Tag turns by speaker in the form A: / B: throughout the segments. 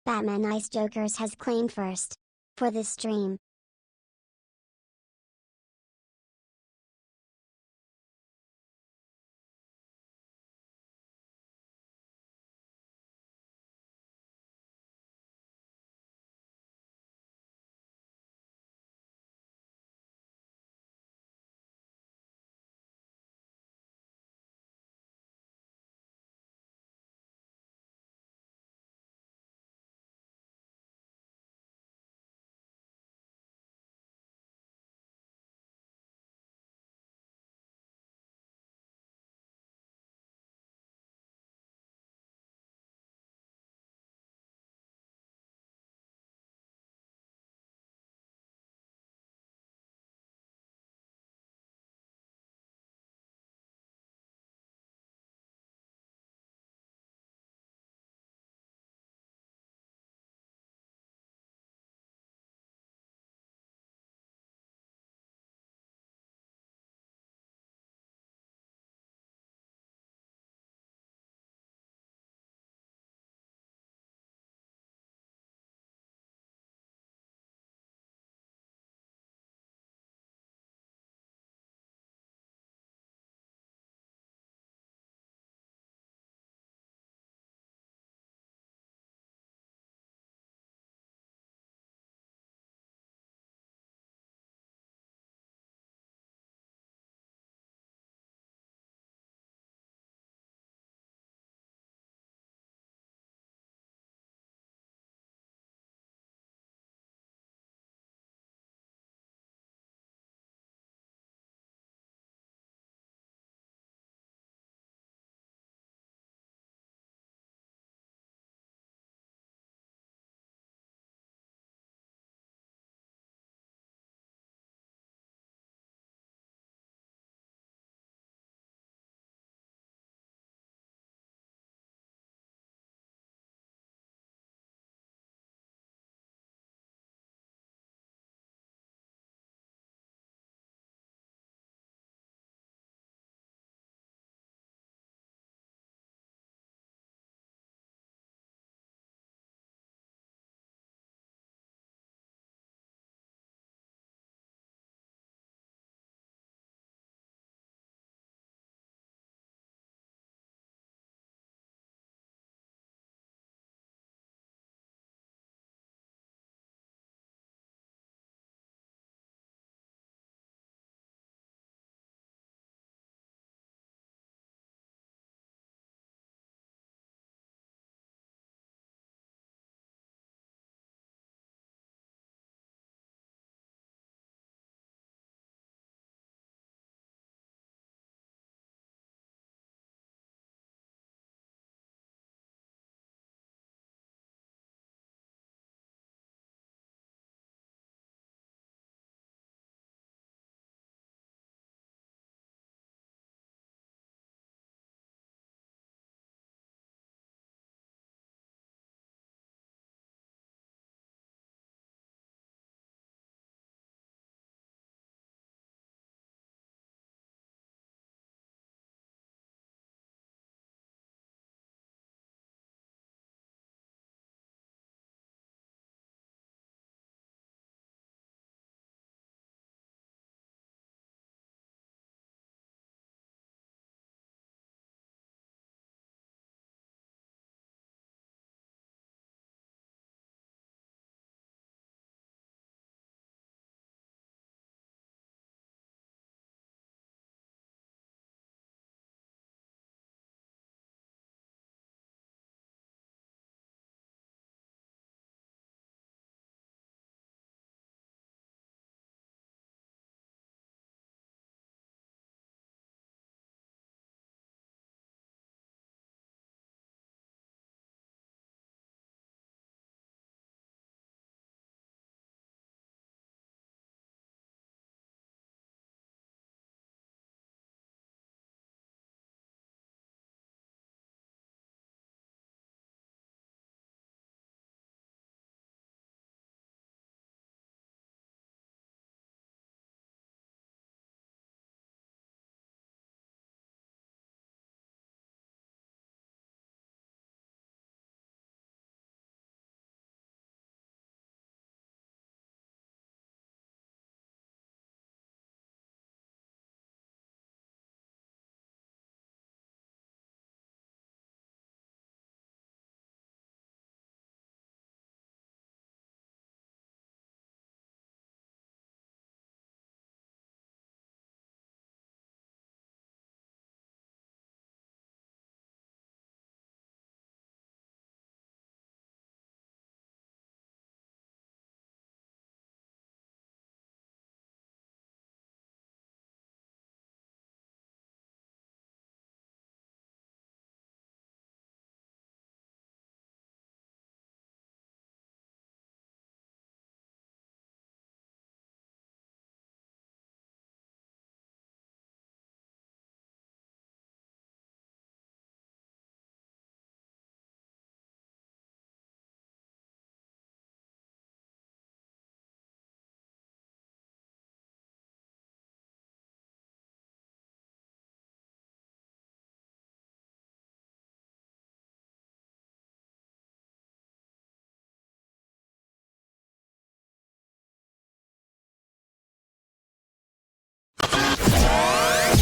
A: Batman Ice Jokers has claimed first. For this stream.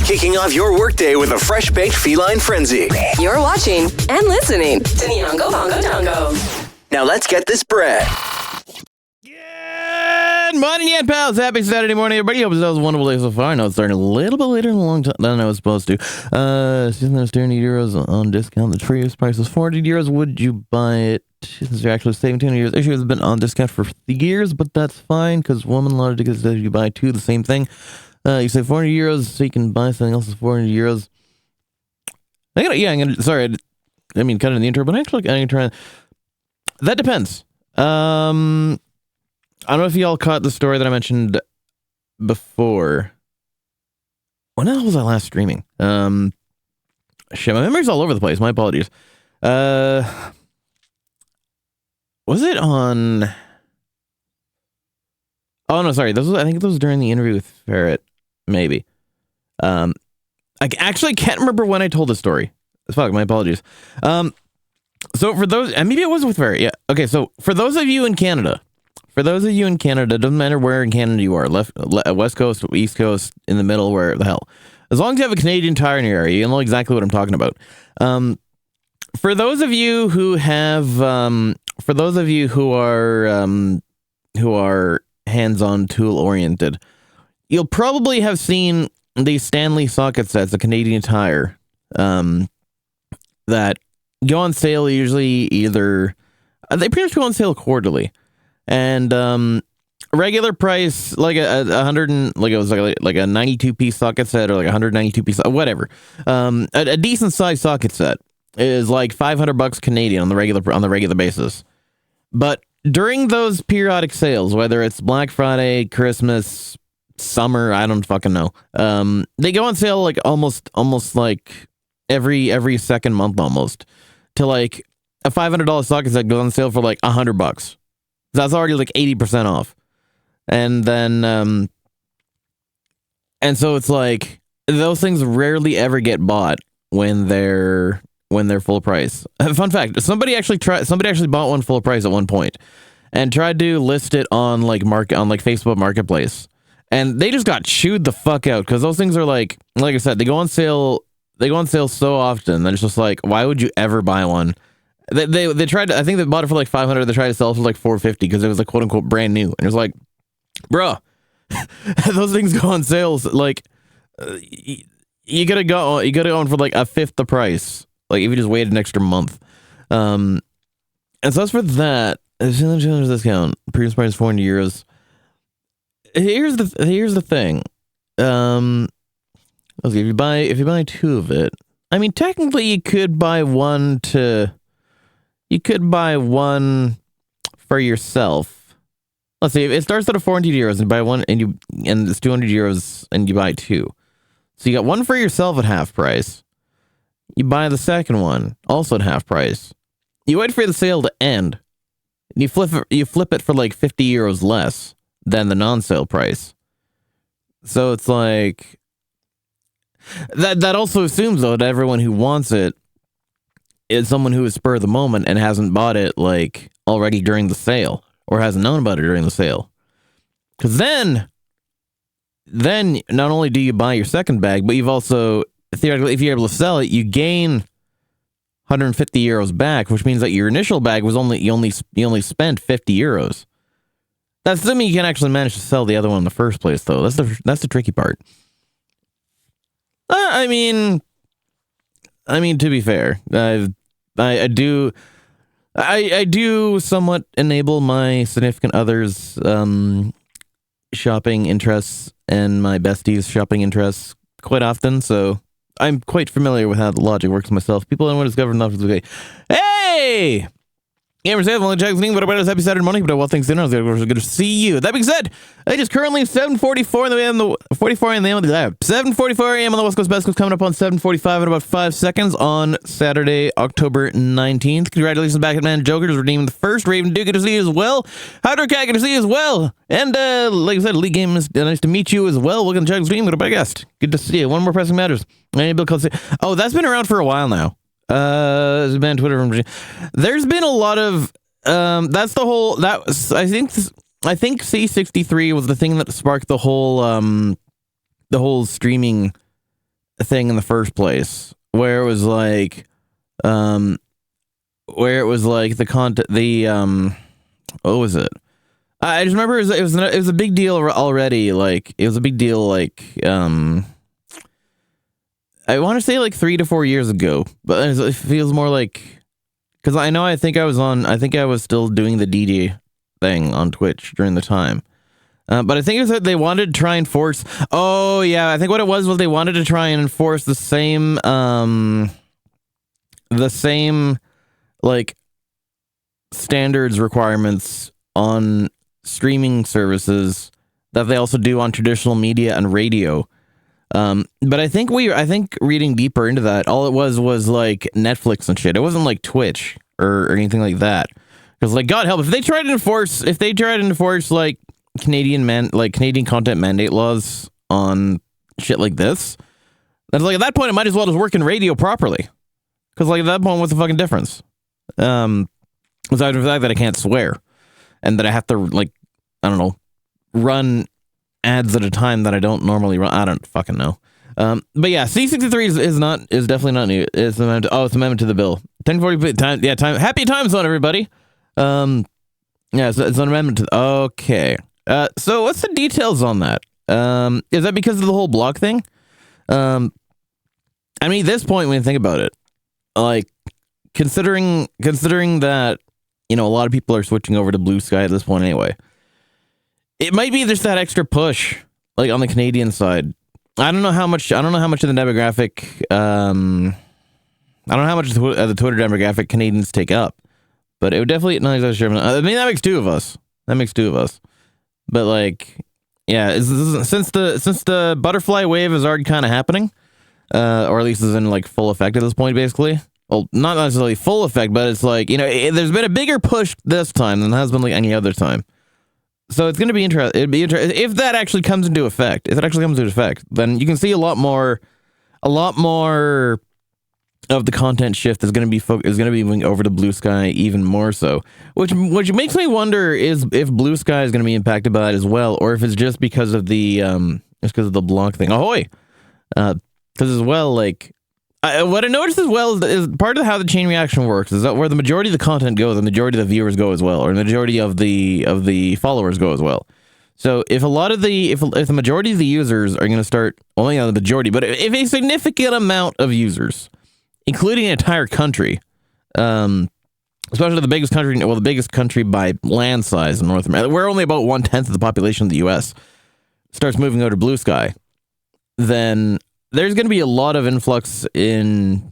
B: Kicking off your workday with a fresh-baked feline frenzy.
C: You're watching and listening to Nyongo Bongo Dongo.
B: Now let's get this bread.
D: Good morning, Yan pals. Happy Saturday morning, everybody. Hope this was a wonderful day so far. I know it's starting a little bit later than a long time than I was supposed to. Since there's 30 euros on discount, the previous price was 40 euros. Would you buy it? Since you're actually saving 200 euros. Issue has been on discount for years, but that's fine because woman lot of tickets says you buy two, the same thing. You say 40 euros, so you can buy something else for 400 euros. Sorry, I didn't mean cut in the intro, but actually, I'm trying. That depends. I don't know if y'all caught the story that I mentioned before. When the hell was I last streaming? Shit, my memory's all over the place. My apologies. Was it on? Oh no, sorry. I think this was during the interview with Ferret. Maybe. I actually can't remember when I told the story. Fuck, my apologies. So for those, and maybe it was with Ferret. Yeah. Okay. So for those of you in Canada, doesn't matter where in Canada you are, West Coast, East Coast, in the middle, where the hell. As long as you have a Canadian Tire in your area, you know exactly what I'm talking about. For those of you who have, for those of you who are hands-on tool oriented, you'll probably have seen these Stanley socket sets, a Canadian Tire, that go on sale usually either, they pretty much go on sale quarterly, and regular price like a 100 and like it was like a 92 piece socket set or like 192 piece whatever, a decent sized socket set is like $500 Canadian on the regular basis. But during those periodic sales, whether it's Black Friday, Christmas, summer, I don't fucking know, they go on sale like almost like every second month almost, to like a $500 socket set goes on sale for like $100. That's already like 80% off. And then and so it's like those things rarely ever get bought when they're full price. Fun fact, somebody actually bought one full price at one point and tried to list it on like Facebook Marketplace. And they just got chewed the fuck out because those things are like I said, they go on sale so often that it's just like, why would you ever buy one? They tried to, I think they bought it for like 500, they tried to sell it for like 450 because it was like quote unquote brand new. And it was like, bruh, those things go on sales like you gotta go on for like a fifth the price. Like if you just waited an extra month. And so as for that, discount, previous price 400 euros. Here's the thing. Okay, if you buy two of it, I mean technically you could buy one for yourself. Let's see, it starts at 400 euros and you buy one and it's 200 euros and you buy two. So you got one for yourself at half price. You buy the second one, also at half price. You wait for the sale to end. And you flip it for like 50 euros less than the non-sale price. So it's like that also assumes though that everyone who wants it is someone who is spur of the moment and hasn't bought it like already during the sale or hasn't known about it during the sale. Because then not only do you buy your second bag, but you've also theoretically, if you're able to sell it, you gain 150 euros back, which means that your initial bag was you only spent 50 euros. That's assuming you can actually manage to sell the other one in the first place, though. That's the tricky part. I mean, to be fair, I do somewhat enable my significant other's shopping interests and my besties' shopping interests quite often, so I'm quite familiar with how the logic works myself. People don't want to discover enough. Hey! Gamers, hey, well, Jack's name, but about happy Saturday morning, but well, things dinner. It's good to see you. That being said, it is currently 7:44 in the AM. 7:44 AM on the West Coast. Best Coast coming up on 7:45 in about 5 seconds on Saturday, October 19th. Congratulations, back at Man Jokers redeeming the first. Raven Duke, good to see you as well. Hydro Cat, good to see you as well. And like I said, League Game is nice to meet you as well. Welcome to Jack's Stream. Good to guest. Good to see you. One more pressing matters. Any Bill called. Oh, that's been around for a while now. There's been Twitter from. There's been a lot of that's the whole that was, I think C63 was the thing that sparked the whole streaming thing in the first place, where it was like, the content, what was it? I just remember it was a big deal already. Like, it was a big deal, like, I want to say like 3 to 4 years ago, but it feels more like, because I think I was still doing the DJ thing on Twitch during the time. But I think it was that they wanted to try and force. Oh yeah, I think what it was they wanted to try and enforce the same like standards requirements on streaming services that they also do on traditional media and radio. But I think reading deeper into that, all it was like Netflix and shit. It wasn't like Twitch or anything like that. Because, like, God help, if they tried to enforce like Canadian content mandate laws on shit like this, that's like, at that point it might as well just work in radio properly. Because, like, at that point, what's the fucking difference? Aside from the fact that I can't swear and that I have to, like, I don't know, run ads at a time that I don't normally run. I don't fucking know. But yeah, C63 is definitely not new. It's an amendment. It's an amendment to the bill. 1040 time. Yeah, time. Happy time zone, everybody. Yeah, so it's an amendment to. Okay. So what's the details on that? Is that because of the whole block thing? I mean, at this point, when you think about it, like, considering that, you know, a lot of people are switching over to Blue Sky at this point anyway. It might be just that extra push, like, on the Canadian side. I don't know how much of the demographic, I don't know how much of the Twitter demographic Canadians take up, but it would definitely, I mean, that makes two of us. But, like, yeah, since the butterfly wave is already kind of happening, or at least is in, like, full effect at this point, basically. Well, not necessarily full effect, but it's like, you know, there's been a bigger push this time than there has been, like, any other time. So it's going to be interesting. It'd be interesting if that actually comes into effect. If it actually comes into effect, then you can see a lot more of the content shift is going to be moving over to Blue Sky even more so. Which makes me wonder is if Blue Sky is going to be impacted by that as well, or if it's just because of the block thing. Ahoy! Because as well, like, what I noticed as well is part of how the chain reaction works is that where the majority of the content goes, the majority of the viewers go as well, or the majority of the followers go as well. So if the majority of the users are going to start, only not the majority, but if a significant amount of users, including an entire country, especially the biggest country by land size in North America, we're only about 1/10 of the population of the U.S., starts moving over to Blue Sky, then there's going to be a lot of influx in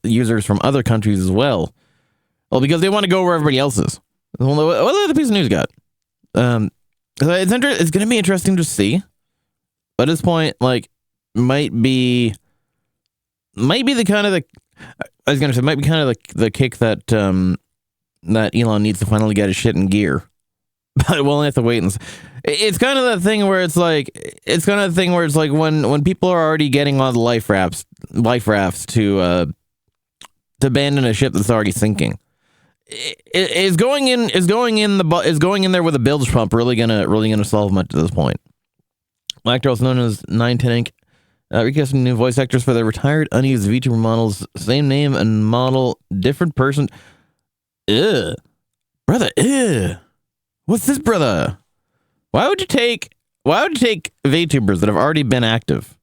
D: users from other countries as well. Well, because they want to go where everybody else is. What other piece of news got? So it's going to be interesting to see. But at this point, like, might be the kind of the kick that that Elon needs to finally get his shit in gear. But we'll have to wait and see. It's kind of that thing where it's like when people are already getting on the life rafts to abandon a ship that's already sinking. Is going in there with a bilge pump really gonna solve much at this point? Actor, also known as 910 Inc., recasting new voice actors for their retired unused VTuber models, same name and model, different person. Ew, brother. Ew. What's this, brother? Why would you take VTubers that have already been active?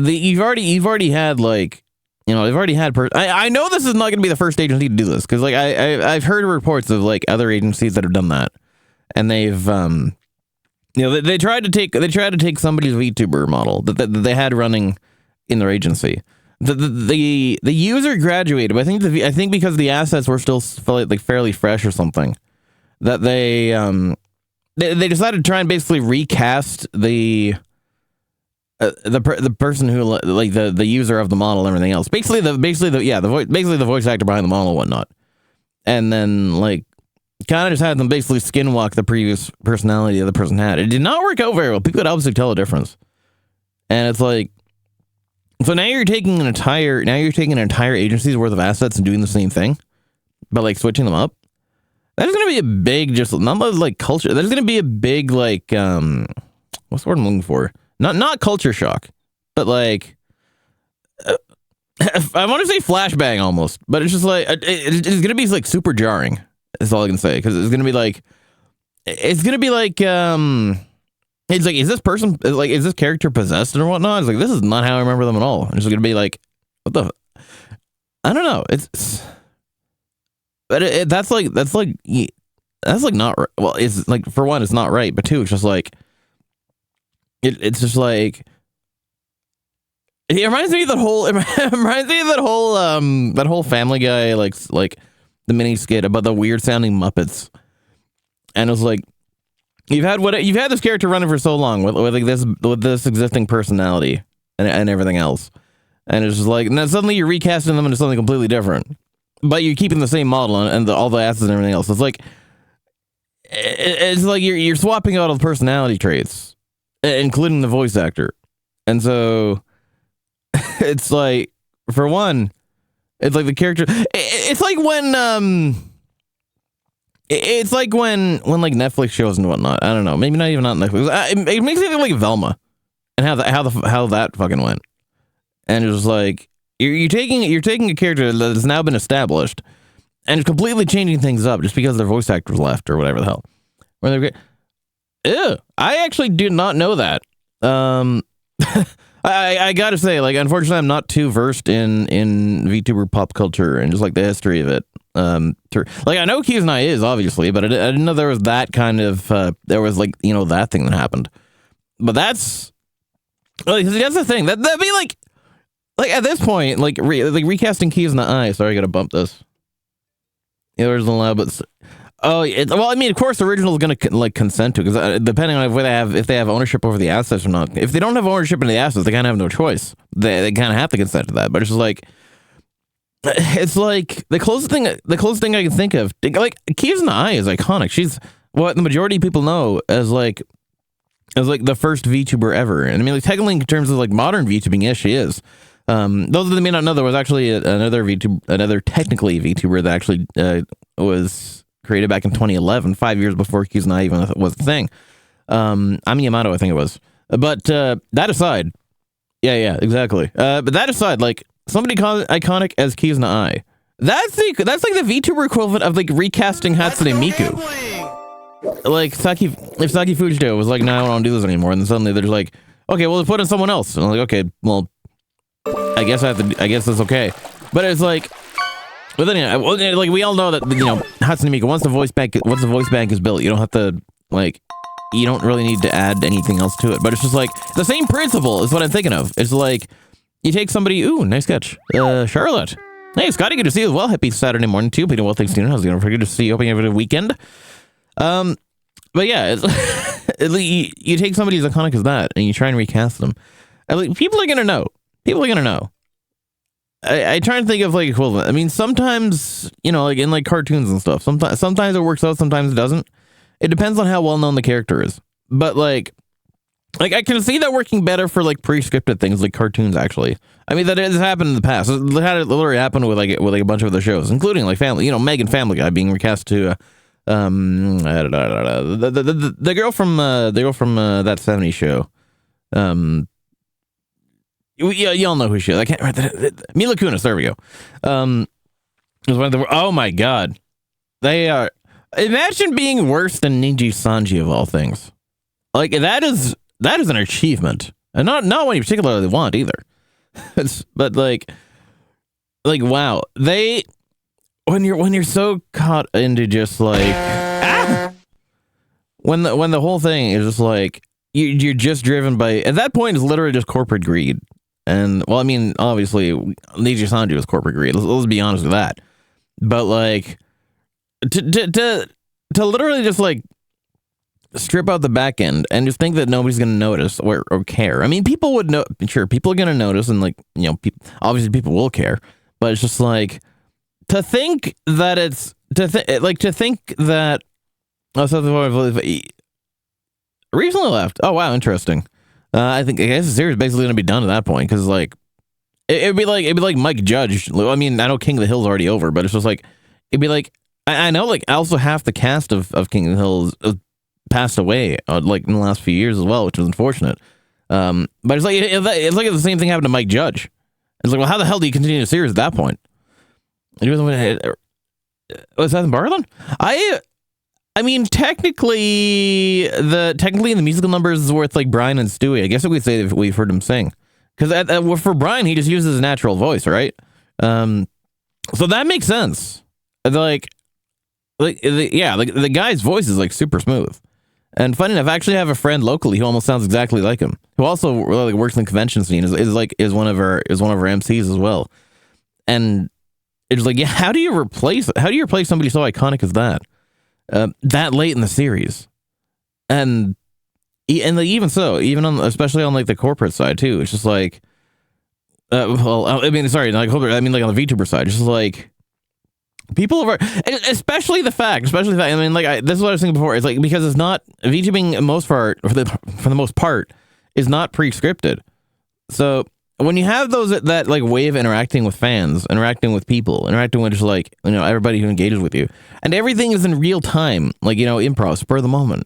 D: You've already had, like, you know, they've already had. I know this is not going to be the first agency to do this, because, like, I've heard reports of, like, other agencies that have done that, and they've you know, they tried to take somebody's VTuber model that they had running in their agency. The user graduated, but I think because the assets were still fairly fresh or something, that they decided to try and basically recast the person who, like, the user of the model and everything else. Basically the voice actor behind the model and whatnot. And then, like, kind of just had them basically skinwalk the previous personality the other person had. It did not work out very well. People could obviously tell the difference. And it's like, so now you're taking an entire agency's worth of assets and doing the same thing, but, like, switching them up. There's going to be a big, just not like culture. There's going to be a big, like, what's the word I'm looking for? Not culture shock, but like, I want to say flashbang almost, but it's just like it's gonna be like super jarring. That's all I can say, because it's gonna be like it's like, is this person like, is this character possessed or whatnot? It's like, this is not how I remember them at all. It's just gonna be like, what the, I don't know. But that's not right. Well, it's like, for one, it's not right, but two, it's just like it's just like, it reminds me of that whole that whole Family Guy like the mini skit about the weird sounding Muppets, and it was like, you've had this character running for so long with like this existing personality and everything else, and it's just like, and then suddenly you're recasting them into something completely different, but you're keeping the same model and all the assets and everything else. It's like, it's like you're swapping out all the personality traits, including the voice actor, and so it's like, for one, it's like the character. It's like when It's like when like Netflix shows and whatnot. I don't know. Maybe not even on Netflix. It makes me think like Velma, and how that fucking went. And it's just like, you're taking a character that has now been established, and it's completely changing things up just because their voice actors left or whatever the hell. Where they're, ew, I actually did not know that. I gotta say, like, unfortunately, I'm not too versed in VTuber pop culture and just like the history of it. Like, I know Keys and I is, obviously, but I didn't know there was that kind of there was, like, you know, that thing that happened. But that's the thing that'd be like at this point, like recasting Keys and I. Sorry, I gotta bump this. Yeah, there's a lot, but well, I mean, of course, the original is gonna like consent to, because depending on if they have ownership over the assets or not. If they don't have ownership in the assets, they kind of have no choice. They kind of have to consent to that. But it's just like, it's like the closest thing I can think of. Like, Keys and I is iconic. She's what the majority of people know as like the first VTuber ever. And I mean, like, technically, in terms of like modern VTubing, yes, she is. Those that may not know, there was actually another technically VTuber that actually was created back in 2011, 5 years before Keys and I even was a thing. I'm Yamato, I think it was. But that aside, yeah, exactly. But that aside, like, somebody iconic as Keys and I, that's like the VTuber equivalent of like recasting Hatsune Miku. Like, if Saki Fujita was like, no, I don't want to do this anymore, and then suddenly they're like, okay, well, let's put in someone else. And I'm like, okay, well, I guess that's okay. But it's like, but then, yeah, like, we all know that, you know, Hatsune Miku, once the voice bank is built, you don't have to, like, you don't really need to add anything else to it. But it's just like the same principle is what I'm thinking of. It's like, you take somebody, ooh, nice sketch, Charlotte. Hey, Scotty, good to see you as well. Happy Saturday morning to you. Well, thanks, Tina. How's it going? Good to see you. Hoping you have a weekend. But yeah, it's, you take somebody as iconic as that and you try and recast them. Like, people are gonna know. I try and think of like equivalent. I mean, sometimes, you know, like in like cartoons and stuff, sometimes it works out, sometimes it doesn't. It depends on how well known the character is. But like I can see that working better for like pre-scripted things like cartoons. Actually, I mean, that has happened in the past. It literally happened with like a bunch of other shows, including like Family. You know, Meg and Family Guy being recast to the girl from that '70s show. Yeah, y'all know who she is. I can't remember Mila Kunis. There we go. Oh my god, they are. Imagine being worse than Niji Sanji of all things. Like, that is an achievement, and not one you particularly want either. But like wow, when you're so caught into just like when the whole thing is just like you're just driven by, at that point, it's literally just corporate greed. And, well, I mean, obviously, Niji Sanji was corporate greed. Let's be honest with that. But, like, to literally just, like, strip out the back end and just think that nobody's going to notice or care. I mean, people would know. Sure, people are going to notice, and, like, you know, obviously people will care. But it's just, like, to think that oh, something recently left. Oh, wow, interesting. I guess the series is basically going to be done at that point, because like it'd be like Mike Judge. I mean, I know King of the Hill's already over, but it's just like it'd be like I know, like, also half the cast of King of the Hill passed away like in the last few years as well, which was unfortunate. But it's like the same thing happened to Mike Judge. It's like, well, how the hell do you continue the series at that point? Was that in Barlin? I mean, technically, in the musical numbers is worth like Brian and Stewie. I guess we'd say if we've heard him sing, because for Brian, he just uses his natural voice, right? So that makes sense. The guy's voice is like super smooth. And funny enough, I actually have a friend locally who almost sounds exactly like him, who also really works in the convention scene, is one of our MCs as well. And it's like, yeah, how do you replace somebody so iconic as that? That late in the series, and especially on like the corporate side too, it's just like, like on the VTuber side, it's just like people are, especially the fact. I mean, like this is what I was thinking before. It's like because it's not VTubing for the most part is not pre-scripted, so. When you have that like way of interacting with fans, interacting with people, interacting with just like, everybody who engages with you, and everything is in real time, like, improv, spur of the moment.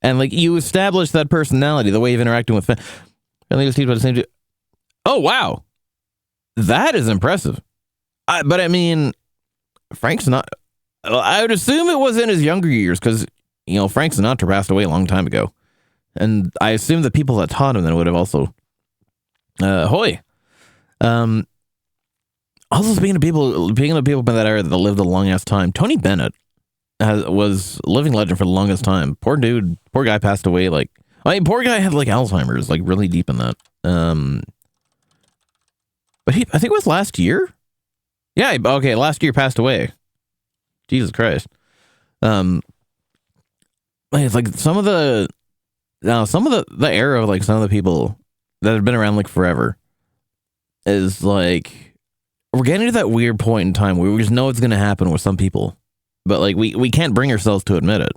D: And like you establish that personality, the way of interacting with fans. Oh, wow. That is impressive. But I mean, Frank Sinatra, I would assume it was in his younger years because, Frank Sinatra passed away a long time ago. And I assume the people that taught him then would have also. Hoy. Also, speaking of people in that era that lived a long ass time, Tony Bennett was a living legend for the longest time. Poor guy passed away. Poor guy had like Alzheimer's, like really deep in that. But I think it was last year. Yeah, okay, last year passed away. Jesus Christ. It's like some of the era of like some of the people that have been around like forever is like we're getting to that weird point in time where we just know it's going to happen with some people, but like we can't bring ourselves to admit it.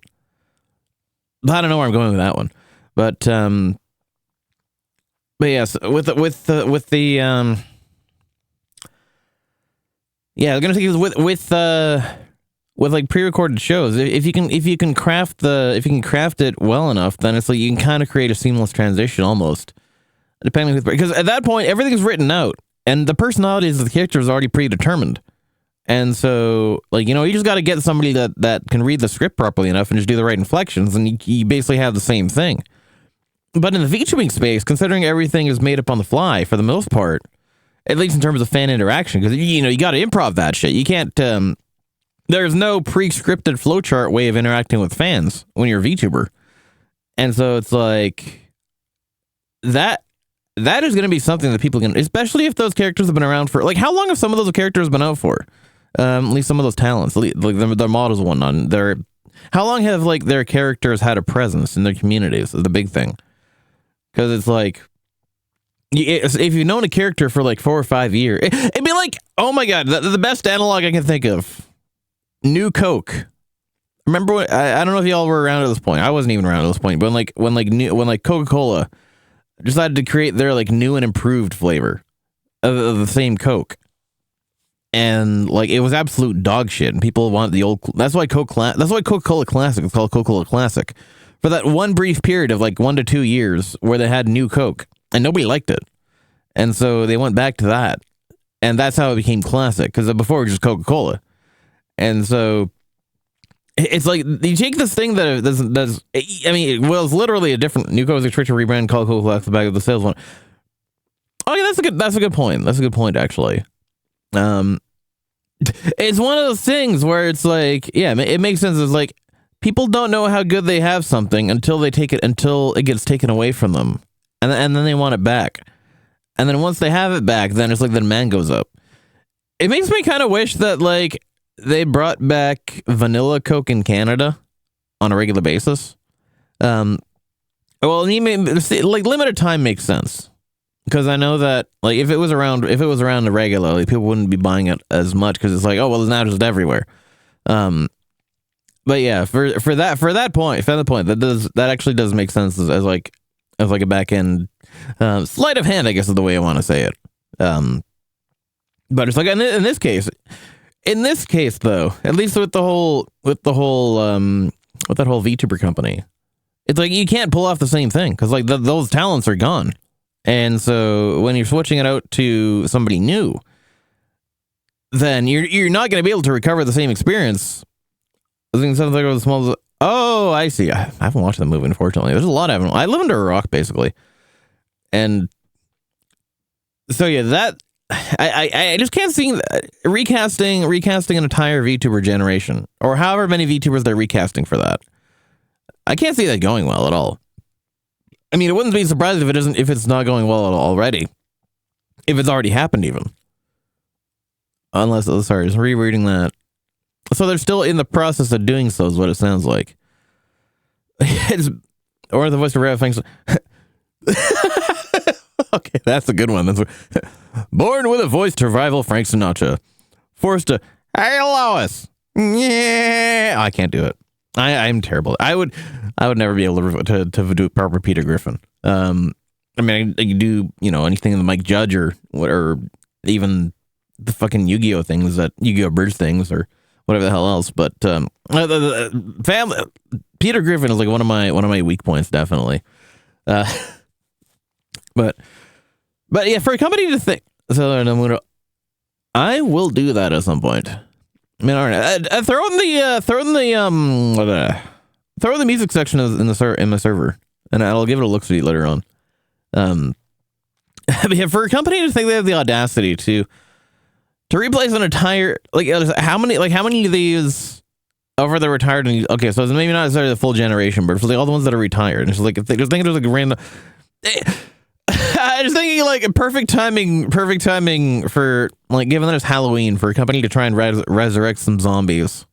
D: But I don't know where I'm going with that one, but yes, I was gonna say with like pre-recorded shows, if you can craft it well enough, then it's like you can kind of create a seamless transition almost. Depending because at that point everything's written out and the personalities of the characters are already predetermined, and so like you just got to get somebody that can read the script properly enough and just do the right inflections, and you basically have the same thing. But in the VTubing space, considering everything is made up on the fly for the most part, at least in terms of fan interaction, because you got to improv that shit. You can't. There's no pre-scripted flowchart way of interacting with fans when you're a VTuber, and so it's like that. That is going to be something that people can, especially if those characters have been around for, like, how long have some of those characters been out for? At least some of those talents, like their models and whatnot. How long have, like, their characters had a presence in their communities is the big thing. Because it's like, if you've known a character for, like, 4 or 5 years, it'd be like, oh my God, the best analog I can think of, New Coke. Remember what, I don't know if y'all were around at this point. I wasn't even around at this point, but when Coca-Cola decided to create their like new and improved flavor of the same Coke, and like it was absolute dog shit, and people wanted the old. That's why Coca-Cola Classic is called Coca-Cola Classic, for that one brief period of like 1 to 2 years where they had new Coke and nobody liked it, and so they went back to that, and that's how it became classic, because before it was just Coca-Cola, and so. It's like you take this thing that's I mean, well, it's literally a different New Coke Tricher rebrand called Coca Cola back of the sales one. Oh yeah, that's a good point. That's a good point actually. It's one of those things where it's like, yeah, it makes sense. It's like people don't know how good they have something until it gets taken away from them, and then they want it back, and then once they have it back, then it's like the demand goes up. It makes me kind of wish that like. They brought back vanilla Coke in Canada on a regular basis. Well, like limited time makes sense, because I know that like if it was around regularly, people wouldn't be buying it as much because it's like, oh well, it's now just everywhere. But yeah, for that point, that actually does make sense as like a back end sleight of hand, I guess is the way I want to say it. But it's like in this case. In this case, though, at least with that whole VTuber company, it's like you can't pull off the same thing because like those talents are gone. And so when you're switching it out to somebody new, then you're not going to be able to recover the same experience. I think something like the small. Oh, I see. I haven't watched the movie, unfortunately. There's a lot I haven't. I live under a rock, basically, and so yeah, that I just can't see recasting an entire VTuber generation, or however many VTubers they're recasting for that. I can't see that going well at all. I mean, it wouldn't be surprised if it's not going well already, if it's already happened even. Unless, sorry, just rereading that. So they're still in the process of doing so, is what it sounds like. Or the voice of Red Fangs. Okay, that's a good one. Born with a voice to rival Frank Sinatra. Forced to, hey, Lois. Yeah. I can't do it. I'm terrible. I would never be able to do proper Peter Griffin. I mean, I can do, anything in the Mike Judge or even the fucking Yu-Gi-Oh things, Yu-Gi-Oh Bridge things, or whatever the hell else. But the family, Peter Griffin is like one of my weak points, definitely. But yeah, for a company to think, so I will do that at some point. I mean, all right, throw in the music section in my server, and I'll give it a look-see later on. But yeah, for a company to think they have the audacity to replace an entire, how many of these over the retired, okay, so it's maybe not necessarily the full generation, but for all the ones that are retired, it's like, if they just think it was like a random. I was thinking like perfect timing for, like, given that it's Halloween, for a company to try and resurrect some zombies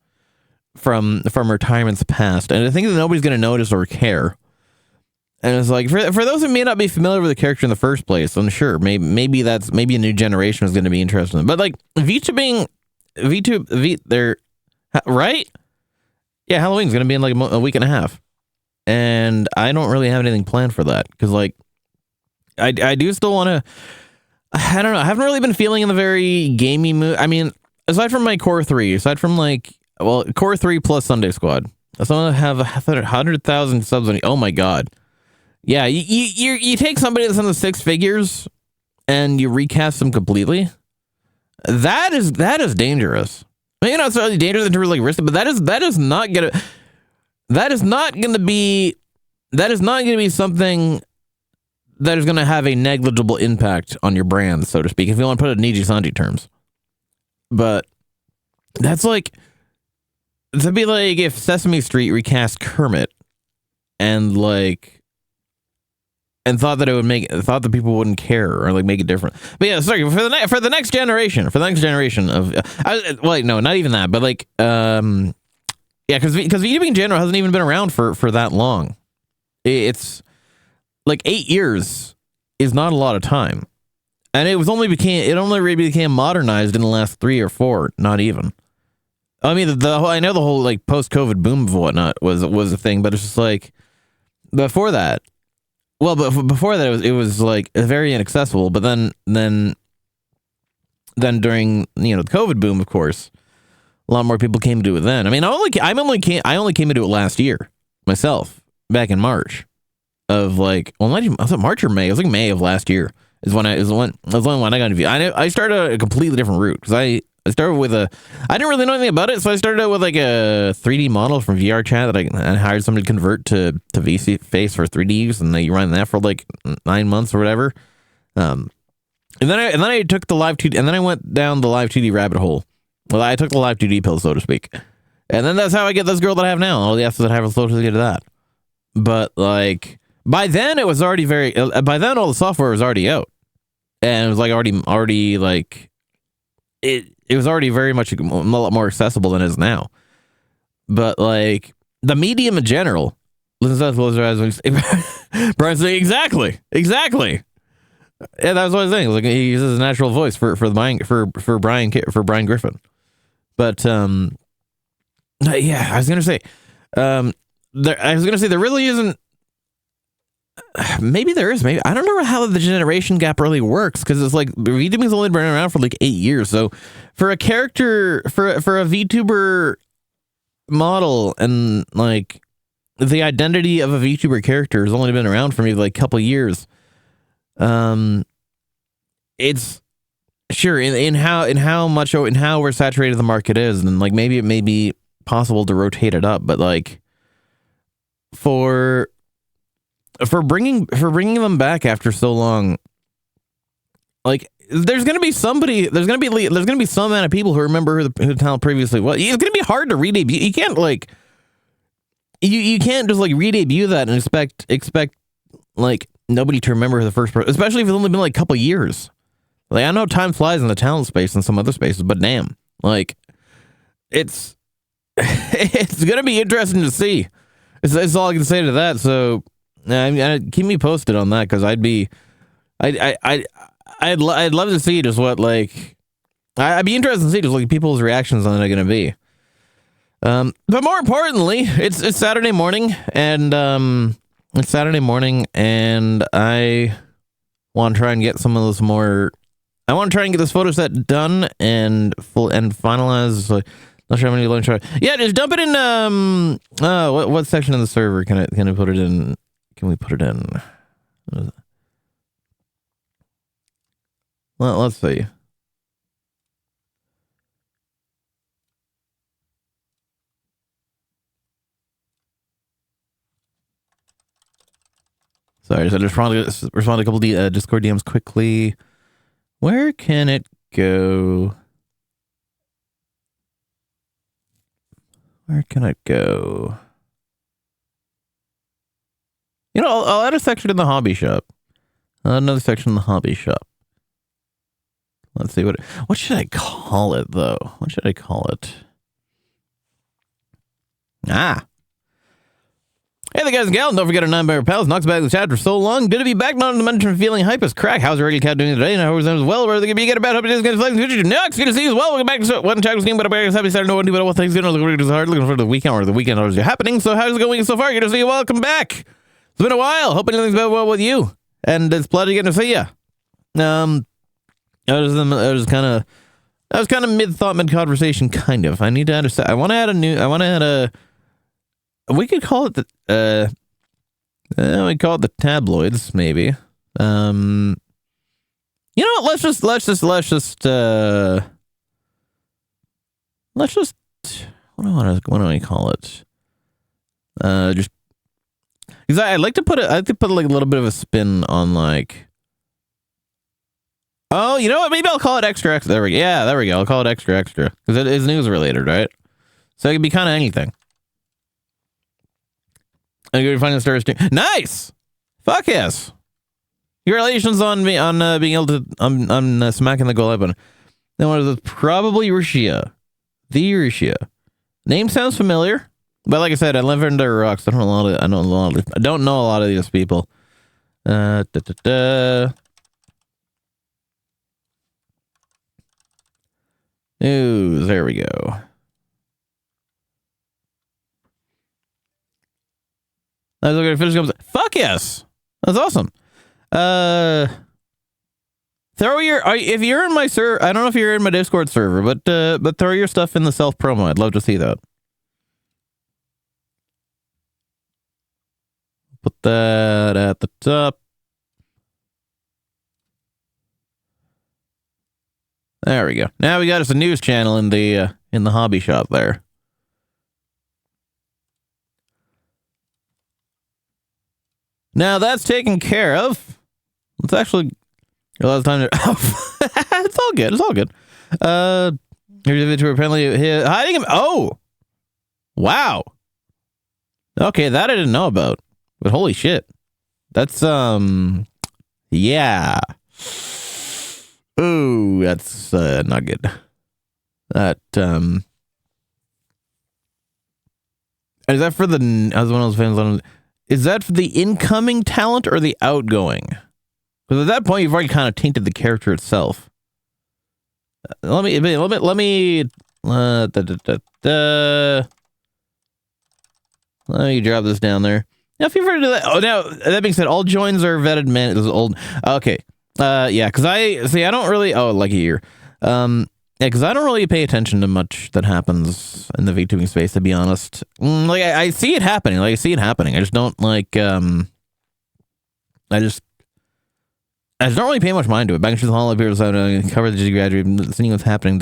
D: from retirement's past, and I think that nobody's going to notice or care. And it's like, for those who may not be familiar with the character in the first place, I'm sure maybe a new generation is going to be interested in it. But like VTube, they're right. Yeah, Halloween's going to be in like a week and a half, and I don't really have anything planned for that because, like, I do still want to. I don't know. I haven't really been feeling in the very gamey mood. I mean, aside from my core 3, core 3 plus Sunday Squad. I still have 100,000 subs on. Oh my god. Yeah, you take somebody that's in the 6 figures and you recast them completely. That is dangerous. Maybe not necessarily dangerous in terms of like risk, but that is not gonna be something that is gonna have a negligible impact on your brand, so to speak, if you want to put it in Niji Sanji terms. But that's like, that'd be like if Sesame Street recast Kermit and thought that people wouldn't care or like make it different. But yeah, sorry, for the next generation of no, not even that, but like yeah, because VTubing in general hasn't even been around for that long. It's like 8 years is not a lot of time, and it only really became modernized in the last 3 or 4, not even. I mean, I know the whole like post-COVID boom of whatnot was a thing, but it's just like before that. Well, but before that, it was like very inaccessible. But then during the COVID boom, of course, a lot more people came to it. Then I mean, I only came into it last year myself, back in March of like, well, was it March or May? It was like May of last year when I got into view. I started a completely different route because I started with I didn't really know anything about it, so I started out with like a 3D model from VRChat that I hired somebody to convert to VC Face for 3D use, and you run that for like 9 months or whatever. And then I took the live 2D, and then I went down the live 2D rabbit hole. Well, I took the live 2D pill, so to speak, and then that's how I get this girl that I have now. All the assets that I have are associated to get to that. But like by then, it was already by then all the software was already out, and it was like already like it was already very much a lot more accessible than it is now. But like the medium in general, Brian's saying exactly. Yeah, that was what I was saying. Like he uses his natural voice for Brian Griffin. But yeah, I was gonna say there really isn't. Maybe there is. Maybe I don't know how the generation gap really works, because it's like VTubing's only been around for like 8 years. So for a character, for a VTuber model, and like the identity of a VTuber character has only been around for maybe like a couple years. It's sure in how oversaturated the market is, and like maybe it may be possible to rotate it up, but like for bringing them back after so long, like there's gonna be some amount of people who remember who the talent previously was. It's gonna be hard to re-debut. You can't like you can't just like re-debut that and expect like nobody to remember who the first person, especially if it's only been like a couple years. Like I know time flies in the talent space and some other spaces, but damn, like it's gonna be interesting to see. It's all I can say to that. So keep me posted on that, because I'd love to see just what like I'd be interested to see just like people's reactions on it are gonna be. But more importantly, it's Saturday morning, and I want to try and get some of those more. I want to try and get this photo set done and finalize. Not sure how many lunch. Yeah, just dump it in. What section of the server can I put it in? Can we put it in? Well, let's see. Sorry, so I just respond to a couple of Discord DMs quickly. Where can it go? Where can it go? You know, I'll add a section in the hobby shop. Another section in the hobby shop. Let's see what should I call it though? What should I call it? Hey there, guys and gals, don't forget our 9-member pals. Knox back in the chat for so long. Good to be back. Not to mention feeling hype as crack. How's your regular cat doing today? And how was as well? Where they can be get about? Hope it is going to flex. Knox, good to see you as well. Welcome back to one chat scheme, but I'm happy Saturday. No one but what things going on. Looking hard, looking for the weekend or the weekend is happening. So how's it going so far? Good to see you. Welcome back. It's been a while. Hoping everything's been well with you, and it's a pleasure getting to see you. I was kind of mid thought, mid conversation, kind of. I need to add I want to add a. We could call it we call it the tabloids, maybe. You know what? Let's just. What do I call it? Just because I like to put like a little bit of a spin on like. Oh, you know what? Maybe I'll call it extra. There we go. Yeah, there we go. I'll call it extra because it is news related, right? So it could be kind of anything. I'm going to find the Star stream. Nice! Fuck yes! Congratulations on me on being able to smacking the goal button. Then what is it? Probably Rushia. The Rushia. Name sounds familiar, but like I said, I live under rocks. I don't know a lot of these people. Ooh, there we go. I was looking at finish comes. Fuck yes, that's awesome. Throw your if you're in my server. I don't know if you're in my Discord server, but throw your stuff in the self promo. I'd love to see that. Put that at the top. There we go. Now we got us a news channel in the hobby shop there. Now that's taken care of. Let's actually a lot of time to. It's all good. It's all good. Here's a apparently hiding him. Oh, wow. Okay, that I didn't know about. But holy shit, that's yeah. Ooh, that's not good. That is that for the? I was one of those fans on. Is that for the incoming talent or the outgoing? Because at that point, you've already kind of tainted the character itself. Let me drop this down there. Now, if you've heard of that. Oh, now that being said, all joins are vetted. Man, this is old. Okay. Yeah, because I don't really. Oh, like a year. Yeah, because I don't really pay attention to much that happens in the VTubing space, to be honest. Like, I see it happening. I just don't, like, I I don't really pay much mind to it. Back into the hall, people cover the graduate, seeing what's happening.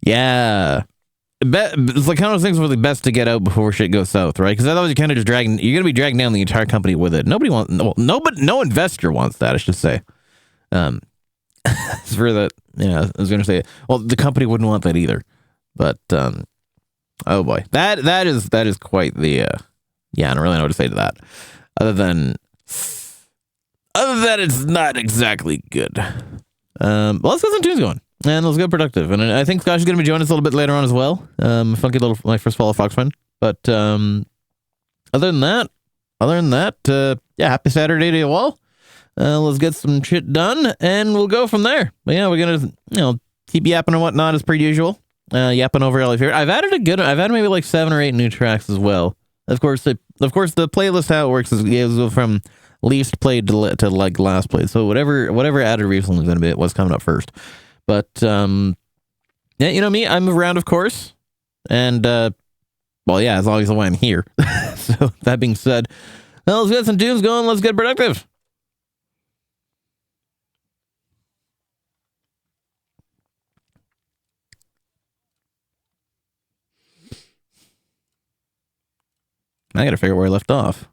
D: Yeah. It's like kind of those things where the best to get out before shit goes south, right? Because otherwise you're kind of just dragging, you're going to be dragging down the entire company with it. Nobody wants, well, no investor wants that, I should say. For that, yeah, I was going to say, well, the company wouldn't want that either. But, oh boy, that is quite the, yeah, I don't really know what to say to that. Other than it's not exactly good. Well, let's get some tunes going. And let's get productive. And I think Scotch is going to be joining us a little bit later on as well. Funky little, my first follow Fox friend. But other than that, yeah, happy Saturday to you all. Let's get some shit done, and we'll go from there. But yeah, we're going to, keep yapping and whatnot as per usual. Yapping over all of here. I've added maybe like 7 or 8 new tracks as well. Of course, the playlist, how it works is go from least played to like last played. So whatever added recently is going to be what's coming up first. But yeah, you know me, I'm around, of course, and well, yeah, as long as I'm here. So that being said, well, let's get some tunes going. Let's get productive. I gotta figure out where I left off.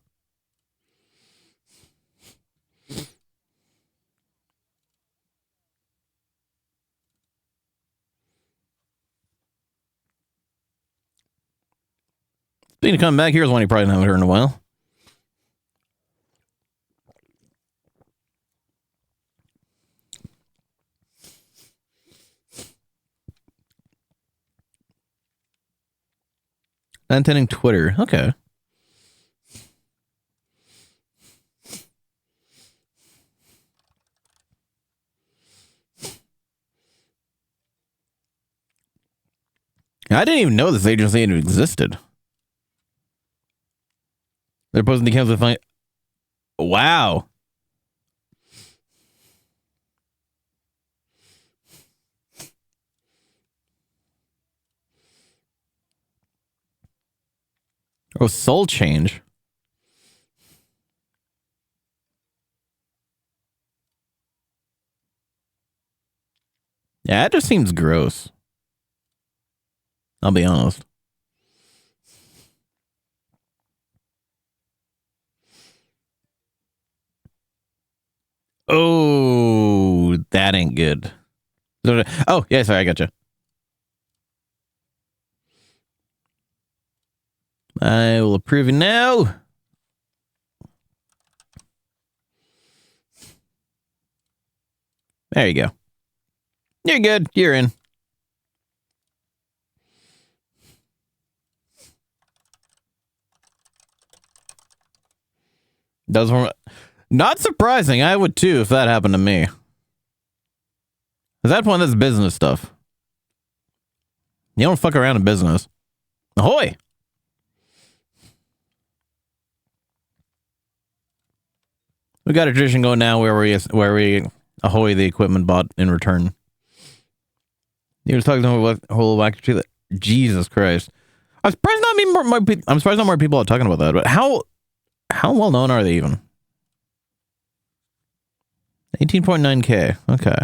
D: Speaking of coming back, here's one you probably haven't heard in a while. Attending Twitter. Okay. I didn't even know this agency even existed. They're posting the accounts with fine. Wow. Oh, Soul Change. Yeah, it just seems gross. I'll be honest. Oh, that ain't good. Oh, yeah, sorry, I gotcha. I will approve it now. There you go. You're good. You're in. Doesn't. Not surprising. I would too if that happened to me. At that point, that's business stuff. You don't fuck around in business. Ahoy! We got a tradition going now where we ahoy the equipment bought in return. You were talking about a whole whack tree. Jesus Christ! I'm surprised not more people are talking about that. But how well known are they even? 18.9K. Okay.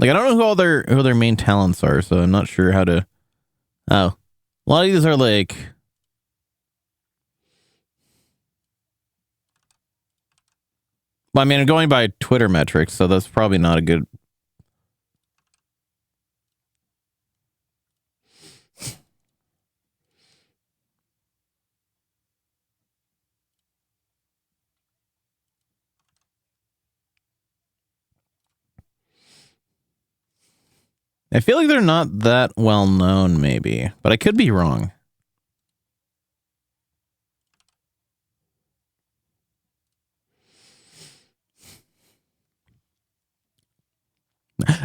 D: Like, I don't know who their main talents are, so I'm not sure how to. Oh, a lot of these are like. Well, I mean, I'm going by Twitter metrics, so that's probably not a good. I feel like they're not that well known, maybe, but I could be wrong.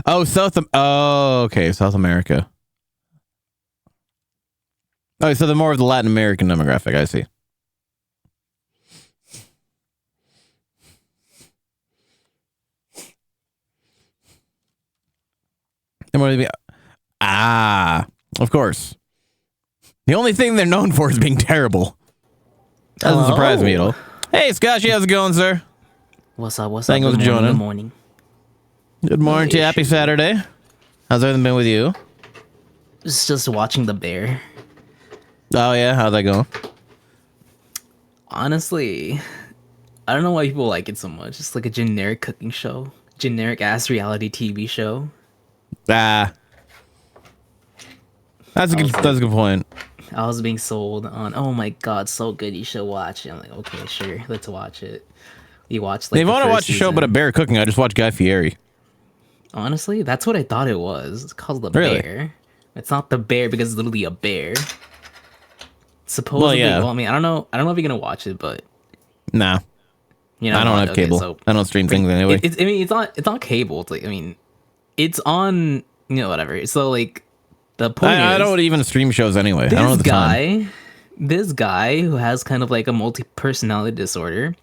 D: Oh, okay, South America. Oh, so they're more of the Latin American demographic, I see. And what do you mean? Of course. The only thing they're known for is being terrible. Doesn't surprise me at all. Hey, Scotchy, how's it going, sir?
E: What's up?
D: Thank you for joining.
E: Good morning.
D: Good morning to you. Happy Saturday. How's everything been with you?
E: Just watching The Bear.
D: Oh, yeah? How'd that go?
E: Honestly, I don't know why people like it so much. It's like a generic cooking show. Generic ass reality TV show.
D: Ah. That's a good point.
E: I was being sold on, oh my god, so good, you should watch it. I'm like, okay, sure, let's watch it. You watch like
D: If I want to watch a show about a bear cooking, I just watch Guy Fieri.
E: Honestly, that's what I thought it was. It's called The
D: Really?
E: Bear. It's not The Bear because it's literally a bear. Supposedly, well, I mean, I don't know if you're gonna watch it, but
D: Nah.
E: you know,
D: I don't have cable.
E: So
D: I don't stream things anyway.
E: I mean, it's not cable. It's like, I mean, it's on, you know, whatever. So like, the point
D: I
E: is,
D: don't even stream shows anyway. I don't know the time.
E: This guy who has kind of like a multi-personality disorder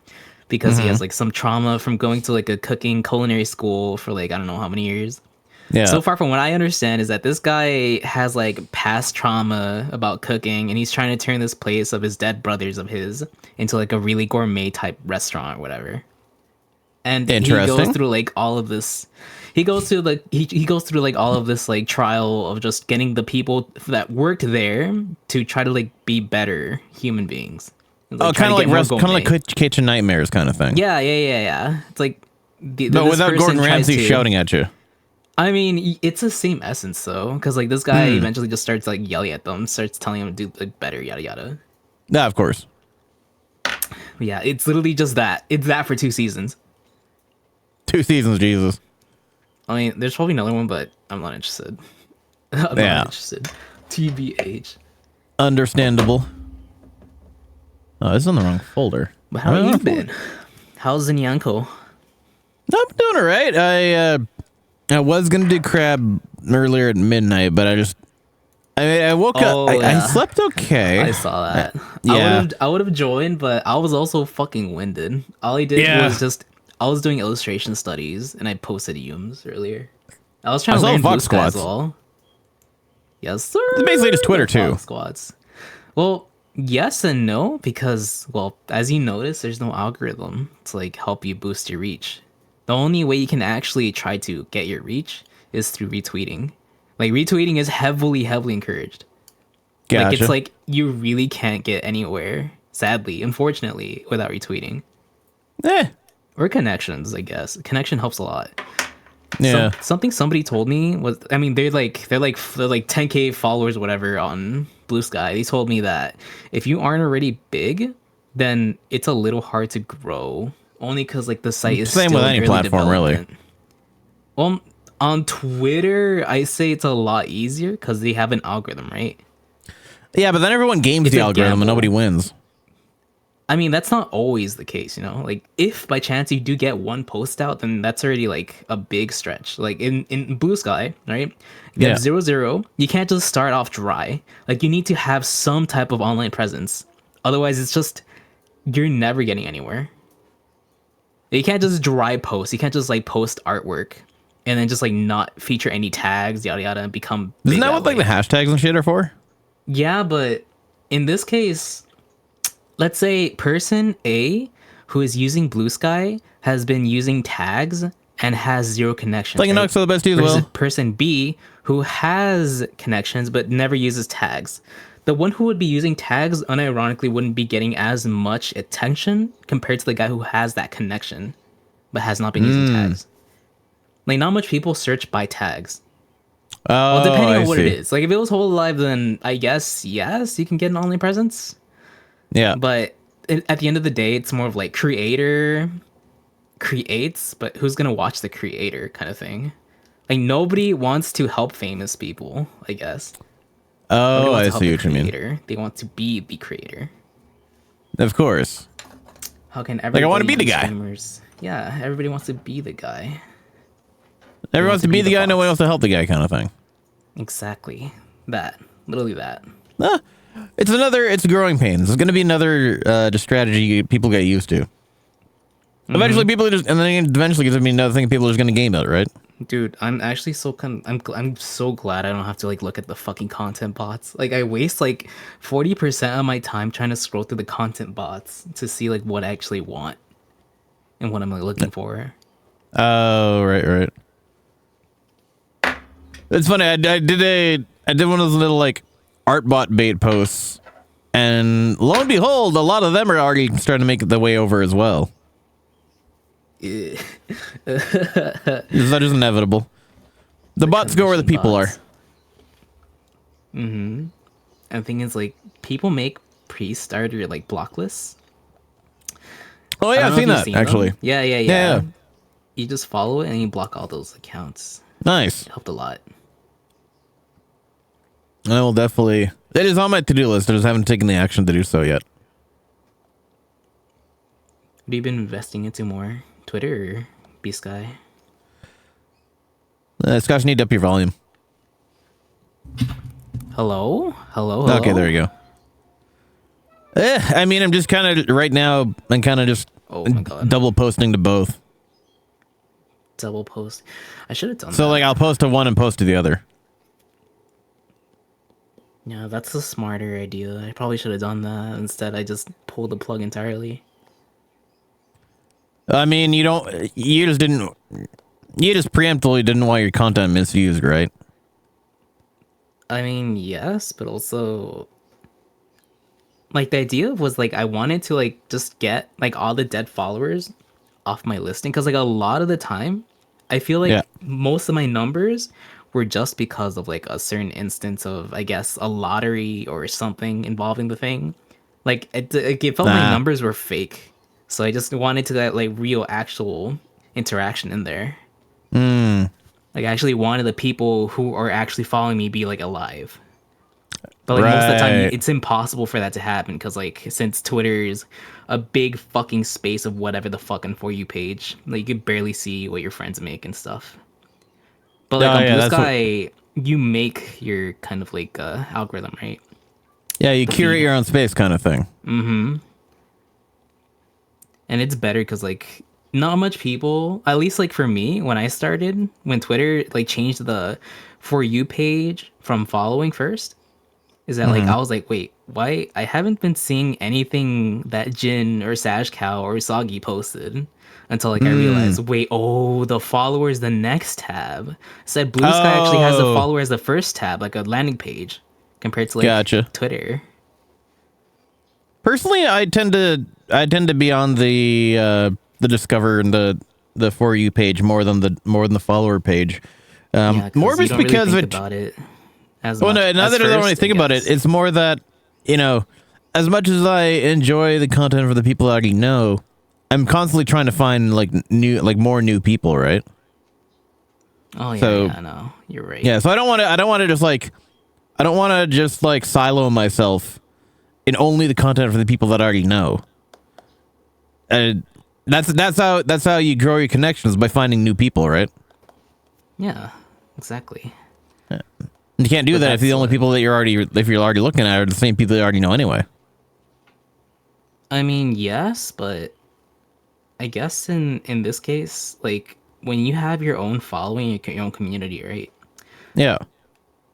E: because he has like some trauma from going to like a cooking culinary school for like I don't know how many years.
D: Yeah.
E: So far from what I understand is that this guy has like past trauma about cooking and he's trying to turn this place of his dead brothers of his into like a really gourmet type restaurant or whatever. And he goes through like all of this. He goes through like he goes through like all of this like trial of just getting the people that worked there to try to like be better human beings. Like,
D: kind of like Kitchen Nightmares kind of thing.
E: Yeah. It's like,
D: but without Gordon Ramsay shouting at you.
E: I mean, it's the same essence though, because like this guy eventually just starts like yelling at them, starts telling them to do like better, yada yada.
D: Yeah, of course.
E: Yeah, it's literally just that. It's that for 2 seasons.
D: 2 seasons, Jesus.
E: I mean, there's probably another one, but I'm not interested. I'm not interested. TBH.
D: Understandable. Oh, this is in the wrong folder.
E: But how have you been? How's Zinyanko?
D: I'm doing all right. I was gonna do crab earlier at midnight, but I woke up. I slept okay.
E: I saw that.
D: Yeah.
E: I would have joined, but I was also fucking winded. All I did was I was doing illustration studies, and I posted Yums earlier. I was trying to learn Blue Sky as well. Yes, sir.
D: It's basically just Twitter too.
E: Fox squats. Well, yes and no, because well, as you notice, there's no algorithm to like help you boost your reach. The only way you can actually try to get your reach is through retweeting. Like retweeting is heavily encouraged.
D: Gotcha.
E: Like it's like you really can't get anywhere, sadly, unfortunately, without retweeting. Or connections, I guess. Connection helps a lot.
D: Yeah.
E: Something somebody told me was, I mean, they're like 10K followers, whatever, on Blue Sky. They told me that if you aren't already big, then it's a little hard to grow. Only because like the site is
D: same
E: still
D: with any
E: in
D: platform, really.
E: Well, on Twitter, I say it's a lot easier because they have an algorithm, right?
D: Yeah, but then everyone games the algorithm and nobody wins.
E: I mean, that's not always the case, you know? Like, if by chance you do get one post out, then that's already, like, a big stretch. Like, in Blue Sky, right? You have 0-0. You can't just start off dry. Like, you need to have some type of online presence. Otherwise, it's just, you're never getting anywhere. You can't just dry post. You can't just, like, post artwork and then just, like, not feature any tags, yada, yada, and become big.
D: Isn't that what, like, the hashtags and shit are for?
E: Yeah, but in this case, let's say person A who is using Blue Sky has been using tags and has 0 connections.
D: Like, right? So the best as well.
E: Person B who has connections but never uses tags. The one who would be using tags unironically wouldn't be getting as much attention compared to the guy who has that connection but has not been using tags. Like, not much people search by tags.
D: Oh,
E: well, depending on what it is. Like, if it was Whole Alive, then I guess, yes, you can get an online presence.
D: Yeah.
E: But at the end of the day, it's more of like creator creates, but who's going to watch the creator kind of thing. Like, nobody wants to help famous people, I guess.
D: Oh, I see what you mean.
E: They want to be the creator.
D: Of course.
E: How can everybody...
D: Like, I want to be the guy.
E: Streamers, yeah, everybody wants to be the guy.
D: Everyone wants to be the guy, no one else to help the guy kind of thing.
E: Exactly. That. Literally that.
D: It's growing pains. It's going to be another just strategy people get used to. Eventually, people are just, and then eventually, it's going to be another thing people are just going to game out, right?
E: Dude, I'm actually I'm so glad I don't have to like look at the fucking content bots. Like I waste like 40% of my time trying to scroll through the content bots to see like what I actually want and what I'm like looking for.
D: Oh, right. It's funny. I did one of those little like art bot bait posts, and lo and behold, a lot of them are already starting to make their way over as well. That is inevitable. The bots go where the people are.
E: And the thing is, like, people make pre-starter like block lists.
D: Oh
E: I
D: yeah,
E: don't
D: I've
E: know
D: seen
E: if
D: that
E: you've seen
D: actually.
E: them. Yeah.
D: Yeah.
E: You just follow it and you block all those accounts.
D: Nice.
E: It helped a lot.
D: I will definitely. It is on my to-do list. I just haven't taken the action to do so yet.
E: Have you been investing into more Twitter or B-Sky?
D: Scotch, need to up your volume.
E: Hello?
D: Okay, there you go. I mean, I'm just kind of right now. I'm kind of just
E: Oh my god.
D: double posting to both.
E: Double post. I should have done that.
D: So like, I'll post to one and post to the other.
E: Yeah, that's a smarter idea. I probably should have done that. Instead, I just pulled the plug entirely.
D: I mean, you just preemptively didn't want your content misused, right?
E: I mean, yes, but also like the idea was like I wanted to like just get like all the dead followers off my listing because like a lot of the time I feel like most of my numbers were just because of like a certain instance of I guess a lottery or something involving the thing. Like it felt my numbers were fake, so I just wanted to get like real actual interaction in there. Like I actually wanted the people who are actually following me be like alive. But like most of the time it's impossible for that to happen because like since Twitter is a big fucking space of whatever the fucking For You page, like you could barely see what your friends make and stuff. But like on Blue Sky, you make your kind of like algorithm, right?
D: Yeah, you curate your own space kind of thing.
E: And it's better because like not much people, at least like for me, when I started, when Twitter like changed the For You page from following first, is that like I was like, wait, why? I haven't been seeing anything that Jin or Sash Cow or Usagi posted until like I realized, wait, the follower is the next tab. Said Blue Sky actually has the follower as the first tab, like a landing page, compared to like Twitter.
D: Personally, I tend to be on the Discover and the For You page more than the follower page. More just because
E: really about it.
D: Well, no, now that I don't really think about it, it's more that, you know, as much as I enjoy the content for the people I already know, I'm constantly trying to find more new people, right?
E: Oh yeah, I know. You're right.
D: Yeah, so I don't want to just silo myself in only the content for the people that I already know. That's how you grow your connections, by finding new people, right?
E: Yeah, exactly.
D: Yeah. You can't do that if the only people that you're already looking at are the same people that you already know anyway.
E: I mean, yes, but I guess in this case, like when you have your own following, your own community, right?
D: Yeah.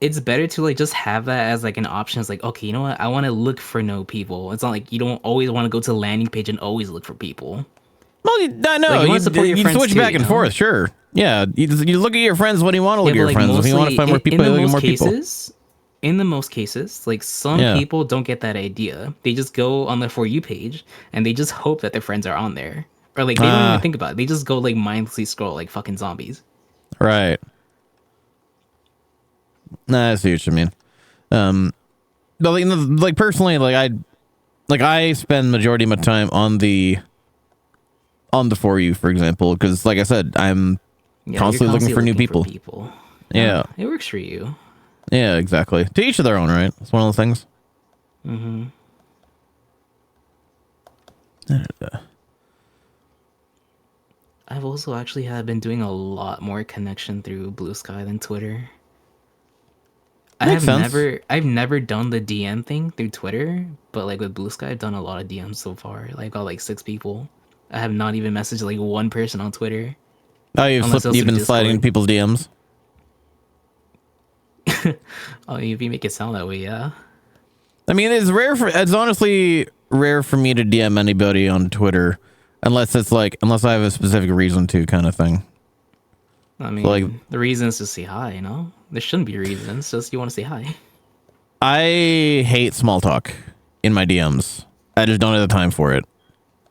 E: It's better to like just have that as like an option. It's like, okay, you know what? I want to look for no people. It's not like you don't always want to go to the landing page and always look for people.
D: Well, you switch back and forth, sure. Yeah, you look at your friends when you want to look at your friends. If you want to find more people, you look at more people.
E: In the most cases, like some people don't get that idea. They just go on the For You page and they just hope that their friends are on there. Or like they don't even think about it. They just go like mindlessly scroll like fucking zombies.
D: Right. Nah, I see what you mean. But like personally, I spend majority of my time on the For You, for example, because like I said, I'm constantly looking for new people. Yeah,
E: it works for you.
D: Yeah, exactly. To each of their own, right? It's one of those things.
E: I've also actually been doing a lot more connection through Blue Sky than Twitter. I've never done the DM thing through Twitter, but like with Blue Sky, I've done a lot of DMs so far. Like, I got like 6 people. I have not even messaged like one person on Twitter.
D: Oh,
E: Unless it's
D: you've been
E: through
D: sliding in
E: Discord.
D: people's DMs.
E: Oh, you make it sound that way, yeah.
D: I mean, it's honestly rare for me to DM anybody on Twitter unless I have a specific reason to, kind of thing.
E: I mean,
D: Like-
E: the reason is to say hi, you know? There shouldn't be reasons, just you want to say hi.
D: I hate small talk in my DMs. I just don't have the time for it.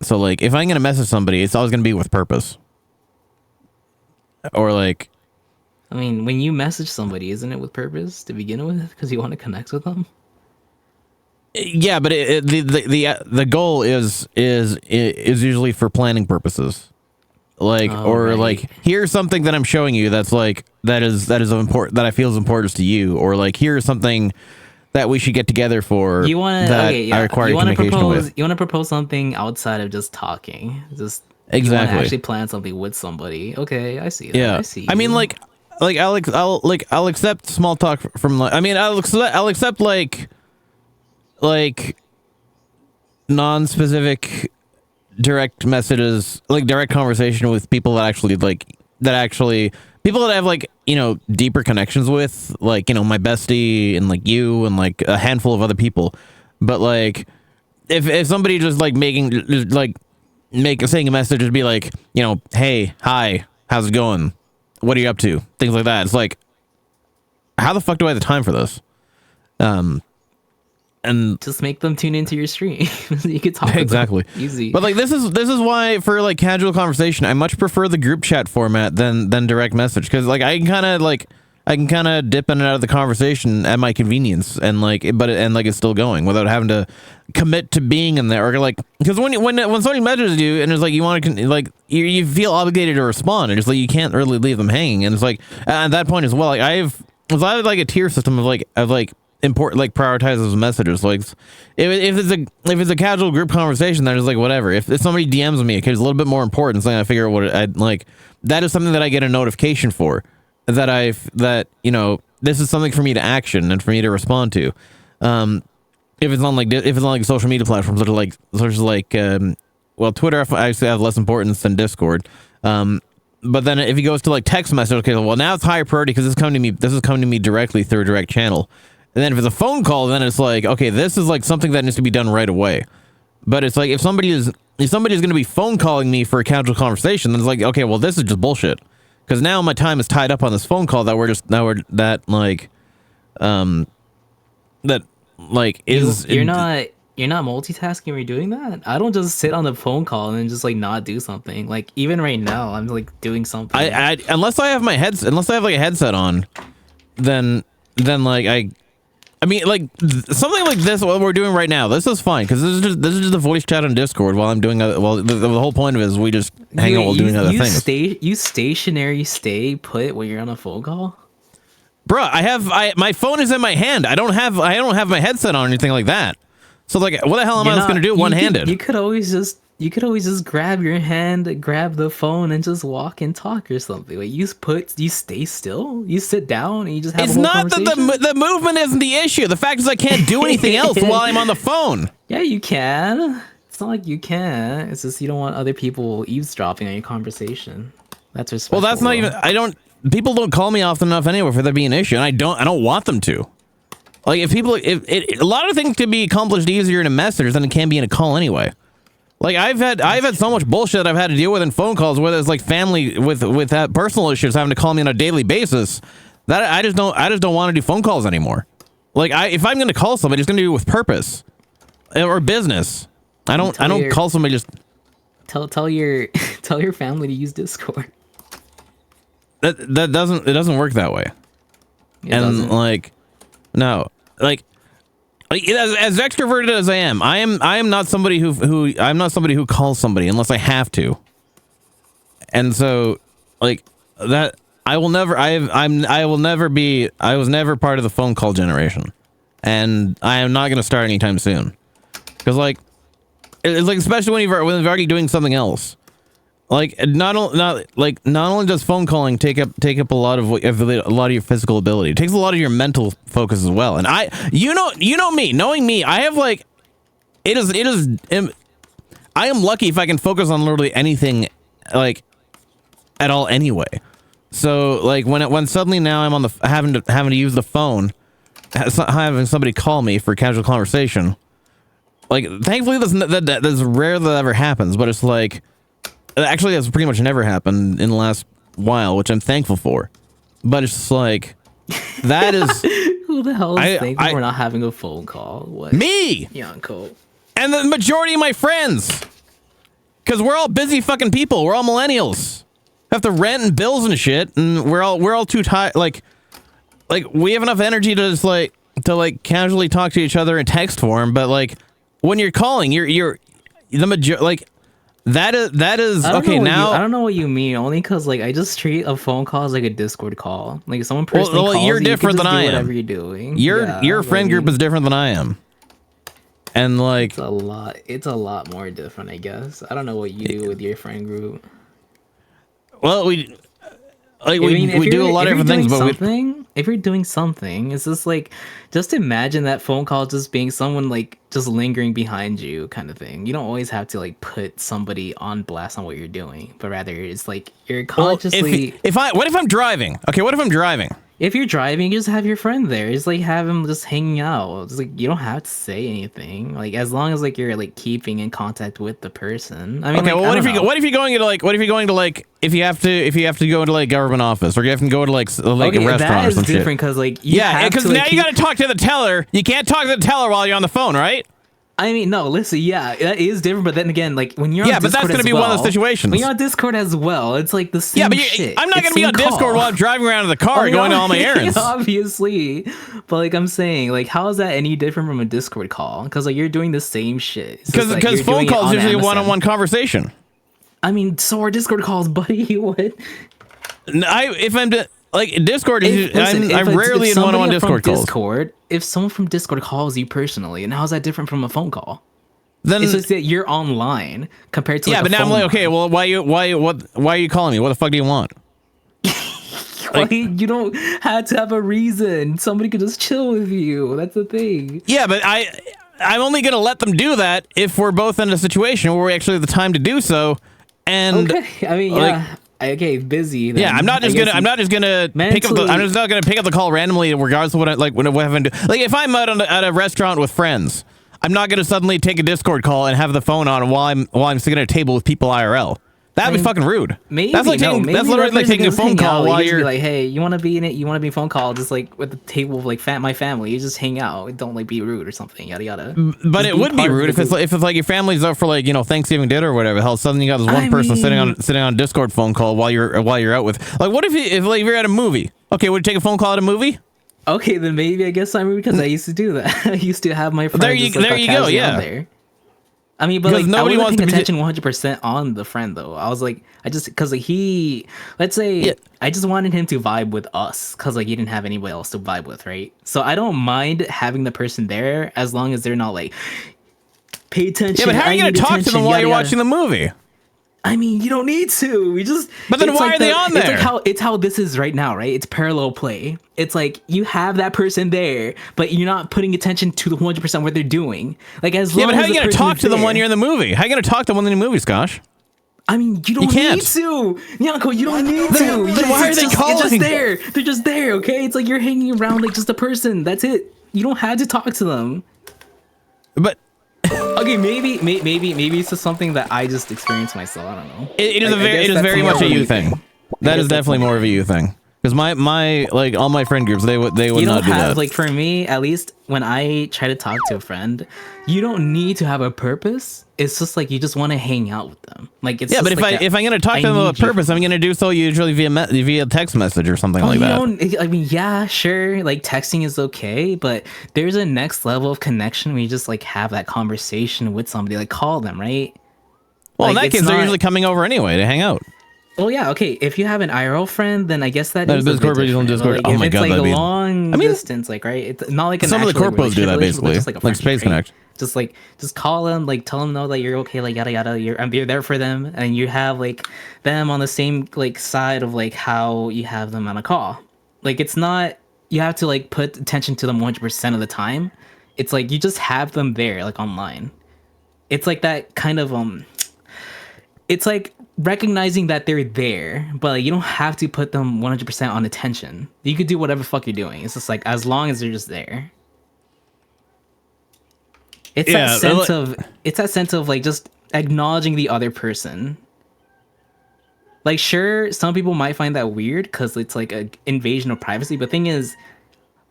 D: So like, if I'm gonna message somebody, it's always gonna be with purpose. Or like,
E: I mean, when you message somebody, isn't it with purpose to begin with? Because you want to connect with them?
D: yeah, but the goal is usually for planning purposes. Like,
E: Oh,
D: or
E: right.
D: like, here's something that I'm showing you that's like that is of important, that I feel is importance to you, or like, here's something that we should get together for.
E: You want to,
D: that
E: okay, yeah.
D: I require
E: You want to
D: communication
E: propose,
D: with.
E: you want to propose something outside of just talking. Just You want
D: Exactly.
E: to actually plan something with somebody. Okay, I see that.
D: Yeah,
E: I see.
D: I mean,
E: you.
D: like I'll accept small talk from like, I mean, I'll accept like non-specific direct messages, like direct conversation with people that actually people that I have like, you know, deeper connections with, like, you know, my bestie and like you and like a handful of other people. But like, if somebody just like saying a message, would be like, you know, hey, hi, how's it going? What are you up to? Things like that. It's like, how the fuck do I have the time for this? And
E: just make them tune into your stream. You could talk with them.
D: exactly.
E: Easy.
D: But like, this is why for like casual conversation, I much prefer the group chat format than direct message, because like I can kind of dip in and out of the conversation at my convenience, and like it's still going without having to commit to being in there, or like, because when somebody messages you and it's like you want to like you feel obligated to respond, and it's like you can't really leave them hanging, and it's like at that point as well, like I have like a tier system of important, like, prioritizes messages. Like if it's a casual group conversation, then it's like whatever. If somebody DMs me, okay, it's a little bit more important, so I figure out what I like. That is something that I get a notification for. That you know, this is something for me to action and for me to respond to. If it's on like social media platforms that are well, Twitter I actually have less importance than Discord. But then if it goes to like text message, okay, well now it's higher priority because this is coming to me directly through a direct channel. And then if it's a phone call, then it's like, okay, this is like something that needs to be done right away. But it's like if somebody's going to be phone calling me for a casual conversation, then it's like, okay, well this is just bullshit. Because now my time is tied up on this phone call that
E: you're not multitasking when you're doing that. I don't just sit on the phone call and then just like not do something. Like even right now, I'm like doing something.
D: Unless I have like a headset on, then like I mean, like something like this, what we're doing right now, this is fine because this is just a voice chat on Discord while I'm doing the whole point of it is we just hang out while doing other things.
E: You stationary stay put when you're on a phone call.
D: Bruh, my phone is in my hand. I don't have my headset on or anything like that. So like, what the hell am I going to do one-handed?
E: You could always just grab your hand, grab the phone, and just walk and talk or something. Like you stay still, you sit down, and you just have.
D: It's
E: a whole
D: not that
E: conversation.
D: the movement isn't the issue. The fact is I can't do anything else while I'm on the phone.
E: Yeah, you can. It's not like you can. It's just you don't want other people eavesdropping on your conversation. That's respectful.
D: Well, that's not even. People don't call me often enough anyway for that being an issue, and I don't want them to. Like a lot of things can be accomplished easier in a message than it can be in a call anyway. Like I've had so much bullshit I've had to deal with in phone calls, whether it's like family with that personal issues having to call me on a daily basis, that I just don't want to do phone calls anymore. Like if I'm going to call somebody, it's going to do it with purpose or business. I don't call somebody just
E: tell your family to use Discord.
D: That doesn't work that way.
E: It doesn't.
D: Like no, like as extroverted as I am not somebody who calls somebody unless I have to. And so like that I was never part of the phone call generation, and I am not going to start anytime soon. Because like it's like, especially when you're already doing something else. Like not only does phone calling take up a lot of your physical ability, it takes a lot of your mental focus as well. And you know me, knowing me, I have like I am lucky if I can focus on literally anything, like at all anyway. So like when suddenly now I'm on the having to use the phone, having somebody call me for casual conversation. Like thankfully that's rare that ever happens, but it's like actually that's pretty much never happened in the last while, which I'm thankful for. But it's just like that is
E: Who the hell is thankful for not having a phone call? What?
D: me,
E: Yanko.
D: and the majority of my friends, because we're all busy fucking people. We're all millennials. Have to rent and bills and shit, and we're all too tired. Like we have enough energy to just like casually talk to each other in text form, but like when you're calling, you're the major like that is okay now.
E: I don't know what you mean. Only because like I just treat a phone call as like a Discord call. Like if someone personally calls
D: you're
E: you,
D: different
E: you can
D: than
E: just
D: I
E: do
D: am.
E: whatever you're doing.
D: Your friend group is different than I am, and like
E: it's a lot more different. I guess I don't know what you do with your friend group.
D: Well, we do a lot of different things, but
E: if you're doing something, it's just like, just imagine that phone call just being someone like just lingering behind you kind of thing. You don't always have to like put somebody on blast on what you're doing, but rather it's like you're consciously.
D: What if I'm driving? Okay, what if I'm driving?
E: If you're driving, you just have your friend there. Just like have him just hanging out. It's like you don't have to say anything. Like as long as like you're like keeping in contact with the person. I mean,
D: okay.
E: like,
D: Well, what if you're going to like if you have to go into like government office, or you have to go to like a restaurant
E: that
D: or
E: is
D: some shit?
E: different because like
D: because now you got to talk to the teller. You can't talk to the teller while you're on the phone, right?
E: I mean, no, listen, yeah, that is different, but then again, like, when you're on Discord
D: but that's going to be one of those situations.
E: When you're on Discord as well, it's like the same shit.
D: I'm not going to be on Discord while I'm driving around in the car going to all my errands.
E: Obviously. But, like, I'm saying, like, how is that any different from a Discord call? Because, like, you're doing the same shit.
D: Because phone calls is usually a one-on-one conversation.
E: I mean, so are Discord calls, buddy. What?
D: If I'm... Like Discord, I'm rarely in one-on-one Discord calls.
E: If someone from Discord calls you personally, and how's that different from a phone call?
D: Then
E: it's just that you're online compared to
D: but now I'm like, okay, well, why are you calling me? What the fuck do you want?
E: Like, you don't have to have a reason. Somebody could just chill with you. That's the thing.
D: Yeah, but I'm only gonna let them do that if we're both in a situation where we actually have the time to do so. And
E: okay, I mean, yeah. Okay, busy. Then.
D: Yeah, I'm not just gonna pick up. I'm just not gonna pick up the call randomly, regardless of what I haven't do. Like if I'm out at a restaurant with friends, I'm not gonna suddenly take a Discord call and have the phone on while I'm sitting at a table with people IRL. That'd be fucking rude.
E: Maybe
D: that's literally like taking a phone call while you're
E: like, hey, you want to be in it? You want to be a phone call? Just like with the table of like my family, you just hang out. Don't like be rude or something. Yada yada.
D: But it would be rude if it's like your family's up for like Thanksgiving dinner or whatever. Hell, suddenly you got this one person sitting on a Discord phone call while you're out with. Like, what if you're at a movie? Okay, would you take a phone call at a movie?
E: Okay, then maybe I guess I'm rude because I used to do that. I used to have my friends.
D: There you go. Yeah.
E: There. I mean, but like, nobody wants to pay attention 100% on the friend though. I was like, because like let's say I just wanted him to vibe with us because like he didn't have anybody else to vibe with, right? So I don't mind having the person there as long as they're not like, pay attention.
D: Yeah, but how are you gonna talk to them while you're watching the movie?
E: I mean, you don't need to.
D: But then why are they on there?
E: It's how this is right now, right? It's parallel play. It's like you have that person there, but you're not putting attention to the 100% what they're doing. Like as long
D: but how
E: as
D: are you gonna talk to them when you're in the movie? How are you gonna talk to them when they're in the movie, Skosh?
E: I mean, you don't need to. Yanko, you don't need to.
D: Then why are they calling?
E: It's just there. They're just there, okay? It's like you're hanging around like just a person. That's it. You don't have to talk to them.
D: But
E: okay, maybe it's just something that I just experienced myself. I don't know.
D: It is very much a you thing. That is definitely more of a you thing. Because my like all my friend groups, they would not do that.
E: Like for me, at least when I try to talk to a friend, you don't need to have a purpose. It's just like you just want to hang out with them. Like it's
D: but
E: like
D: if I'm gonna talk to them with a purpose, I'm gonna do so usually via text message or something like that.
E: I mean, yeah, sure. Like texting is okay, but there's a next level of connection when you just like have that conversation with somebody. Like call them, right?
D: Well, in that case, they're usually coming over anyway to hang out.
E: Well, yeah, okay. If you have an IRL friend, then I guess that is
D: Discord. Like,
E: oh my god, it's like a long distance, like right. It's not like
D: some of the corpos do that basically,
E: just
D: like Space Connect.
E: Just call them, like tell them that you're okay, like yada yada. You're there for them, and you have like them on the same like side of like how you have them on a call. Like it's not you have to like put attention to them 100% of the time. It's like you just have them there, like online. It's like that kind of it's like recognizing that they're there, but like, you don't have to put them 100% on attention. You could do whatever fuck you're doing. It's just like, as long as they're just there. It's that sense of like just acknowledging the other person. Like, sure, some people might find that weird because it's like an invasion of privacy. But thing is,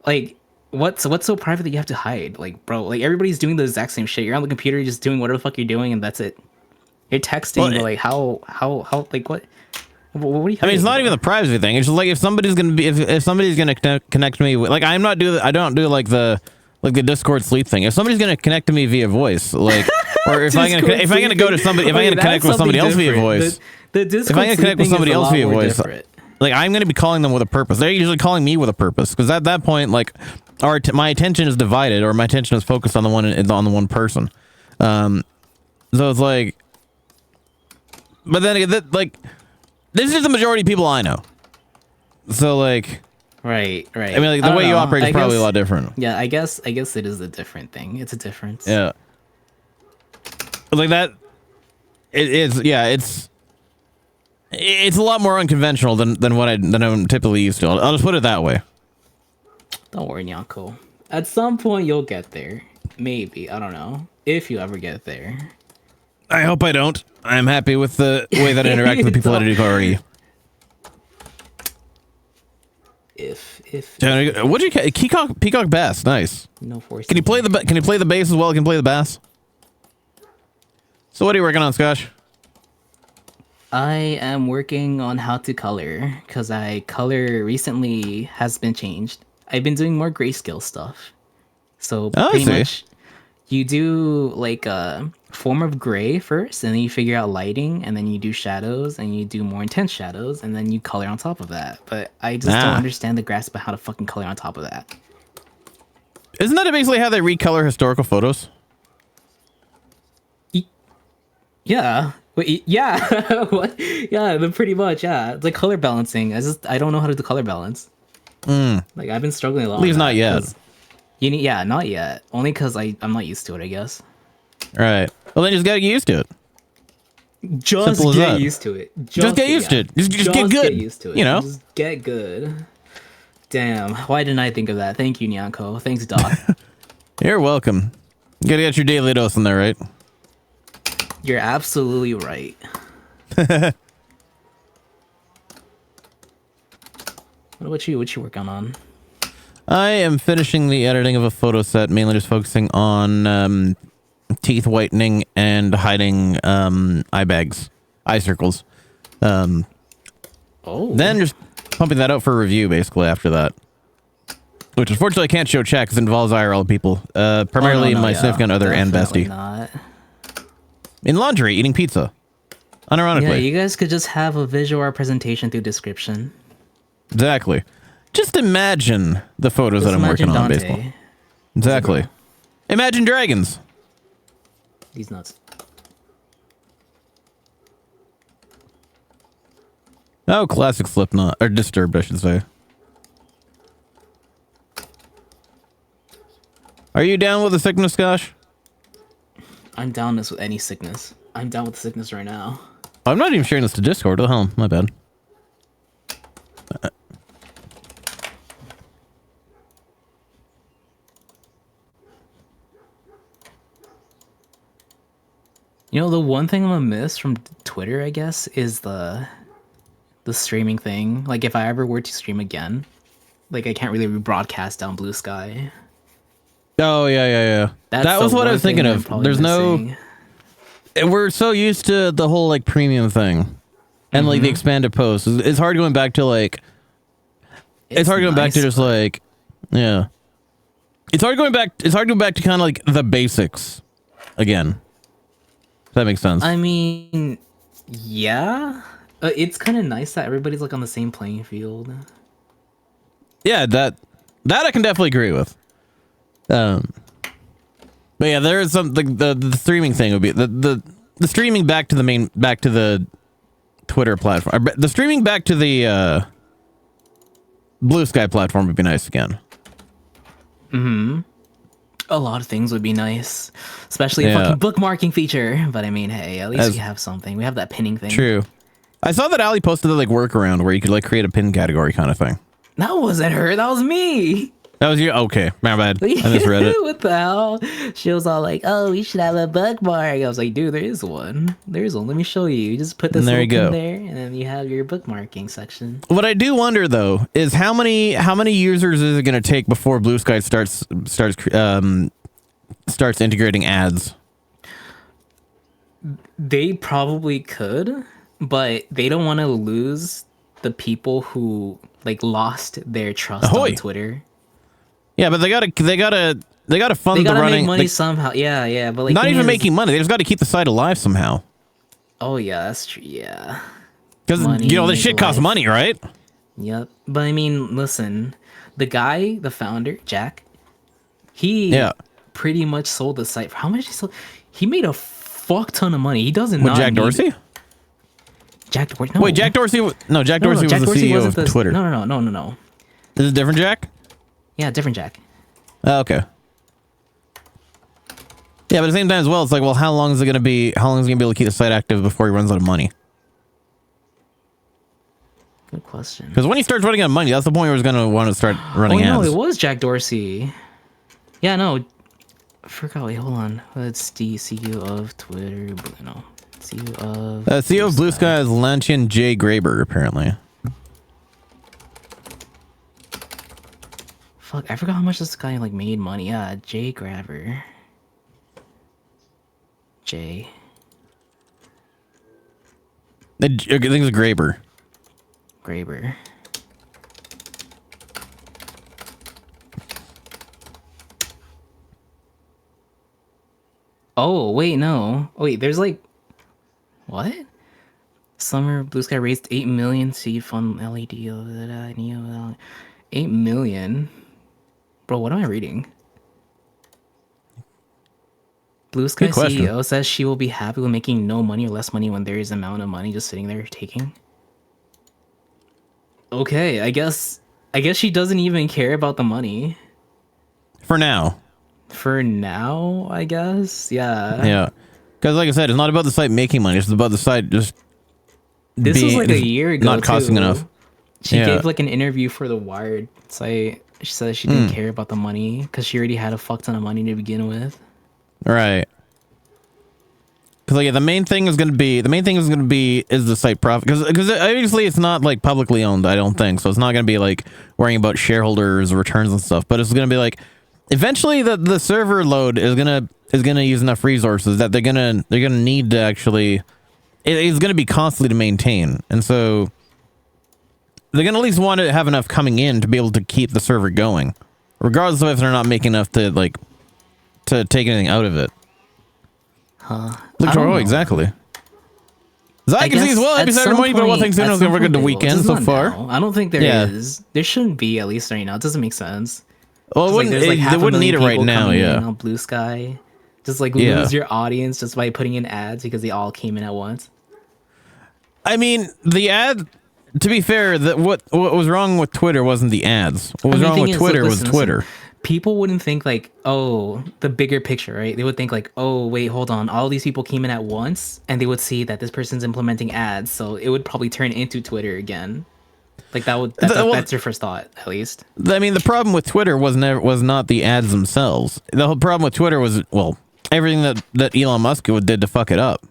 E: like, what's so private that you have to hide? Like, bro, like everybody's doing the exact same shit. You're on the computer, you're just doing whatever the fuck you're doing, and that's it. You're texting, but like how like what? What are you?
D: I mean, it's not even the privacy thing. It's just like if somebody's gonna connect me with, like, I don't do like the Discord sleep thing. If somebody's gonna connect to me via voice, like, or if I'm gonna go to somebody, if I'm gonna connect with somebody else via voice, if I'm gonna connect with somebody else via voice, like, I'm gonna be calling them with a purpose. They're usually calling me with a purpose because at that point, like, my attention is divided, or my attention is focused on the one person. So it's like, but then again, like, this is the majority of people I know. So like.
E: Right.
D: I mean, like, the way you operate is probably a lot different.
E: Yeah, I guess it is a different thing. It's a difference.
D: Yeah. Like that. It is. Yeah. It's a lot more unconventional than what I'm typically used to. I'll just put it that way.
E: Don't worry, Nyako. At some point, you'll get there. Maybe. I don't know. If you ever get there.
D: I hope I don't. I'm happy with the way that I interact with the people that I do already.
E: If
D: what did you Peacock bass? Nice.
E: No force.
D: Can you play the bass as well? Can you play the bass? So what are you working on, Skosh?
E: I am working on how to color because color recently has been changed. I've been doing more grayscale stuff. So pretty much you do like a form of gray first, and then you figure out lighting, and then you do shadows, and you do more intense shadows, and then you color on top of that. But I just don't understand the grasp of how to fucking color on top of that.
D: Isn't that basically how they recolor historical photos?
E: Yeah. Wait, yeah. What? Yeah, then pretty much, yeah. It's like color balancing. I don't know how to do color balance. Like, I've been struggling a lot.
D: At least not yet.
E: Yeah, not yet. Only because I'm not used to it, I guess.
D: Right. Well, then you just gotta get used to it.
E: Just get used to it.
D: Just get used to it. Just get good.
E: Get used to it.
D: You know?
E: Just get good. Damn. Why didn't I think of that? Thank you, Nyanko. Thanks, Doc.
D: You're welcome. You gotta get your daily dose in there, right?
E: You're absolutely right. What about you? What you working on?
D: I am finishing the editing of a photo set, mainly just focusing on teeth whitening and hiding eye bags, eye circles. Then just pumping that out for review, basically, after that. Which, unfortunately, I can't show chat because it involves IRL people. Primarily my significant other and bestie.
E: Not.
D: In laundry, eating pizza. Unironically.
E: Yeah, you guys could just have a visual representation through description.
D: Exactly. Just imagine the photos that I'm working on, basically. Exactly. Imagine Dragons.
E: These nuts.
D: Oh, classic Slipknot. Or Disturbed, I should say. Are you down with the sickness, Gosh?
E: I'm down with any sickness. I'm down with the sickness right now.
D: I'm not even sharing this to Discord. What the hell? My bad.
E: You know, the one thing I'm gonna miss from Twitter, I guess, is the streaming thing. Like, if I ever were to stream again, like, I can't really rebroadcast down Blue Sky.
D: Oh, yeah. That was what I was thinking of. There's missing. We're so used to the whole, like, premium thing. And, like, the expanded posts. It's hard going back to, like... It's hard going back to just, like... Yeah. It's hard going back to kind of, like, the basics. Again. If that makes sense.
E: I mean... Yeah? It's kind of nice that everybody's, like, on the same playing field.
D: Yeah, that I can definitely agree with. But yeah, there is something. The streaming thing would be the streaming back to the Twitter platform. The streaming back to the Blue Sky platform would be nice again.
E: A lot of things would be nice, especially a
D: Yeah.
E: fucking bookmarking feature. But I mean, hey, at least
D: As-
E: we have something. We have that pinning thing.
D: True. I saw that Ali posted the like workaround where you could like create a pin category kind of thing.
E: That wasn't her. That was me.
D: That was you? Okay, my bad. I misread it.
E: What the hell? She was all like, "Oh, we should have a bookmark." I was like, "Dude, there is one. There's one. Let me show you. You just put this
D: And there
E: little
D: you
E: pin
D: go.
E: there, and then you have your bookmarking section."
D: What I do wonder though is how many users is it going to take before Blue Sky starts integrating ads?
E: They probably could, but they don't want to lose the people who like lost their trust
D: Ahoy.
E: on Twitter.
D: Yeah, but they gotta fund
E: They
D: the
E: gotta
D: running.
E: make money
D: they-
E: somehow. Yeah, but like
D: not
E: thing
D: even
E: is-
D: making money. They just got to keep the site alive somehow.
E: Oh yeah, that's true. Yeah.
D: Because
E: Money
D: you know this
E: is
D: shit costs
E: life.
D: money, right?
E: Yep. But I mean, listen, the guy, the founder, Jack, he
D: Yeah.
E: pretty much sold the site for how much he sold. He made a fuck ton of money. He doesn't.
D: With
E: not
D: Jack
E: need-
D: Dorsey?
E: Jack Dorsey. No.
D: Wait, Jack Dorsey? No, Jack Dorsey was
E: Jack
D: the
E: Dorsey
D: CEO
E: wasn't
D: of Twitter.
E: No.
D: Is it different Jack?
E: Yeah, different Jack.
D: Oh, okay. Yeah, but at the same time as well, it's like, well, how long is it going to be? How long is he going to be able to keep the site active before he runs out of money?
E: Good question.
D: Because when he starts running out of money, that's the point where he's going to want to start
E: Oh
D: running
E: no,
D: ads.
E: it was Jack Dorsey. Yeah, no. I forgot. Wait, hold on. Let's the CEO of Twitter. No, CEO of.
D: CEO of Blue Sky is Lancian J. Graber, apparently.
E: Fuck, I forgot how much this guy like made money. Yeah, Jay Graver. Jay.
D: I think it's Graber.
E: Graber. Oh, wait, no. Oh, wait, there's like. What? Summer Blue Sky raised 8 million seed fund LED. 8 million? Bro, what am I reading? Blue Sky
D: Good question.
E: CEO says she will be happy with making no money or less money when there is amount of money just sitting there taking. Okay, I guess she doesn't even care about the money.
D: For now.
E: For now, I guess. Yeah.
D: Yeah. Because like I said, it's not about the site making money. It's about the site just
E: This was
D: being-
E: like a year ago.
D: not costing
E: too.
D: enough.
E: She
D: Yeah.
E: gave like an interview for the Wired site. She said she didn't care about the money because she already had a fuck ton of money to begin with.
D: Right. Because like, yeah, the main thing is going to be is the site profit. Because obviously it's not like publicly owned, I don't think. So it's not going to be like worrying about shareholders returns and stuff. But it's going to be like eventually the server load is gonna use enough resources that they're gonna need to actually. It's going to be costly to maintain, and so they're going to at least want to have enough coming in to be able to keep the server going, regardless of if they're not making enough to like to take anything out of it.
E: Huh.
D: Look,
E: I don't
D: oh,
E: know.
D: exactly.
E: I
D: I can see
E: guess
D: as well.
E: at
D: Every Saturday
E: some
D: morning, but one
E: point-
D: thing soon
E: at
D: is
E: some
D: going to
E: point
D: the
E: they will.
D: weekend
E: Just
D: so
E: not
D: far.
E: now. I don't think there is.
D: Yeah.
E: There shouldn't be, at least right now. It doesn't make sense.
D: Well, it
E: 'Cause,
D: wouldn't,
E: there's,
D: they
E: half a
D: wouldn't need it
E: million
D: right
E: people
D: now.
E: coming in
D: Yeah.
E: on Blue Sky. Just like
D: Yeah.
E: lose your audience just by putting in ads because they all came in at once.
D: I mean, the ad. To be fair, what was wrong with Twitter wasn't the ads. What was
E: I mean, the
D: wrong
E: thing
D: with
E: is,
D: Twitter
E: look,
D: was
E: listen,
D: Twitter.
E: listen. People wouldn't think like, oh, the bigger picture, right? They would think like, oh, wait, hold on. All these people came in at once, and they would see that this person's implementing ads, so it would probably turn into Twitter again. Like that's your first thought, at least.
D: I mean, the problem with Twitter was not the ads themselves. The whole problem with Twitter was, well, everything that Elon Musk did to fuck it up.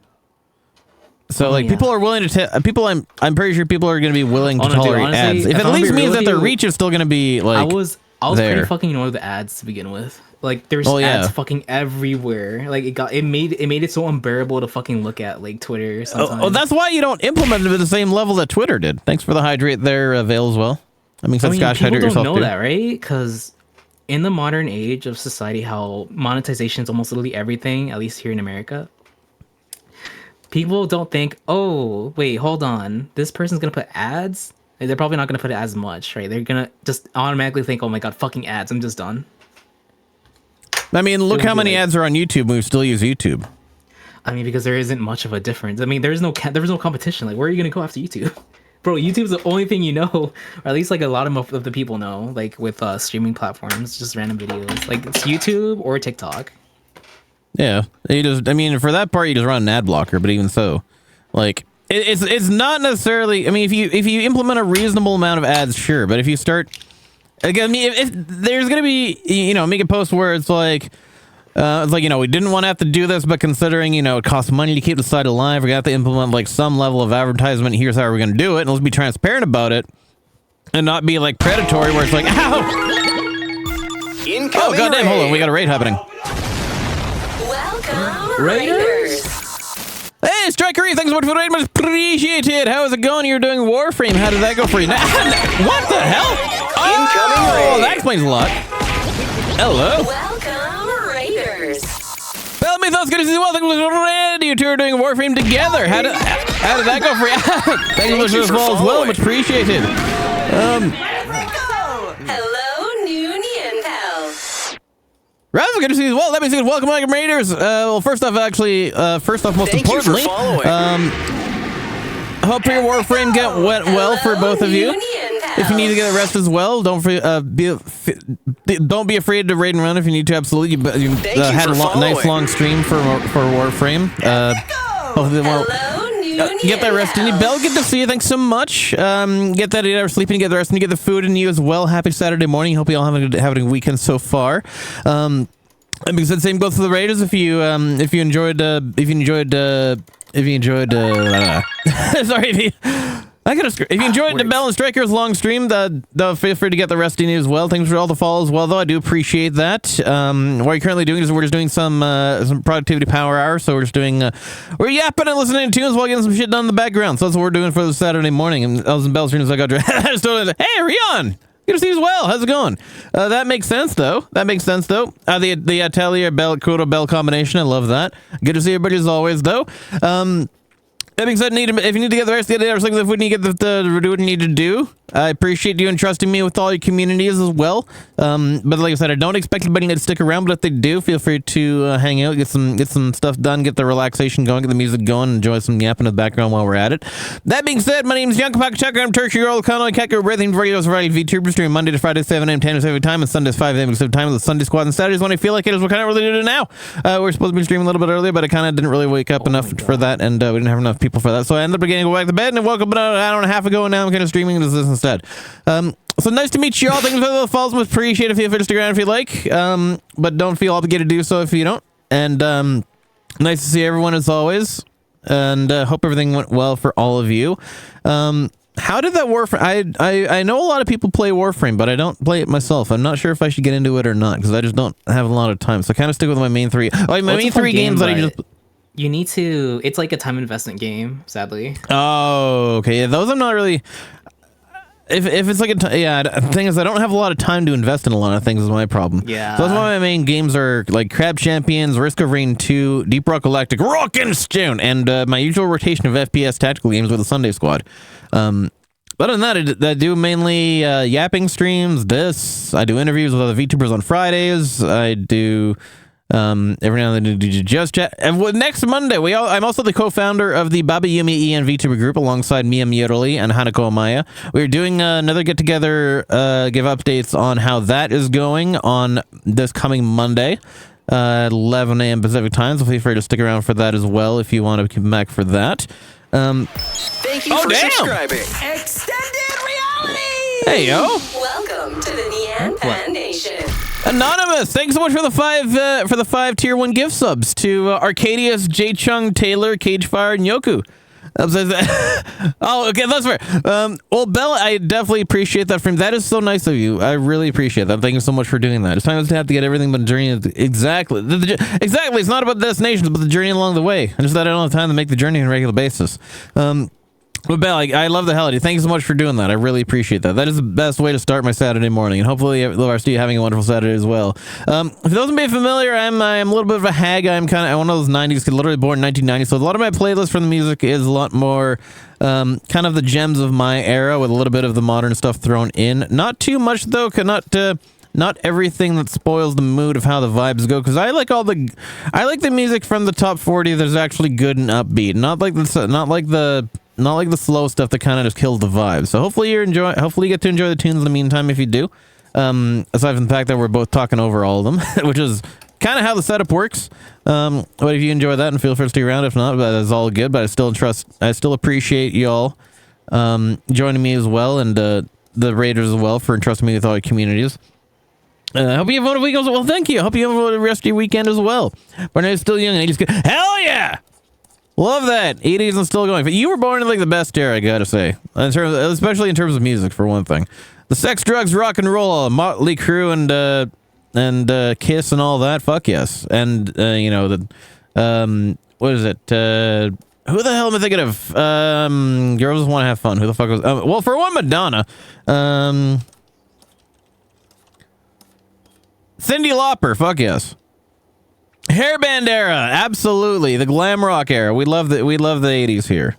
D: So
E: Oh,
D: like
E: yeah.
D: people are willing to people. I'm pretty sure people are going to be willing to
E: Oh, no, dude,
D: tolerate
E: honestly,
D: ads. If
E: if
D: it
E: I'm
D: at
E: gonna
D: least
E: be
D: means
E: real
D: that
E: with
D: their
E: you,
D: reach is still going to be like
E: I was
D: there.
E: pretty fucking annoyed with the ads to begin with. Like there's
D: Oh, yeah.
E: ads fucking everywhere. Like it made it so unbearable to fucking look at like Twitter sometimes.
D: Oh, that's why you don't implement it at the same level that Twitter did. Thanks for the hydrate there, Vale, as well. I mean,
E: I mean,
D: Scotch,
E: people
D: hydrate
E: don't
D: yourself
E: know
D: too.
E: that, right? Because in the modern age of society, how monetization is almost literally everything, at least here in America, people don't think, oh, wait, hold on, this person's gonna put ads. Like, they're probably not gonna put it as much, right? They're gonna just automatically think, oh my god, fucking ads, I'm just done.
D: I mean, look
E: It would
D: how
E: be
D: many
E: like-
D: ads are on YouTube. We still use YouTube.
E: I mean, because there isn't much of a difference. I mean, there was no competition. Like, where are you gonna go after YouTube? Bro, YouTube's the only thing you know, or at least like a lot of the people know, like with streaming platforms, just random videos. Like it's YouTube or TikTok.
D: Yeah, I mean, for that part, you just run an ad blocker. But even so, like, it's not necessarily. I mean, if you implement a reasonable amount of ads, sure. But if you start, again, I mean, if there's gonna be, make a post where it's like. We didn't want to have to do this, but considering, it costs money to keep the site alive, we got to implement like some level of advertisement. Here's how we're going to do it. And let's be transparent about it and not be like predatory where it's like, ow!
B: Incoming
D: Oh, goddamn, hold on.
B: raid.
D: We got a raid happening.
C: Welcome, Raiders.
D: Hey, Strikery, thanks so much for the raid. Much appreciated. How is it going? You're doing Warframe. How did that go for you? What the hell?
B: Incoming raid.
D: That explains a lot. Hello.
C: Welcome, Raiders.
D: Well, me thoughts good to see you. Welcome to the raid. You two are doing Warframe together. How did that go for you? Thank you for the fall as well. Much appreciated.
C: Hello, new Neon pals.
D: Raz, good to see you as well. Let me see. Welcome, Welcome Raiders. Well, first off, most
B: Thank you for
D: importantly,
B: following.
D: hope your Warframe went well for both of you. If you need to get a rest as well, don't be afraid to raid and run if you need to. Absolutely, you had a nice long stream for Warframe. Hopefully,
C: Hello, new
D: get that rest in you. Bell, good to see you. Thanks so much. Get that 8 hours sleep and get the rest and you get the food in you as well. Happy Saturday morning. Hope you all having a weekend so far. Because the same goes for the Raiders. If you enjoyed sorry. If you enjoyed the Bell and Striker's long stream, feel free to get the rest in you as well. Thanks for all the follows. Well, though, I do appreciate that. What you're currently doing is we're just doing some productivity power hour. So we're just doing we're yapping and listening to tunes while getting some shit done in the background. So that's what we're doing for the Saturday morning. And I was in Bell streams. I got hey, Rion. Good to see you as well. How's it going? That makes sense, though. The Atelier Bell Kudo Bell combination. I love that. Good to see everybody as always, though. That being said, if you need to get the rest of the day or something, if we need to get do what you need to do, I appreciate you entrusting me with all your communities as well. But like I said, I don't expect anybody to stick around, but if they do, feel free to hang out, get some stuff done, get the relaxation going, get the music going, enjoy some yapping in the background while we're at it. That being said, my name is Young Kapak Chucker. I'm Turkey Earl Conway Kecker, Breathing Videos Variety VTuber stream Monday to Friday, 7 a.m. 10 Pacific time, and Sundays 5 a.m. Pacific time with the Sunday Squad, and Saturdays when I feel like it is what kind of really do now. We're supposed to be streaming a little bit earlier, but I kind of didn't really wake up enough for that, and we didn't have enough people for that, so I ended up getting to go back to bed and woke up about an hour and a half ago, and now I'm kind of streaming this instead. So nice to meet you all. Thank you for the follows. Much appreciated. Feel free to stick around if you like, but don't feel obligated to do so if you don't. And nice to see everyone as always, and hope everything went well for all of you. How did that Warframe? I know a lot of people play Warframe, but I don't play it myself. I'm not sure if I should get into it or not because I just don't have a lot of time. So I kind of stick with my main three. Main three games that I just.
E: You need to. It's like a time investment game, sadly.
D: Oh, okay. Yeah, those I'm not really. If it's like the thing is I don't have a lot of time to invest in a lot of things is my problem.
E: Yeah.
D: So that's why my main games are like Crab Champions, Risk of Rain 2, Deep Rock Galactic, Rockin' Stone, and my usual rotation of FPS tactical games with the Sunday Squad. But other than that, I do mainly yapping streams. I do interviews with other VTubers on Fridays. I do. Every now and then do just chat. And next Monday, I'm also the co-founder of the Baba Yumi EN VTuber group alongside Mia Murali and Hanako Amaya. We're doing another get-together, give updates on how that is going on this coming Monday, 11 a.m. Pacific time. So feel free to stick around for that as well if you want to come back for that.
B: Thank you for subscribing.
C: Extended reality.
D: Hey, yo.
C: Welcome to the Neon Pan Nation.
D: Anonymous, thanks so much for the five tier 1 gift subs to Arcadius, J Chung, Taylor, Cagefire, and Yoku. Oh, okay, that's fair. Well, Bella, I definitely appreciate that from that is so nice of you. I really appreciate that. Thank you so much for doing that. It's time to have to get everything but the journey. Exactly. Exactly. It's not about the destination, but the journey along the way. And just that I don't have time to make the journey on a regular basis. But Belle, I love the hell out of you. Thank you so much for doing that. I really appreciate that. That is the best way to start my Saturday morning, and hopefully the rest of you having a wonderful Saturday as well. If it doesn't be familiar, I'm a little bit of a hag. I'm kind of one of those 90s kid, literally born in 1990. So a lot of my playlist for the music is a lot more kind of the gems of my era with a little bit of the modern stuff thrown in. Not too much though. Not everything that spoils the mood of how the vibes go, because I like the music from the top 40 that's actually good and upbeat. Not like the not like the slow stuff that kind of just kills the vibe. So hopefully hopefully you get to enjoy the tunes in the meantime if you do. Aside from the fact that we're both talking over all of them, which is kind of how the setup works. But if you enjoy that, and feel free to stick around. If not, that's all good. But I still appreciate y'all joining me as well, and the Raiders as well for entrusting me with all your communities. I hope you have a weekend. Well, thank you. I hope you have a rest of your weekend as well. But I'm still young and 80s good. Hell yeah! Love that. 80s and still going. But you were born in like the best era, I gotta say. Especially in terms of music, for one thing. The sex, drugs, rock and roll, Motley Crue and Kiss and all that. Fuck yes. And you know what is it? Who the hell am I thinking of? Girls Want to Have Fun. Who the fuck was? Well, for one, Madonna. Cyndi Lauper, fuck yes. Hairband era, absolutely. The glam rock era. We love the 80s here.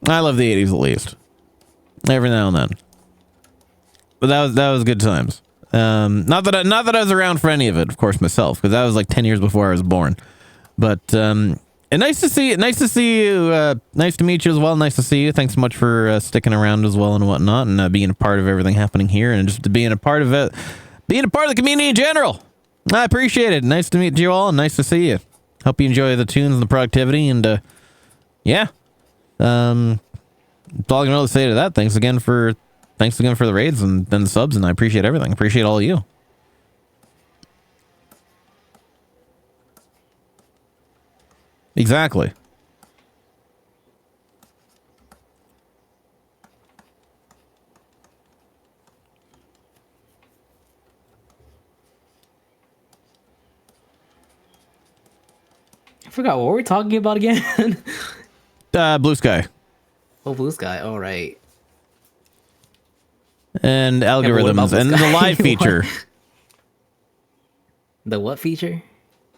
D: I love the 80s at least. Every now and then. But that was good times. Not that I was around for any of it, of course, myself, because that was like 10 years before I was born. But and nice to see you. Nice to meet you as well. Nice to see you. Thanks so much for sticking around as well and whatnot, and being a part of everything happening here, and just being a part of it. Being a part of the community in general. I appreciate it. Nice to meet you all and nice to see you. Hope you enjoy the tunes and the productivity and yeah. That's all I can really say to that. Thanks again for the raids and then the subs, and I appreciate everything. Appreciate all of you. Exactly.
E: I forgot what we're talking about again.
D: Blue Sky.
E: Oh, Blue Sky. All right.
D: And algorithms and the live feature.
E: The what feature?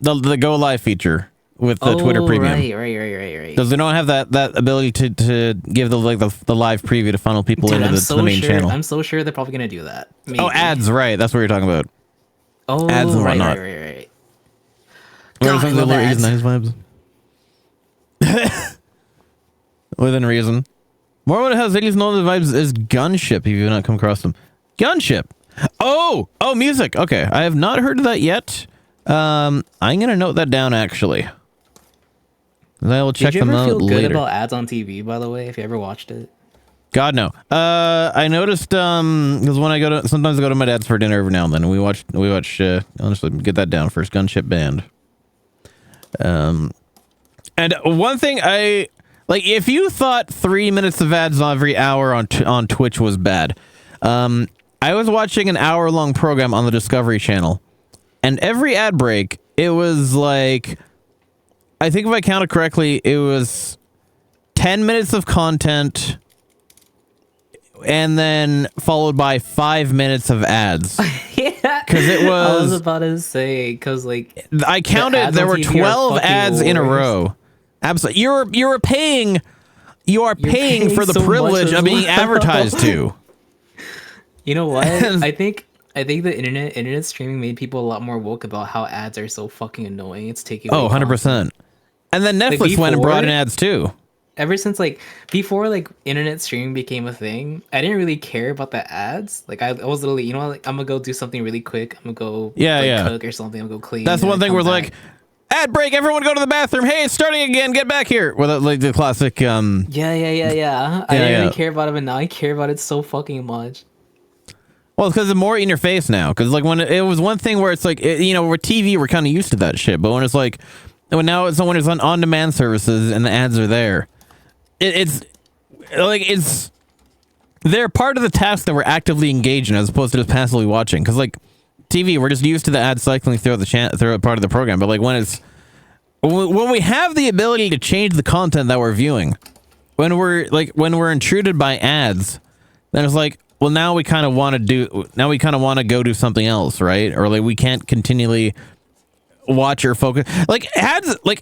D: The Go Live feature with the Twitter Premium.
E: Right.
D: Because they don't have that ability to give the live preview to funnel people into the main channel.
E: I'm so sure they're probably gonna do that. Maybe.
D: Oh, ads, right? That's what you're talking about.
E: Oh,
D: ads and whatnot.
E: Right.
D: What are some of the 80s, 90s vibes? Within reason. More what has 80s and 90s vibes is Gunship, if you've not come across them. Gunship! Oh, music. Okay, I have not heard of that yet. I'm gonna note that down, actually. I will check them out later. Did you ever feel good
E: about ads on TV, by the way, if you ever watched it?
D: God, no. I noticed, because when sometimes I go to my dad's for dinner every now and then, and we watch, honestly, get that down first, Gunship Band. And one thing if you thought 3 minutes of ads every hour on Twitch was bad, I was watching an hour-long program on the Discovery Channel, and every ad break, it was like, I think if I counted correctly, it was 10 minutes of content, and then followed by 5 minutes of ads.
E: Yeah,
D: because it was.
E: I was about to say, because like
D: I counted, there were 12 ads in a row. Absolutely, you are paying for the
E: so
D: privilege of being advertised to.
E: You know what? I think the internet streaming made people a lot more woke about how ads are so fucking annoying. It's taking
D: 100%. And then Netflix went and brought in ads too.
E: Ever since before internet streaming became a thing, I didn't really care about the ads. I was literally, I'm gonna go do something really quick. I'm gonna go cook or something. I'm gonna go clean.
D: That's one thing where ad break, everyone go to the bathroom. Hey, it's starting again. Get back here. Well, the classic.
E: Yeah. I didn't really care about it, but now I care about it so fucking much.
D: Well, it's because it's more in your face now. Because when it was one thing where it's with TV, we're kind of used to that shit. But when it's when it's on demand services and the ads are there, they're part of the task that we're actively engaged in as opposed to just passively watching. Because TV, we're just used to the ad cycling throughout throughout part of the program. But when we have the ability to change the content that we're viewing, when we're intruded by ads, then it's well, now we kind of want to go do something else, right? Or we can't continually watch or focus.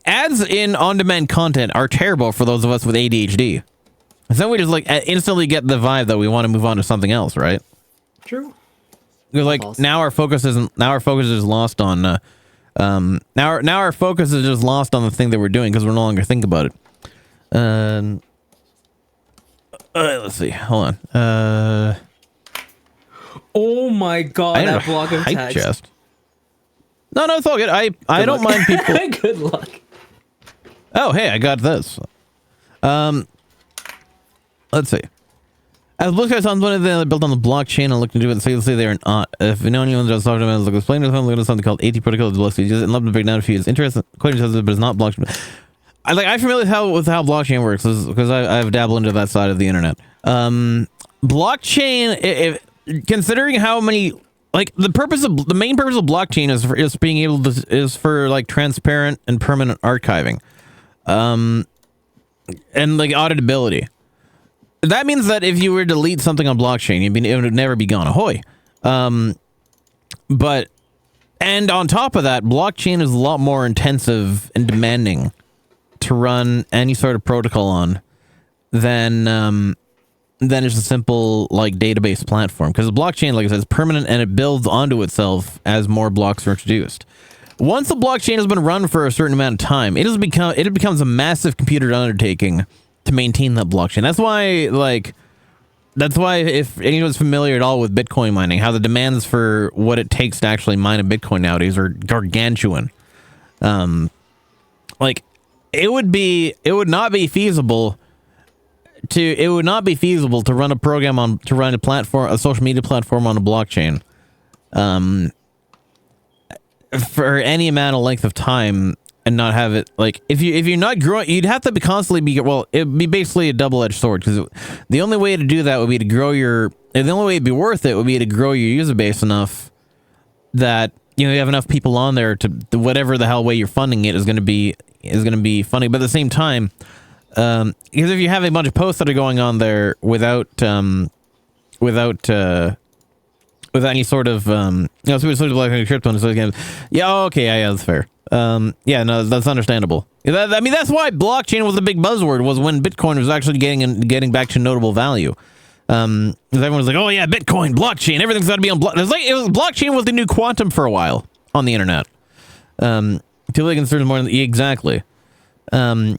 D: Ads in on-demand content are terrible for those of us with ADHD. So we just instantly get the vibe that we want to move on to something else, right?
E: True.
D: Because now our focus is lost on now our focus is just lost on the thing that we're doing because we're no longer thinking about it. Let's see. Hold on.
E: Oh my god,
D: I
E: that block of
D: hype
E: text.
D: chest. No, it's all good. I don't mind people.
E: Good luck.
D: Oh, hey, I got this. Let's see. As Blue Sky sounds one of them built on the blockchain and looked into it, so you'll see they're not. If you know anyone that's talking about it, look explain to them, look at something called AT protocol of blockchain. Use it and love to break down if you is interested. Quite interested, but it's not blockchain. I'm familiar with how blockchain works because I've dabbled into that side of the internet. Blockchain, considering how many, like the main purpose of blockchain is being able to is for like transparent and permanent archiving, and like auditability. That means that if you were to delete something on blockchain, it would never be gone. Ahoy! But and on top of that, blockchain is a lot more intensive and demanding to run any sort of protocol on than just a simple like database platform. Because the blockchain, like I said, is permanent and it builds onto itself as more blocks are introduced. Once a blockchain has been run for a certain amount of time, it becomes a massive computer undertaking to maintain that blockchain. That's why if anyone's familiar at all with Bitcoin mining, how the demands for what it takes to actually mine a Bitcoin nowadays are gargantuan. Like it would not be feasible to run a program to run a social media platform on a blockchain for any amount of length of time and not have it, like, if you're not growing, you'd have to be constantly it'd be basically a double-edged sword, because the only way to do that would be to grow the only way it'd be worth it would be to grow your user base enough that, you have enough people on there to whatever the hell way you're funding it is going to be funding. But at the same time, because if you have a bunch of posts that are going on there without any sort of, sort of like crypto, so again, yeah, that's fair. No, that's understandable. That's why blockchain was a big buzzword, was when Bitcoin was actually getting back to notable value. Because everyone's like, oh yeah, Bitcoin, blockchain, everything's got to be on blockchain was the new quantum for a while on the internet. Until they consider more exactly. I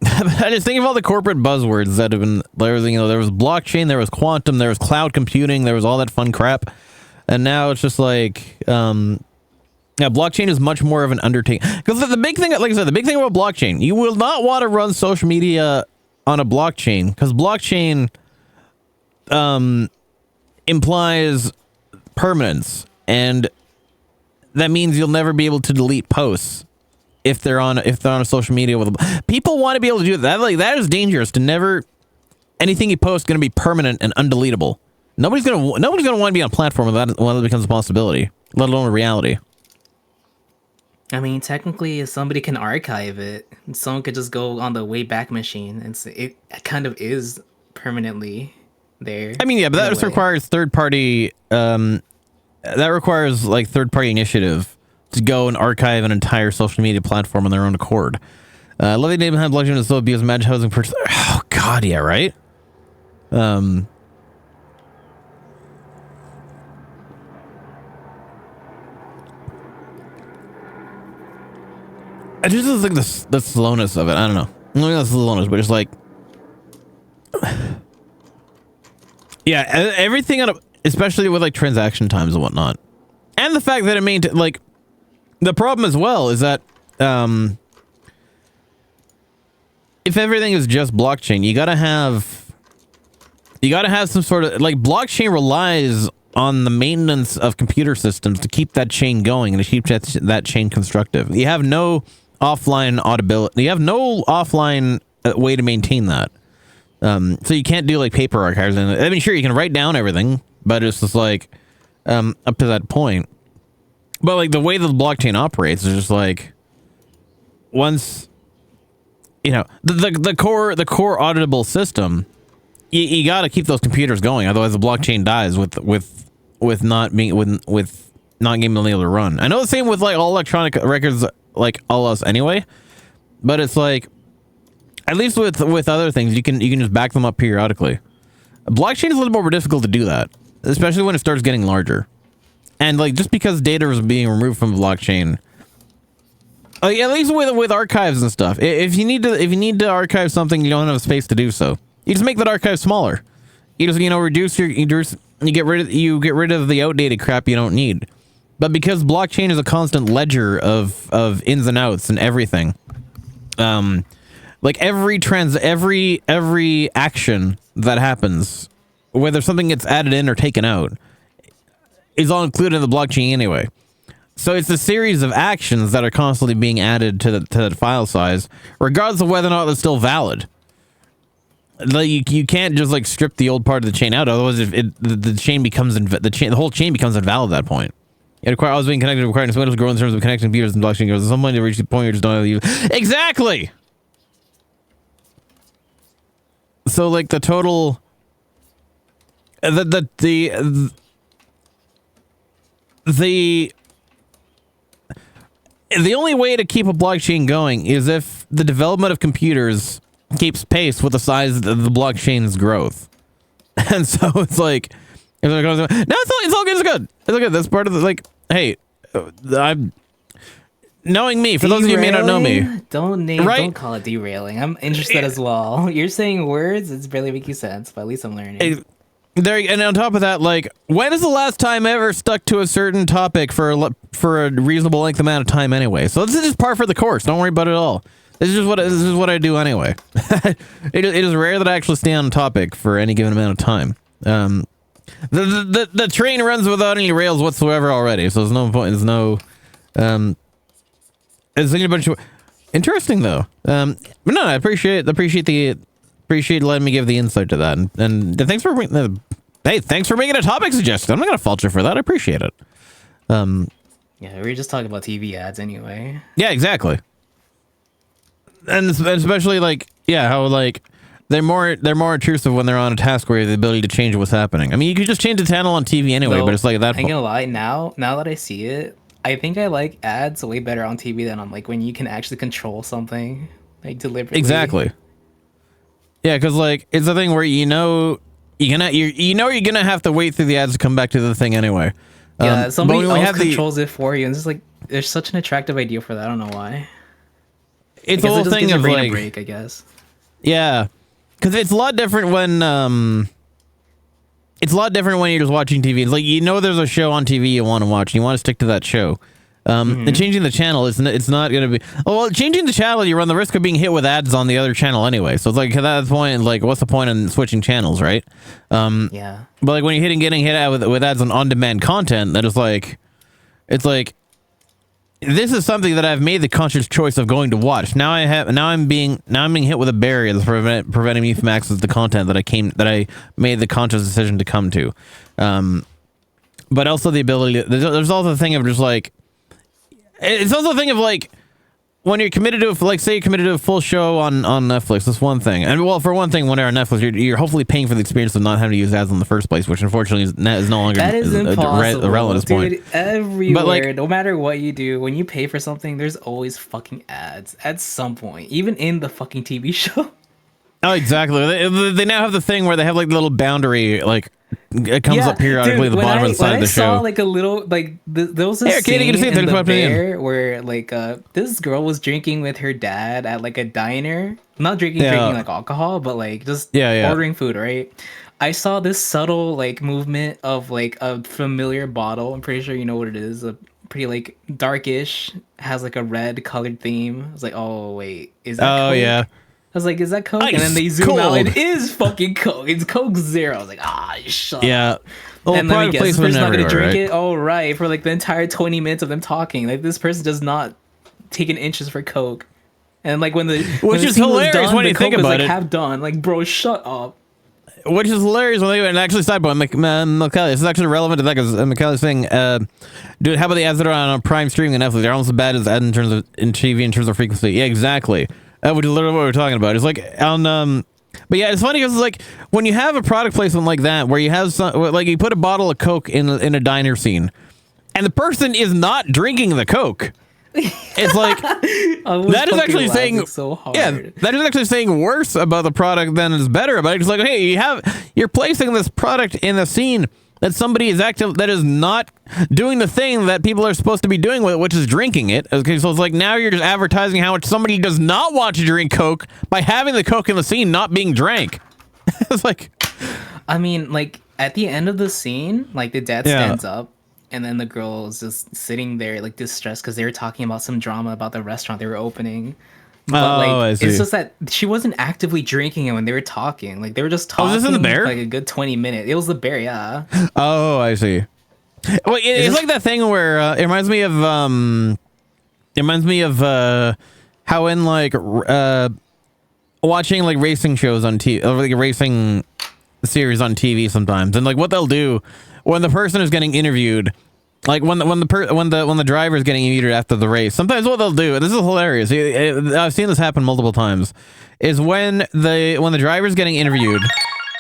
D: just think of all the corporate buzzwords that have been there was blockchain, there was quantum, there was cloud computing, there was all that fun crap, and now it's just like blockchain is much more of an undertaking. Because the big thing, like I said, the big thing about blockchain, you will not want to run social media on a blockchain, because blockchain implies permanence, and that means you'll never be able to delete posts if they're on a social media with people want to be able to do that. Like, that is dangerous. To never anything you post is going to be permanent and undeletable. Nobody's going to want to be on a platform when that becomes a possibility, let alone a reality.
E: I mean, technically, somebody can archive it. Someone could just go on the Wayback Machine, and it kind of is permanently there. I mean, yeah, but that just requires third-party.
D: That requires like third-party initiative to go and archive an entire social media platform on their own accord. Lovely name behind blockchain is so abused. Imagine housing purchase. Oh God, yeah, right. I just think the slowness of it. I don't know. Maybe that's the slowness, but it's like, yeah, everything especially with like transaction times and whatnot, and the fact that it maintains, like, the problem as well is that if everything is just blockchain, you gotta have some sort of, like, blockchain relies on the maintenance of computer systems to keep that chain going and to keep that chain constructive. You have no offline audibility. You have no offline way to maintain that. So you can't do like paper archives. And I mean, sure, you can write down everything, but it's just like up to that point. But like the way that the blockchain operates is just like, once the core auditable system, you got to keep those computers going, otherwise the blockchain dies with not being able to run. I know the same with like all electronic records, like all us anyway, but it's like, at least with other things, you can just back them up periodically. Blockchain is a little more difficult to do that, especially when it starts getting larger. And like, just because data is being removed from blockchain, like, at least with archives and stuff, if you need to archive something, you don't have space to do so. You just make that archive smaller. You just reduce you get rid of the outdated crap you don't need. But because blockchain is a constant ledger of ins and outs and everything, like every action that happens, whether something gets added in or taken out, is all included in the blockchain anyway. So it's a series of actions that are constantly being added to the file size, regardless of whether or not they're still valid. Like you can't just like strip the old part of the chain out, otherwise the chain becomes the whole chain becomes invalid at that point. It requires being connected, requiring to grow in terms of connecting computers and blockchain goes. At some point, you reach the point where you just don't have to use. Exactly. So like the total, the only way to keep a blockchain going is if the development of computers keeps pace with the size of the blockchain's growth. And so it's like, no, it's all good. It's good. It's all good. That's part of the, like, hey, I'm knowing me. For those of you who may not know me,
E: don't call it derailing. I'm interested as well. You're saying words, it's barely making sense, but at least I'm learning.
D: And on top of that, like, when is the last time I ever stuck to a certain topic for a reasonable length amount of time anyway? So this is just par for the course. Don't worry about it at all. This is what I do anyway. It is rare that I actually stay on topic for any given amount of time. The train runs without any rails whatsoever already, so there's no point. There's no there's a bunch of interesting though. But no, I appreciate letting me give the insight to that, and thanks for thanks for making a topic suggestion. I'm not gonna fault you for that. I appreciate it.
E: Yeah, we were just talking about TV ads anyway.
D: Yeah, exactly. And especially like, yeah, how like they're more intrusive when they're on a task where you have the ability to change what's happening. I mean, you could just change the channel on TV anyway, but it's like that.
E: I'm gonna lie, now that I see it, I think I like ads way better on TV than on like when you can actually control something like deliberately.
D: Exactly. Yeah, because like it's a thing where you're gonna have to wait through the ads to come back to the thing anyway.
E: Yeah, somebody else controls it for you, and it's like there's such an attractive idea for that. I don't know why.
D: It's a whole thing of like
E: break, I guess.
D: Yeah, because it's a lot different when you're just watching TV. It's like there's a show on TV you want to watch, and you want to stick to that show. And changing the channel it's not going to be. Well, changing the channel, you run the risk of being hit with ads on the other channel anyway. So it's like at that point, like, what's the point in switching channels, right?
E: Yeah.
D: But like when you're getting hit with ads on demand content, that is like, it's like, this is something that I've made the conscious choice of going to watch. Now I'm being hit with a barrier that's preventing me from accessing the content that I made the conscious decision to come to. But also the ability. There's also the thing of just like. It's also a thing of like when you're committed to say you're committed to a full show on Netflix. That's one thing, and well, for one thing, when you're on Netflix, you're hopefully paying for the experience of not having to use ads in the first place, which unfortunately is no longer irrelevant at this point.
E: Everywhere,
D: but like,
E: no matter what you do, when you pay for something, there's always fucking ads at some point, even in the fucking TV show. Oh,
D: exactly. They now have the thing where they have like the little boundary, like it comes up periodically at the bottom of the side of the show.
E: I saw like a little like there was a scene in The Bear where like this girl was drinking with her dad at like a diner, not drinking like alcohol, but like just ordering food, right? I saw this subtle like movement of like a familiar bottle. I'm pretty sure you know what it is. A pretty like darkish, has like a red colored theme. I was like, oh wait, is that Coke?
D: Yeah.
E: I was like, is that Coke? And then they zoom out. It is fucking Coke. It's Coke Zero. I was like, shut up.
D: Well,
E: and let me guess, this person's not going to drink
D: right?
E: it? Oh, right. For like the entire 20 minutes of them talking. Like, this person does not take an interest for Coke. And like when the
D: scene was done,
E: when you think about it, half done. Like, bro, shut up.
D: Which is hilarious when and actually sidebar, Macaulay, this is actually relevant to that because Macaulay's saying, dude, how about the ads that are on Prime streaming and Netflix? They're almost as bad as ads in TV in terms of frequency. Yeah, exactly. Which is literally what we're talking about. It's like on but yeah, it's funny because it's like when you have a product placement like that where you have like you put a bottle of Coke in a diner scene and the person is not drinking the Coke. It's like that is actually saying
E: so hard.
D: Yeah, that is actually saying worse about the product than is better about it. It's like, hey, you're placing this product in a scene that somebody is that is not doing the thing that people are supposed to be doing with it, which is drinking it. Okay, so it's like now you're just advertising how much somebody does not want to drink Coke by having the Coke in the scene not being drank. It's like,
E: I mean, like at the end of the scene, like the dad
D: Yeah.
E: stands up, and then the girl is just sitting there like distressed because they were talking about some drama about the restaurant they were opening. But like,
D: I see.
E: it's just that she wasn't actively drinking it when they were talking. Like they were just talking.
D: Oh, is this in the bear?
E: Like a good 20 minutes. It was the bear, yeah.
D: Oh, I see. Well, it's like that thing where it reminds me of how in like watching like racing shows on TV, or like a racing series on TV sometimes, and like what they'll do when the person is getting interviewed, like when the driver is getting interviewed after the race. Sometimes what they'll do, this is hilarious. I've seen this happen multiple times, is when the driver's getting interviewed.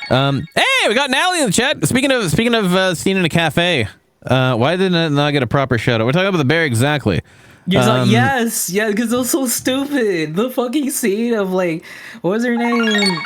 D: Hey, we got Nally in the chat. Speaking of scene in a cafe. Why didn't it not get a proper shout out? We're talking about the bear, exactly.
E: You're like, yes, yeah, because it was so stupid. The fucking scene of like, what was her name?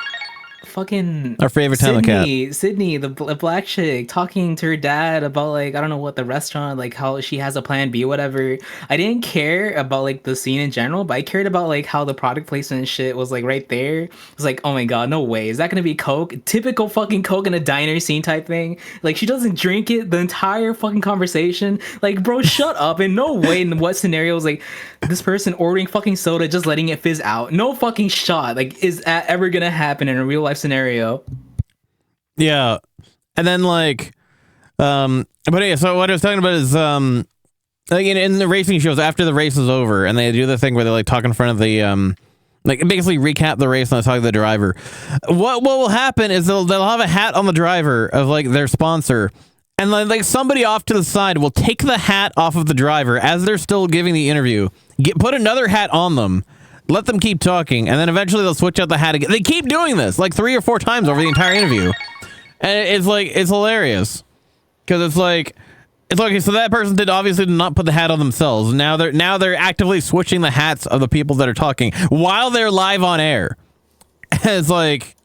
E: Fucking
D: Our favorite time of cat.
E: Sydney, the black chick, talking to her dad about like, I don't know what, the restaurant, like how she has a plan B, whatever. I didn't care about like the scene in general, but I cared about like how the product placement and shit was like right there. It was like, oh my god, no way, is that gonna be Coke? Typical fucking Coke in a diner scene type thing. Like she doesn't drink it the entire fucking conversation. Like, bro, shut up. And no way in what scenario is like this person ordering fucking soda, just letting it fizz out. No fucking shot. Like, is that ever gonna happen in a real life scenario?
D: Yeah. And then like but yeah, so what I was talking about is like in the racing shows, after the race is over and they do the thing where they like talk in front of the like basically recap the race and talk to the driver. What will happen is they'll have a hat on the driver of like their sponsor, and like somebody off to the side will take the hat off of the driver as they're still giving the interview, put another hat on them, let them keep talking, and then eventually they'll switch out the hat again. They keep doing this like 3 or 4 times over the entire interview. And it's like, it's hilarious. Because it's like, okay, so that person obviously did not put the hat on themselves. Now they're actively switching the hats of the people that are talking while they're live on air. It's like,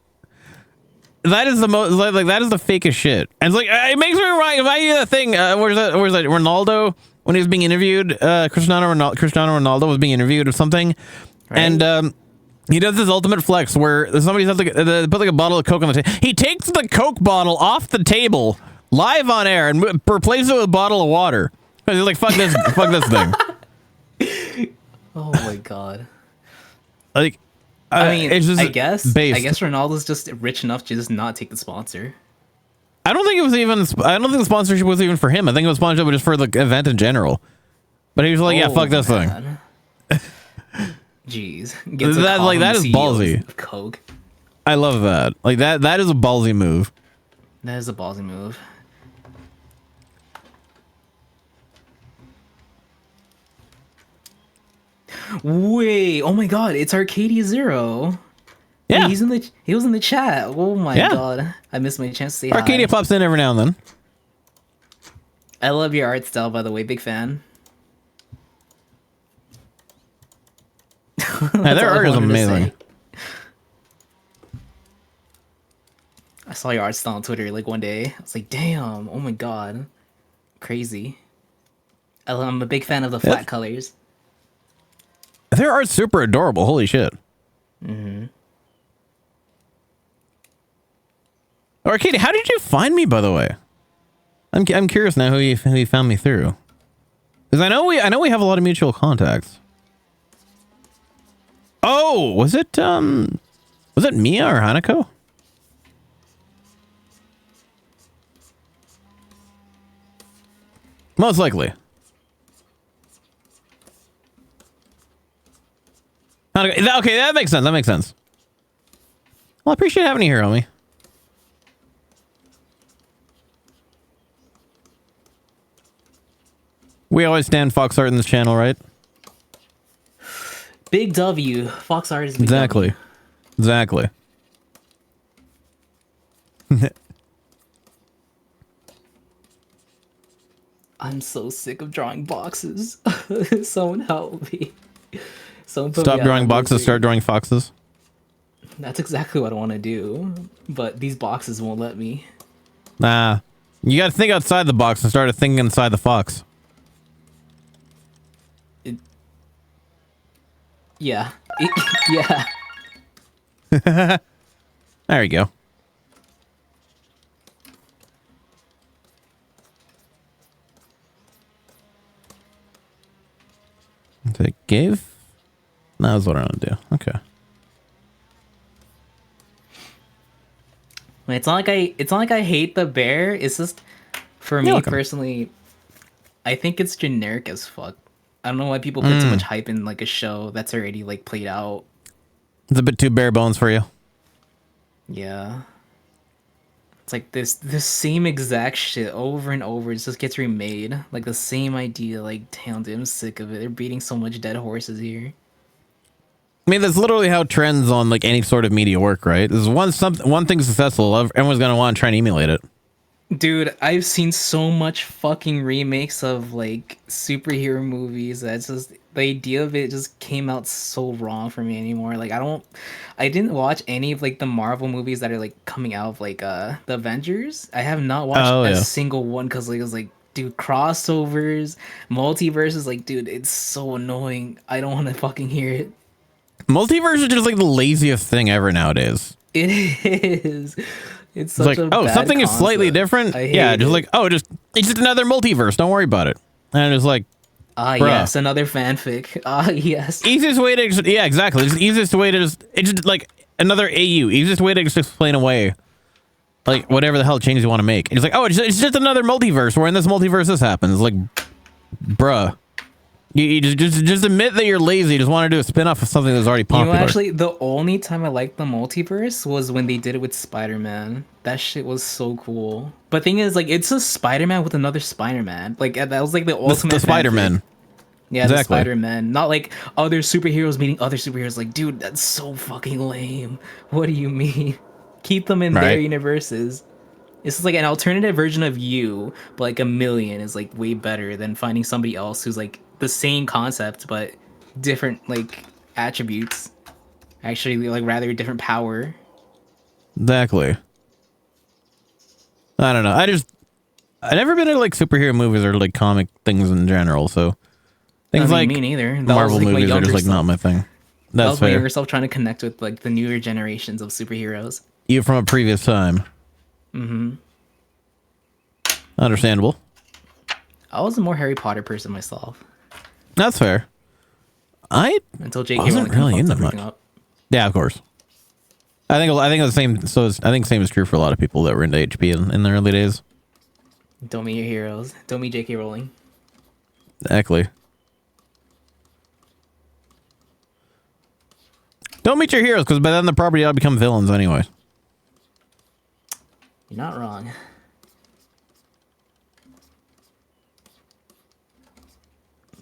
D: that is the most, like that is the fakest shit. And it's like, it makes me right. If I hear that thing, where's that Ronaldo, when he was being interviewed, Cristiano Ronaldo was being interviewed or something. Right. And he does this ultimate flex where somebody's put like a bottle of Coke on the table. He takes the Coke bottle off the table live on air and replaces it with a bottle of water. He's like, fuck this, fuck this thing.
E: Oh my god.
D: Like,
E: I mean,
D: it's just
E: I guess
D: based.
E: Ronaldo's just rich enough to just not take the sponsor.
D: I don't think the sponsorship was even for him. I think it was sponsorship just for the event in general. But he was like, yeah, fuck this thing.
E: Jeez.
D: That is ballsy.
E: Coke.
D: I love that. Like that is a ballsy move.
E: That is a ballsy move. Wait, oh my god, it's Arcadia Zero.
D: Yeah.
E: Hey, he was in the chat. Oh my god. I missed my chance to say
D: Arcadia
E: hi.
D: pops in every now and then.
E: I love your art style, by the way, big fan.
D: Yeah, their art is amazing.
E: I saw your art style on Twitter like one day. I was like, damn, oh my god. Crazy. I'm a big fan of the flat colors.
D: Their art's super adorable. Holy shit.
E: Mm-hmm.
D: Arcadia, how did you find me, by the way? I'm curious now who you found me through. Because I know we have a lot of mutual contacts. Oh, was it Mia or Hanako? Most likely. Okay, that makes sense. That makes sense. Well, I appreciate having you here, homie. We always stand Fox Art in this channel, right?
E: Big W. Fox Art is big
D: exactly.
E: W.
D: Exactly.
E: I'm so sick of drawing boxes. Someone help me. Someone put
D: Stop
E: me
D: drawing
E: out
D: boxes, start drawing foxes.
E: That's exactly what I want to do, but these boxes won't let me.
D: Nah. You gotta think outside the box and start thinking inside the fox.
E: Yeah. Yeah.
D: There you go. They gave. That was what I want to do. Okay.
E: It's not like I hate the bear. It's just for me personally, I think it's generic as fuck. I don't know why people put so much hype in like a show that's already like played out.
D: It's a bit too bare bones for you.
E: Yeah. It's like this same exact shit over and over. It just gets remade. Like the same idea. Like, damn, dude, I'm sick of it. They're beating so much dead horses here.
D: I mean, that's literally how trends on like any sort of media work, right? There's one thing successful, everyone's gonna want to try and emulate it.
E: Dude, I've seen so much fucking remakes of like superhero movies that's just the idea of it just came out so wrong for me anymore. Like I didn't watch any of like the Marvel movies that are like coming out of like the Avengers. I have not watched a single one because like it was like, dude, crossovers, multiverses, like dude, it's so annoying. I don't want to fucking hear it.
D: Multiverse is just like the laziest thing ever nowadays.
E: It is. It's such
D: like,
E: a
D: oh,
E: bad
D: something
E: concept.
D: is slightly different. Yeah, just like, oh, it's just another multiverse. Don't worry about it. And it's like,
E: yes, another fanfic. Yes.
D: Easiest way to yeah, exactly. It's the easiest way to it's just like another AU. Easiest way to just explain away like whatever the hell changes you want to make. It's like, oh, it's just another multiverse where in this multiverse this happens. Like, bruh. You just admit that you're lazy. You just want to do a spin-off of something that's already popular.
E: You know, actually, the only time I liked the multiverse was when they did it with Spider-Man. That shit was so cool. But thing is, like, it's a Spider-Man with another Spider-Man. Like, that was like the ultimate
D: the Spider-Man.
E: Yeah, exactly. The Spider-Man. Not like other superheroes meeting other superheroes. Like, dude, that's so fucking lame. What do you mean? Keep them in their universes. It's just like an alternative version of you, but like a million is like way better than finding somebody else who's like the same concept but different like attributes. Actually, like rather different power.
D: Exactly. I don't know. I never been into like superhero movies or like comic things in general. So things like
E: me neither.
D: Marvel movies are just like not my thing.
E: That was my younger self trying to connect with like the newer generations of superheroes.
D: You from a previous time.
E: Mm-hmm.
D: Understandable.
E: I was a more Harry Potter person myself.
D: That's fair.
E: Until J.K.
D: wasn't really into much.
E: Up.
D: Yeah, of course. I think the same. So I think same is true for a lot of people that were into HP in the early days.
E: Don't meet your heroes. Don't meet J.K. Rowling.
D: Exactly. Don't meet your heroes because by then the property ought to become villains anyway.
E: You're not wrong.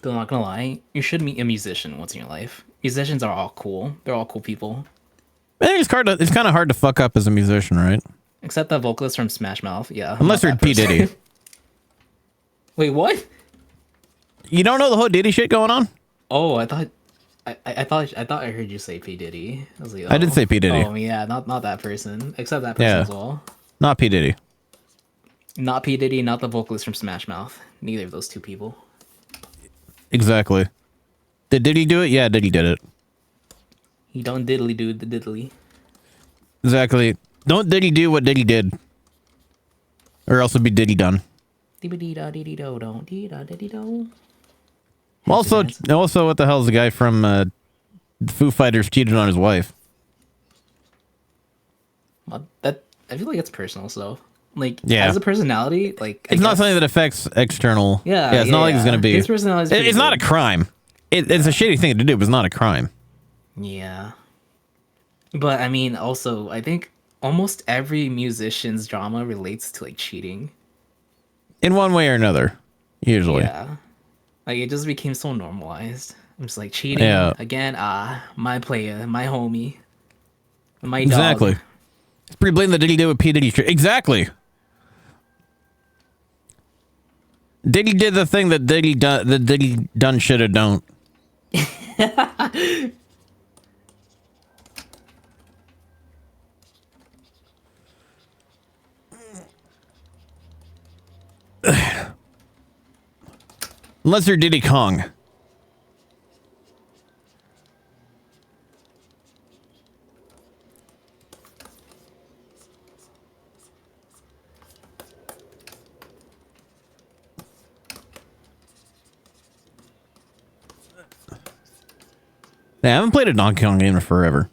E: Though I'm not gonna lie, you should meet a musician once in your life. Musicians are all cool. They're all cool people.
D: I think it's kind of hard to fuck up as a musician, right?
E: Except the vocalist from Smash Mouth, yeah.
D: Unless you're P. Diddy.
E: Wait, what?
D: You don't know the whole Diddy shit going on?
E: Oh, I thought I heard you say P. Diddy. I was like,
D: I did say P. Diddy.
E: Oh yeah, not that person. Except that person as well.
D: Not P. Diddy.
E: Not P. Diddy, not the vocalist from Smash Mouth. Neither of those two people.
D: Exactly. Did Diddy do it? Yeah, Diddy did it.
E: He don't diddly do the diddly.
D: Exactly. Don't Diddy do what Diddy did. Or else it'd be Diddy done. Also, what the hell is the guy from the Foo Fighters cheated on his wife?
E: That I feel like it's personal stuff. Like, as a personality, like
D: it's not something that affects external. Yeah, it's not like it's gonna be.
E: His personality.
D: It's not a crime. It's a shitty thing to do, but it's not a crime.
E: Yeah, but I mean, also, I think almost every musician's drama relates to like cheating,
D: in one way or another. Usually,
E: yeah. Like it just became so normalized. I'm just like cheating again. My player, my homie, my dog.
D: Exactly. It's pretty blatant that Diddy did what P. Diddy should. Exactly. Diddy did the thing that Diddy done should have don't. Unless you're Diddy Kong. Yeah, I haven't played a Donkey Kong game in forever.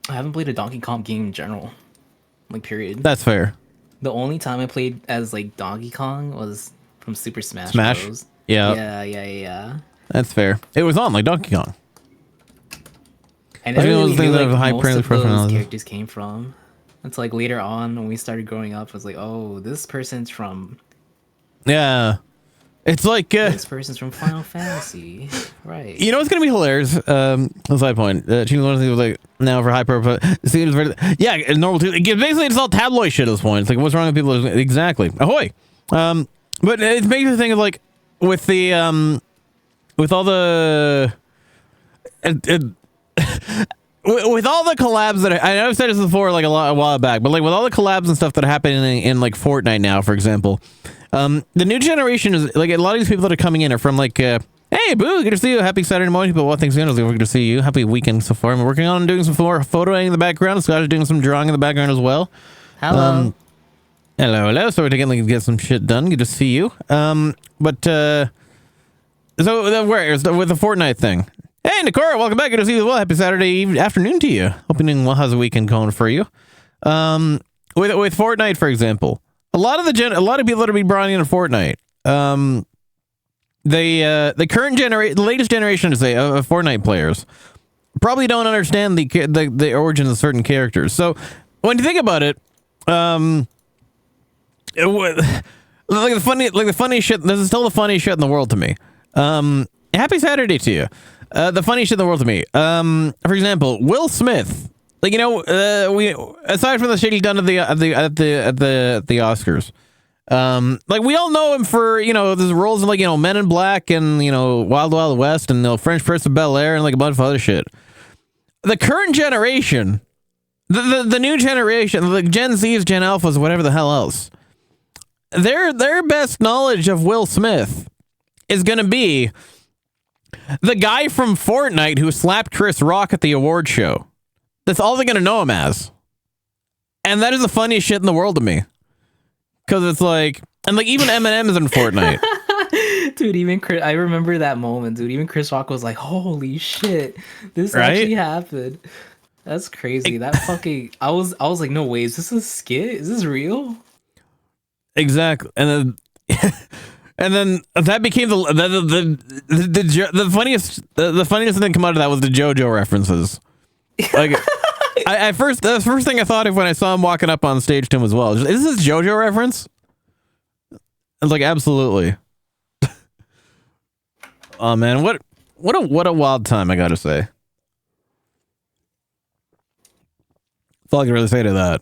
E: I haven't played a Donkey Kong game in general, like period.
D: That's fair.
E: The only time I played as like Donkey Kong was from Super Smash Bros.
D: Yeah.
E: Yeah.
D: That's fair. It was on like Donkey Kong.
E: I never
D: think it was
E: really
D: things
E: knew
D: that have
E: like
D: high
E: most
D: parallel
E: of those
D: personalities.
E: characters came from. It's like later on when we started growing up, it was like, oh, this person's from
D: Yeah. It's like
E: this person's from Final Fantasy, right?
D: you know what's gonna be hilarious? A side point. One of the things was like now for hyper, but yeah, it's normal too. Basically, it's all tabloid shit at this point. It's like what's wrong with people? Exactly. Ahoy. But it makes me think of like with the with all the with all the collabs that I know I've said this before like a while back, but like with all the collabs and stuff that happen in like Fortnite now, for example. The new generation is like a lot of these people that are coming in are from like, hey, boo, good to see you. Happy Saturday morning. People, what things going? Good to see you. Happy weekend so far. I'm working on doing some photoing in the background. Scott is doing some drawing in the background as well.
E: Hello.
D: Hello. So we're taking get some shit done. Good to see you. So with the Fortnite thing. Hey, Nakora, welcome back. Good to see you as well. Happy Saturday afternoon to you. Hoping well, how's the weekend going for you? With Fortnite, for example. A lot of people that are being brought into Fortnite, the latest generation to say of Fortnite players probably don't understand the origins of certain characters. So when you think about it, like the funny shit. This is still the funniest shit in the world to me. Happy Saturday to you. The funniest shit in the world to me. For example, Will Smith. Like, you know, we aside from the shit he's done at the Oscars, like we all know him for, you know, his roles in like, you know, Men in Black and, you know, Wild Wild West and the French Prince of Bel-Air and like a bunch of other shit. The current generation, the new generation, like Gen Zs, Gen Alphas, whatever the hell else, their best knowledge of Will Smith is gonna be the guy from Fortnite who slapped Chris Rock at the award show. That's all they're going to know him as. And that is the funniest shit in the world to me. Because it's like... And like even Eminem is in Fortnite.
E: Dude, I remember that moment, dude. Even Chris Rock was like, holy shit. This actually happened. That's crazy. That fucking... I was like, no way. Is this a skit? Is this real?
D: Exactly. And then... And then that became the funniest thing that came out of that was the JoJo references. Like, the first thing I thought of when I saw him walking up on stage to him as well. Is this JoJo reference? I was like, absolutely. Oh man, what a wild time, I gotta say. That's all I can really say to that.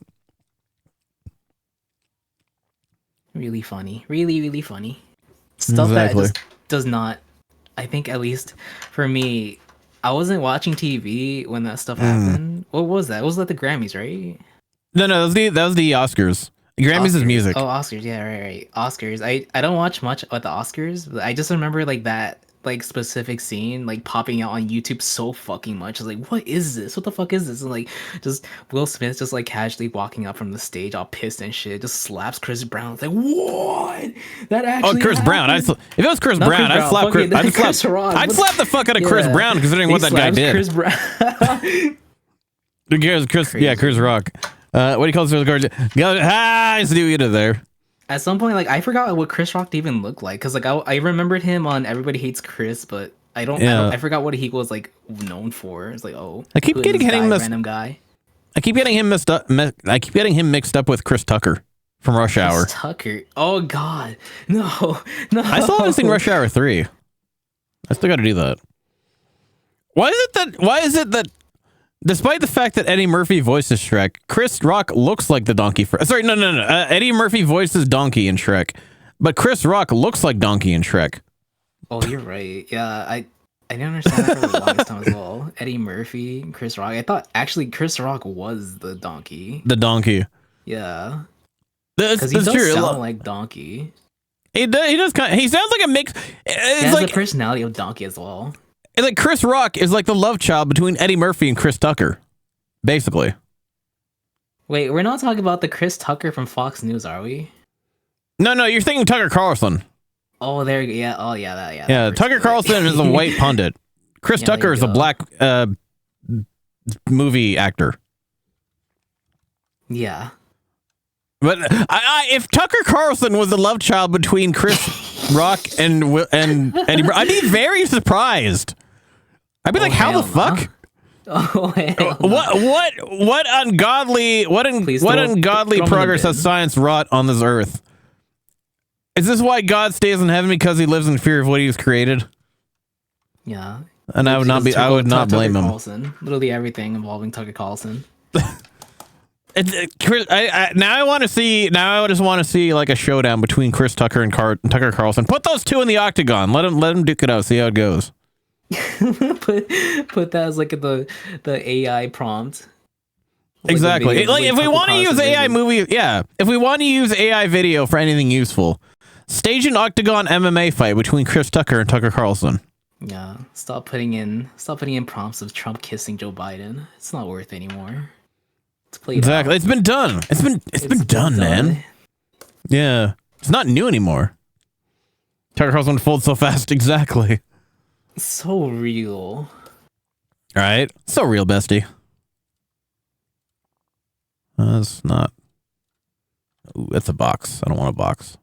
E: Really funny. Really, really funny. Stuff that just does not, I think at least for me, I wasn't watching TV when that stuff happened. What was that? It was like the Grammys, right?
D: No, that was the Oscars. Grammys is music.
E: Oh, Oscars. Yeah, right. Oscars. I don't watch much about the Oscars, but I just remember like that like specific scene like popping out on YouTube so fucking much. I was like, what is this? What the fuck is this? And like just Will Smith just like casually walking up from the stage all pissed and shit, just slaps Chris Brown. It's like, what? That actually
D: Chris Brown. If it was Chris Brown, I'd slap I'd slap the fuck out of Chris Brown considering what that guy did.
E: Chris Brown.
D: Chris Rock. What do you call this? I see what you did there.
E: At some point, like I forgot what Chris Rock even looked like, because like I remembered him on Everybody Hates Chris, but I forgot what he was like known for. It's like, oh,
D: I keep getting
E: random guy.
D: I keep getting him mixed up. I keep getting him mixed up with Chris Tucker from Rush Hour.
E: Chris Tucker. Oh God, no.
D: I still haven't seen Rush Hour 3. I still got to do that. Why is it that despite the fact that Eddie Murphy voices Shrek, Chris Rock looks like the donkey. Sorry, no. Eddie Murphy voices Donkey in Shrek, but Chris Rock looks like Donkey in Shrek.
E: Oh, you're right. Yeah, I didn't understand that for the longest time as well. Eddie Murphy, Chris Rock. I thought actually Chris Rock was the donkey.
D: The donkey.
E: Yeah.
D: Because
E: he does sound like Donkey.
D: He does kind of, he sounds like a mix.
E: He has the personality of Donkey as well.
D: It's like Chris Rock is like the love child between Eddie Murphy and Chris Tucker, basically.
E: Wait, we're not talking about the Chris Tucker from Fox News, are we?
D: No, you're thinking Tucker Carlson.
E: Oh, there. Yeah. Oh, yeah.
D: Yeah, Tucker Carlson is a white pundit. Chris
E: Yeah, there
D: Tucker
E: you
D: is a
E: go.
D: black movie actor.
E: Yeah.
D: But if Tucker Carlson was the love child between Chris Rock and Eddie, I'd be very surprised. I'd be like, how the
E: hell no.
D: fuck?
E: Oh, hell no.
D: What ungodly
E: Please throw him in the
D: progress has
E: bin.
D: science wrought on this earth? Is this why God stays in heaven, because he lives in fear of what he has created?
E: Yeah.
D: And I would not be. I would not blame him.
E: Carlson. Literally everything involving Tucker Carlson.
D: Now I want to see. Now I just want to see like a showdown between Chris Tucker and Tucker Carlson. Put those two in the octagon. Let them duke it out. See how it goes.
E: put that as like the AI prompt. Like
D: Exactly.
E: video,
D: Like if we
E: Tucker
D: want to use
E: Carlson
D: AI
E: videos.
D: movie, yeah. If we want to use AI video for anything useful, stage an octagon MMA fight between Chris Tucker and Tucker Carlson.
E: Yeah. Stop putting in prompts of Trump kissing Joe Biden. It's not worth anymore. It's played
D: Exactly.
E: out.
D: It's been done. It's been done, man. Yeah. It's not new anymore. Tucker Carlson folds so fast. Exactly.
E: So real.
D: All right. So real, bestie. That's not. Ooh, that's a box. I don't want a box.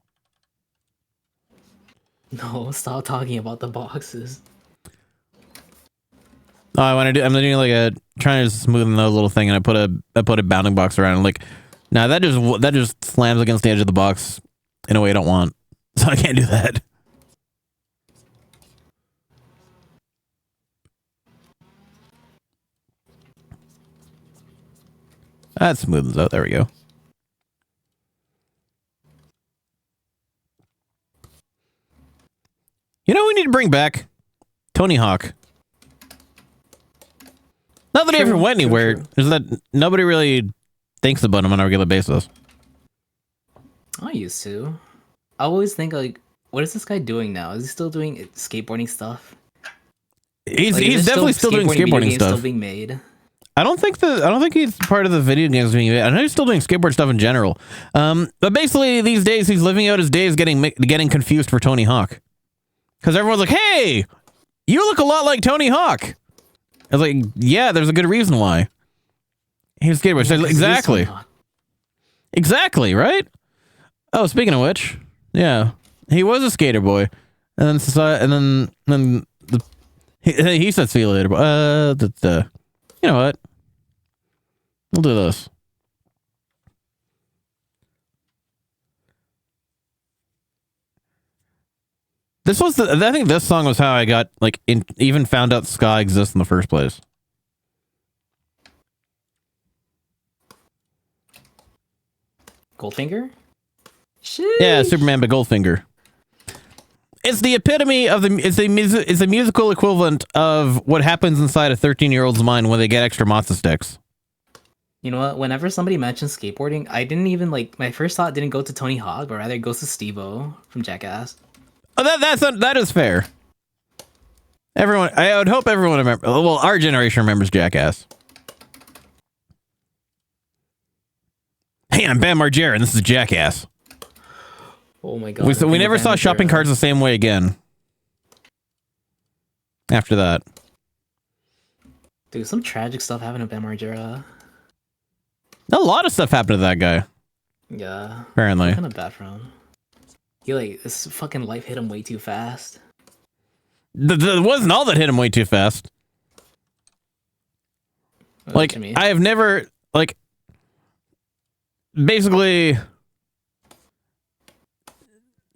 E: No, stop talking about the boxes.
D: Oh, I'm doing like trying to smoothen the little thing, and I put a bounding box around it. Like, now that just slams against the edge of the box in a way I don't want, so I can't do that. That smoothens out. There we go. You know, we need to bring back Tony Hawk. Not that he ever went anywhere.
E: True.
D: Is that nobody really thinks about him on a regular basis.
E: I used to. I always think like, what is this guy doing now? Is he still doing skateboarding stuff?
D: He's
E: Like, is
D: he's
E: there
D: definitely still doing
E: video
D: skateboarding
E: games
D: stuff.
E: Still being made.
D: I don't think he's part of the video games being made. I know he's still doing skateboard stuff in general. But basically these days he's living out his days getting confused for Tony Hawk. Because everyone's like, hey, you look a lot like Tony Hawk. I was like, yeah, there's a good reason why. He's a skateboard. So, exactly. Exactly, right? Oh, speaking of which, yeah, he was a skater boy. And then he said, see you later. You know what? We'll do this. I think this song was how I got, like, even found out ska exists in the first place.
E: Goldfinger?
D: Yeah, Superman by Goldfinger. It's the epitome of it's the musical equivalent of what happens inside a 13-year-old's mind when they get extra matzo sticks.
E: You know what? Whenever somebody mentions skateboarding, I didn't even like my first thought didn't go to Tony Hawk, but rather it goes to Steve-O from Jackass.
D: Oh, that is fair. Everyone, I would hope everyone remembers. Well, our generation remembers Jackass. Hey, I'm Bam Margera, and this is Jackass.
E: Oh my god!
D: We never saw shopping carts the same way again. After that,
E: Dude, some tragic stuff happened to Bam Margera.
D: a lot of stuff happened to that guy.
E: Yeah,
D: Apparently,
E: kind of bad for him. He like this fucking life hit him way too fast.
D: it wasn't all that hit him way too fast. Like,
E: What you mean?
D: I have never, like, basically,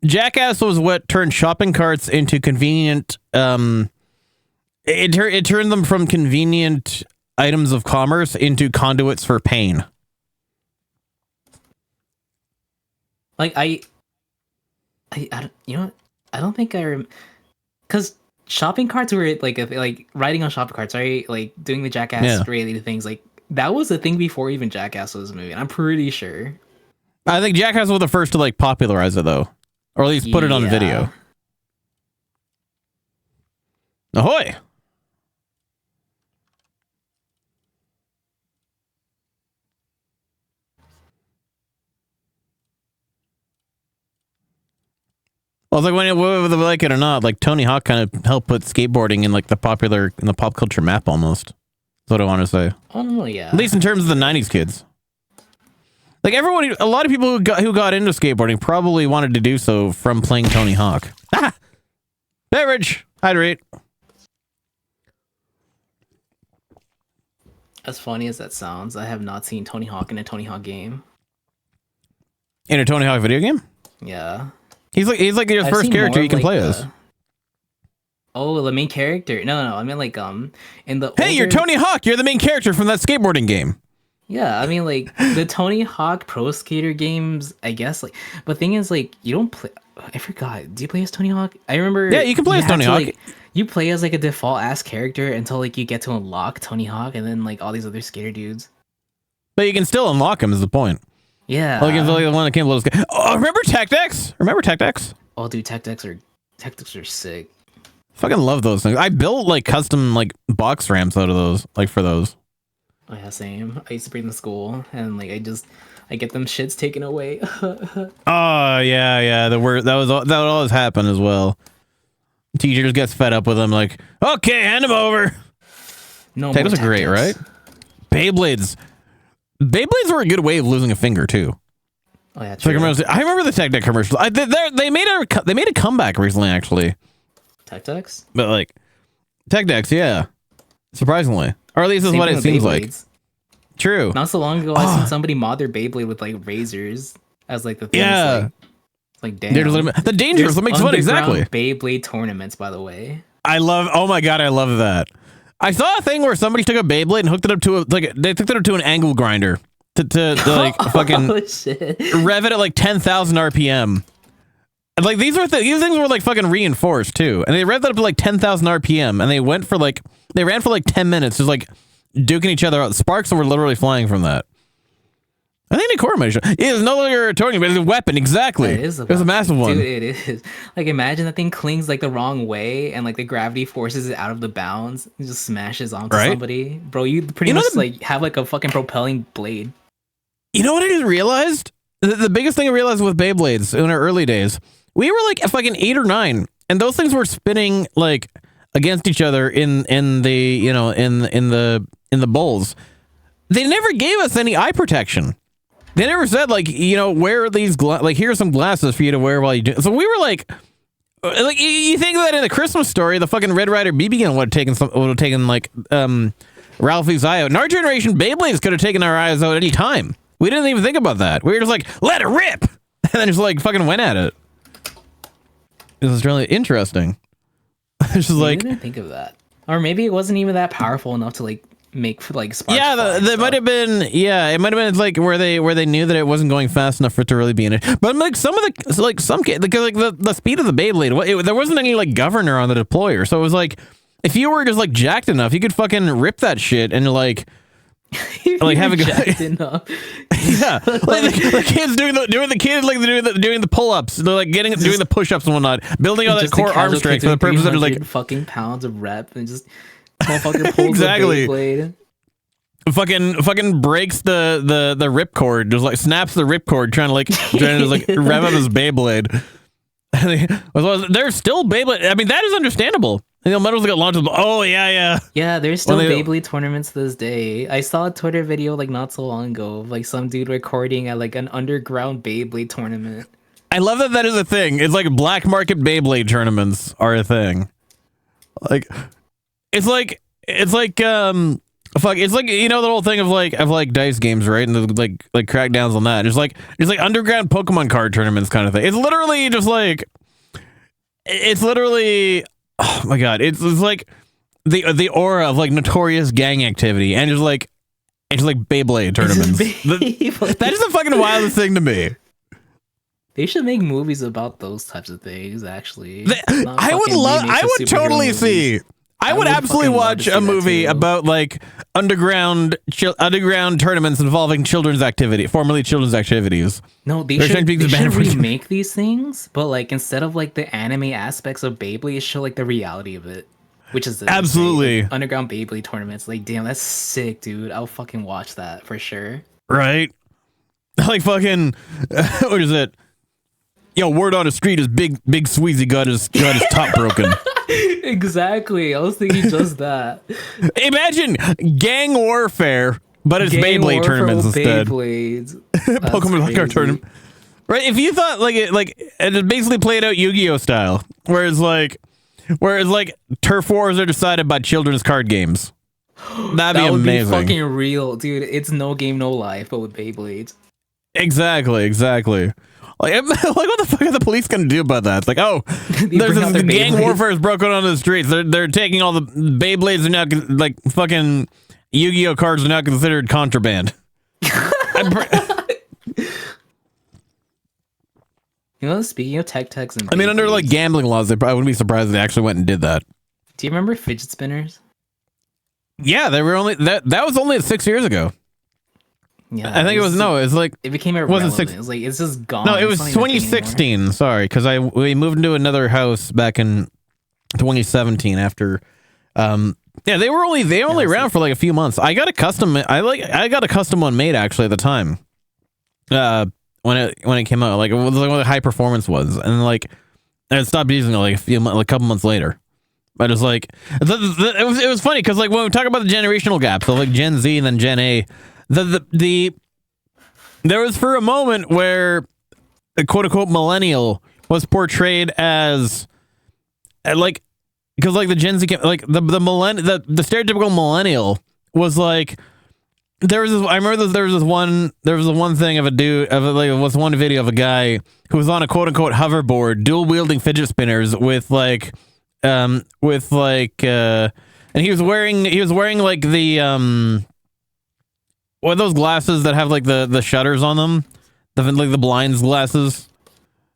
D: Jackass was what turned shopping carts into convenient, it turned them from convenient items of commerce into conduits for pain.
E: Like I don't, you know what? I don't think because shopping carts were like riding on shopping carts, right? Like doing the Jackass related things. Like that was a thing before even Jackass was a movie. I'm pretty sure.
D: I think Jackass was the first to like popularize it though, or at least put it on video. Ahoy! Well, it's like whether they like it or not, like Tony Hawk kind of helped put skateboarding in like the pop culture map almost. That's what I want to say.
E: Oh yeah.
D: At least in terms of the '90s kids. Like a lot of people who got into skateboarding probably wanted to do so from playing Tony Hawk. Ah! Beverage, hydrate.
E: As funny as that sounds, I have not seen Tony Hawk in a Tony Hawk game.
D: In a Tony Hawk video game?
E: Yeah.
D: He's like your
E: I've
D: first
E: seen
D: character
E: more
D: you
E: of,
D: can
E: like,
D: play as.
E: Oh, the main character. No. I mean, like, in the.
D: Hey, you're Tony Hawk. You're the main character from that skateboarding game.
E: Yeah, I mean, like the Tony Hawk Pro Skater games. I guess, like, but thing is, like, you don't play. I forgot. Do you play as Tony Hawk? I remember.
D: Yeah, you can play as Tony Hawk.
E: Like, you play as like a default ass character until like you get to unlock Tony Hawk, and then like all these other skater dudes.
D: But you can still unlock him. Is the point?
E: Yeah.
D: Like it's only the one that came a little. Oh, remember Tech-Dex? Remember Tech-Dex?
E: Oh, dude, Tech-Dex are sick.
D: Fucking love those things. I built like custom like box ramps out of those, like for those.
E: Oh yeah, same. I used to bring them to school, and like I get them shits taken away.
D: Oh yeah. That would always happen as well. Teachers gets fed up with them, like, okay, hand them over.
E: No,
D: Tech-Dex are great, right? Beyblades were a good way of losing a finger too.
E: Oh yeah,
D: So
E: true.
D: I remember the Tech-Deck commercials. They made a comeback recently, actually.
E: Tech-Dex?
D: But like Tech-Dex, yeah, surprisingly, or at least that's what it seems like. True.
E: Not so long ago, I seen somebody mod their Beyblade with like razors as like the thing.
D: Yeah.
E: Like damn.
D: The dangerous. That makes fun. Exactly.
E: Beyblade tournaments, by the way.
D: Oh my god, I love that. I saw a thing where somebody took a Beyblade and hooked it up to they hooked it up to an angle grinder to like fucking
E: Oh shit.
D: rev it at like 10,000 RPM. And, like these things were like fucking reinforced too, and they revved it up to like 10,000 RPM, and they ran for like 10 minutes, just like duking each other out. Sparks were literally flying from that. I think the core measure is no longer a token, but it's a weapon. Exactly.
E: It is
D: It was a massive one.
E: Dude, it is. Like, imagine that thing clings like the wrong way, and like the gravity forces it out of the bounds and just smashes onto
D: Right?
E: somebody. Bro, you pretty much like have like a fucking propelling blade.
D: You know what I just realized? The biggest thing I realized with Beyblades in our early days, we were like fucking 8 or 9, and those things were spinning like against each other in the bowls. They never gave us any eye protection. They never said like, wear these here's some glasses for you to wear while you do. So we were like you think that in the Christmas Story, the fucking Red Ryder BB gun would have taken like Ralphie's eye out. In our generation, Beyblades could have taken our eyes out any time. We didn't even think about that. We were just like, let it rip, and then just like fucking went at it. It was really interesting. It's just
E: I
D: like,
E: didn't think of that, or maybe it wasn't even that powerful enough to like make like sparks.
D: yeah, that might have been. Yeah, it might have been like where they knew that it wasn't going fast enough for it to really be in it. But like some the speed of the Beyblade, there wasn't any like governor on the deployer, so it was like if you were just like jacked enough, you could fucking rip that shit and like. Like have a good yeah, like the kids doing the pull-ups, they're like doing the push-ups and whatnot, building all that core arm strength for the purpose of like
E: fucking pounds of rep and just motherfucker pulls
D: exactly.
E: the Beyblade.
D: Fucking breaks the ripcord, just like snaps the ripcord, trying to like rev up his Beyblade. There's still Beyblade. I mean, that is understandable. Medals got launched. Oh yeah.
E: Yeah, there's still Beyblade tournaments to this day. I saw a Twitter video like not so long ago of like some dude recording at like an underground Beyblade tournament.
D: I love that is a thing. It's like black market Beyblade tournaments are a thing. Like it's like the whole thing of like dice games, right? And the like crackdowns on that. It's like underground Pokemon card tournaments kind of thing. It's literally just like oh my god, it's like the aura of like notorious gang activity and just like Beyblade tournaments. That is the fucking wildest thing to me.
E: They should make movies about those types of things. Actually,
D: I would totally see. I would absolutely watch a movie about like underground tournaments involving formerly children's activities.
E: No, they should remake these things, but like instead of like the anime aspects of Beyblade, show like the reality of it, which is
D: absolutely
E: like, underground Beyblade tournaments. Like, damn, that's sick, dude. I'll fucking watch that for sure.
D: Right? Like fucking, what is it? Yo, word on the street is Big Sweezy got his top broken.
E: Exactly. I was thinking just that.
D: Imagine gang warfare, but it's
E: Gang
D: Beyblade
E: Warfare
D: tournaments
E: with
D: instead.
E: Beyblades.
D: Pokemon Knockout tournament. Right? If you thought it basically played out Yu-Gi-Oh style, whereas turf wars are decided by children's card games. That'd be
E: That would
D: amazing.
E: be fucking real, dude. It's no game, no life, but with Beyblades.
D: Exactly. Like what the fuck are the police gonna do about that? It's like, oh, there's
E: bring out their
D: gang
E: Beyblades.
D: warfare is broken on the streets. They're taking all the Beyblades are now like fucking Yu-Gi-Oh cards are now considered contraband.
E: You know, speaking of Tech-Techs and
D: I mean, under like
E: Beyblades,
D: gambling laws, I wouldn't be surprised if they actually went and did that.
E: do you remember fidget spinners?
D: Yeah, they were only that was only 6 years ago.
E: Yeah,
D: I think it was like
E: It became
D: wasn't
E: irrelevant.
D: six-
E: It was like it's just gone.
D: no, it was
E: It's not even a thing anymore.
D: 2016. Sorry, because we moved into another house back in 2017 after. Yeah, they only around for like a few months. I got a custom. I got a custom one made actually at the time. When it came out, like it was like one of the high performance ones, and like I stopped using it like a couple months later. But it's like it was funny because like when we talk about the generational gap, so like Gen Z and then Gen A, there was for a moment where a quote unquote millennial was portrayed as like because like the Gen Z like the stereotypical millennial was like. There was this, I remember there was this one thing of a dude was one video of a guy who was on a quote unquote hoverboard dual wielding fidget spinners and he was wearing like the what are those glasses that have like the shutters on them, the blinds glasses.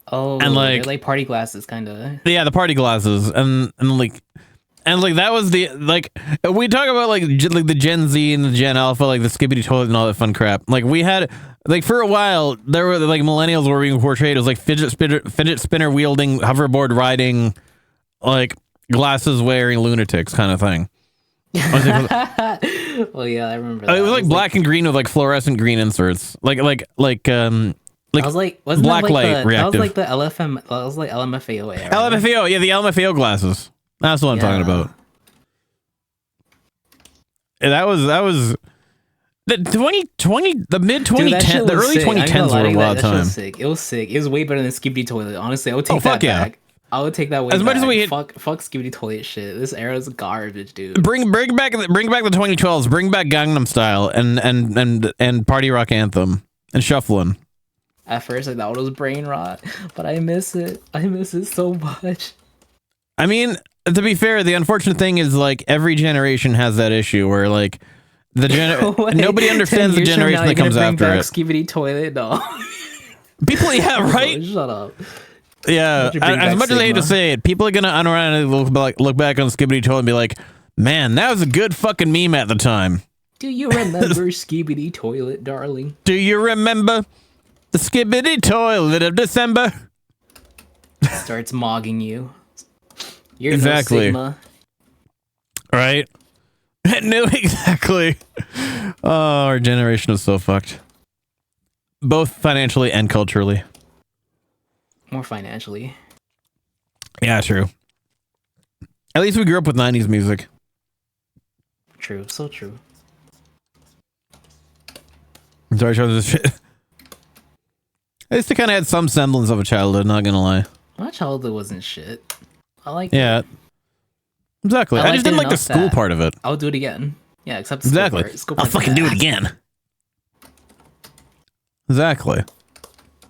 E: Oh,
D: And,
E: they're like party glasses, kind of.
D: Yeah, the party glasses, and that was the like we talk about like the Gen Z and the Gen Alpha, like the skibbity toilet and all that fun crap. Like we had like for a while there were like millennials were being portrayed as like fidget spinner wielding, hoverboard riding, like glasses wearing lunatics kind of thing.
E: Well, yeah, I remember. That.
D: It was like black and green with like fluorescent green inserts, like
E: I was like, wasn't
D: black
E: that like
D: light
E: that
D: reactive.
E: was like the LFM. That was like LMFAO era.
D: LMFAO, yeah, the LMFAO glasses. That's what I'm talking
E: Yeah.
D: about. And that was the 2020, the mid
E: Dude, that shit
D: 2010, the
E: was
D: early
E: sick. I'm not
D: 2010s
E: gonna
D: were
E: lie to
D: a
E: you,
D: wild
E: that shit was
D: time.
E: sick. It was sick. It was way better than Skibidi Toilet. Honestly, I would take
D: Oh, fuck
E: that
D: yeah.
E: back. I would take that way
D: As much
E: back.
D: as we hit-
E: fuck Skibidi Toilet shit. This era is garbage, dude.
D: Bring back the 2012s. Bring back Gangnam Style and Party Rock Anthem and Shufflin'.
E: At first, I thought it was brain rot, but I miss it. I miss it so much.
D: I mean, to be fair, the unfortunate thing is like every generation has that issue where like nobody understands
E: 10
D: the
E: years from now,
D: generation that
E: you're gonna
D: comes
E: bring
D: after
E: back
D: it.
E: Skibidi Toilet, no.
D: People, yeah, right.
E: Shut up.
D: Yeah,
E: Don't you bring
D: as
E: back
D: much as I hate to
E: Sigma.
D: say it, people are gonna unironically look back on Skibidi Toilet and be like, "Man, that was a good fucking meme at the time."
E: Do you remember Skibidi Toilet, darling?
D: Do you remember the Skibidi Toilet of December?
E: Starts mogging you. You're
D: Exactly.
E: no Sigma.
D: Right? No, exactly. Oh, our generation is so fucked, both financially and culturally.
E: More financially.
D: Yeah, true. At least we grew up with 90s music.
E: True. So true.
D: I'm sorry, Charles. This shit. At least I kind of had some semblance of a childhood, not gonna lie.
E: My childhood wasn't shit. I like
D: Yeah.
E: it.
D: Exactly.
E: I
D: I just
E: liked
D: didn't
E: it
D: like the
E: enough
D: school
E: that-
D: part of it.
E: I'll do it again. Yeah, except the school
D: Exactly.
E: part. School
D: I'll
E: part's
D: fucking do it
E: bad.
D: again. Exactly.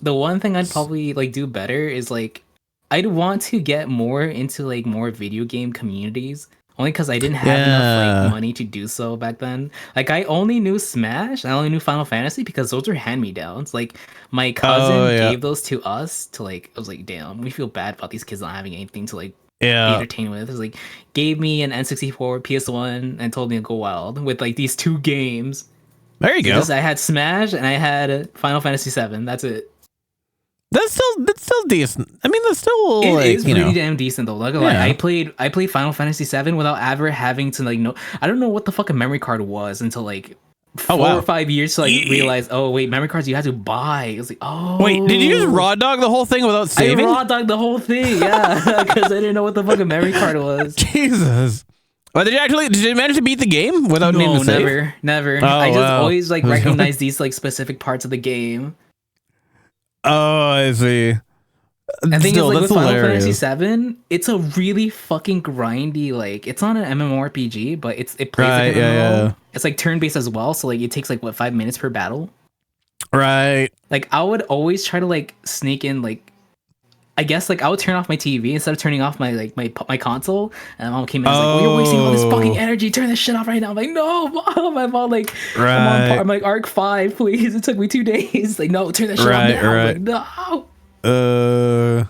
E: The one thing I'd probably like do better is like I'd want to get more into like more video game communities. Only because I didn't have enough
D: Yeah.
E: like money to do so back then. Like I only knew Smash, I only knew Final Fantasy because those were hand-me-downs. Like my cousin
D: Oh, yeah.
E: gave those to us to like I was like, damn, we feel bad about these kids not having anything to like be
D: Yeah.
E: entertained with. It was like gave me an N64, PS1, and told me to go wild with like these two games.
D: There you go.
E: Because I had Smash and I had Final Fantasy 7. That's it.
D: That's still decent. I mean, that's still
E: It
D: like,
E: is
D: you
E: pretty
D: know.
E: damn decent though. Like I played Final Fantasy 7 without ever having to like know. I don't know what the fucking memory card was until like 4 or 5 years to like realize, oh wait, memory cards you had to buy. It was like, oh
D: wait, did you just raw dog the whole thing without saving?
E: I raw dogged the whole thing, yeah, because I didn't know what the fucking memory card was.
D: Jesus. Well, did you manage to beat the game without needing to save?
E: Never.
D: Oh,
E: I just
D: wow.
E: always like recognize these like specific parts of the game.
D: Oh, I see.
E: I think
D: Still,
E: it's like with
D: that's
E: Final
D: hilarious.
E: Fantasy VII, it's a really fucking grindy, like it's on an MMORPG, but it plays
D: Right,
E: like an
D: yeah,
E: MMO.
D: yeah.
E: It's like turn-based as well, so like it takes like what 5 minutes per battle.
D: Right.
E: Like I would always try to like sneak in like, I guess like I would turn off my TV instead of turning off my like my console. And my mom came in and was like, well, you're wasting all this fucking energy. Turn this shit off right now. I'm like, no, mom. My mom like, I'm like Arc 5, please. It took me 2 days. Like, no, turn that shit off now. I'm like, no.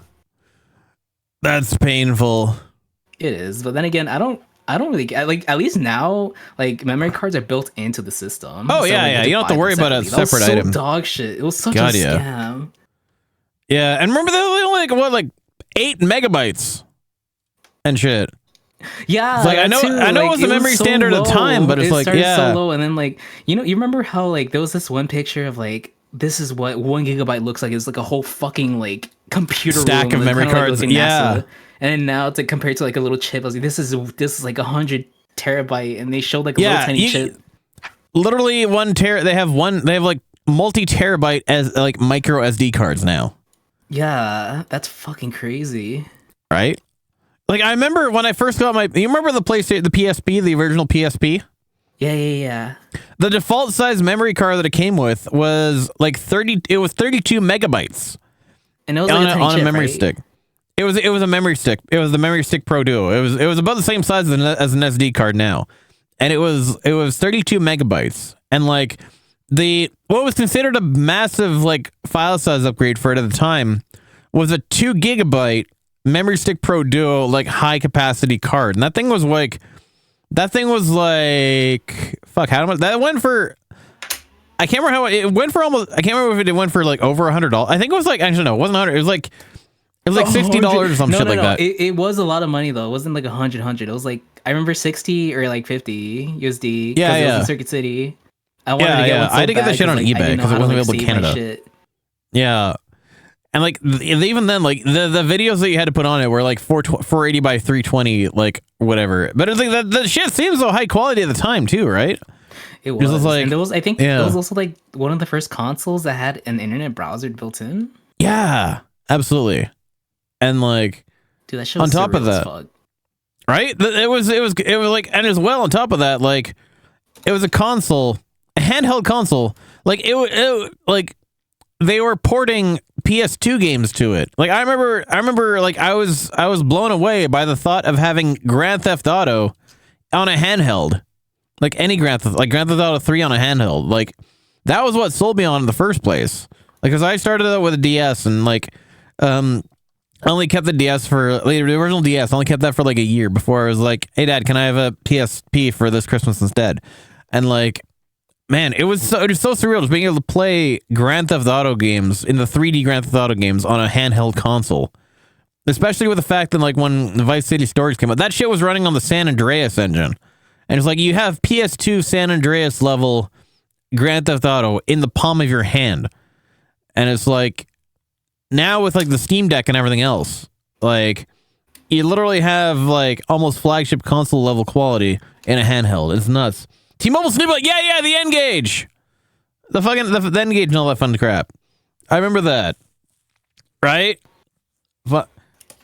D: That's painful.
E: It is, but then again, I don't really get, like, at least now like memory cards are built into the system.
D: Oh,
E: so,
D: yeah,
E: like,
D: yeah. You don't have to
E: buy
D: worry
E: them
D: about a
E: separately.
D: separate
E: That was
D: item.
E: so dog shit. It was such
D: God,
E: a
D: yeah.
E: scam.
D: Yeah, and remember they only like 8 megabytes and shit.
E: Yeah,
D: It's like, I know it was the memory standard at the time, but it's like,
E: started
D: yeah.
E: so low, and then like you remember how like there was this one picture of like this is what 1 gigabyte looks like. It's like a whole fucking like computer
D: Stack
E: room,
D: of memory
E: kinda like
D: cards,
E: it was in
D: yeah.
E: NASA. And then now it's like compared to like a little chip. I was like, this is like 100 terabyte, and they showed like a little tiny chip.
D: Literally they have like multi-terabyte as like micro SD cards now.
E: Yeah, that's fucking crazy.
D: Right? Like I remember when I first got you remember the PlayStation, the PSP, the original PSP?
E: Yeah.
D: The default size memory card that it came with was like 32 megabytes.
E: And it was like
D: on a
E: chip,
D: memory
E: right?
D: stick. It was a memory stick. It was the Memory Stick Pro Duo. It was about the same size as an SD card now. And it was 32 megabytes. And like what was considered a massive like file size upgrade for it at the time was a 2 gigabyte Memory Stick Pro Duo like high capacity card. And that thing was like fuck, how much that went for? I can't remember how it went for almost. I can't remember if it went for like over $100. I think it was like, actually no, it wasn't $100. It was like $60 or some shit like that.
E: It was a lot of money though. It wasn't like 100. It was like I remember 60 or like 50 USD.
D: Yeah,
E: It was
D: yeah.
E: in Circuit City. I wanted to get one so
D: I had to get
E: bad
D: the shit on
E: 'cause, like, I
D: eBay
E: didn't know
D: because it
E: how to,
D: wasn't
E: like,
D: available in
E: save my
D: Canada.
E: shit.
D: Yeah. And like even then, like the videos that you had to put on it were like 480 by 320, like whatever. But it's like the shit seems so high quality at the time too, right?
E: It was
D: like,
E: and there was, I think
D: yeah.
E: it was also like one of the first consoles that had an internet browser built in.
D: Yeah, absolutely. And like,
E: Dude, that shit
D: on
E: was
D: top of
E: surreal as
D: that,
E: fuck.
D: right? It was like, and as well on top of that, like it was a handheld console. Like it like they were porting PS2 games to it. Like I remember like I was blown away by the thought of having Grand Theft Auto on a handheld. Like any Grand Theft Auto 3 on a handheld. Like that was what sold me on in the first place. Like cuz I started out with a DS and like I only kept the DS for the original DS. I only kept that for like a year before I was like, "Hey dad, can I have a PSP for this Christmas instead?" And like man, it was so surreal just being able to play Grand Theft Auto games in the 3D Grand Theft Auto games on a handheld console. Especially with the fact that like when the Vice City Stories came out, that shit was running on the San Andreas engine. And it's like you have PS2 San Andreas level Grand Theft Auto in the palm of your hand. And it's like now with like the Steam Deck and everything else, like you literally have like almost flagship console level quality in a handheld. It's nuts. T-Mobile Snoop, like, yeah, the N-Gage. The N-Gage and all that fun crap. I remember that. Right? Oh,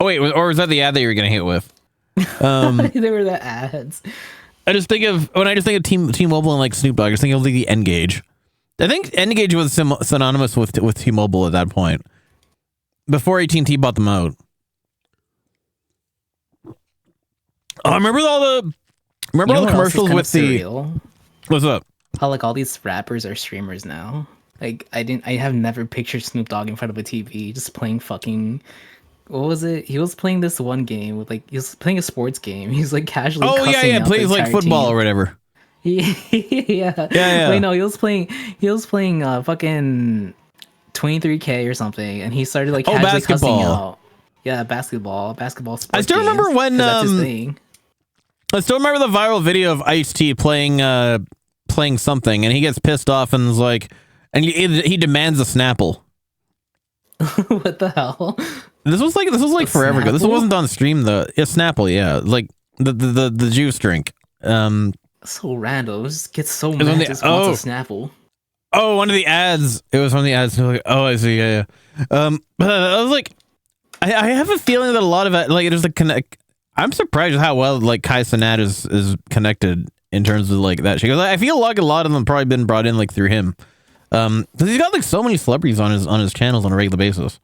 D: wait, or was that the ad that you were going to hit with?
E: They were the ads.
D: I just think of T-Mobile and like Snoop Dogg, I just think of like the N-Gage. I think N-Gage was synonymous with T-Mobile at that point. Before AT&T bought them out. Oh, I remember all the commercials with
E: surreal?
D: What's up?
E: How like all these rappers are streamers now. Like I have never pictured Snoop Dogg in front of a TV just playing fucking. What was it? He was playing this one game with like he was playing a sports game. He's like casually.
D: Oh yeah,
E: out
D: plays
E: the
D: like
E: entire
D: football
E: team.
D: or whatever.
E: Yeah. Wait, no, he was playing fucking 23K or something, and he started like casually
D: basketball.
E: cussing out. Yeah, basketball sports
D: I still
E: games,
D: remember when
E: 'cause that's his thing.
D: I still remember the viral video of Ice-T playing playing something, and he gets pissed off and is like, and he demands a Snapple.
E: What the hell?
D: This was like forever ago. This wasn't on stream though. It's Snapple, yeah, like the juice drink.
E: So random. Just gets so mad. Just wants a Snapple.
D: Oh, one of the ads. It was one of the ads. Like, oh, I see. Yeah. But I was like, I have a feeling that a lot of it, like, there's a connect. I'm surprised how well like Kai Cenat is connected in terms of like that shit. Because I feel like a lot of them probably been brought in like through him. Because he's got like so many celebrities on his channels on a regular basis.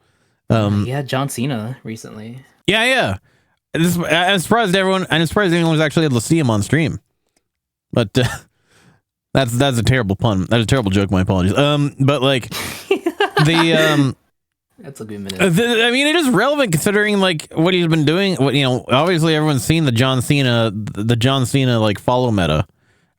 E: He had John Cena recently.
D: Yeah. I'm surprised anyone was actually able to see him on stream. But that's a terrible pun. That's a terrible joke. My apologies. But like the
E: that's a good minute.
D: I mean, it is relevant considering like what he's been doing. What obviously everyone's seen the John Cena like follow meta.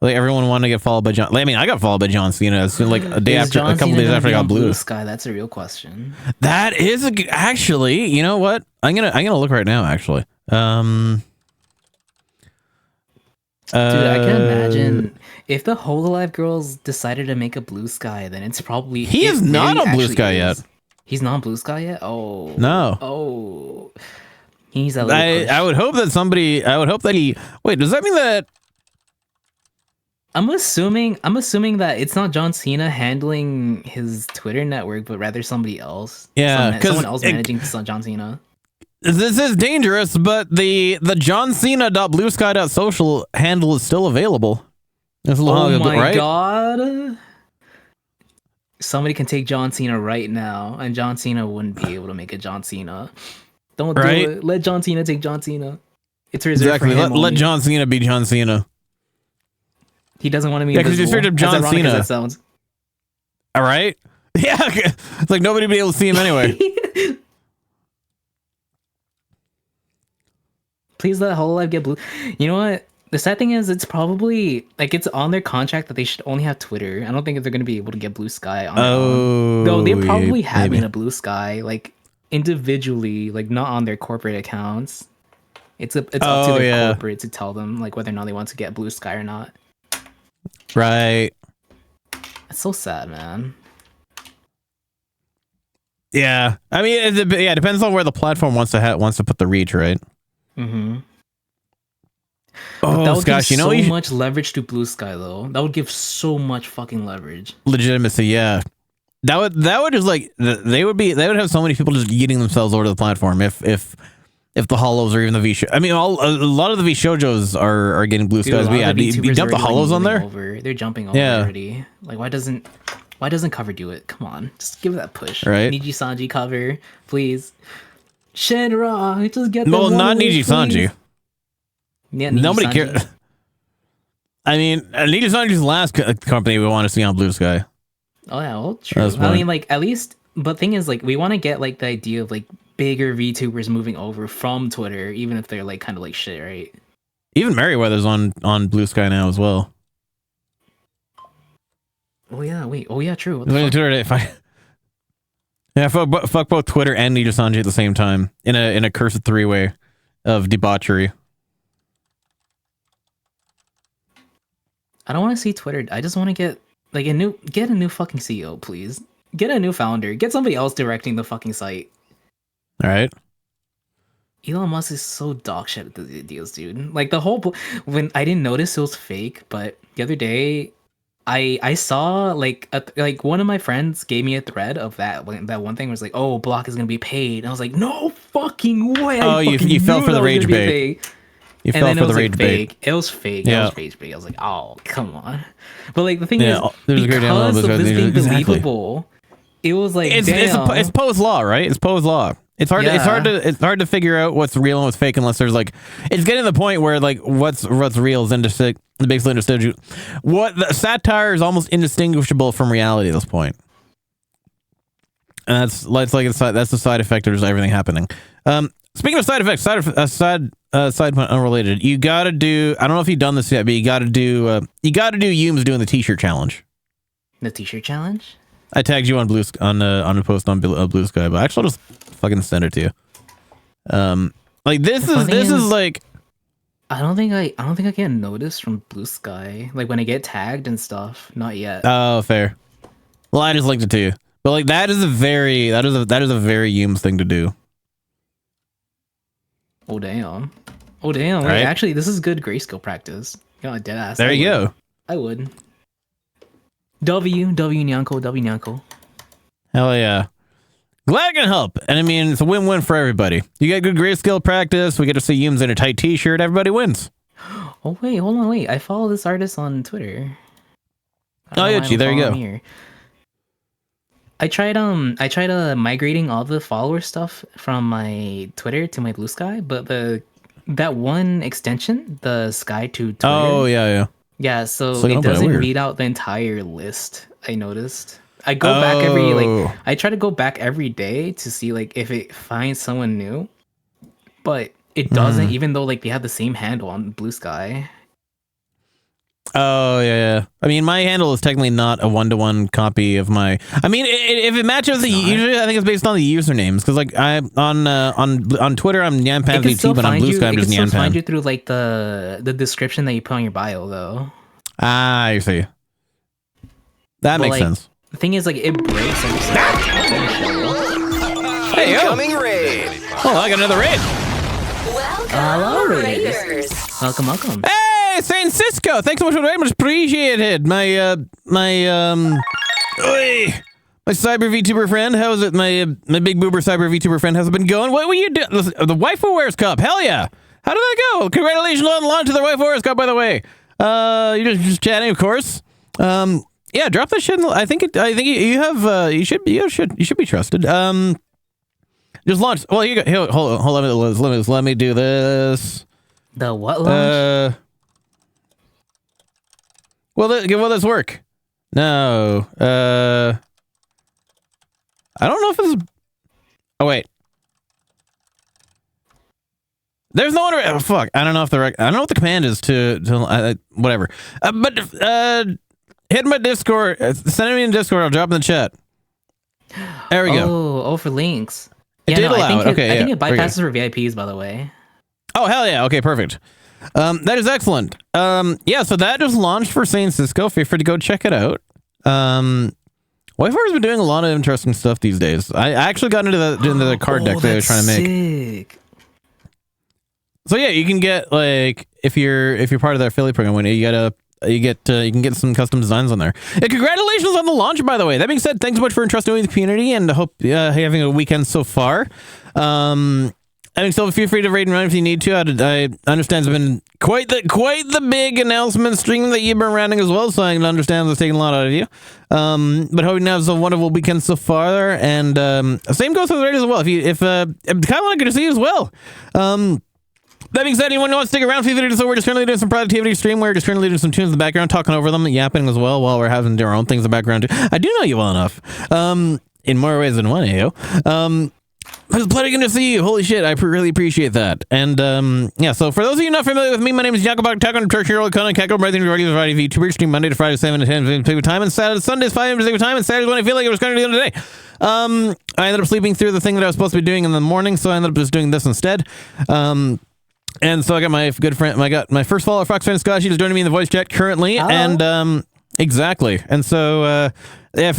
D: Like everyone wanted to get followed by John. I mean, I got followed by John Cena as soon like a couple days after I got Blue
E: Sky. That's a real question.
D: That is actually. You know what? I'm gonna look right now. Actually.
E: Dude, I can imagine if the Hololive girls decided to make a Blue Sky, then it's probably
D: he is not on Blue Sky yet.
E: He's not on Blue Sky yet. Oh
D: no.
E: Oh, he needs that.
D: I would hope that somebody. I would hope that he. Wait, does that mean that?
E: I'm assuming that it's not John Cena handling his Twitter network, but rather somebody else.
D: Yeah, because
E: someone else managing John Cena.
D: This is dangerous, but the johncena.bluesky.social handle is still available.
E: Oh my god! Somebody can take John Cena right now, and John Cena wouldn't be able to make a John Cena. Don't do it. Let John Cena take John Cena. It's reserved for him.
D: Let John Cena be John Cena.
E: He doesn't want to be
D: because you search up John Cena.
E: That sounds.
D: All right. Yeah, it's like nobody would be able to see him anyway.
E: Please let Hololive get Blue. You know what? The sad thing is, it's probably like it's on their contract that they should only have Twitter. I don't think they're going to be able to get Blue Sky on their own. Though they're probably having a Blue Sky like individually, like not on their corporate accounts. It's up to their corporate to tell them like whether or not they want to get Blue Sky or not.
D: Right.
E: It's so sad, man.
D: Yeah, I mean, it depends on where the platform wants to put the reach, right?
E: Mm-hmm.
D: Oh,
E: that would
D: gosh,
E: give so much leverage to Blue Sky, though. That would give so much fucking leverage.
D: Legitimacy, yeah. That would just like they would have so many people just eating themselves over to the platform if the Holos or even the V show. I mean, a lot of the V Shoujos are getting Blue Skies. But yeah, you dump the Holos on there.
E: They're jumping over already. Like, why doesn't Cover do it? Come on, just give it that push.
D: Right?
E: Niji Sanji Cover, please. Shenra, just get.
D: Well, not Niji Sanji.
E: Yeah,
D: nobody cares. I mean, Niji Sanji's the last company we want to see on Blue Sky.
E: Oh yeah, well, true. I mean, like at least, but thing is, like, we want to get like the idea of like bigger VTubers moving over from Twitter, even if they're like kind of like shit, right?
D: Even Merryweather's on Blue Sky now as well.
E: Oh yeah, wait. Oh yeah, true.
D: Fuck both Twitter and Niji Sanji at the same time in a cursed three-way of debauchery.
E: I don't want to see Twitter. I just want to get like a new fucking CEO, please. Get a new founder. Get somebody else directing the fucking site.
D: All right.
E: Elon Musk is so dog shit at the deals, dude. Like the whole when I didn't notice it was fake, but the other day I saw like one of my friends gave me a thread of that one thing was like, oh, Block is gonna be paid. And I was like, no fucking way.
D: You fell for the rage bait. You fell for the rage bait.
E: It was fake.
D: Yeah.
E: It was rage bait. I was like, oh, come on. But like the thing is,
D: there's
E: because of this being believable, it was like
D: it's Poe's law, right? It's Poe's law. It's hard to figure out what's real and what's fake unless there's like it's getting to the point where like what's real is basically understood. What the satire is almost indistinguishable from reality at this point. And that's the side effect of everything happening. Speaking of side effects, side point unrelated. You gotta do. I don't know if you've done this yet, but you gotta do Yums doing the T-shirt challenge.
E: The T-shirt challenge.
D: I tagged you on a post on Blue Sky, but actually I'll just fucking send it to you. Like this is like
E: I don't think I get noticed from Blue Sky. Like when I get tagged and stuff. Not yet.
D: Oh, fair. Well, I just linked it to you. But like that is a very Yums thing to do.
E: Oh damn. Oh damn. Wait,
D: Right?
E: actually this is good grayscale practice. Dead ass.
D: There you go.
E: I would. W Nyanko.
D: Hell yeah. Glad I can help. And I mean, it's a win-win for everybody. You get good grayscale practice. We get to see Yums in a tight t-shirt. Everybody wins.
E: Oh wait, hold on, wait. I follow this artist on Twitter.
D: Oh yeah, gee, there you go.
E: Here. I tried migrating all the follower stuff from my Twitter to my Blue Sky, but that one extension, the Sky to Twitter.
D: Oh yeah.
E: Yeah, so
D: It's like,
E: it doesn't
D: weird.
E: read out the entire list. I noticed. I go back I try to go back every day to see like if it finds someone new, but it doesn't. Even though like they have the same handle on Blue Sky.
D: Oh yeah. I mean, my handle is technically not a 1-to-1 copy of my. I mean, if it matches usually I think it's based on the usernames because like I on Twitter I'm Nyanpan32, but on Blue Sky I'm just
E: It can still find
D: Nyanpan.
E: you through like the description that you put on your bio though.
D: Ah, I see. That
E: But,
D: makes
E: like,
D: sense.
E: The thing is, like, it breaks every
D: Hey, yo.
B: Incoming raid.
D: Oh, I got another raid.
C: Welcome, Raiders.
E: Welcome.
D: Hey, Saint Cisco, thanks so much for the raid. Much appreciated. My cyber VTuber friend, how's it? My big boober cyber VTuber friend, how's it been going? What were you doing? The Waifu Wears Cup, hell yeah. How did that go? Congratulations on the launch of the Waifu Wears Cup, by the way. You're just chatting, of course. Yeah, drop that shit. I think you have. You should be trusted. Just launch. Well, you go. Here, hold on. Let me do this.
E: The what launch?
D: Will this work? No. I don't know if it's. Oh wait. There's no one. Oh, fuck. I don't know if I don't know what the command is to whatever. But hit my Discord. Send me in Discord. I'll drop in the chat. There we go.
E: Oh, for links.
D: It did allow it. Okay,
E: I think
D: yeah,
E: it
D: very good.
E: bypasses for VIPs, by the way.
D: Oh hell yeah. Okay, perfect. That is excellent. Yeah. So that just launched for Saint Cisco. Feel free to go check it out. Waifu's been doing a lot of interesting stuff these days. I actually got into the card deck that I was trying to make.
E: Sick.
D: So yeah, you can get like if you're part of their affiliate program, you can get some custom designs on there. And congratulations on the launch, by the way. That being said, thanks so much for entrusting with the community, and I hope you're having a weekend so far. I mean, so feel free to raid and run if you need to. I understand it's been quite the big announcement stream that you've been running as well, so I can understand it's taking a lot out of you. But hoping you have a wonderful weekend so far, and same goes for the raid as well. If kind of good to see you as well. That being said, anyone who wants to stick around for the video, so we're just currently doing some productivity stream. We're just currently doing some tunes in the background, talking over them, yapping as well while we're having our own things in the background too. I do know you well enough. In more ways than one, yo. It's a pleasure to see you. Holy shit, I really appreciate that. And yeah, so for those of you not familiar with me, my name is Jacob Tucker. I'm Turkish Earl Conan Kakko, Breathing Variety of Variety VTuber, stream Monday to Friday, 7 to 10 Pacific time, and Sundays 5 Pacific time, and Saturdays when I feel like it was going to do today. I ended up sleeping through the thing that I was supposed to be doing in the morning, so I ended up just doing this instead. And so I got my good friend, I got my first follower, Fox Fan Scott. She's joining me in the voice chat currently, and exactly. And so if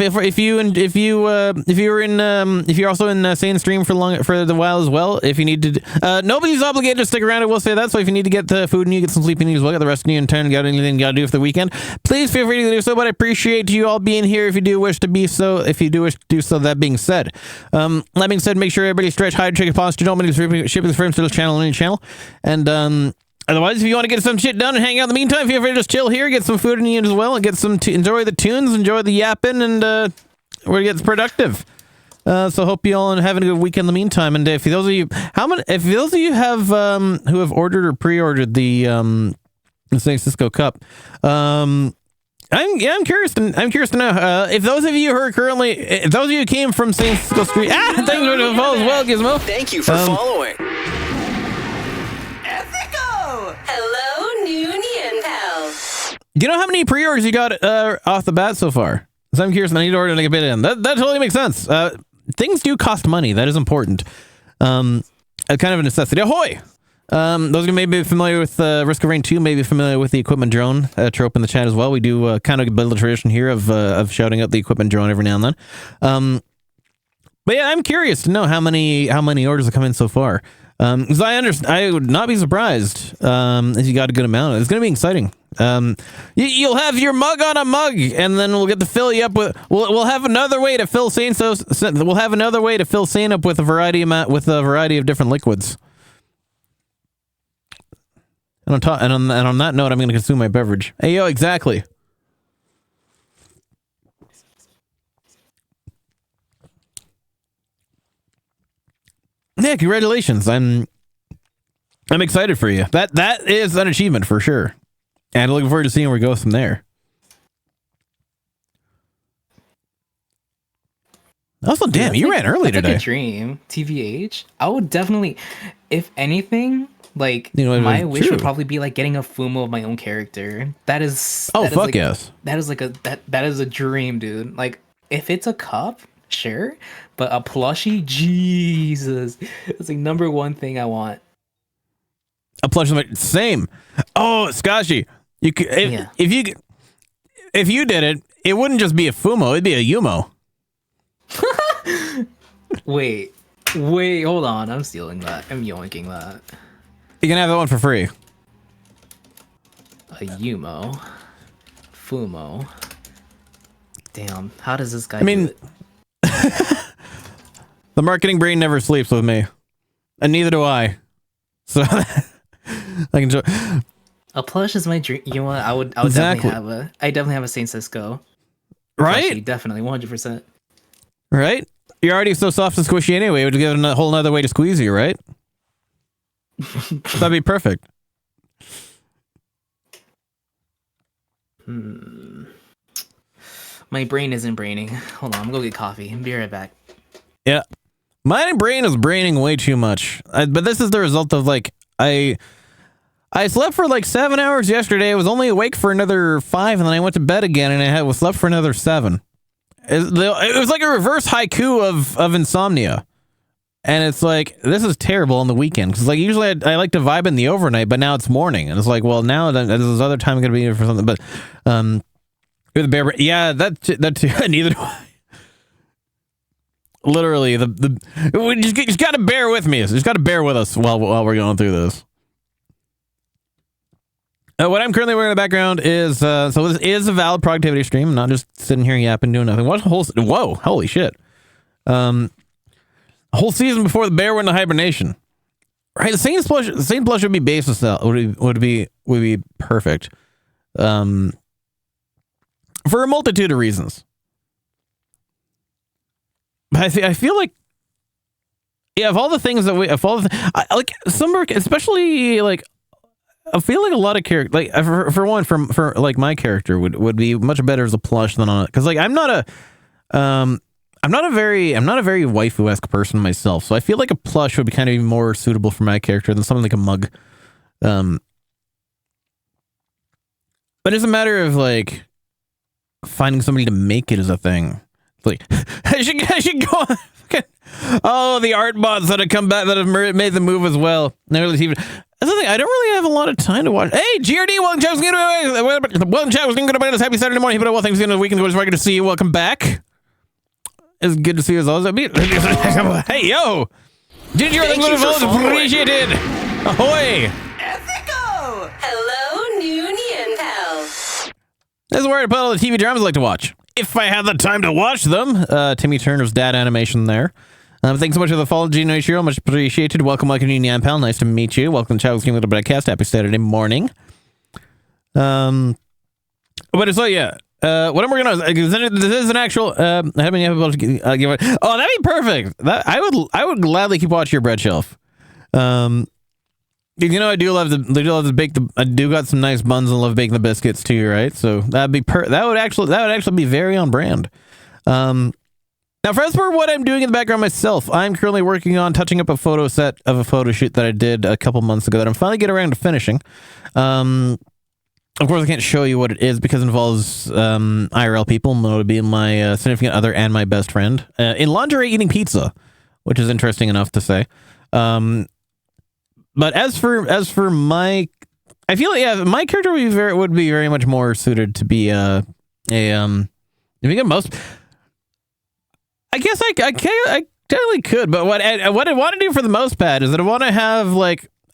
D: you're also in sane stream for the while as well, if you need to, nobody's obligated to stick around. I will say that. So if you need to get the food and you get some sleep and you as well, get the rest of you in turn, got anything you got to do for the weekend, please feel free to do so. But I appreciate you all being here. If you do wish to be so, if you do wish to do so. That being said, make sure everybody stretch, hide, check your posture. Don't make shipping the frames to this channel and any channel, and otherwise, if you want to get some shit done and hang out in the meantime, feel free to just chill here, get some food in you as well, and get some enjoy the tunes, enjoy the yapping, and we're getting productive. So hope you all are having a good weekend in the meantime. And if those of you have who have ordered or pre-ordered the San Francisco Cup, I'm curious to know if those of you who are currently, if those of you who came from San Francisco Street, thanks for the follow as well, Gizmo.
B: Thank you for following.
C: Hello, new Nyan pal.
D: Do you know how many pre-orders you got off the bat so far? So I'm curious, and I need to order like a bit in. That totally makes sense. Things do cost money. That is important. Kind of a necessity. Ahoy! Those who may be familiar with Risk of Rain 2 may be familiar with the equipment drone trope in the chat as well. We do kind of build a tradition here of shouting out the equipment drone every now and then. But yeah, I'm curious to know how many orders have come in so far. Because I would not be surprised if you got a good amount. It's going to be exciting. You'll have your mug on a mug, and then we'll get to fill you up with. We'll have another way to fill Sane. We'll have another way to fill Sane up with a variety of different liquids. And on that note, I'm going to consume my beverage. Hey, yo, exactly. Yeah, congratulations. I'm excited for you. That is an achievement for sure. And looking forward to seeing where it goes from there. Also, damn, you ran early today.
E: Like a dream, TVH. I would definitely, if anything, like my wish would probably be like getting a Fumo of my own character. That is.
D: Oh, fuck yes.
E: That is like that is a dream, dude. Like if it's a cup, sure, but a plushie, Jesus, it's like number one thing I want.
D: A plushie, same. Oh, Skashi, you could if you did it, it wouldn't just be a Fumo, it'd be a Yumo.
E: Wait, hold on. I'm stealing that. I'm yoinking that.
D: You can have that one for free.
E: A Yumo. Fumo. Damn, how does this guy
D: do
E: it?
D: The marketing brain never sleeps with me. And neither do I. So I can enjoy.
E: A plush is my dream. You know what? I would
D: exactly.
E: definitely have a Saint Cisco.
D: Right?
E: Plushie, definitely, 100%.
D: Right? You're already so soft and squishy anyway. It would give it a whole other way to squeeze you, right? That'd be perfect.
E: My brain isn't braining. Hold on, I'm gonna go get coffee. Be right back.
D: Yeah. My brain is braining way too much. But this is the result of like, I slept for like 7 hours yesterday. I was only awake for another 5, and then I went to bed again, and I slept for another 7. It was like a reverse haiku of insomnia. And it's like, this is terrible on the weekend. Because like usually I like to vibe in the overnight, but now it's morning. And it's like, well, now this other time I'm going to be here for something. But the bear, yeah, that too. Neither do I. Literally, we just got to bear with me. Just got to bear with us while we're going through this. What I'm currently wearing in the background is so this is a valid productivity stream. I'm not just sitting here yapping doing nothing. Whoa, holy shit. A whole season before the bear went into hibernation. Right, the same plush would be basis would be perfect. For a multitude of reasons. But I feel like, yeah, of all the things that like some, especially like, I feel like a lot of character, like for one, for like my character would be much better as a plush than on it, because like I'm not a very waifu-esque person myself, so I feel like a plush would be kind of more suitable for my character than something like a mug. But it's a matter of like finding somebody to make it as a thing. Like I should go on. Oh, the art bots that have come back that have made the move as well. That's the thing. I don't really have a lot of time to watch. Hey, GRD, welcome, chat. Welcome, chat. Going to be this happy Saturday morning. But well, thanks for the weekend. It's good to see you. Welcome back. It's good to see you as always. Hey, yo, did your thing appreciated? Ahoy!
C: Ethico! Hello, new Nyan pal.
D: This is where I put all the TV dramas I like to watch, if I have the time to watch them. Timmy Turner's dad animation there. Thanks so much for the follow, Gino Ishiro. Much appreciated. Welcome, Nyan pal. Nice to meet you. Welcome to Child's Game Little Broadcast. Happy Saturday morning. But it's like, yeah. What I'm working on is this is an actual. How many episodes give it? Oh, that'd be perfect. I would gladly keep watching your bread shelf. You know, I do love to bake the. I do got some nice buns and love baking the biscuits too, right? So that would actually be very on brand. Now, for as for what I'm doing in the background myself, I'm currently working on touching up a photo set of a photo shoot that I did a couple months ago that I'm finally getting around to finishing. Of course, I can't show you what it is because it involves IRL people, to be my significant other and my best friend, in lingerie eating pizza, which is interesting enough to say. But as for my, I feel my character would be very much more suited to be if you get most. I guess I totally could, but what I want to do for the mouse pad is that I want to have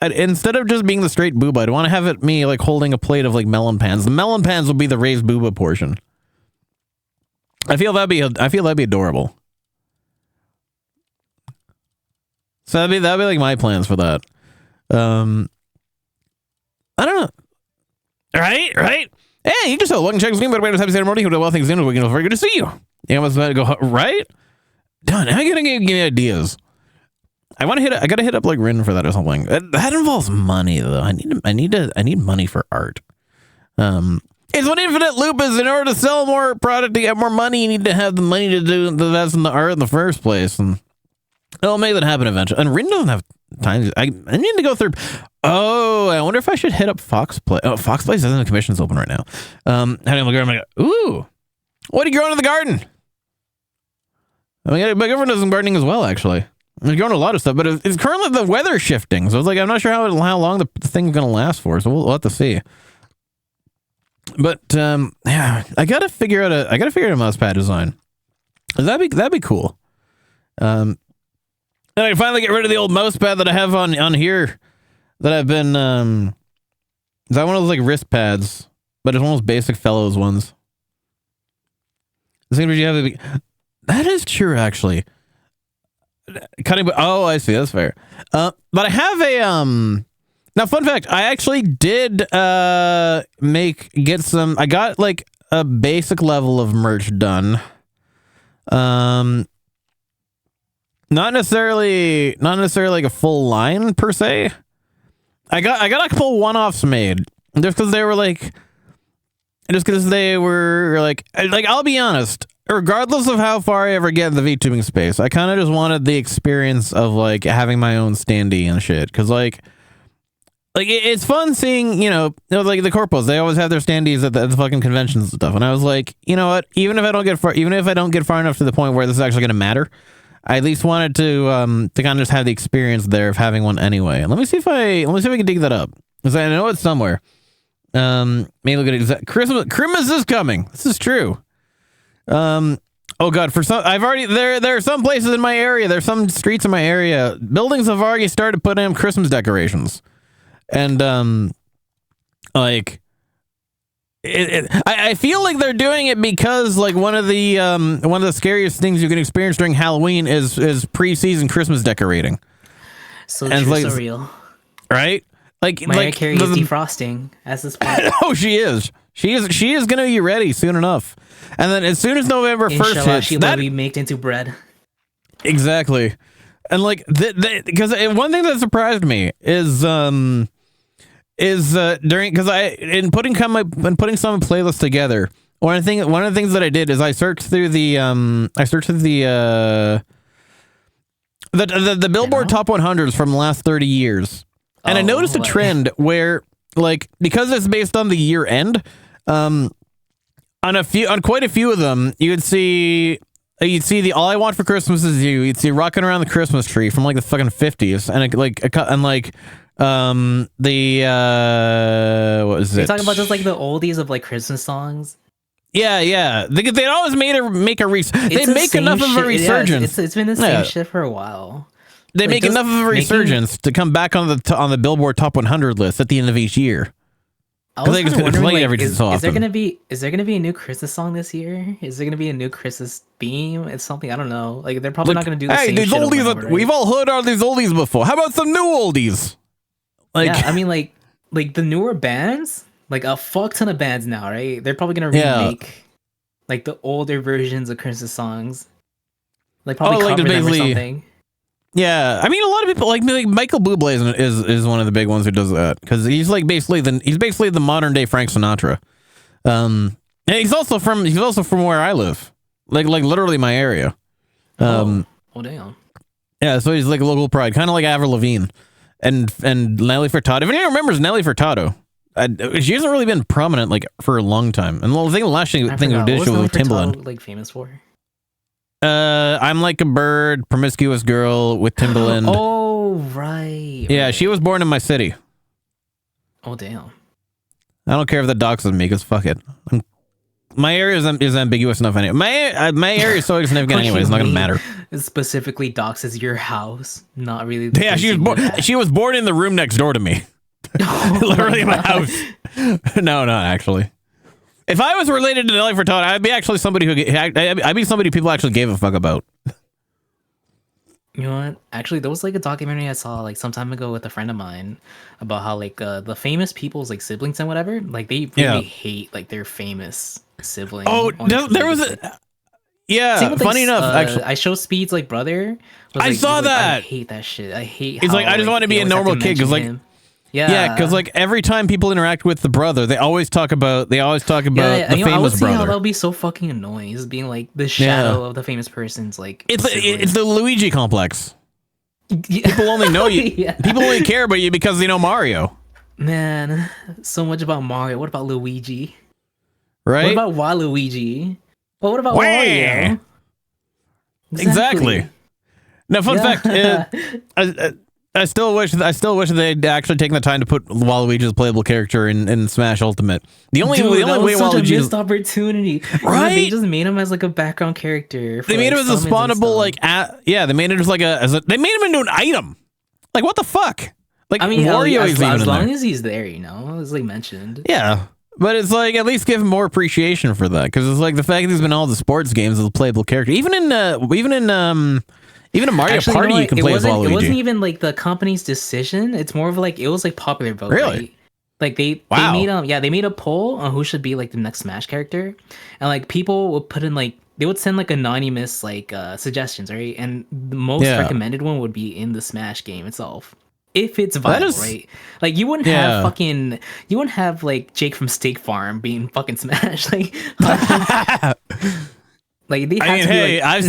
D: instead of just being the straight booba, I want to have it me holding a plate of melon pans. The melon pans will be the raised booba portion. I feel that'd be adorable. So that'd be my plans for that. I don't know. Right. Hey, you just welcome check screen, but wait a happy Saturday morning. Well, things in. We're very good to see you. You must go right. Done. Now you're gonna give me ideas. I gotta hit up Rin for that or something. That involves money though. I need money for art. It's what infinite loop is. In order to sell more product to get more money, you need to have the money to do that's in the art in the first place, and it'll make that happen eventually. And Rin doesn't have time. I need to go through. Oh, I wonder if I should hit up Fox Play. Oh, Fox Place doesn't have commissions open right now. I'm like, ooh, what are you growing in the garden? My girlfriend does some gardening as well, actually. They're growing a lot of stuff, but it's currently the weather shifting, so it's I'm not sure how long the thing's gonna last for. So we'll have to see. But yeah, I gotta figure out a mouse pad design. That'd be cool. And I finally get rid of the old mouse pad that I have on here that I've been is that one of those wrist pads, but it's one of those basic Fellows ones. That is true, actually. Cutting. Oh, I see. That's fair. But I have a Now, fun fact. I actually did I got a basic level of merch done. Not necessarily a full line per se. I got a couple one-offs made just because they were I'll be honest. Regardless of how far I ever get in the VTubing space, I kind of just wanted the experience of having my own standee and shit. Because it's fun seeing the corpos. They always have their standees at the fucking conventions and stuff. And I was like, you know what? Even if I don't get far enough to the point where this is actually going to matter, I at least wanted to kind of just have the experience there of having one anyway. And let me see if I can dig that up, because I know it's somewhere. Maybe look at Christmas is coming. This is true. Oh god, there are some places in my area, there's some streets in my area, buildings have already started putting up Christmas decorations. And I feel like they're doing it because one of the scariest things you can experience during Halloween is pre-season Christmas decorating.
E: So true, so real.
D: Right?
E: Mariah Carey is defrosting as this point.
D: Oh, she is. She is going to be ready soon enough. And then as soon as November 1st hits,
E: she will be baked into bread.
D: Exactly. And because one thing that surprised me is putting some playlists together. One of the things that I did is I searched through the Billboard Top 100s from the last 30 years. And I noticed a trend where because it's based on the year end, on quite a few of them, you'd see the All I Want for Christmas Is You. You'd see Rocking Around the Christmas Tree from the fucking 50s, and what was it?
E: You're talking about just the oldies of Christmas songs.
D: Yeah. They'd always make a They'd make enough of a resurgence.
E: Yeah, it's been the same shit for a while.
D: They make enough of a resurgence to come back on the Billboard Top 100 list at the end of each year.
E: I was wondering, is there gonna be a new Christmas song this year? Is there gonna be a new Christmas theme? It's something I don't know. They're probably not gonna do the same
D: these
E: shit
D: oldies.
E: over, right?
D: We've all heard all these oldies before. How about some new oldies?
E: Yeah, I mean, the newer bands, a fuck ton of bands now, right? They're probably gonna remake the older versions of Christmas songs, probably cover them or something.
D: Yeah, I mean, a lot of people Michael Bublé is one of the big ones who does that, because he's basically the modern day Frank Sinatra. And he's also from where I live, literally my area.
E: Oh damn.
D: Yeah, so he's a local pride, kind of like Avril Lavigne and Nelly Furtado. If anyone remembers Nelly Furtado, she hasn't really been prominent for a long time. And the last thing we did she was with Timbaland.
E: Famous for?
D: I'm Like a Bird, Promiscuous Girl with Timbaland.
E: Oh Oh, right.
D: Yeah,
E: right.
D: she was born in my city.
E: Oh, damn.
D: I don't care if that doxes me, because fuck it. My area is ambiguous enough anyway. My area is so insignificant anyway. It's not gonna matter.
E: It specifically doxes your house, not really.
D: Yeah, she was born in the room next door to me. Literally in my house. No, not actually. If I was related to Nelly Furtado, I'd be actually somebody I'd be somebody people actually gave a fuck about.
E: You know what? Actually, there was like a documentary I saw like some time ago with a friend of mine about how like the famous people's like siblings and whatever, like they really hate like their famous sibling.
D: Oh, there was a funny enough. Actually,
E: I show Speed's like brother.
D: I saw that.
E: I hate that shit. I hate.
D: He's like, I just want to be a normal kid because like. Yeah, because like every time people interact with the brother, they always talk about the famous
E: I would see
D: brother.
E: how that'll be so fucking annoying, is being like the shadow of the famous person's like.
D: It's the Luigi complex. People only know you. People only care about you because they know Mario.
E: Man, so much about Mario. What about Luigi?
D: Right?
E: What about Waluigi? But what about
D: Wah!
E: Wario?
D: Exactly. Now, fun fact. I still wish they'd actually taken the time to put Waluigi's playable character in Smash Ultimate. The only way Waluigi
E: missed opportunity.
D: Right?
E: They just made him as like a background character.
D: They made him as a spawnable they made it as like they made him into an item. Like what the fuck? Like
E: I mean,
D: Wario is
E: as long
D: there.
E: as he's there, you know, as like mentioned.
D: Yeah. But it's like at least give him more appreciation for that, because it's like the fact that he's been in all the sports games as a playable character, even in Mario Party, you can play as Waluigi.
E: It wasn't even like the company's decision. It's more of like it was like popular vote.
D: Really?
E: Right? Like they made a poll on who should be like the next Smash character, and like people would put in like they would send like anonymous like suggestions, right? And the most recommended one would be in the Smash game itself. If it's viable, right? Like you wouldn't have like Jake from Steak Farm being fucking Smash. Like like they have to be, like,
D: I've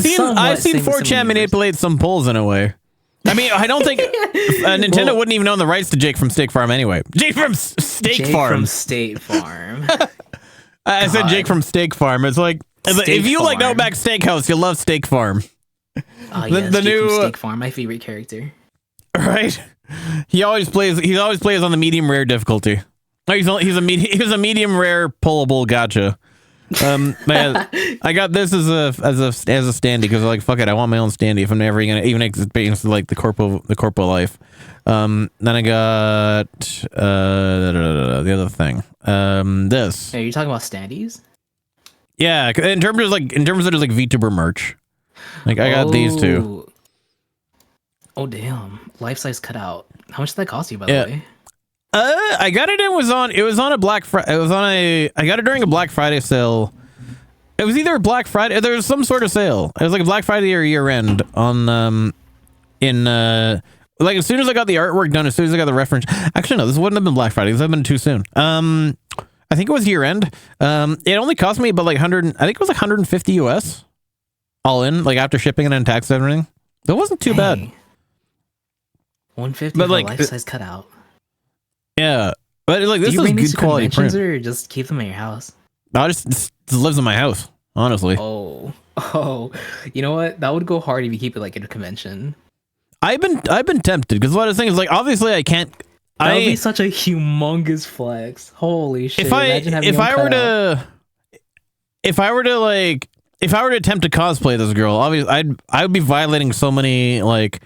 D: seen 4chan manipulate some polls in a way. I mean, I don't think Nintendo wouldn't even own the rights to Jake from Steak Farm anyway. Jake from Steak Farm.
E: From State Farm.
D: I said Jake from Steak Farm. It's like if you like Outback Steakhouse, you'll love Steak Farm.
E: The new Steak Farm, my favorite character.
D: Right. He always plays on the medium rare difficulty. He's a medium rare pullable gotcha. Man, I got this as a standee because like fuck it, I want my own standee if I'm never gonna even experience like the corpo life. Then I got the other thing. This.
E: Are you talking about standees?
D: Yeah, in terms of just like VTuber merch. Like I got these two.
E: Oh damn! Life size cutout. How much did that cost you, by the way?
D: I got it. It was on a Black Friday. I got it during a Black Friday sale. It was either a Black Friday. There was some sort of sale. It was like a Black Friday or year end on like as soon as I got the artwork done, as soon as I got the reference. Actually, no, this wouldn't have been Black Friday. This would have been too soon. I think it was year end. It only cost me about like 100. I think it was like 150 US, all in, like after shipping and tax and everything. It wasn't too bad.
E: 150 for like life size cutout.
D: Yeah, but like this is good quality print.
E: Or just keep them at your house?
D: No, it just lives in my house, honestly.
E: Oh, you know what? That would go hard if you keep it like at a convention.
D: I've been tempted because one of the things like obviously I can't.
E: That would be such a humongous flex. Holy shit!
D: If I were to attempt to cosplay this girl, obviously I would be violating so many like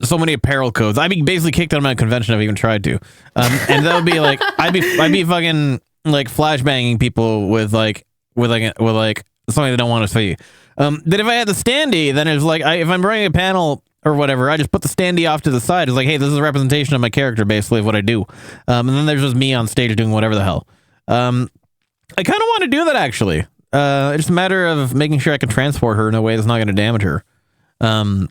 D: so many apparel codes. I'd be basically kicked out of my convention if I even tried to. And that would be like I'd be fucking like flashbanging people with something they don't want to see. That if I had the standee, then it's like if I'm bringing a panel or whatever, I just put the standee off to the side. It's like, hey, this is a representation of my character, basically of what I do. And then there's just me on stage doing whatever the hell. I kind of want to do that actually. It's just a matter of making sure I can transport her in a way that's not going to damage her. And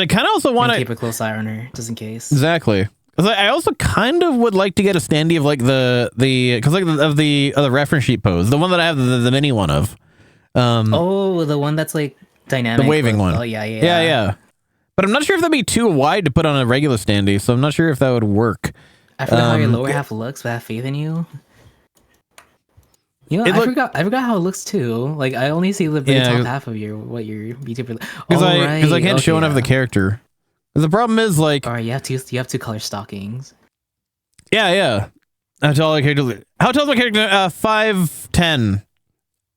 D: I kind of also want to
E: keep a close eye on her, just in case.
D: Exactly. I also kind of would like to get a standee of like the reference sheet pose, the one that I have the mini one of.
E: The one that's like dynamic,
D: the waving one.
E: Oh yeah.
D: But I'm not sure if that'd be too wide to put on a regular standee, so I'm not sure if that would work.
E: I forgot how your lower half looks, but I have faith in you. You know, I forgot how it looks too. Like I only see the top half of your VTuber.
D: Because I can't show enough of the character. The problem is like,
E: Or you have to color stockings.
D: yeah. How tall is my character? 5'10".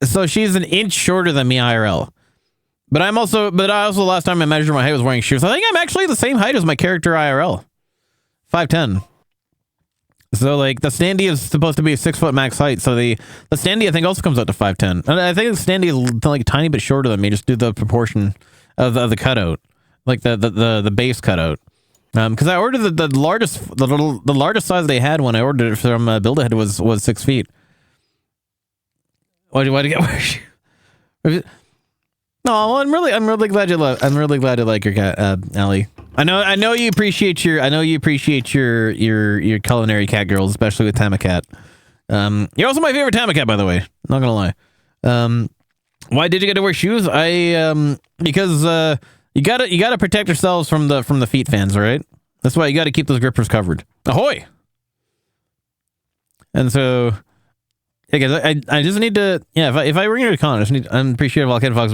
D: So she's an inch shorter than me IRL. But I also last time I measured my height was wearing shoes. I think I'm actually the same height as my character IRL. 5'10". So like the standee is supposed to be a 6 foot max height. So the standee I think also comes out to 5'10". And I think the standee is like a tiny bit shorter than me. Just do the proportion of the cutout, like the base cutout. Because I ordered the largest size they had when I ordered it from Build-A-Head was 6 feet. Why do you get more shoes? No, well, I'm really glad you like your cat, Allie. I know you appreciate your culinary cat girls, especially with Tamacat. You're also my favorite Tamacat, by the way. Not gonna lie. Why did you get to wear shoes? Because you gotta protect yourselves from the feet fans, right? That's why you gotta keep those grippers covered. Ahoy! And so, yeah, guys, I just need to, if I bring you to con, I'm appreciative of all cat fox.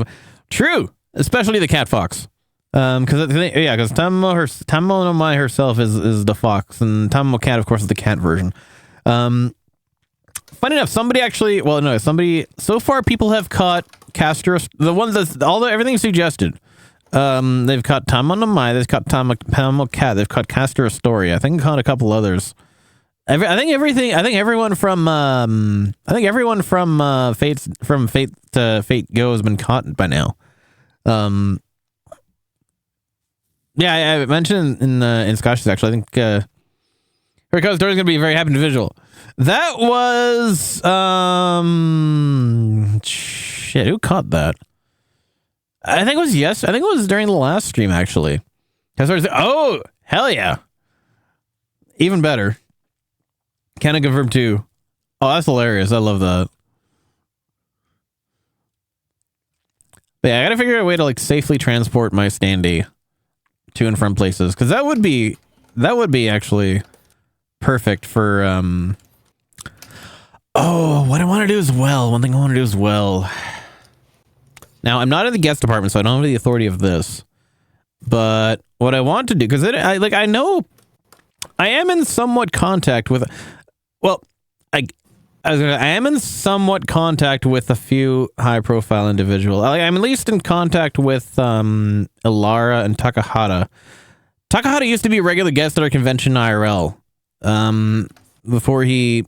D: True, especially the cat fox. Because Tammo no Mai herself is the fox, and Tammo cat, of course, is the cat version. Funny enough, so far people have caught Castro, the ones everything suggested. They've caught Tammo no Mai, they've caught Tammo cat, they've caught Castor Astoria. I think caught a couple others. I think everyone from Fate to Fate Go has been caught by now. Yeah, I mentioned in Scotch's actually. I think here it goes. Dory's gonna be a very happy individual. That was shit. Who caught that? I think it was I think it was during the last stream actually. Oh hell yeah! Even better. Can I confirm too? Oh, that's hilarious. I love that. But yeah, I gotta figure out a way to like safely transport my standee to and from places, because that would be actually perfect for what I want to do as well. One thing I want to do as well. Now, I'm not in the guest department, so I don't have the authority of this. But what I want to do, because I know I am in somewhat contact with, I am in somewhat contact with a few high-profile individuals. I'm at least in contact with Ilara and Takahata. Takahata used to be a regular guest at our convention IRL before he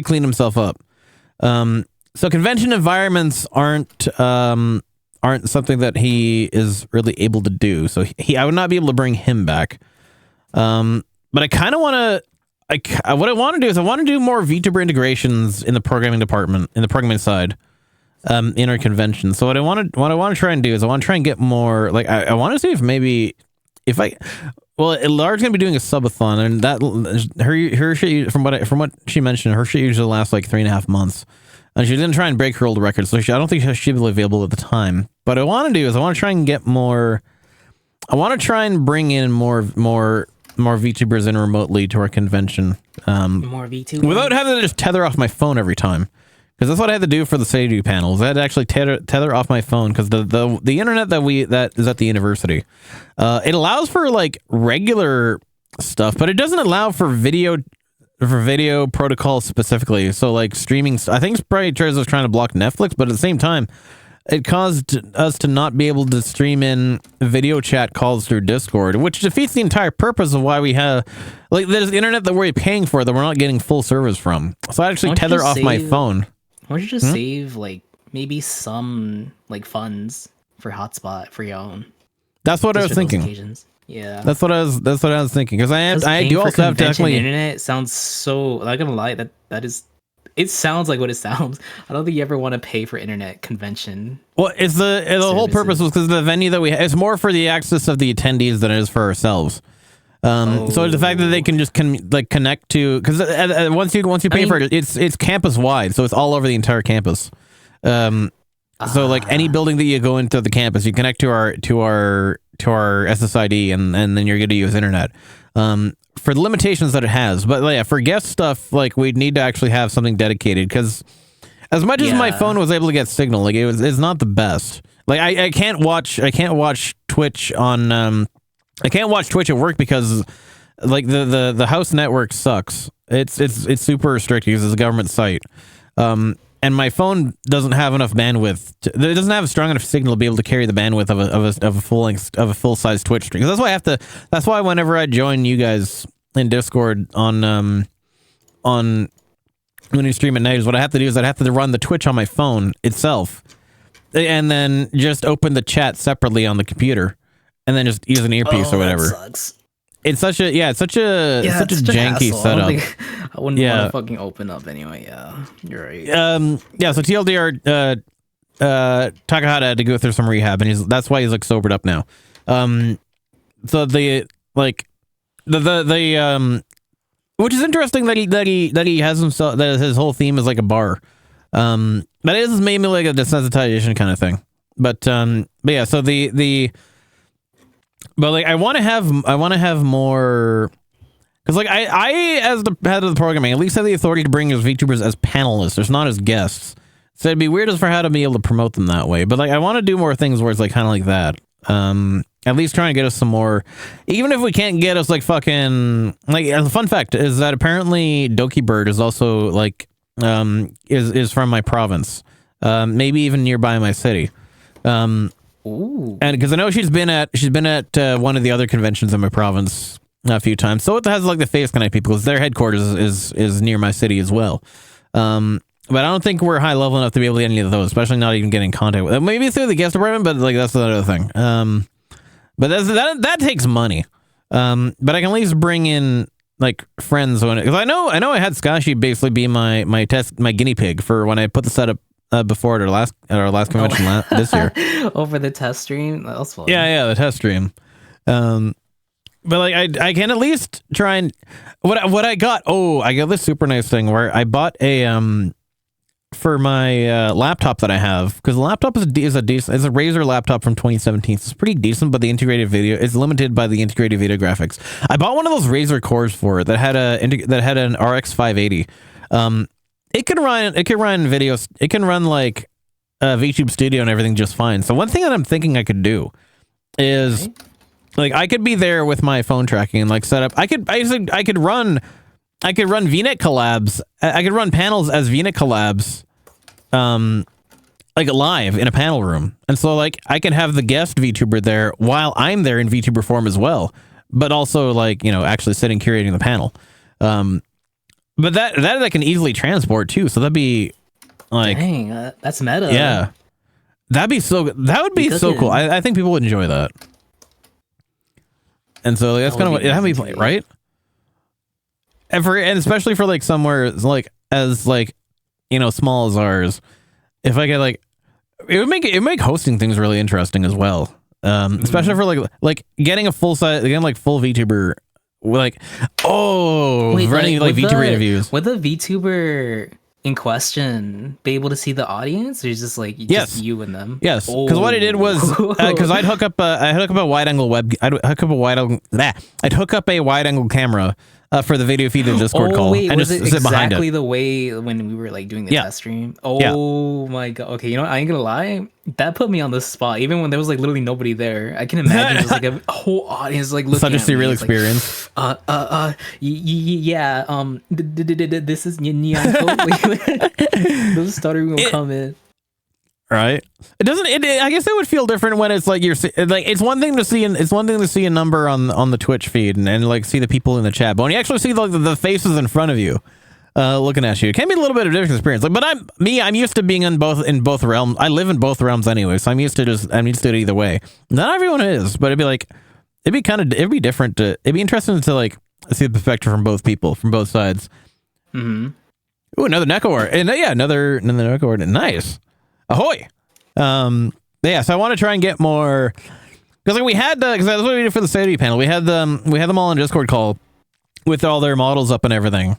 D: cleaned himself up. So convention environments aren't something that he is really able to do. So I would not be able to bring him back. But I kind of want to. What I want to do is I want to do more VTuber integrations in the programming department, in the programming side, in our convention. So what I want to try and do is I want to try and get more. Like I want to see if maybe Lara's gonna be doing a subathon, and that her shit from what she mentioned, her shit usually lasts like 3.5 months, and she didn't try and break her old record, so I don't think she'll be available at the time. But what I want to do is I want to try and get more. I want to try and bring in more VTubers in remotely to our convention.
E: More VTubers
D: without having to just tether off my phone every time, because that's what I had to do for the Seidu panels. I had to actually tether off my phone because the internet that is at the university, it allows for like regular stuff, but it doesn't allow for video protocols specifically. So like streaming, I think Sprite was trying to block Netflix, but at the same time, it caused us to not be able to stream in video chat calls through Discord, which defeats the entire purpose of why we have, like, there's the internet that we're paying for that we're not getting full service from. So I actually tether off my phone.
E: Why don't you just save like maybe some like funds for hotspot for your own?
D: That's what I was thinking.
E: Yeah,
D: that's what I was thinking, because I do also have technically
E: internet sounds so. I'm not gonna lie, that is. It sounds like what it sounds. I don't think you ever want to pay for internet convention. Well, it's the whole purpose was because the venue that we have, it's more for the access of the attendees than it is for ourselves. So the fact that they can just connect to, because once you pay for it, it's campus wide, so it's all over the entire campus. So like any building that you go into the campus, you connect to our SSID, and then you're going to use internet. For the limitations that it has, but yeah, for guest stuff, like we'd need to actually have something dedicated, because as much as my phone was able to get signal, like it's not the best.
D: Like I can't watch Twitch on I can't watch Twitch at work because like the house network sucks. It's super restricted because it's a government site. And my phone doesn't have enough bandwidth. It doesn't have a strong enough signal to be able to carry the bandwidth of a full size Twitch stream. That's why That's why whenever I join you guys in Discord on when you stream at night, is what I have to do is I'd have to run the Twitch on my phone itself, and then just open the chat separately on the computer, and then just use an earpiece or whatever.
E: That sucks.
D: It's such a janky setup.
E: I wouldn't want to fucking open up anyway. Yeah, you're right.
D: So TLDR, Takahata had to go through some rehab, and that's why he's like sobered up now. So the which is interesting that he has himself, that his whole theme is like a bar. But it is maybe like a desensitization kind of thing. But yeah, so but like I want to have more, because like I as the head of the programming at least have the authority to bring his VTubers as panelists. There's not as guests, so it'd be weird as for how to be able to promote them that way. But like I want to do more things where it's like kind of like that. At least try and get us some more, even if we can't get us like fucking like. The fun fact is that apparently Doki Bird is also like is from my province, maybe even nearby my city.
E: Ooh.
D: And because I know she's been at one of the other conventions in my province a few times. So it has like the Face Connect people, because their headquarters is near my city as well. But I don't think we're high level enough to be able to get any of those, especially not even getting in contact with them. Maybe through the guest department, but like that's another thing. But that takes money. But I can at least bring in like friends when, because I know I had Skashi basically be my guinea pig for when I put the setup before at our last convention this year.
E: Over the test stream, that was fun.
D: Yeah, the test stream. But like I can at least try and what I got. Oh, I got this super nice thing where I bought a for my laptop that I have, because the laptop is a decent, it's a Razer laptop from 2017. So it's pretty decent, but the integrated video is limited by the integrated video graphics. I bought one of those Razer cores for it that had an RX 580. It can run videos. It can run like VTube Studio and everything just fine. So one thing that I'm thinking I could do is like I could be there with my phone tracking and like set up. I could run VNet collabs. I could run panels as VNet collabs, like live in a panel room. And so like I can have the guest VTuber there while I'm there in VTuber form as well, but also like, you know, actually sitting curating the panel. But that I can easily transport too. So that'd be like,
E: dang, that's meta.
D: Yeah, that would be so cool. I think people would enjoy that. And so like, that's kind of what it had me play, right? And especially for like somewhere like as like, you know, small as ours, if I get like, it would make hosting things really interesting as well. Especially for like getting a full VTuber, like running like VTuber interviews.
E: Would the VTuber in question be able to see the audience, or is just like just you and them?
D: Yes, because what I did was because I'd hook up a wide angle I'd hook up a wide angle camera for the video feed of Discord call, and just sit behind it.
E: Exactly the way when we were like doing the test stream. Oh my god. Okay, you know what? I ain't gonna lie. That put me on the spot. Even when there was like literally nobody there, I can imagine just like a whole audience like looking.
D: Such a surreal experience.
E: This is Nyanko. Those stutter will come in.
D: Right. It doesn't. I guess it would feel different when it's like it's one thing to see a number on the Twitch feed and like see the people in the chat, but when you actually see the faces in front of you, looking at you, it can be a little bit of a different experience. Like, but I'm used to being in both realms. I live in both realms anyway, so I'm used to it either way. Not everyone is, but it'd be different. It'd be interesting to like see the perspective from both people, from both sides.
E: Mm-hmm.
D: Ooh, another Neko Art, and another Neko Art. Nice. Ahoy! Yeah, so I want to try and get more, because like we had because that's what we did for the Sadie panel. We had them all in Discord call with all their models up and everything,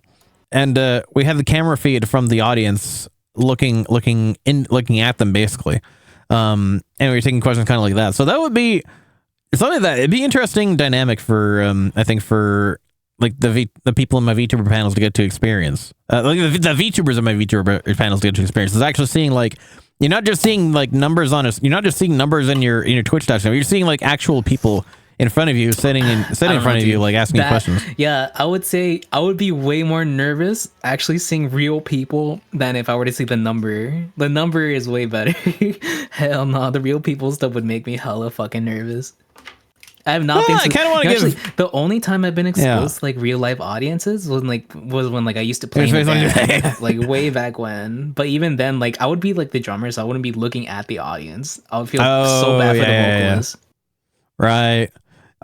D: and we had the camera feed from the audience looking at them basically, and we were taking questions kind of like that. So that would be something that it'd be interesting dynamic for I think for like the people in my VTuber panels to get to experience, like the VTubers in my VTuber panels to get to experience is actually seeing like You're not just seeing like numbers on us. You're not just seeing numbers in your Twitch dashboard. You're seeing like actual people in front of you, sitting in front of you, like asking you questions.
E: Yeah, I would say I would be way more nervous actually seeing real people than if I were to see the number. The number is way better. Hell no, the real people stuff would make me hella fucking nervous. I have not been.
D: I kind of want to give.
E: The only time I've been exposed to like real life audiences was when I used to play in a band, like way back when. But even then, like I would be like the drummer, so I wouldn't be looking at the audience. I would feel so bad for the vocalist.
D: Right.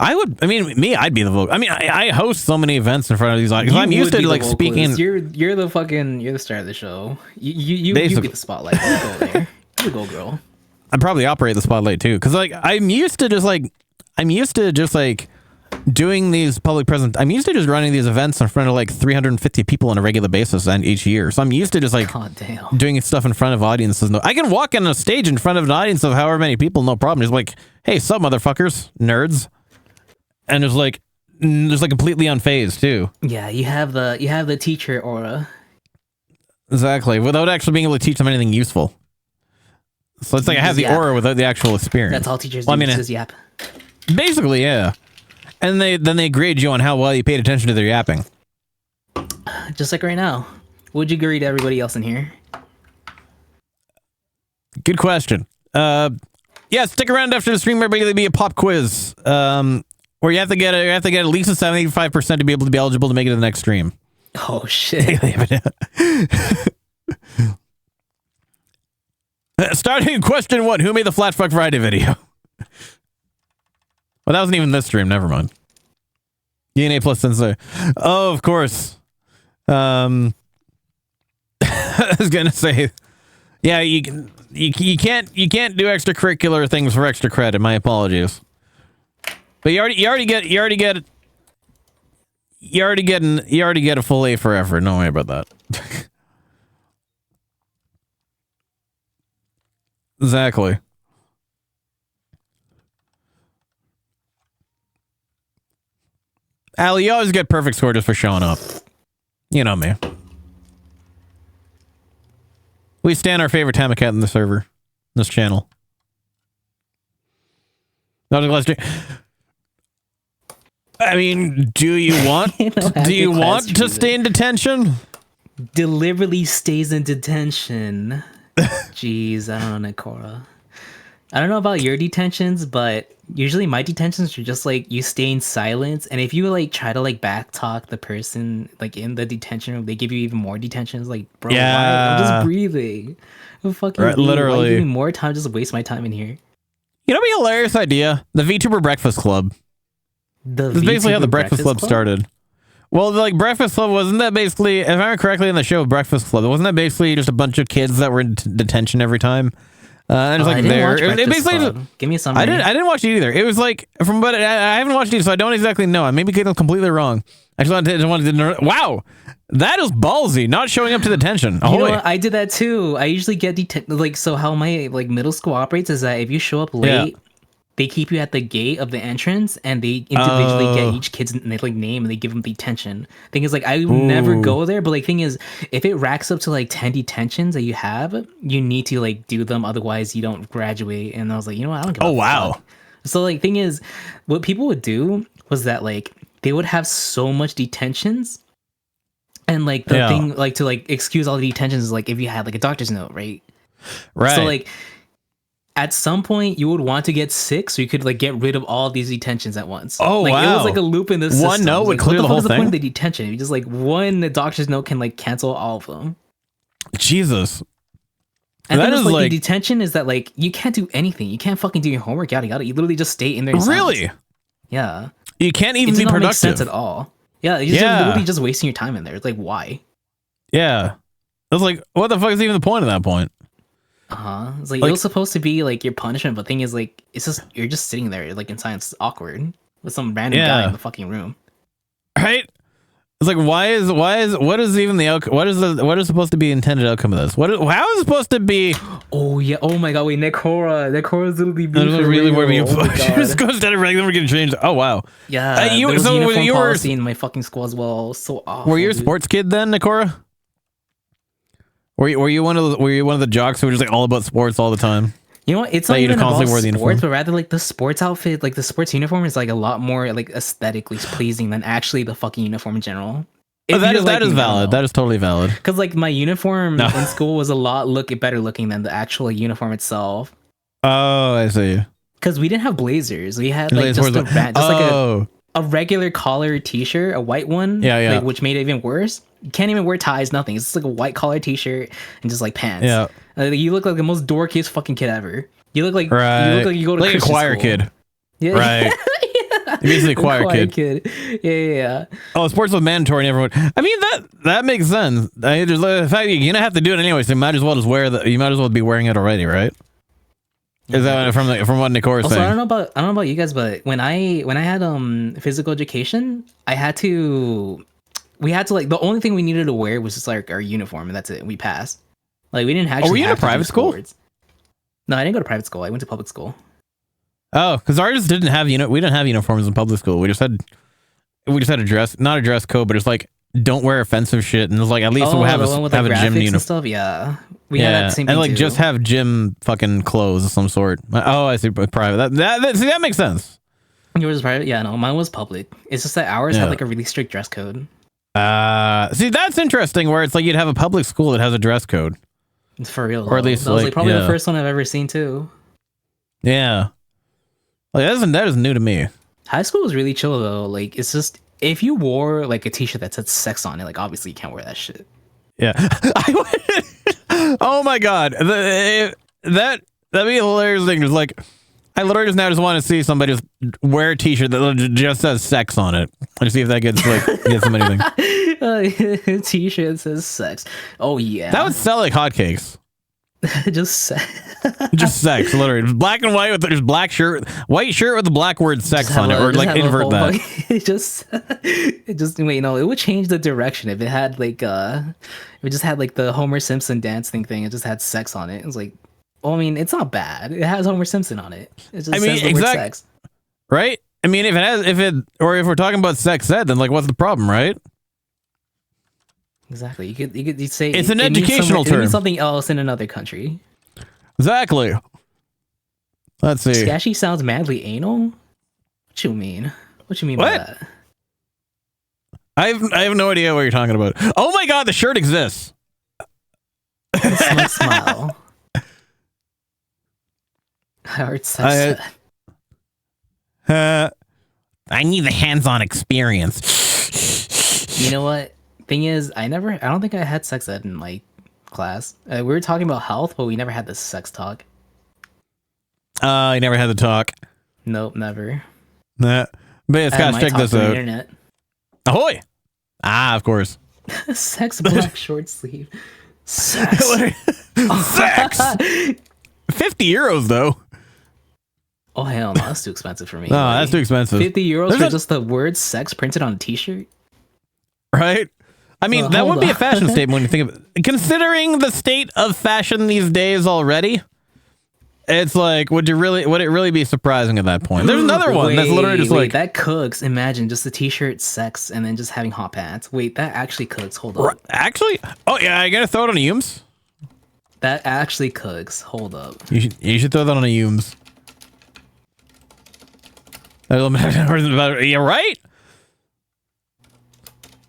D: I'd be the vocal. I mean, I host so many events in front of these audiences. I'm used to like speaking.
E: You're the star of the show. You get the spotlight. You go there. You go, girl.
D: I'd probably operate the spotlight too, because like I'm used to just like doing these public present. I'm used to just running these events in front of like 350 people on a regular basis and each year. So I'm used to just like doing stuff in front of audiences. I can walk on a stage in front of an audience of however many people, no problem. Just like, hey, sup, motherfuckers, nerds. And it's like completely unfazed too.
E: Yeah, you have the teacher aura.
D: Exactly, without actually being able to teach them anything useful. So it's like I have the aura without the actual experience.
E: That's all teachers do. Is yap.
D: Basically, yeah. And then they grade you on how well you paid attention to their yapping.
E: Just like right now. Would you grade everybody else in here?
D: Good question. Yeah, stick around after the stream. Everybody, there'll be a pop quiz. Where you have to get at least a 75% to be able to be eligible to make it to the next stream.
E: Oh shit.
D: Starting question 1. Who made the Flat Fuck Friday video? Well, that wasn't even this stream. Never mind. DNA plus sensor. Oh, of course. I was gonna say, yeah, you can't do extracurricular things for extra credit. My apologies. But you already get a full A for effort. Don't worry about that. Exactly. Ali, you always get perfect score just for showing up. You know me. We stand our favorite Tamacat in the server. This channel. Not a glass. I mean, do you want to stay in detention?
E: Deliberately stays in detention. Jeez, I don't know, Cora. I don't know about your detentions, but usually my detentions are just like you stay in silence, and if you like try to like backtalk the person like in the detention room, they give you even more detentions. Like, bro, why? I'm just breathing. I'm fucking literally. Why give me more time? Just waste my time in here.
D: You know, be a hilarious idea. The VTuber Breakfast Club. That's basically how the Breakfast Club started. Well, like Breakfast Club, wasn't that basically, if I remember correctly, in the show Breakfast Club, wasn't that basically just a bunch of kids that were in detention every time? And it's like there. It basically,
E: give me a summary.
D: I didn't watch it either. It was like but I haven't watched it, so I don't exactly know. I may be getting completely wrong. I just wanted to know. Wow, that is ballsy. Not showing up to detention.
E: You know what? I did that too. I usually get like, so how my like middle school operates is that if you show up late, they keep you at the gate of the entrance, and they individually get each kid's like name, and they give them detention. Thing is, like, I would never go there, but like, thing is, if it racks up to like 10 detentions that you have, you need to like do them, otherwise you don't graduate. And I was like, you know what? I don't give a fuck. So like, thing is, what people would do was that like they would have so much detentions, and like the thing like to like excuse all the detentions is like if you had like a doctor's note, right? So like, at some point, you would want to get sick so you could like get rid of all these detentions at once. Oh, like, wow. It was like a loop in the system.
D: One note would clear the whole thing? What the point of the
E: detention? You just like one doctor's note can like cancel all of them.
D: Jesus.
E: And that is like the detention is that like you can't do anything. You can't fucking do your homework, yada yada. You literally just stay in there.
D: Really?
E: Yeah.
D: You can't even be productive. It doesn't make sense
E: at all. Yeah, you're literally just wasting your time in there. It's like, why?
D: Yeah. I was like, what the fuck is even the point at that point?
E: It's like it was supposed to be like your punishment, but thing is like it's just you're just sitting there like in silence, awkward with some random guy in the fucking room.
D: Right? It's like what is even the outcome? What is supposed to be the intended outcome of this? How is it supposed to be?
E: Oh yeah! Oh my god! Wait, Necora literally
D: really where we just goes down and we're getting changed. Oh wow!
E: Yeah, you were in my fucking school as well. So awful.
D: Were you a sports kid then, Necora? Were you one of the jocks who were just like all about sports all the time?
E: You know what? It's
D: That
E: not
D: you
E: even
D: just
E: about
D: constantly wear the uniform?
E: sports, but rather like the sports outfit, like the sports uniform is like a lot more like aesthetically pleasing than actually the fucking uniform in general.
D: That is valid. That is totally valid.
E: Because like my uniform in school was a lot better looking than the actual uniform itself.
D: Oh, I see.
E: Because we didn't have blazers. We had
D: Like,
E: like
D: oh,
E: a regular collar t-shirt, a white one.
D: Yeah.
E: Like, which made it even worse. You can't even wear ties, nothing. It's just like a white collar t-shirt and just like pants.
D: Yeah.
E: You look like the most dorkiest fucking kid ever. You look like
D: right.
E: you look like you go to
D: like a
E: Christian
D: choir
E: school.
D: kid.
E: Yeah.
D: Right. You're basically a choir kid.
E: Yeah.
D: Oh, sports was mandatory and everyone. I mean that makes sense. I mean, there's the fact you're gonna have to do it anyway, so you might as well just you might as well be wearing it already, right? Is that from what Nicole is
E: Also,
D: saying?
E: I don't know about you guys, but when I had physical education, we had to like the only thing we needed to wear was just like our uniform, and that's it. We passed. Like we didn't actually.
D: Were you in a
E: have to do
D: private school?
E: sports. No, I didn't go to private school. I went to public school.
D: Oh, because ours didn't have we didn't have uniforms in public school. We just had not a dress code, but it's like don't wear offensive shit, and it's like at least we'll have
E: the one with,
D: have
E: like,
D: a gym
E: graphics
D: uniform.
E: and stuff. Yeah, we had that same thing
D: and like
E: too.
D: just have gym fucking clothes of some sort. Oh, I see. Private. That makes sense.
E: Yours was private. Yeah, no, mine was public. It's just that ours had like a really strict dress code.
D: See, that's interesting. Where it's like you'd have a public school that has a dress code.
E: For real,
D: or at least
E: that was like probably
D: yeah.
E: the first one I've ever seen too.
D: Yeah, like that is new to me.
E: High school was really chill though. Like it's just if you wore like a t-shirt that said sex on it, like obviously you can't wear that shit.
D: Yeah. Oh my god, that'd be a hilarious thing. Just like I literally just now just want to see somebody just wear a t-shirt that just says sex on it and see if that gets them anything.
E: T-shirt that says sex. Oh yeah,
D: That would sell like hotcakes.
E: just sex.
D: Just sex, literally. Black and white with there's white shirt with the black word sex on it, or like invert that.
E: It just wait, no, it would change the direction if it had like it just had like the Homer Simpson dance thing. It just had sex on it. It was like, well, I mean, it's not bad. It has Homer Simpson on it. It just says the word sex.
D: Right? I mean, if we're talking about sex ed, then like, what's the problem, right?
E: Exactly. You'd say
D: it's an educational term.
E: It means something else in another country.
D: Exactly. Let's see.
E: Skashy sounds madly anal. What you mean? What you mean by that?
D: I have no idea what you're talking about. Oh my god, the shirt exists.
E: Smile. Hard sex.
D: I need the hands-on experience.
E: You know what? Thing is, I don't think I had sex ed in my class. We were talking about health, but we never had the sex talk.
D: I never had the talk.
E: Nope, never.
D: Nah. But yeah, Scott, check this out.
E: Internet.
D: Ahoy! Ah, of course.
E: Sex black short sleeve. Sex.
D: Sex. 50 euros though.
E: Oh hell no, that's too expensive for me.
D: No, that's too expensive.
E: 50 euros for just the word sex printed on a t-shirt?
D: Right? I mean, that would be a fashion statement when you think of it. Considering the state of fashion these days already, it's like, would it really be surprising at that point? There's another one that's literally just like
E: that cooks. Imagine just a t-shirt, sex, and then just having hot pants. Wait, that actually cooks. Hold up.
D: Actually? Oh yeah, I gotta throw it on a Yums.
E: That actually cooks. Hold up.
D: You should throw that on a Yums. Yeah, right?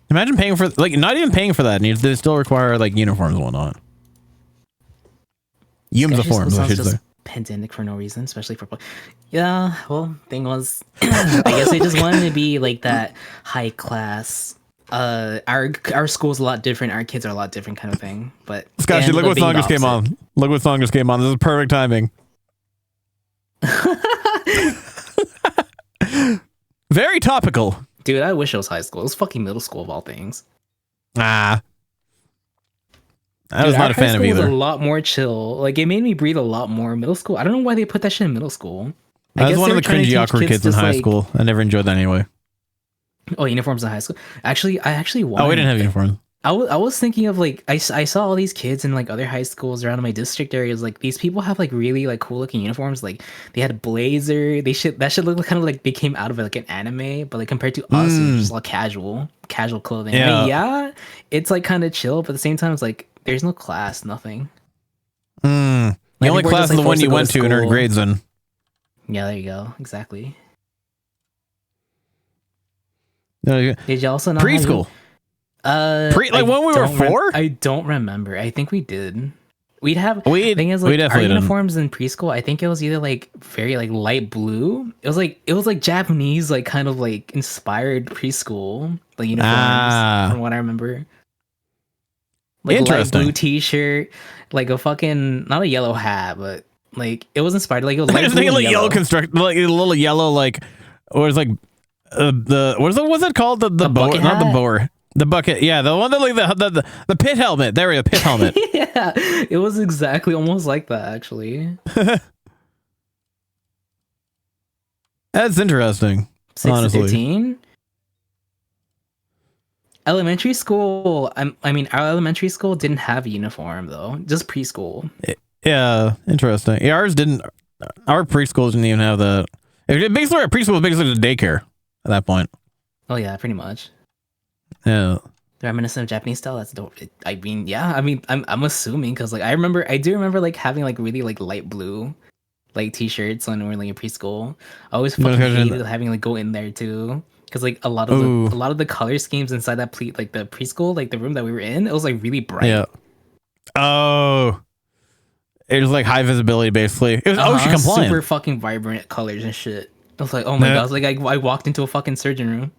D: Imagine paying for not even paying for that, and they still require like uniforms and whatnot. Uniforms, I should say.
E: Pedantic for no reason, especially for. Yeah, well, thing was, I guess they just wanted to be like that high class. Our school's a lot different. Our kids are a lot different, kind of thing. But
D: Scotchy, look what song just came on. Look what song just came on. This is perfect timing. Very topical.
E: Dude, I wish it was high school. It was fucking middle school of all things.
D: I was not a fan of either.
E: Was a lot more chill. Like it made me breathe a lot more. Middle school. I don't know why they put that shit in middle school.
D: I was one of the cringy awkward kids in high school. I never enjoyed that anyway.
E: Oh, uniforms in high school. I actually wanted.
D: Oh, we didn't have uniforms.
E: I was thinking of like I saw all these kids in like other high schools around my district areas. Like these people have like really like cool looking uniforms. Like they had a blazer. That should look kind of like they came out of like an anime. But like compared to us, it's just like casual clothing.
D: Yeah.
E: I mean, yeah, it's like kind of chill, but at the same time, it's like there's no class, nothing.
D: The
E: Like,
D: only
E: people are
D: class
E: just,
D: is
E: like,
D: the one
E: forced
D: you
E: to go
D: went to and earned
E: school.
D: grades in.
E: Yeah, there you go. Exactly.
D: No,
E: Did you also not have
D: preschool. When we were
E: don't
D: 4?
E: I don't remember. I think we did. We'd have.
D: We
E: Thing is,
D: we
E: like, our
D: definitely didn't.
E: uniforms in preschool. I think it was either like very like light blue. It was like Japanese, like kind of like inspired preschool like uniforms from what I remember. Like a light
D: Interesting.
E: blue T-shirt, like a fucking not a yellow hat, but like it was inspired. Like it was light
D: Just
E: blue
D: think of
E: and
D: like yellow
E: yellow.
D: construct, like a little yellow, like, or it's like the what's it called? The bower,
E: bucket
D: not the
E: hat?
D: bower, the bucket. Yeah, the one that like the pit helmet. There we go, pit helmet.
E: Yeah, it was exactly almost like that actually.
D: That's interesting.
E: 6 to
D: Honestly.
E: 15. Elementary school. I mean, our elementary school didn't have a uniform though. Just preschool.
D: Yeah, interesting. Yeah, ours didn't. Our preschool didn't even have that. Basically, our preschool was basically the daycare at that point.
E: Oh yeah, pretty much.
D: Yeah.
E: They're reminiscent of Japanese style. That's dope. I mean, yeah. I mean, I'm assuming because like I do remember like having like really like light blue, like t-shirts when we were like in preschool. I always fucking hated having like go in there too. Because like a lot of the color schemes inside that like the preschool, like the room that we were in, it was like really bright.
D: Yeah. Oh. It was like high visibility, basically. It was OSHA compliant.
E: Super fucking vibrant colors and shit. I was like, oh my god! I was like, I walked into a fucking surgeon room.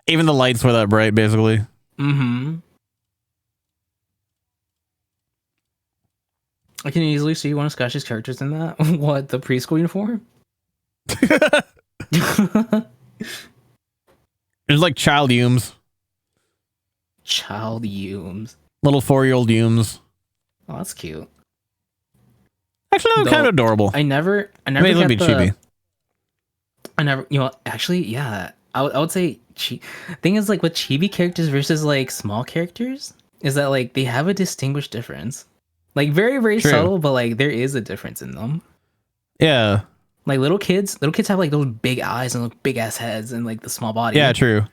D: Even the lights were that bright, basically.
E: Mm-hmm. I can easily see one of Scotch's characters in that. What, the preschool uniform?
D: There's like child Humes.
E: Child Humes.
D: Little 4-year-old Humes.
E: Oh, that's cute.
D: Actually, they're kind of adorable.
E: I never
D: Maybe a little bit chibi.
E: I never, actually, yeah. I would say, thing is, like, with chibi characters versus, like, small characters, is that, like, they have a distinguished difference. Like, very, very subtle, but, like, there is a difference in them.
D: Yeah.
E: Like, little kids have, like, those big eyes and, like, big-ass heads and, like, the small body.
D: Yeah, true.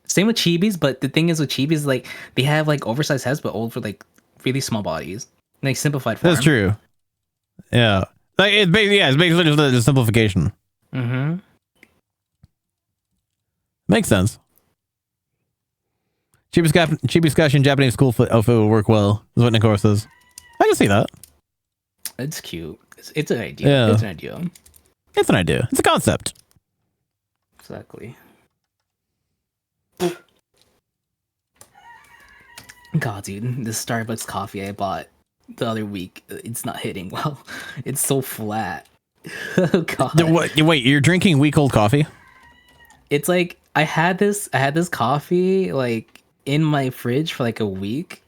E: Same with chibis, but the thing is with chibis, like, they have, like, oversized heads, but old for, like, really small bodies. Like, simplified form.
D: That's true. Yeah. Like, it's basically just a simplification.
E: Mm-hmm.
D: Makes sense. Chibi Scotch in Japanese school outfit will work well, is what Nicole says. I can see that.
E: It's cute. It's an idea.
D: Yeah.
E: It's an idea.
D: It's an idea. It's a concept.
E: Exactly. God, dude, this Starbucks coffee I bought the other week, it's not hitting well. It's so flat. Oh god.
D: Wait, you're drinking week-old coffee?
E: It's like I had this coffee like in my fridge for like a week.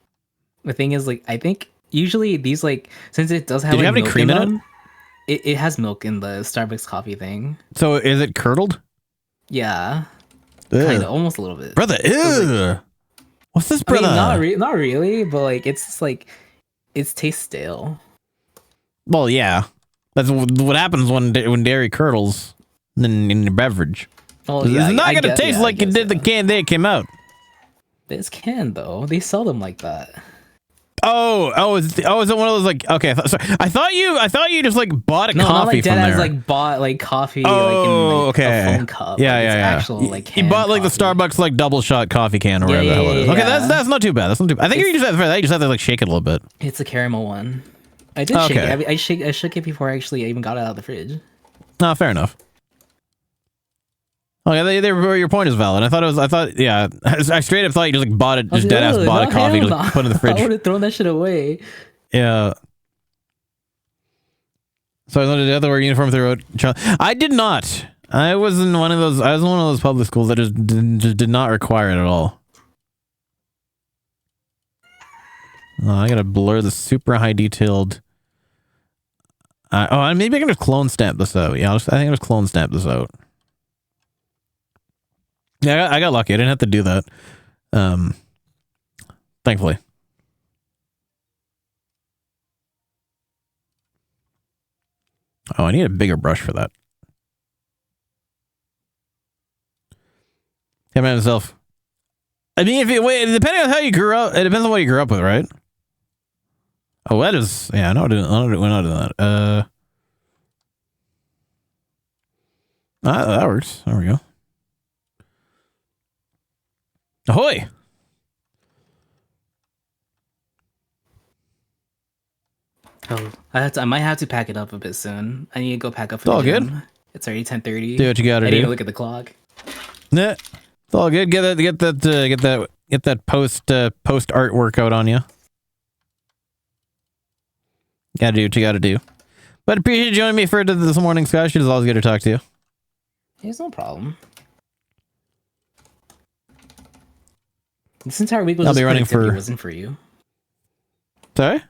E: The thing is, like, I think usually these, like, since it does have,
D: Did you
E: like,
D: have any
E: milk
D: cream in
E: them, it has milk in the Starbucks coffee thing.
D: So is it curdled?
E: Yeah.
D: Ugh.
E: Kind of, almost a little bit.
D: Brother, ew. What's this,
E: I mean,
D: brother?
E: not really, but like it's just like it tastes stale.
D: Well, yeah. That's what happens when dairy curdles in your beverage.
E: Oh, yeah,
D: it's not going to taste like it did the can day it came out.
E: This can, though, they sell them like that.
D: Is it one of those, like, okay, I thought you just like bought a
E: No, not
D: coffee
E: like
D: from
E: dead
D: there.
E: as like bought like coffee
D: Oh,
E: like in like
D: okay.
E: a phone cup.
D: Yeah,
E: like,
D: yeah,
E: it's
D: yeah.
E: Actual, like,
D: You bought like the
E: canned coffee.
D: Starbucks like double shot coffee can or whatever the hell it is. Okay,
E: yeah.
D: that's not too bad. That's not too bad. I think you just have to like shake it a little bit.
E: It's a caramel one. I did shake it. I shook it before I actually even got it out of the fridge.
D: No, fair enough. Oh yeah, your point is valid. Yeah, I straight up thought you just like bought it, just dead ass bought a coffee to like, put in the fridge.
E: I would have thrown that shit away.
D: Yeah. So I wanted to wear uniform throughout. I did not. I was in one of those public schools that just did not require it at all. Oh, I gotta blur the super high detailed. Maybe I can just clone stamp this out. Yeah, I think I'll just clone stamp this out. Yeah, I got lucky. I didn't have to do that. Thankfully. Oh, I need a bigger brush for that. Hey, man, myself. I mean, depending on how you grew up, it depends on what you grew up with, right? Oh, that is, yeah, we're not doing that. That works. There we go. Ahoy!
E: Oh, I might have to pack it up a bit soon. I need to go pack up for
D: It's all
E: the gym.
D: good.
E: It's already 10:30.
D: Do what you gotta
E: I need
D: do.
E: to look at the clock.
D: Nah, it's all good. Get that post art workout on you. Gotta do what you gotta do. But appreciate you joining me for this morning, Scott. It's always good to talk to you.
E: There's no problem. This entire week was
D: I'll
E: just
D: be running
E: productivity,
D: for-
E: wasn't for you.
D: Sorry?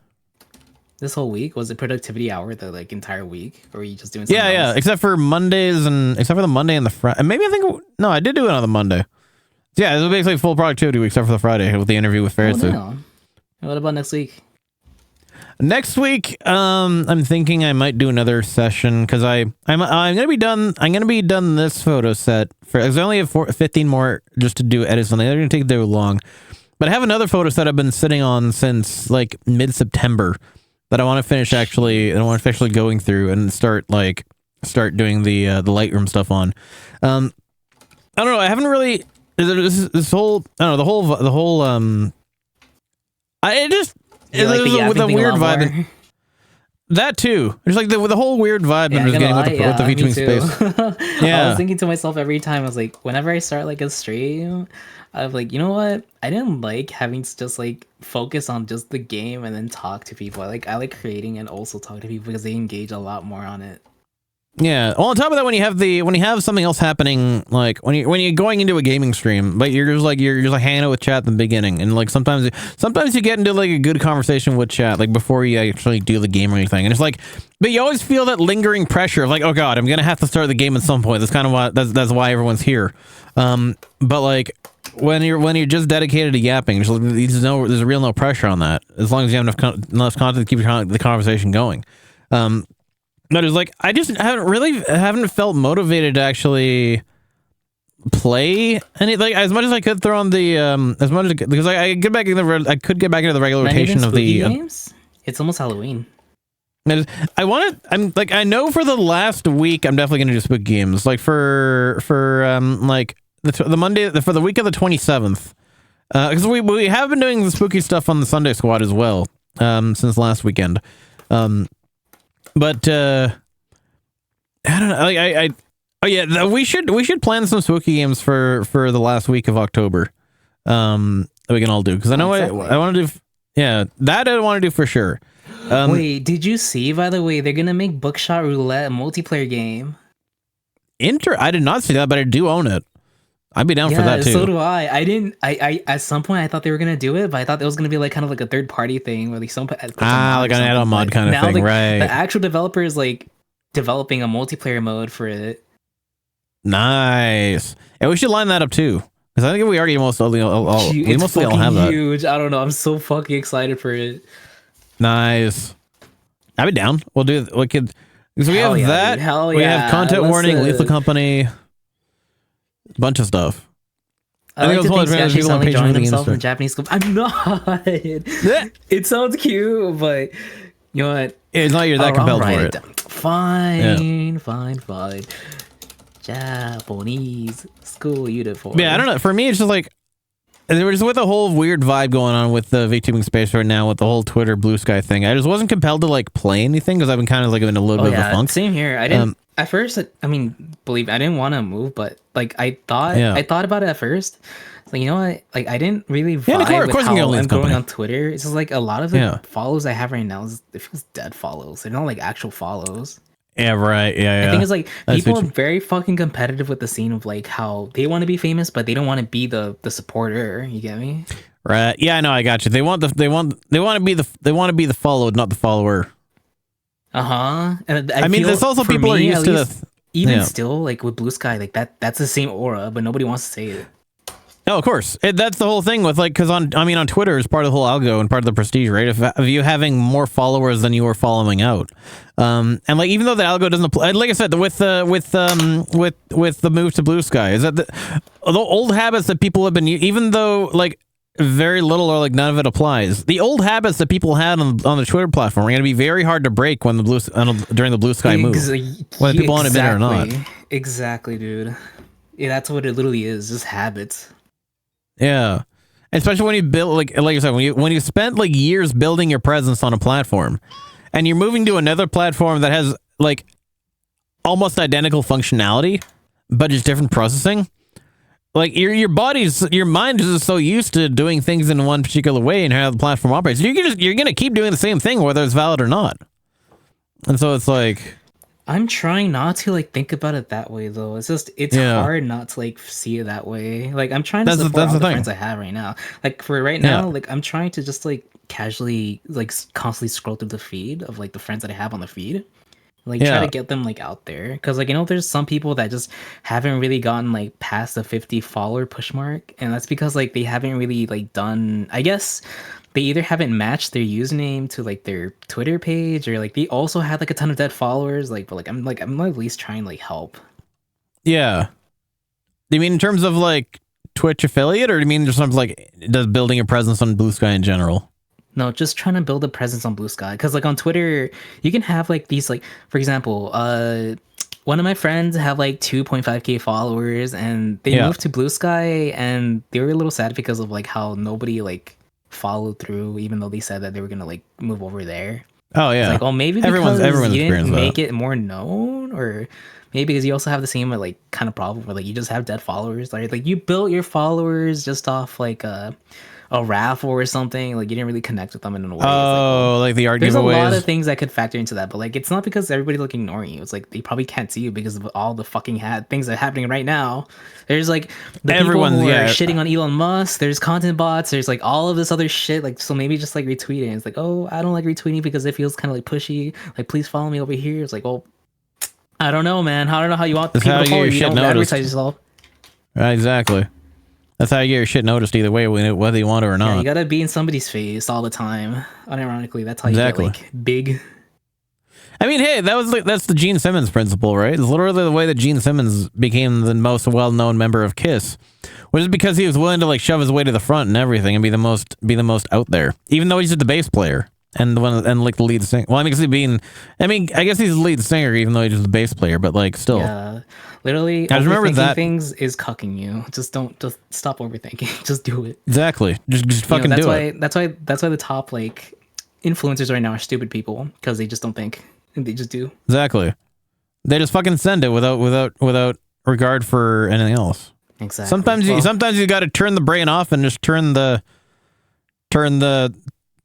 E: This whole week was a productivity hour the like entire week, or were you just doing something
D: Yeah.
E: else?
D: Except for Mondays except for the Monday and the Friday. Maybe I did do it on the Monday. Yeah, it was basically full productivity week except for the Friday with the interview with
E: Oh,
D: Ferritsu.
E: damn. What about next week?
D: Next week, I'm thinking I might do another session because I'm gonna be done. I'm gonna be done this photo set for. I only have 15 more just to do edits on. They're gonna take too long, but I have another photo set I've been sitting on since like mid-September that I want to finish actually. And I want to officially going through and start doing the Lightroom stuff on. I don't know. I haven't really this whole. I don't know the whole. I just.
E: You like the yapping
D: with a
E: thing
D: weird
E: a lot
D: vibe.
E: more?
D: That too. There's like the whole weird vibe
E: Yeah,
D: I'm just getting with the
E: me
D: VTubing
E: too.
D: space.
E: I
D: Yeah.
E: was thinking to myself every time, I was like, whenever I start like a stream, I'm like, you know what? I didn't like having to just like focus on just the game and then talk to people. I like creating and also talk to people because they engage a lot more on it.
D: Yeah. Well, on top of that, when you have something else happening, like when you're going into a gaming stream, but you're just hanging out with chat at the beginning, and like sometimes you get into like a good conversation with chat, like before you actually do the game or anything, and it's like, but you always feel that lingering pressure of like, oh god, I'm gonna have to start the game at some point. That's kind of why that's why everyone's here. But like when you're just dedicated to yapping, there's real no pressure on that as long as you have enough content to keep the conversation going. But it's like I just haven't felt motivated to actually play any like as much as I could throw on the as much as because I could get back into the regular
E: Not even
D: rotation of the
E: spooky games? It's almost Halloween.
D: I know for the last week I'm definitely gonna do spooky games like for like the Monday for the week of the 27th because we have been doing the spooky stuff on the Sunday Squad as well since last weekend. But I don't know. Like we should plan some spooky games for the last week of October. That we can all do because I know
E: Exactly.
D: I want to do. Yeah, that I want to do for sure.
E: Wait, did you see? By the way, they're gonna make Bookshot Roulette a multiplayer game.
D: I did not see that, but I do own it. I'd be down for that too.
E: So do I. I didn't. I at some point I thought they were gonna do it, but I thought it was gonna be like kind of like a third party thing, where like
D: like an add-on mod kind of thing, right?
E: The actual developer is like developing a multiplayer mode for it.
D: Nice. Yeah, we should line that up too, because I think we already mostly all have that.
E: Huge. I don't know. I'm so fucking excited for it.
D: Nice. I'd be down. We'll do. We could. Because we
E: Hell
D: have
E: yeah,
D: that.
E: dude. Hell
D: we
E: yeah.
D: have content
E: Let's,
D: warning, Lethal Company, bunch of stuff.
E: I like
D: it was
E: to
D: one
E: think
D: of the
E: Sketchy
D: people on
E: suddenly
D: page
E: joined
D: of the
E: himself in
D: industry.
E: Japanese school. I'm not. It sounds cute, but you know what?
D: It's not you're that
E: I'll
D: compelled
E: write
D: for
E: it
D: it.
E: down. Fine. Japanese school uniform.
D: Yeah, I don't know. For me, it's just like there was with a whole weird vibe going on with the VTubing space right now with the whole Twitter Blue Sky thing. I just wasn't compelled to like play anything because I've been kind of like in a little bit of a funk.
E: Same here. I didn't at first. I mean, believe I didn't want to move, but like I thought about it at first. It's like, you know what? Like I didn't really vibe
D: of course
E: with
D: you can
E: how
D: leave
E: I'm going
D: company.
E: on Twitter. It's just like a lot of the follows I have right now it feels dead follows. They're not like actual follows.
D: Yeah, right. Yeah.
E: I think it's like
D: That's
E: people are
D: what
E: very fucking competitive with the scene of like how they want to be famous, but they don't want to be the supporter. You get me?
D: Right. Yeah, I know. I got you. They want to be the followed, not the follower.
E: And
D: I mean,
E: feel
D: there's also
E: for
D: people are
E: me,
D: used
E: at
D: to
E: least,
D: the
E: even
D: yeah.
E: still like with Blue Sky, like that's the same aura, but nobody wants to say it.
D: Oh, of course. That's the whole thing with like, because on Twitter is part of the whole algo and part of the prestige, right? Of you having more followers than you are following out, and like even though the algo doesn't apply, like I said, with the move to Blue Sky, is that the old habits that people have been, even though like very little or like none of it applies, the old habits that people had on the Twitter platform are going to be very hard to break when during the Blue Sky move, whether people want to admit it or not.
E: Exactly, dude. Yeah, that's what it literally is, just habits.
D: Yeah, especially when you build like I said, when you spent like years building your presence on a platform, and you're moving to another platform that has like almost identical functionality, but just different processing. Like your mind is just so used to doing things in one particular way and how the platform operates. You're gonna keep doing the same thing whether it's valid or not. And so it's like,
E: I'm trying not to like think about it that way though. It's hard not to like see it that way. Like I'm trying to support all the friends I have right now. Like for right now, like I'm trying to just like casually like constantly scroll through the feed of like the friends that I have on the feed. Like try to get them like out there, because like there's some people that just haven't really gotten like past the 50 follower push mark, and that's because like they haven't really like done, I guess they either haven't matched their username to like their Twitter page, or like they also had like a ton of dead followers. Like, but I'm at least trying to like help.
D: Yeah. Do you mean in terms of like Twitch affiliate, or do you mean just something like does building a presence on Blue Sky in general?
E: No, just trying to build a presence on Blue Sky. Because like on Twitter, you can have like these like, for example, one of my friends have like 2.5k followers, and they moved to Blue Sky, and they were a little sad because of like how nobody like followed through, even though they said that they were gonna like move over there.
D: Oh yeah.
E: It's like, maybe because you didn't make it more known, or maybe because you also have the same like kind of problem where like you just have dead followers. Like you built your followers just off like a raffle or something. Like you didn't really connect with them in a way.
D: Oh, like the art giveaways.
E: There's a lot of things that could factor into that, but like it's not because everybody's like ignoring you. It's like they probably can't see you because of all the fucking things that are happening right now. There's like the people who are shitting on Elon Musk. There's content bots. There's like all of this other shit. Like, so maybe just like retweeting. It's like, oh, I don't like retweeting because it feels kind of like pushy. Like, please follow me over here. It's like, well, I don't know, man. I don't know how you want people to follow you. You don't advertise yourself.
D: Right, exactly. That's how you get your shit noticed either way, whether you want to or not.
E: Yeah, you gotta be in somebody's face all the time. Unironically, that's how you get like big.
D: I mean, hey, that's the Gene Simmons principle, right? It's literally the way that Gene Simmons became the most well-known member of Kiss, which is because he was willing to like shove his way to the front and everything and be the most out there, even though he's just the bass player and like the lead singer. Well, I guess he's the lead singer, even though he's just the bass player, but like still.
E: Yeah. Literally,
D: I remember that
E: things is cucking you. Just stop overthinking. Just do it.
D: Exactly. Just fucking do it.
E: That's why the top like influencers right now are stupid people, because they just don't think, and they just do.
D: Exactly. They just fucking send it without regard for anything else.
E: Exactly.
D: Sometimes you got to turn the brain off and just turn the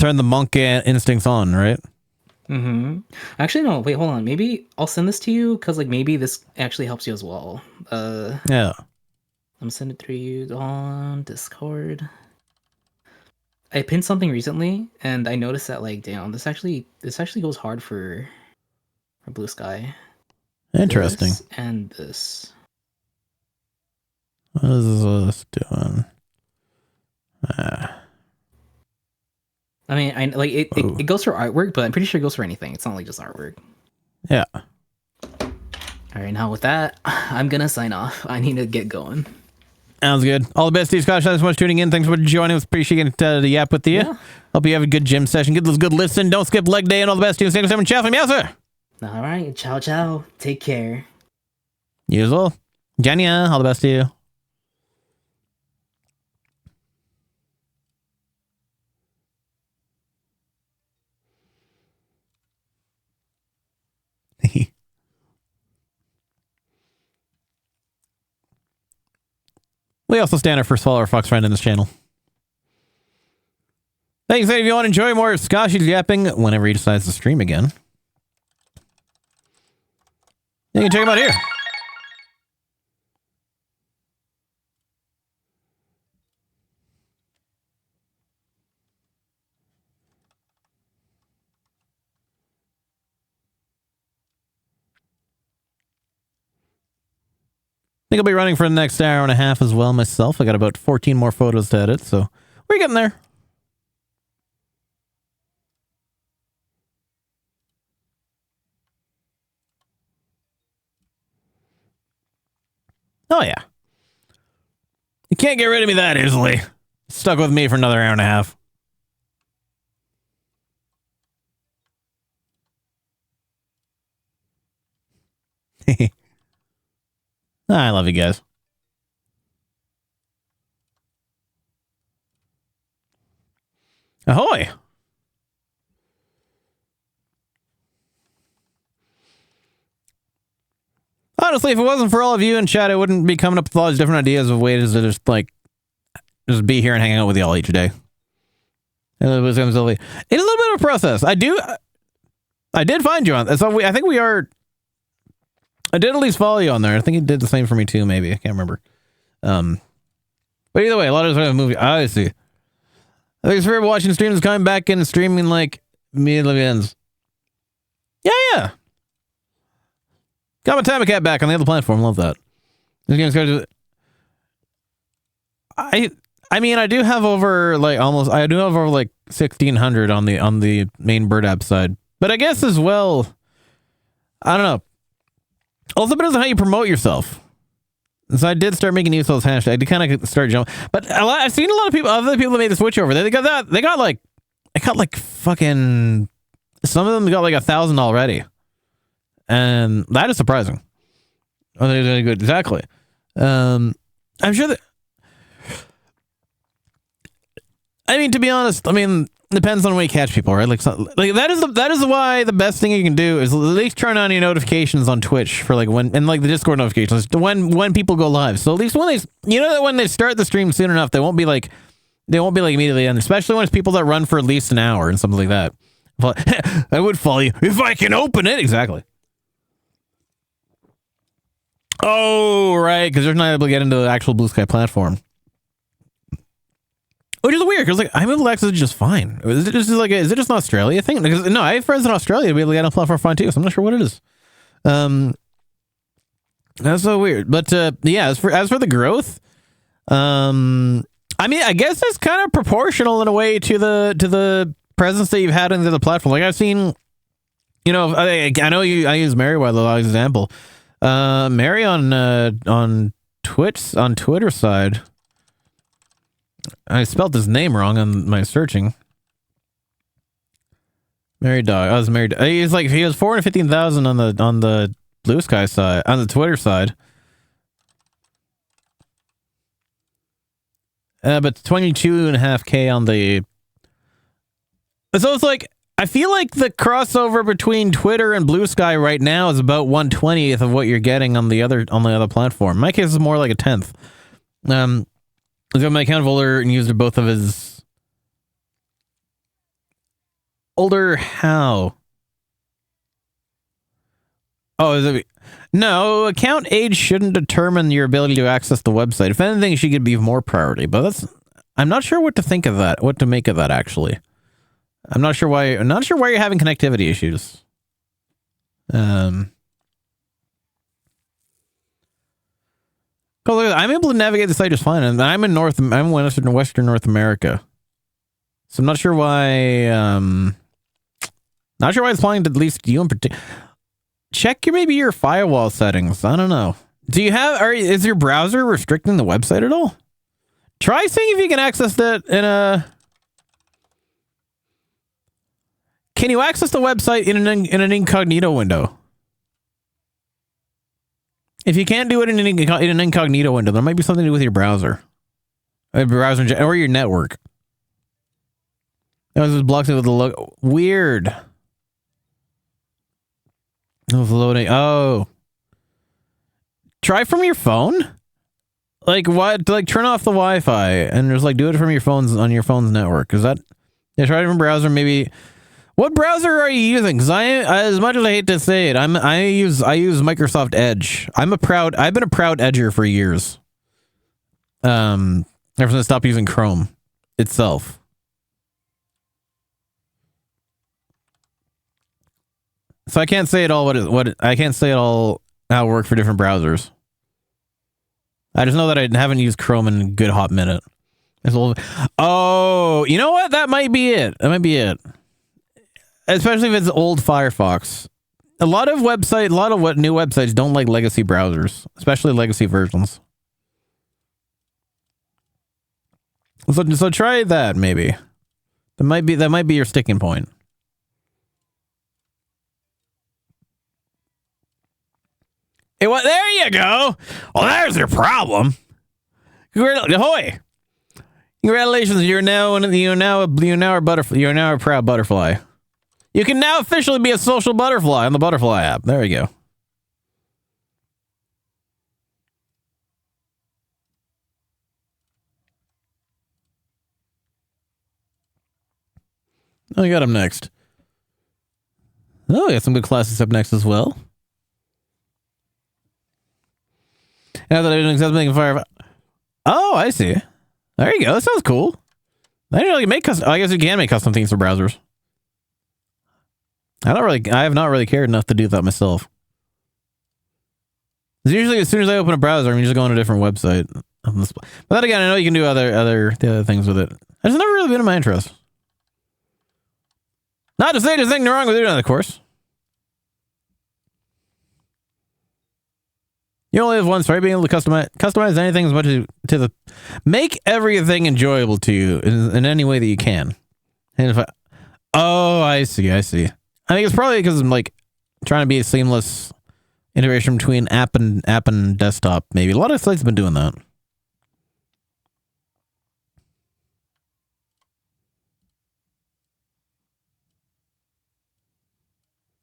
D: monk instincts on, right?
E: Mm-hmm. Actually, no. Wait, hold on. Maybe I'll send this to you, because like maybe this actually helps you as well.
D: Yeah.
E: I'm sending it through you on Discord. I pinned something recently, and I noticed that like, damn, this actually goes hard for Blue Sky.
D: Interesting.
E: This and this.
D: What is this doing?
E: I mean, it goes for artwork, but I'm pretty sure it goes for anything. It's not like just artwork.
D: Yeah.
E: All right, now with that, I'm gonna sign off. I need to get going.
D: Sounds good. All the best, Steve Scott. Thanks so much for tuning in. Thanks for joining us. Appreciate the yap with you. Yeah. Hope you have a good gym session. Get those good listen. Don't skip leg day, and all the best to you. Stay safe and ciao from you, sir.
E: All right, ciao, ciao. Take care.
D: You as well. Janya, all the best to you. We also stand our first follower, Fox Friend, in this channel. Thanks, if you want to enjoy more of Scotchy's yapping whenever he decides to stream again, you can check him out here. think I'll be running for the next hour and a half as well myself. I got about 14 more photos to edit, so we're getting there. Oh, yeah. You can't get rid of me that easily. Stuck with me for another hour and a half. I love you guys. Ahoy! Honestly, if it wasn't for all of you in chat, I wouldn't be coming up with all these different ideas of ways to just be here and hang out with y'all each day. And it was a little bit of a process. I did find you on. So I think we are. I did at least follow you on there. I think it did the same for me too. Maybe I can't remember. But either way, a lot of this movie. I see. Thanks for watching streams, coming back and streaming like millions. Yeah. Got my Time Cat back on the other platform. Love that. This game's going to. I mean, I do have over like 1,600 on the main Bird app side, but I guess as well, I don't know. Also depends on how you promote yourself. So I did start making use of those hashtags. I did kind of start jumping, but I've seen a lot of people, other people that made the switch over. They got like fucking. Some of them got like 1,000 already, and that is surprising. Oh, they're doing good. Exactly. I'm sure that. I mean, to be honest, depends on when you catch people, right? Like that is why the best thing you can do is at least turn on your notifications on Twitch for like when, and like the Discord notifications when people go live. So at least when when they start the stream soon enough, they won't be like immediately end, especially when it's people that run for at least an hour and something like that. I would follow you if I can open it. Exactly. Oh, right, because they're not able to get into the actual Blue Sky platform. Which is weird, because like I'm with Alexa just fine. Is it just an Australia thing? Because no, I have friends in Australia to be able to get on the platform fine too, so I'm not sure what it is. That's so weird. But yeah, as for the growth, I mean, I guess it's kind of proportional in a way to the presence that you've had in the platform. Like I've seen, I know I use Merriweather as an example. Mary on Twitter side. I spelled his name wrong on my searching. Mary Dog. I was married. He was 415,000 on the Blue Sky side, on the Twitter side. But 22.5K on the. So it's like I feel like the crossover between Twitter and Blue Sky right now is about 1/20th of what you're getting on the other platform. In my case, it's more like a 10th. I got my account of Older and used both of his. Older how? Oh, is it? No, account age shouldn't determine your ability to access the website. If anything, she could be more priority. But I'm not sure what to think of that. What to make of that, actually. I'm not sure why you're having connectivity issues. I'm able to navigate the site just fine, and I'm in Western North America, so I'm not sure why. Not sure why it's applying to at least you in particular. Check your firewall settings. I don't know. Is your browser restricting the website at all? Try seeing if you can access that in a. Can you access the website in an incognito window? If you can't do it in an incognito window, there might be something to do with your browser, or your network. That was just blocks it with the look. Weird. It was loading. Oh, try from your phone. Like what? Like turn off the Wi-Fi and just do it from your on your phone's network. Is that? Yeah, try a different browser. Maybe. What browser are you using? Because as much as I hate to say it, I use Microsoft Edge. I've been a proud Edger for years. Ever since I stopped using Chrome itself. So I can't say it all I can't say it all how it works for different browsers. I just know that I haven't used Chrome in a good hot minute. Oh, you know what? That might be it. That might be it. Especially if it's old Firefox. A lot of new websites don't like legacy browsers, especially legacy versions. So try that maybe. That might be your sticking point. There you go. Well, there's your problem. Ahoy! Congratulations, you're now a proud butterfly. You can now officially be a social butterfly on the Butterfly app. There you go. Oh, you got him next. Oh, we got some good classes up next as well. Now that I didn't accept making fire. Oh, I see. There you go. That sounds cool. I didn't really make custom. I guess you can make custom themes for browsers. I have not really cared enough to do that myself. It's usually as soon as I open a browser, I'm just going to a different website. But then again, I know you can do the other things with it. It's never really been in my interest. Not to say there's anything wrong with doing that, of course. You only have once, right? Being able to customize anything as much as make everything enjoyable to you in any way that you can. And I see. I think it's probably because I'm like trying to be a seamless integration between app and desktop. Maybe a lot of sites have been doing that.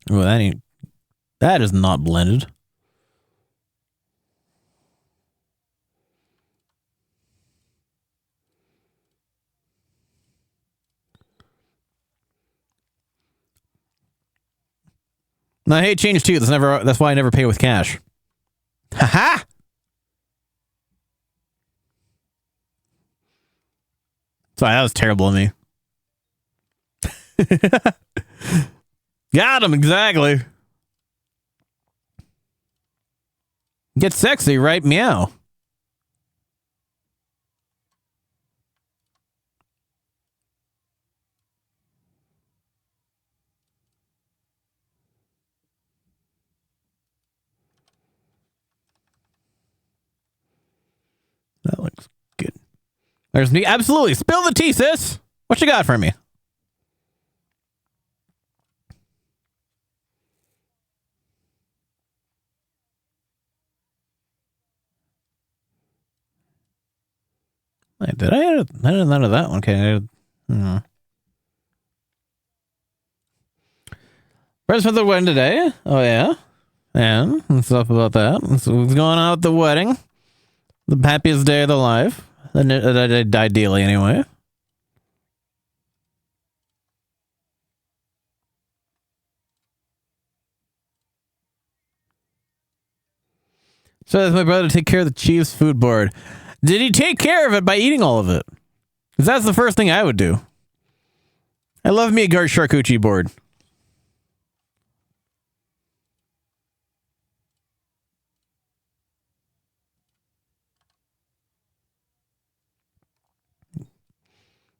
D: Oh, that is not blended. No, I hate change too. That's why I never pay with cash. Ha! Sorry, that was terrible of me. Got him, exactly. Get sexy, right? Meow. That looks good. There's me. Absolutely. Spill the tea, sis. What you got for me? Wait, did I add none of that one? Okay. Where's for the wedding today? Oh, yeah. And stuff about that. So what's going on with the wedding? The happiest day of the life. Ideally, anyway. So that's my brother to take care of the Chiefs food board. Did he take care of it by eating all of it? Because that's the first thing I would do. I love me a Gart charcuterie board.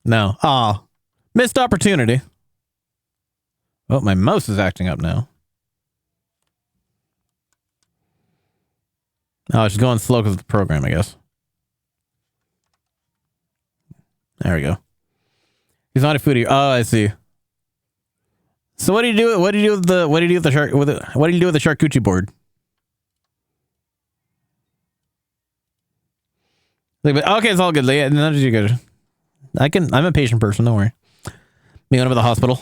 D: No. Aw. Missed opportunity. Oh, my mouse is acting up now. Oh, it's going slow because of the program, I guess. There we go. He's not a foodie. Oh, I see. So what do you do? What do you do with the charcuterie board? Okay, it's all good. Yeah, none of you good. I'm a patient person. Don't worry. Me going to the hospital.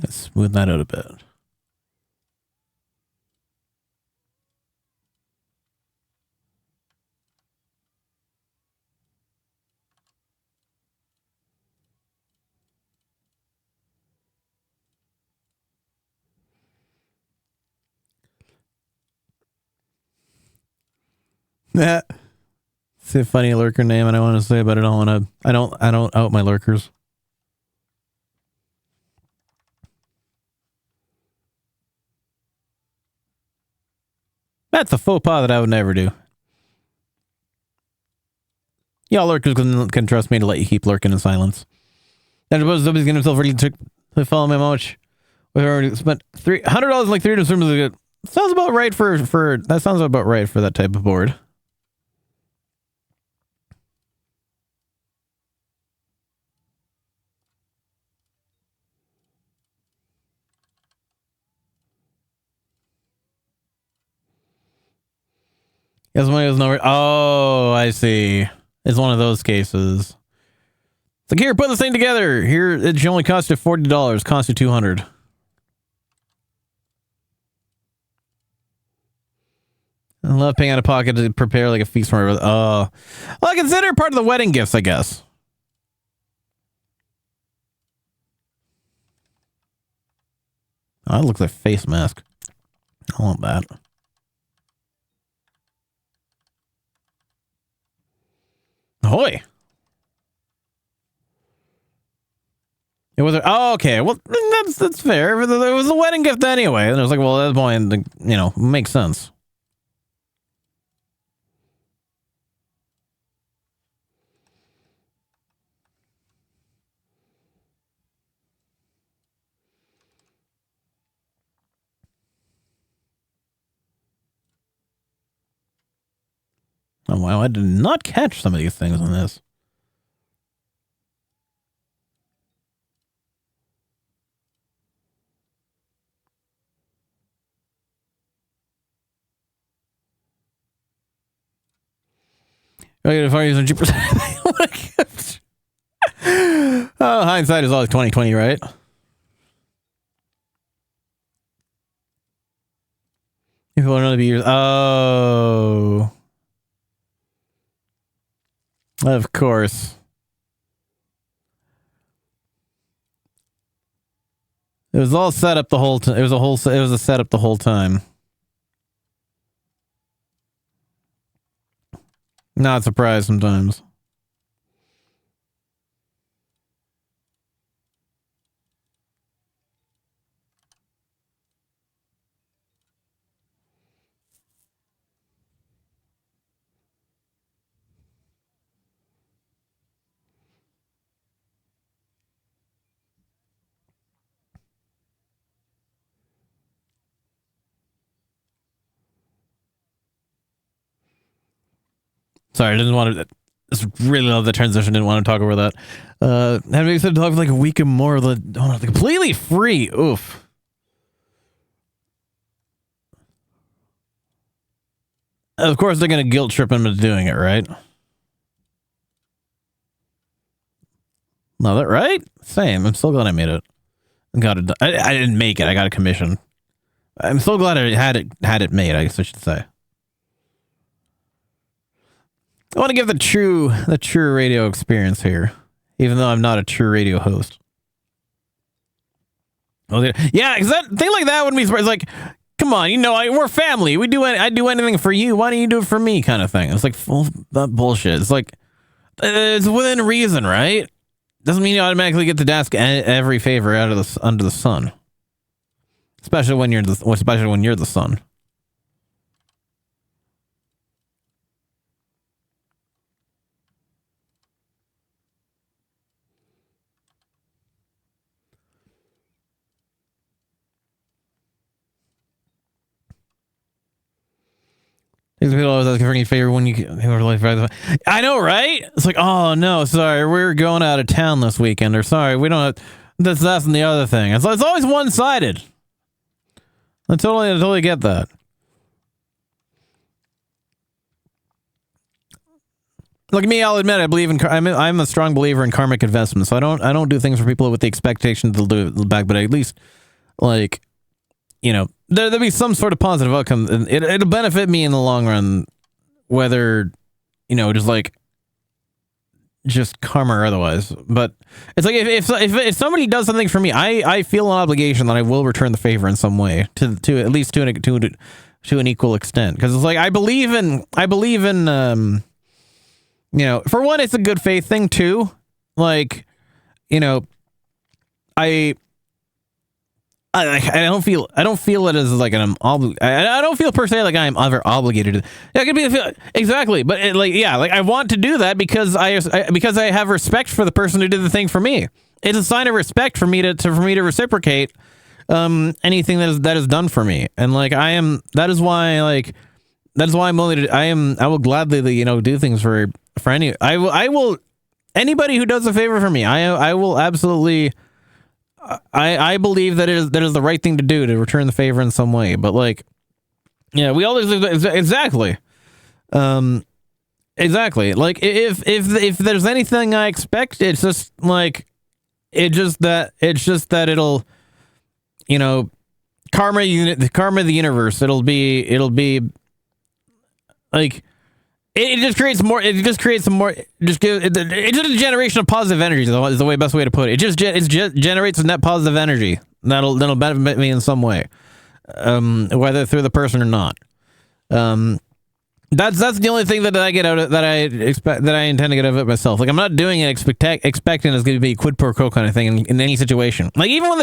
D: Let's smooth that out a bit. It's a funny lurker name, and I want to say, but I don't want to. I don't out my lurkers. That's a faux pas that I would never do. Y'all lurkers can trust me to let you keep lurking in silence. I suppose somebody's gonna himself really to follow me much. We've already spent $300 like 3 different. Sounds about right for that. Sounds about right for that type of board. Yes, money was nowhere. Oh, I see. It's one of those cases. It's like, here, put this thing together. Here, it should only cost you $40. Cost you $200. I love paying out of pocket to prepare like a feast for her. Oh, well, I consider it part of the wedding gifts, I guess. Oh, that looks like a face mask. I want that. Ahoy! It was. Oh, okay. Well, that's fair. It was a wedding gift anyway, and it was like, well, at that point, you know, makes sense. Oh wow! I did not catch some of these things on this. If I use a cheaper, oh, hindsight is always 20/20, right? If you want to be years, oh, of course. It was all set up the whole time. It was a setup the whole time. Not surprised sometimes. Sorry, I didn't want to. Just really love the transition. Didn't want to talk over that. Having said talk for like a week and more of the completely free. Oof. Of course, they're gonna guilt trip him into doing it, right? Love it, right? Same. I'm so glad I made it. Got it. I didn't make it. I got a commission. I'm so glad I had it made. I guess I should say. I want to give the true radio experience here, even though I'm not a true radio host. Well, yeah, because that thing like that would be like, come on, you know, we're family. I do anything for you. Why don't you do it for me? Kind of thing. It's like full that bullshit. It's like it's within reason, right? Doesn't mean you automatically get to ask every favor under the sun, especially when you're the sun. These people always ask for any favor when you were like, I know, right? It's like, oh no, sorry, we're going out of town this weekend, or sorry, we don't have this, that, and the other thing. It's always one sided. I totally get that. Look at me, I'll admit I believe in. I'm a strong believer in karmic investments. So I don't do things for people with the expectation they'll do it back, but at least, like, you know, there'll be some sort of positive outcome. It'll benefit me in the long run, whether, you know, just karma or otherwise. But it's like if somebody does something for me, I feel an obligation that I will return the favor in some way to at least to to an equal extent, because it's like I believe in you know, for one, it's a good faith thing too. Like, you know, I don't feel it as like I don't feel per se like I'm ever obligated to. Yeah, it could be exactly, but I want to do that because I have respect for the person who did the thing for me. It's a sign of respect for me to reciprocate anything that is done for me, and like that is why I'm I will gladly, you know, do things for I will anybody who does a favor for me. I will absolutely. I believe that is the right thing to do, to return the favor in some way. But like, yeah, we always exactly. Exactly. Like if there's anything I expect, it's just that it'll, you know, karma of the universe. It'll be like it just creates more. It just creates some more. It's just a generation of positive energy. Is the best way to put it. It just generates a net positive energy that'll benefit me in some way, whether through the person or not. That's the only thing that I get out of that I intend to get out of it myself. Like, I'm not doing it expecting it's going to be a quid pro quo kind of thing in any situation. Like even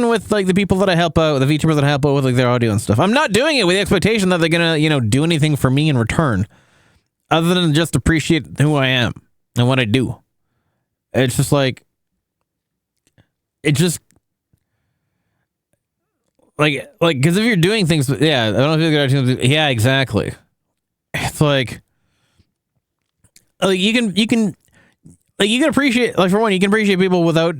D: with like the people that I help out, the VTubers that I help out with like their audio and stuff, I'm not doing it with the expectation that they're gonna, you know, do anything for me in return, other than just appreciate who I am and what I do. It's just like, because if you're doing things, yeah, I don't feel good. Yeah, exactly. It's like you can appreciate, like, for one, you can appreciate people without.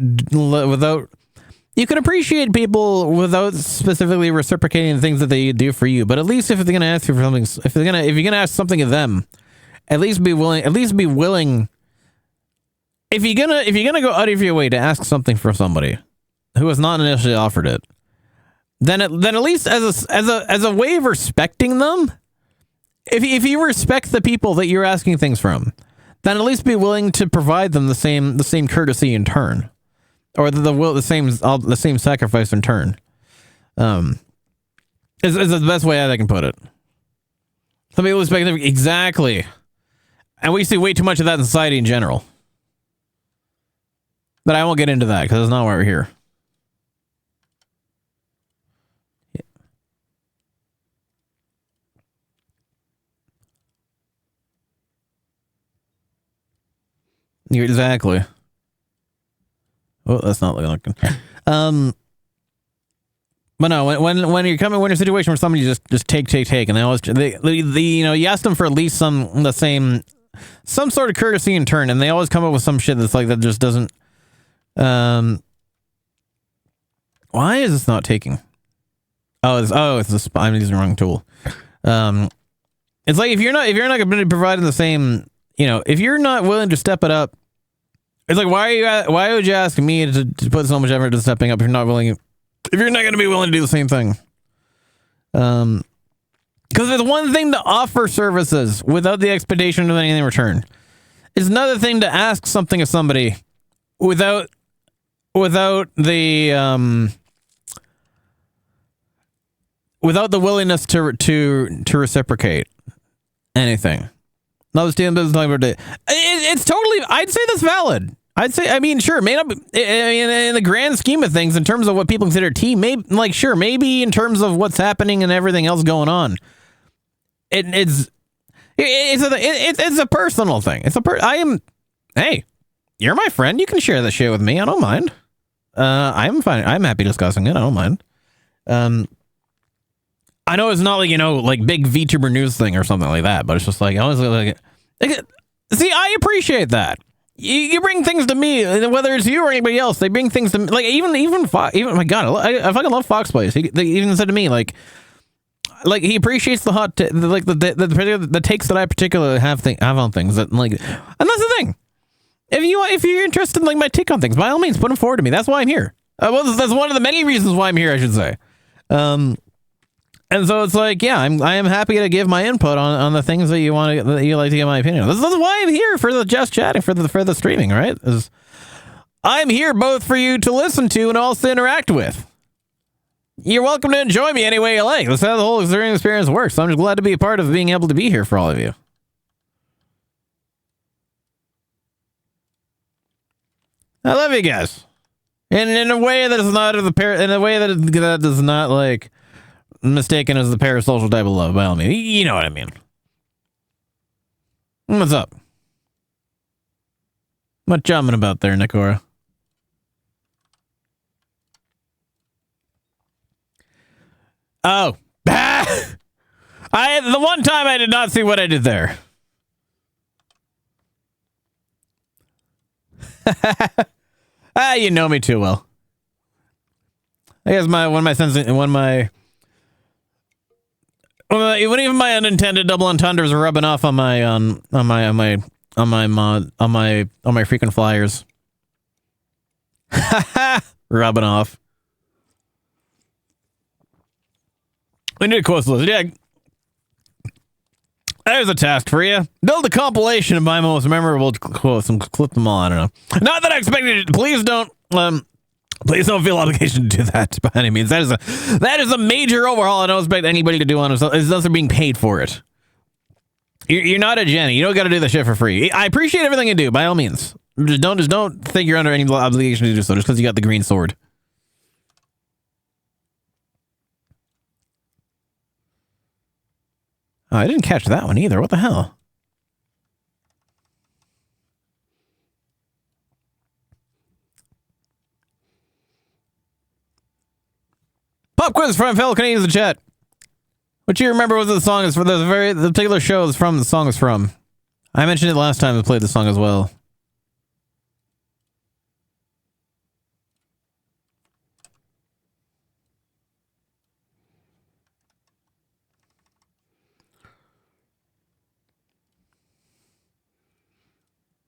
D: You can appreciate people without specifically reciprocating the things that they do for you. But at least if they're gonna ask you for something, if you're gonna ask something of them, at least be willing. If you're gonna go out of your way to ask something for somebody who has not initially offered it, then at least as a way of respecting them, if you respect the people that you're asking things from, then at least be willing to provide them the same courtesy in turn. Or the same sacrifice in turn, is the best way I can put it. Some people expect exactly, and we see way too much of that in society in general. But I won't get into that because that's not why we're here. Yeah. Exactly. Oh, that's not looking. But no, when you're in a situation where somebody just take, and they you know, you ask them for at least some sort of courtesy in turn, and they always come up with some shit that's like that just doesn't. Why is this not taking? It's the I'm using the wrong tool. It's like if you're not going to be providing the same, you know, if you're not willing to step it up. It's like, why would you ask me to put so much effort into stepping up if you're not going to be willing to do the same thing? Because it's one thing to offer services without the expectation of anything in return. It's another thing to ask something of somebody without the willingness to reciprocate anything. Not the Steven business talking about it. It's totally. I'd say that's valid. I mean, sure, may not be, in the grand scheme of things, in terms of what people consider tea, maybe in terms of what's happening and everything else going on. It's a personal thing. Hey, you're my friend. You can share that shit with me. I don't mind. I'm fine. I'm happy discussing it. I don't mind. I know it's not like, you know, like big VTuber news thing or something like that, but it's just like, honestly, like see, I appreciate that. You bring things to me, whether it's you or anybody else. They bring things to me, like even my God, I fucking love Fox Plays. They even said to me like he appreciates the hot the takes that I particularly have on things that, like, and that's the thing. If you're interested in like my take on things, by all means, put them forward to me. That's why I'm here. Well, that's one of the many reasons why I'm here, I should say. And so it's like, yeah, I am happy to give my input on the things that you like to get my opinion on. This is why I'm here, for the just chatting, for the streaming, right? I'm here both for you to listen to and also interact with. You're welcome to enjoy me any way you like. That's how the whole experience works. So I'm just glad to be a part of being able to be here for all of you. I love you guys. And in a way that is not in a way that is not like mistaken as the parasocial type of love, by all means. You know what I mean. What's up? What jumping about there, Nikora? Oh. The one time I did not see what I did there. You know me too well. I guess when even my unintended double entendres are rubbing off on my freaking flyers. Rubbing off. We need a quotes list. Yeah. There's a task for you. Build a compilation of my most memorable quotes and clip them all. I don't know. Not that I expected it. Please don't feel obligation to do that by any means. That is a major overhaul. I don't expect anybody to do on it unless they're being paid for it. You're not a Jenny. You don't got to do the shit for free. I appreciate everything you do, by all means. Just don't think you're under any obligation to do so just because you got the green sword. Oh, I didn't catch that one either. What the hell? Pop quiz from fellow Canadians in the chat. What you remember what the song is for? The particular show is from. The song is from. I mentioned it last time we played the song as well.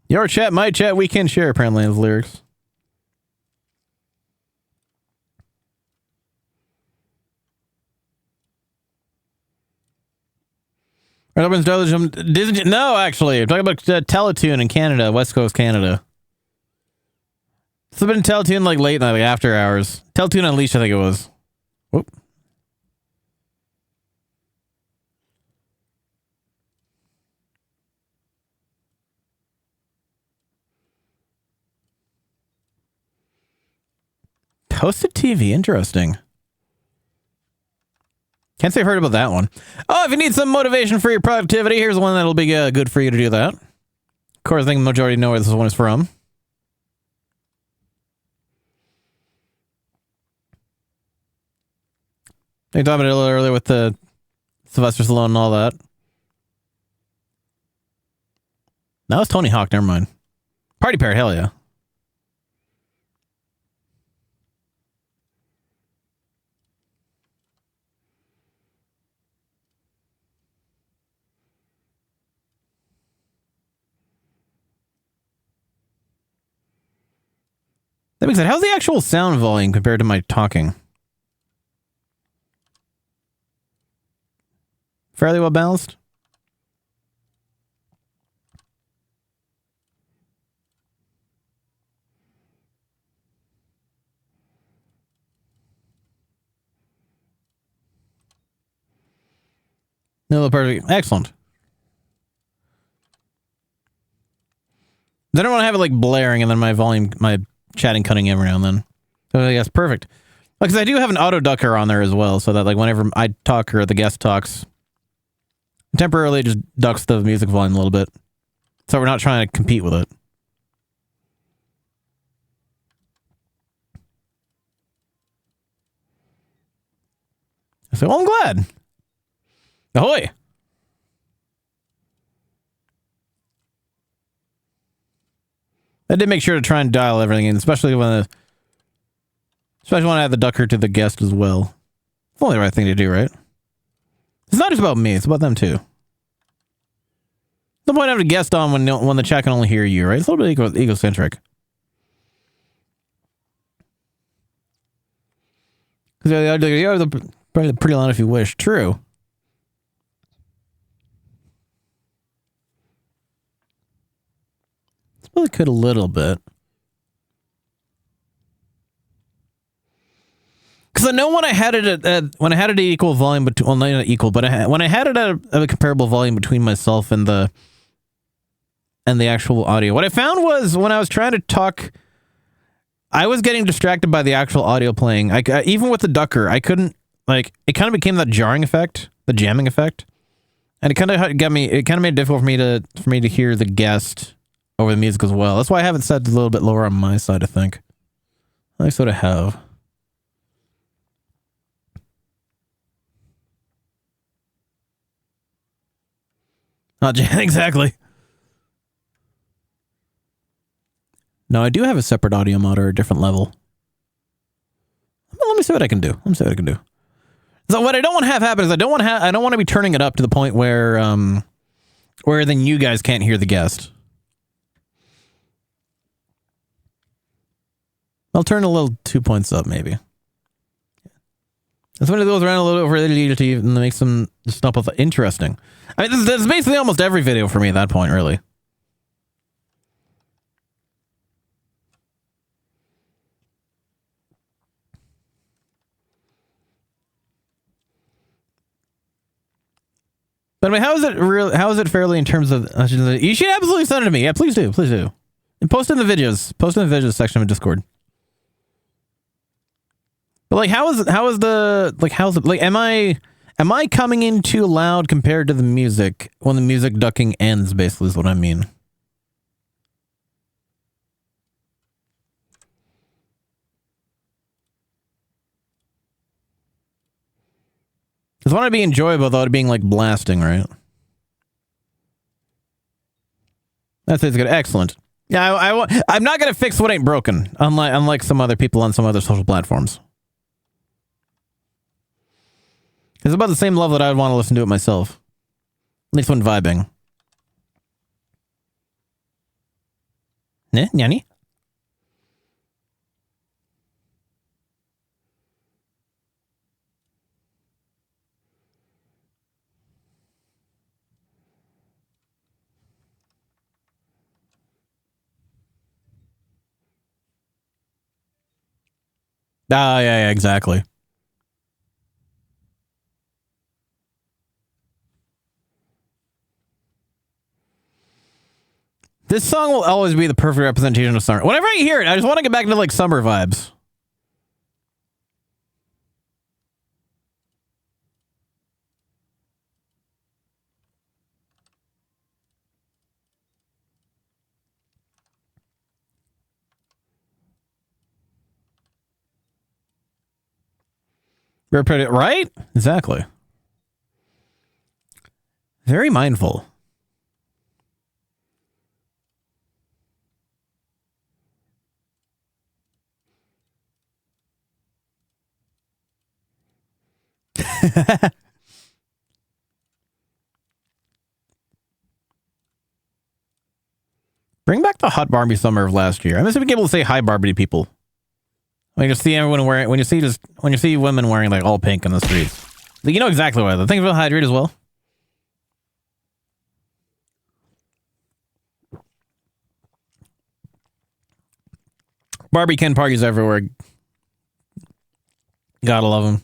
D: Your chat, my chat, we can share apparently as lyrics. Disney? No, actually. I'm talking about Teletoon in Canada, West Coast Canada. It's been Teletoon like late night, like after hours. Teletoon Unleashed, I think it was. Whoop. Toasted TV, interesting. Can't say I've heard about that one. Oh, if you need some motivation for your productivity, here's one that'll be good for you to do that. Of course, I think the majority know where this one is from. I talked about it a little earlier with the Sylvester Stallone and all that. That was Tony Hawk, never mind. Party Parrot, hell yeah. That being said, how's the actual sound volume compared to my talking? Fairly well balanced? No, perfect. Excellent. I don't want to have it like blaring and then my volume, my chatting cutting every now and then. So yes, perfect. Because I do have an auto ducker on there as well, so that like whenever I talk or the guest talks, temporarily just ducks the music volume a little bit. So we're not trying to compete with it. So well, I'm glad. Ahoy! I did make sure to try and dial everything in, especially when I add the ducker to the guest as well. It's only the right thing to do, right? It's not just about me; it's about them too. No point having a guest on when the chat can only hear you, right? It's a little bit egocentric. Because you're the pretty loud if you wish. True. Well, it could a little bit. Because Because I know when I had it at equal volume, well, not equal, but when I had it at a comparable volume between myself and the actual audio, what I found was when I was trying to talk, I was getting distracted by the actual audio playing. Even with the ducker, I couldn't, like, it kind of became that jarring effect, the jamming effect, and it kind of made it difficult for me to hear the guest over the music as well. That's why I have it set a little bit lower on my side, I think. I sort of have. Not exactly. No, I do have a separate audio mod or a different level. Well, let me see what I can do. So what I don't want to have happen is I don't want to be turning it up to the point where then you guys can't hear the guest. I'll turn a little 2 points up, maybe. That's when it goes around a little over to and makes them just up with interesting. I mean, that's basically almost every video for me at that point, really. But I mean, how is it fairly in terms of, you should absolutely send it to me. Yeah, please do. And post in the videos section of Discord. But like, am I coming in too loud compared to the music when the music ducking ends, basically is what I mean. Because I want to be enjoyable without it being like blasting, right? That's good. Excellent. Yeah, I'm not going to fix what ain't broken, unlike some other people on some other social platforms. It's about the same level that I would want to listen to it myself. At least when vibing. Ne? Nyani? Ah, yeah, exactly. This song will always be the perfect representation of summer. Whenever I hear it, I just want to get back into like summer vibes. Right? Exactly. Very mindful. Bring back the hot Barbie summer of last year. I miss being able to say hi Barbie to people. When you see everyone wearing, when you see women wearing like all pink in the streets, you know exactly why. The things about hydrate as well. Barbie Ken parties everywhere. Gotta love them.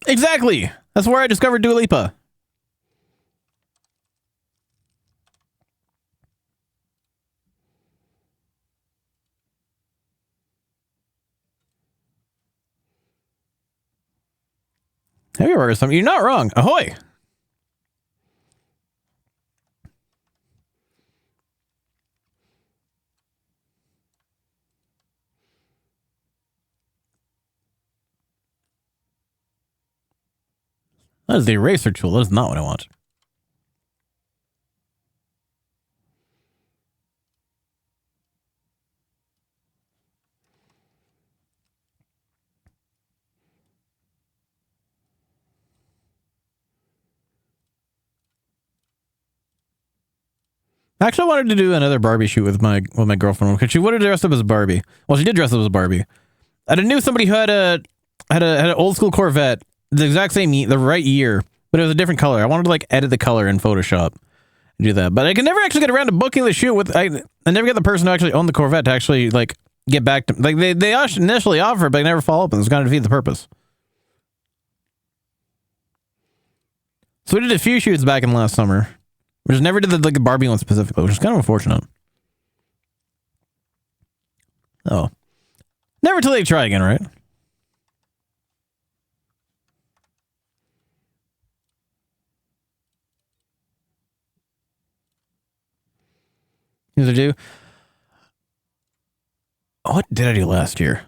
D: Exactly. That's where I discovered Dua Lipa. Have you ever heard of something? You're not wrong. Ahoy! That is the eraser tool. That is not what I want. Actually, I wanted to do another Barbie shoot with my girlfriend because she would have dressed up as Barbie. Well, she did dress up as Barbie, I knew somebody who had an old school Corvette, the exact same the right year, but it was a different color. I wanted to like edit the color in Photoshop and do that, but I could never actually get around to booking the shoot with. I never got the person who actually owned the Corvette to actually like get back to like they initially offered, but they never follow up, and it's kind of defeat the purpose. So we did a few shoots back in last summer. We just never did the Barbie one specifically, which is kind of unfortunate. Oh. Never till they try again, right? Neither do. What did I do last year?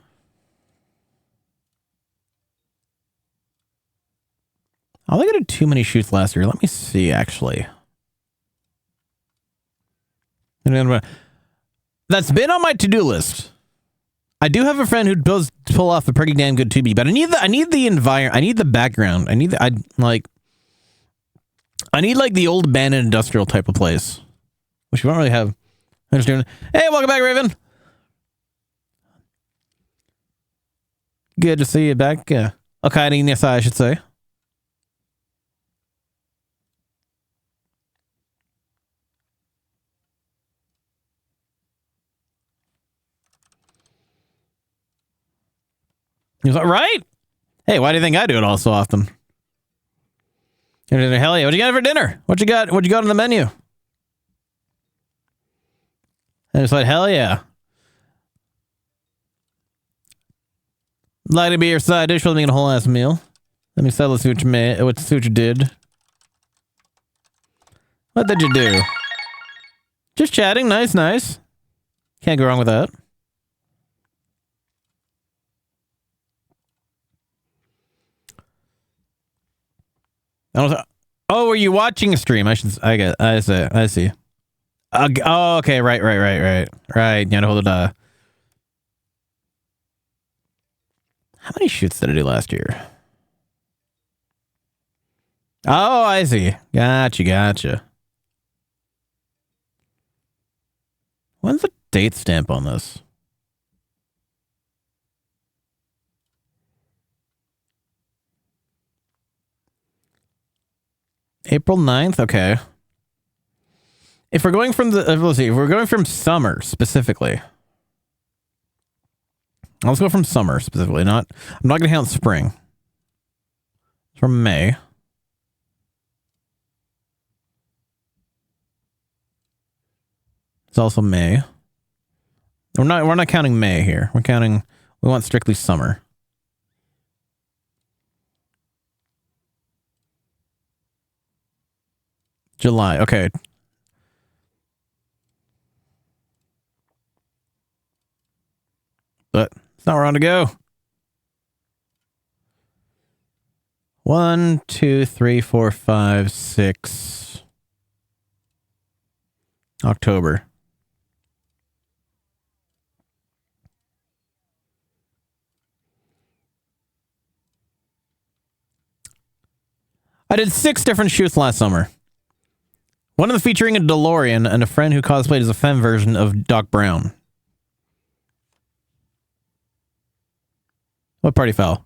D: I think I did too many shoots last year. Let me see, actually. That's been on my to-do list. I do have a friend who does pull off a pretty damn good 2B, but I need the environment. I need the background. I need like the old abandoned industrial type of place, which we don't really have. I'm just doing. Hey, welcome back, Raven. Good to see you back. Okay, I should say. He's like, right? Hey, why do you think I do it all so often? Hell yeah, what you got for dinner? What you got on the menu? And it's like, hell yeah. Like to be your side dish, making a whole ass meal. Let me settle, see what you made, see what you did. What did you do? Just chatting, nice. Can't go wrong with that. Oh, were you watching a stream? I see. Oh, okay, right. Yeah, hold on. How many shoots did I do last year? Oh, I see. Gotcha. When's the date stamp on this? April 9th? Okay. If we're going from let's see, if we're going from summer specifically. Let's go from summer specifically. I'm not going to count spring. It's from May. It's also May. We're not counting May here. We want strictly summer. July. Okay. But it's not wrong to go. 1, 2, 3, 4, 5, 6. October. I did 6 different shoots last summer. One of them featuring a DeLorean and a friend who cosplayed as a femme version of Doc Brown. What party foul?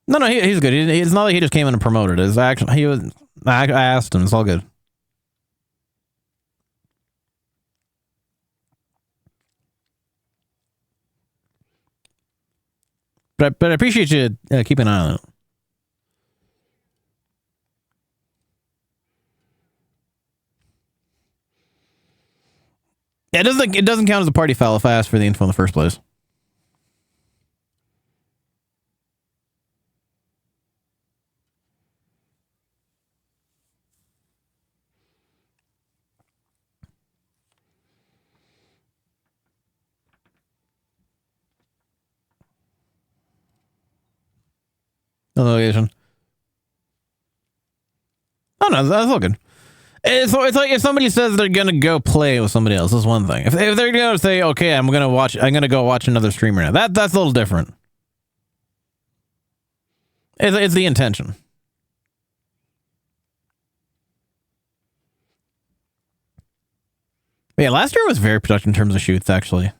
D: No, he's good. It's not like he just came in and promoted it. It's actually, I asked him. It's all good. But I appreciate you keeping an eye on it. Yeah, it doesn't count as a party foul if I asked for the info in the first place. No location. Oh no, that's all good. It's like if somebody says they're gonna go play with somebody else, that's one thing. If they're gonna say, okay, I'm gonna go watch another streamer now, that's a little different. It's the intention. But yeah, last year was very productive in terms of shoots, actually.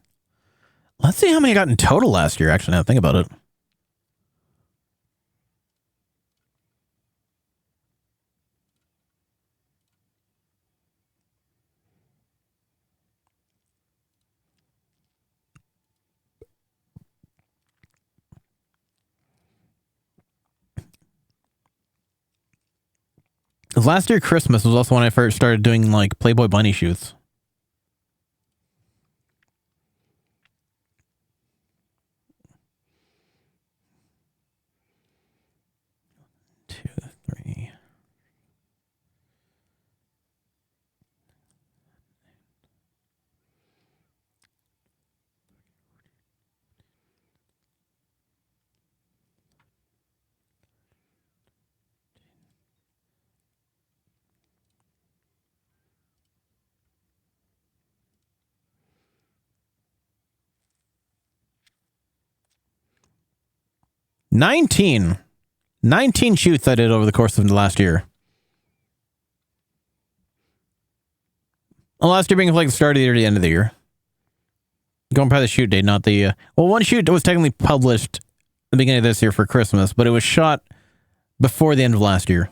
D: Let's see how many I got in total last year, actually, now that I think about it. Last year, Christmas was also when I first started doing like Playboy Bunny shoots. Two, three. Nineteen shoots I did over the course of the last year. Well, last year being like the start of the year to the end of the year. Going by the shoot date, not the... well, one shoot was technically published at the beginning of this year for Christmas, but it was shot before the end of last year.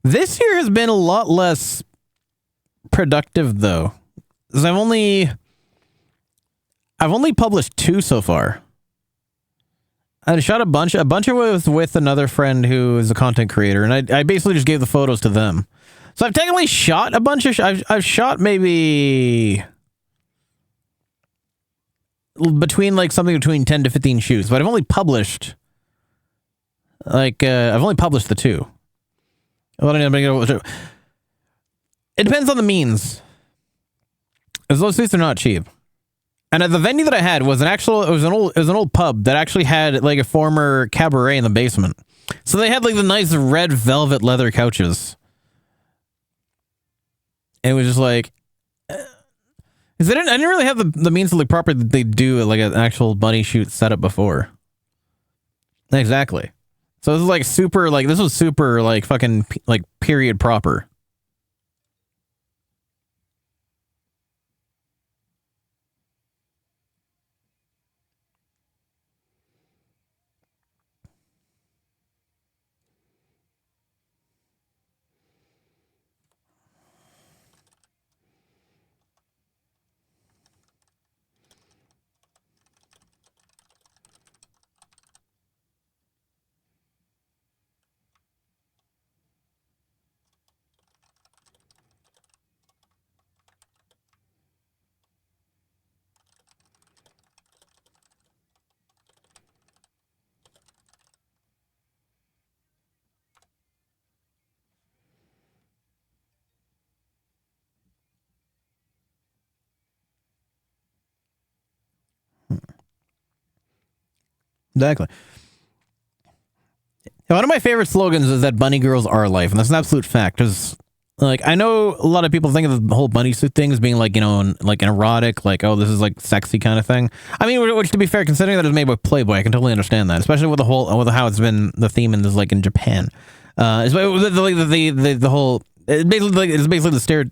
D: This year has been a lot less productive, though. Because I've only published 2 so far. I shot a bunch of it with another friend who is a content creator, and I basically just gave the photos to them. So I've technically shot a bunch of... I've shot maybe... between like something between 10 to 15 shoots, but I've only published... like, I've only published the 2. It depends on the means. Because those suits are not cheap. And the venue that I had was it was an old pub that actually had like a former cabaret in the basement. So they had like the nice red velvet leather couches. And it was just like, because I didn't really have the means to like proper that they do like an actual bunny shoot setup before. Exactly. So this is like super like this was super like fucking like period proper. Exactly. One of my favorite slogans is that bunny girls are life, and that's an absolute fact. Because, like, I know a lot of people think of the whole bunny suit thing as being like, you know, like an erotic, like, oh, this is like sexy kind of thing. I mean, which to be fair, considering that it's made by Playboy, I can totally understand that, especially with how it's been the theme in this, like in Japan. It's the whole it's basically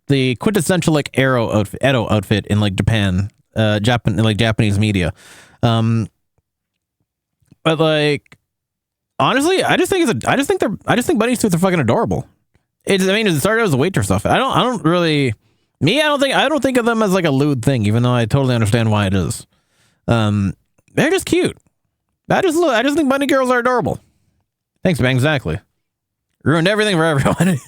D: the quintessential like Edo outfit in like Japan, Japanese media. But like, honestly, I just think bunny suits are fucking adorable. It started as a waitress stuff. I don't think of them as like a lewd thing, even though I totally understand why it is. They're just cute. I just think bunny girls are adorable. Thanks, man. Exactly. Ruined everything for everyone.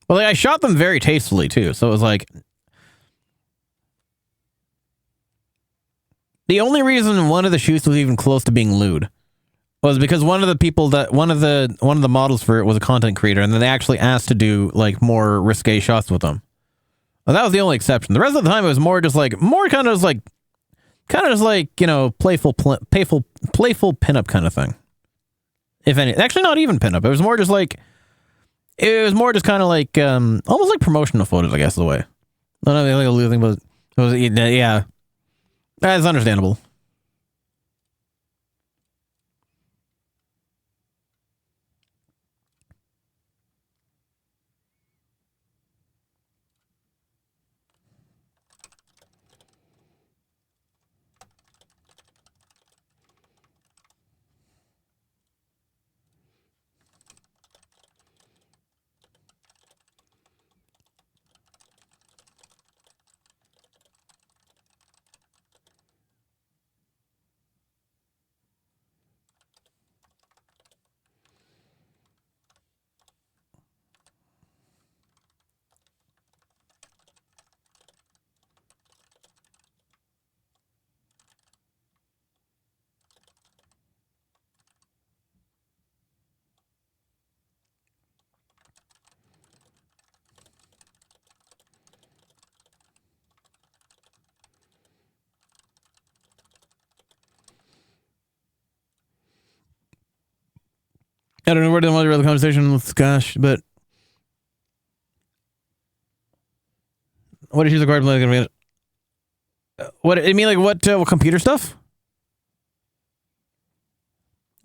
D: Well, like, I shot them very tastefully too, so it was like. The only reason one of the shoots was even close to being lewd was because one of the models for it was a content creator, and then they actually asked to do like more risque shots with them. Well, that was the only exception. The rest of the time, it was more kind of just like you know, playful pinup kind of thing. If any, actually, not even pinup. It was more just kind of like almost like promotional photos, I guess, the way. Not like a lewd thing, but it was yeah. That's understandable. I don't know where the other conversation with Gosh, but what issues required? What I mean, like what computer stuff?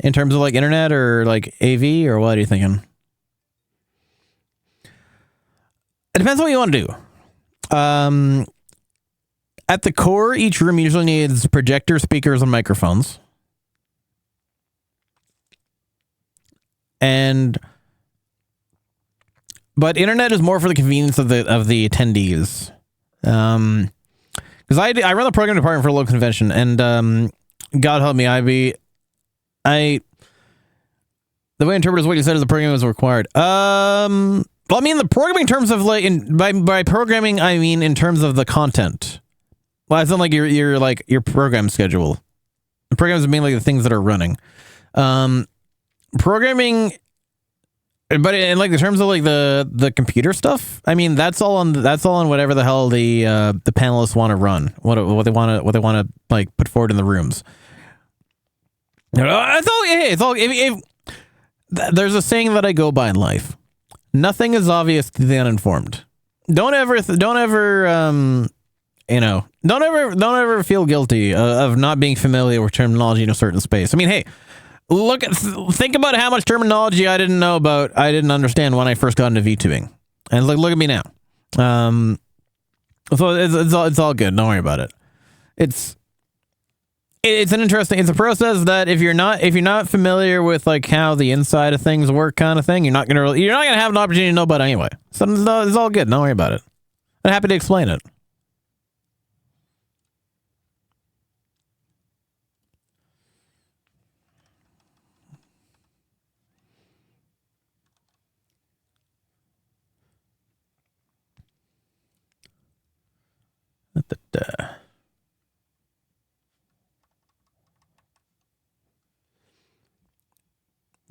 D: In terms of like internet or like AV or what are you thinking? It depends on what you want to do. At the core, each room usually needs projector, speakers, and microphones. But internet is more for the convenience of the attendees. Because I run the program department for a local convention, and God help me, the way I interpret is what you said is the program was required. Well, I mean the programming in terms of like by programming I mean in terms of the content. Well, it's not like your program schedule. The programs are mainly the things that are running. Programming, but in like the terms of like the computer stuff, I mean that's all on whatever the hell the panelists want to run, what they want to like put forward in the rooms. It's all. There's a saying that I go by in life: nothing is obvious to the uninformed. Don't ever feel guilty of not being familiar with terminology in a certain space. I mean, hey. Think about how much terminology I didn't know about. I didn't understand when I first got into VTubing, and look at me now. So it's all good. Don't worry about it. It's a process that if you're not familiar with like how the inside of things work, kind of thing, you're not gonna have an opportunity to know about it anyway. So it's all good. Don't worry about it. I'm happy to explain it.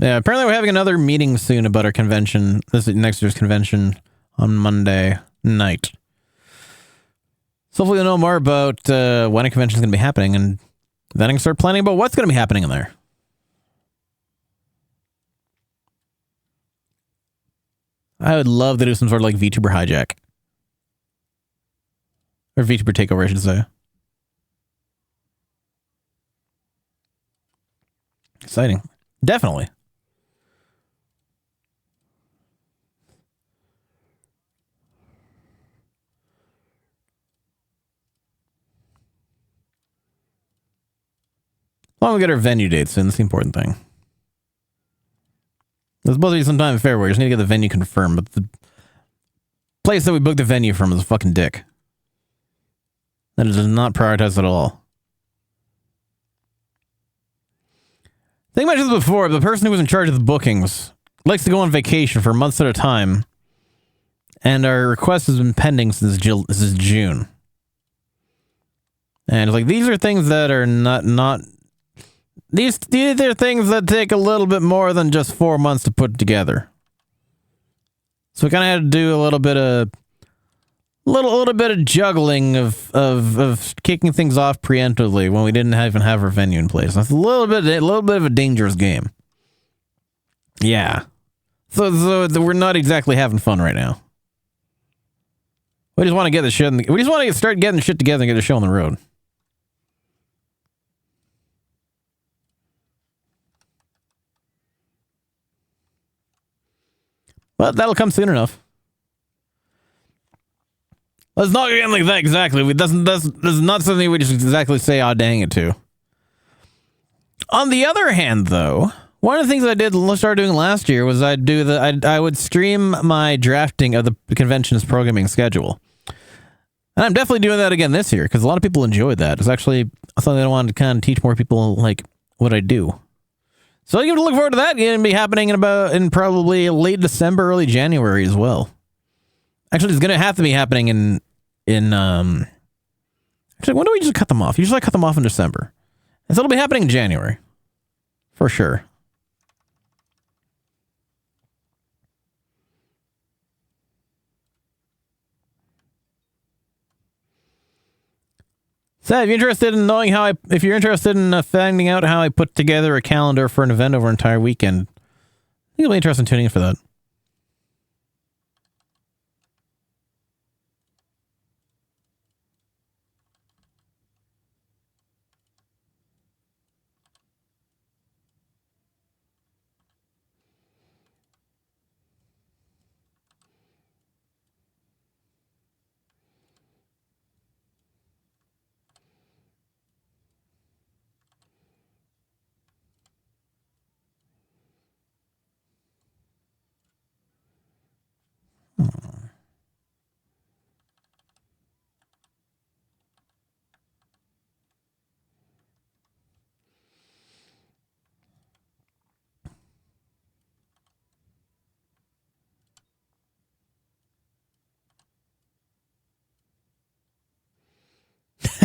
D: Yeah, apparently we're having another meeting soon about our convention. This is next year's convention on Monday night. So hopefully we'll know more about when a convention is going to be happening, and then I can start planning about what's going to be happening in there. I would love to do some sort of like VTuber hijack. Or VTuber takeover, I should say. Exciting. Definitely. As long as we get our venue dates in, that's the important thing. There's supposed to be sometime in February. We just need to get the venue confirmed, but the place that we booked the venue from is a fucking dick. That does not prioritize at all. I think I mentioned this before, the person who was in charge of the bookings likes to go on vacation for months at a time, and our request has been pending since June. And it's like, these are things that are not these are things that take a little bit more than just 4 months to put together. So we kind of had to do a little bit of juggling of kicking things off preemptively when we didn't even have our venue in place. That's a little bit of a dangerous game. Yeah. So we're not exactly having fun right now. We just want to get the shit. We just want to start getting shit together and get the show on the road. Well, that'll come soon enough. Let's not get like that exactly. That's not something we just exactly say, "Oh, dang it," to. On the other hand, though, one of the things I started doing last year was I would stream my drafting of the convention's programming schedule. And I'm definitely doing that again this year because a lot of people enjoyed that. It's actually something I wanted to kind of teach more people like what I do. So you can look forward to that. It's going to be happening in probably late December, early January as well. Actually, it's going to have to be happening in actually, when do we usually cut them off? Usually I cut them off in December. And so it'll be happening in January. For sure. So if you're interested in knowing if you're interested in finding out how I put together a calendar for an event over an entire weekend, it'll be interesting tuning in for that.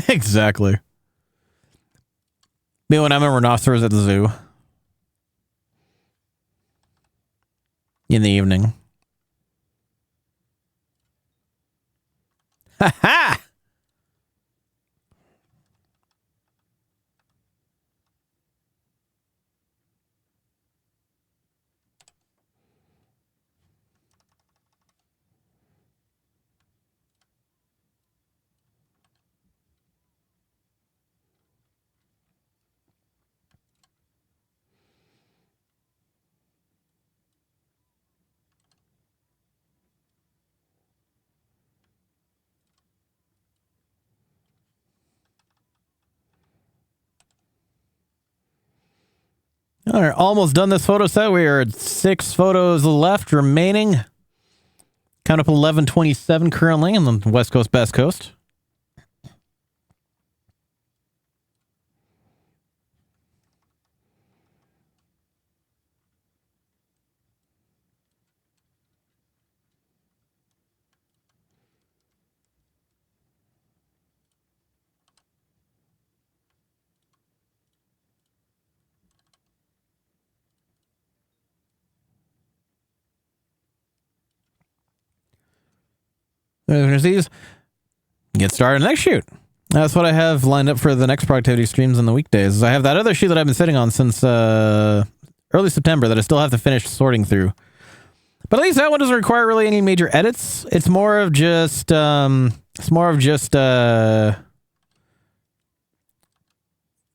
D: Exactly. Me when I'm in rhinoceros at the zoo in the evening. Ha ha! All right, almost done this photo set. We are at 6 photos left remaining. Count up 11:27 currently on the West Coast, Best Coast. These get started next shoot. That's what I have lined up for the next productivity streams on the weekdays. I have that other shoot that I've been sitting on since early September that I still have to finish sorting through. But at least that one doesn't require really any major edits. It's more of just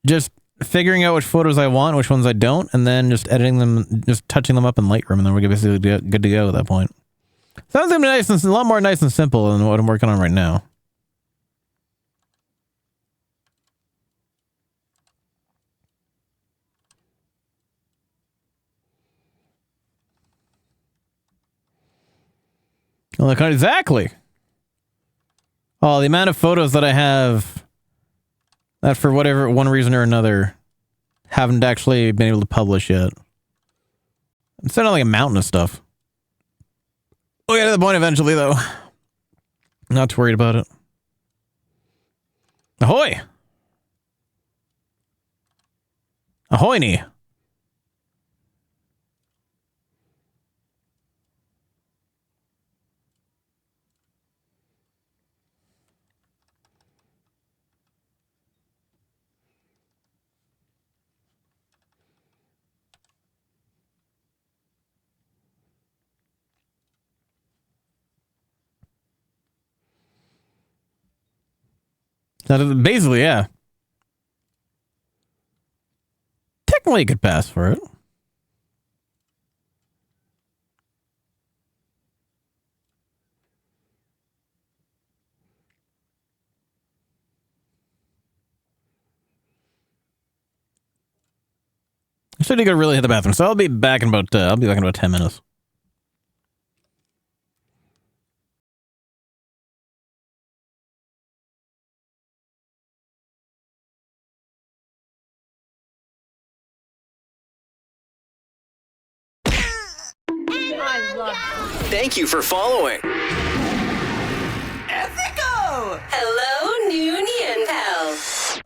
D: just figuring out which photos I want, which ones I don't, and then just editing them, just touching them up in Lightroom, and then we're basically good to go at that point. Sounds gonna be nice and a lot more nice and simple than what I'm working on right now. Well, exactly. Oh, the amount of photos that I have that for whatever one reason or another haven't actually been able to publish yet. It's not like a mountain of stuff. We'll get to the point eventually, though. Not too worried about it. Ahoy! Ahoy-ny! Basically, yeah. Technically, you could pass for it. I said you could really hit the bathroom, so I'll be back in about 10 minutes.
B: Thank you for following.
C: Ethico! Hello, new Neon pals.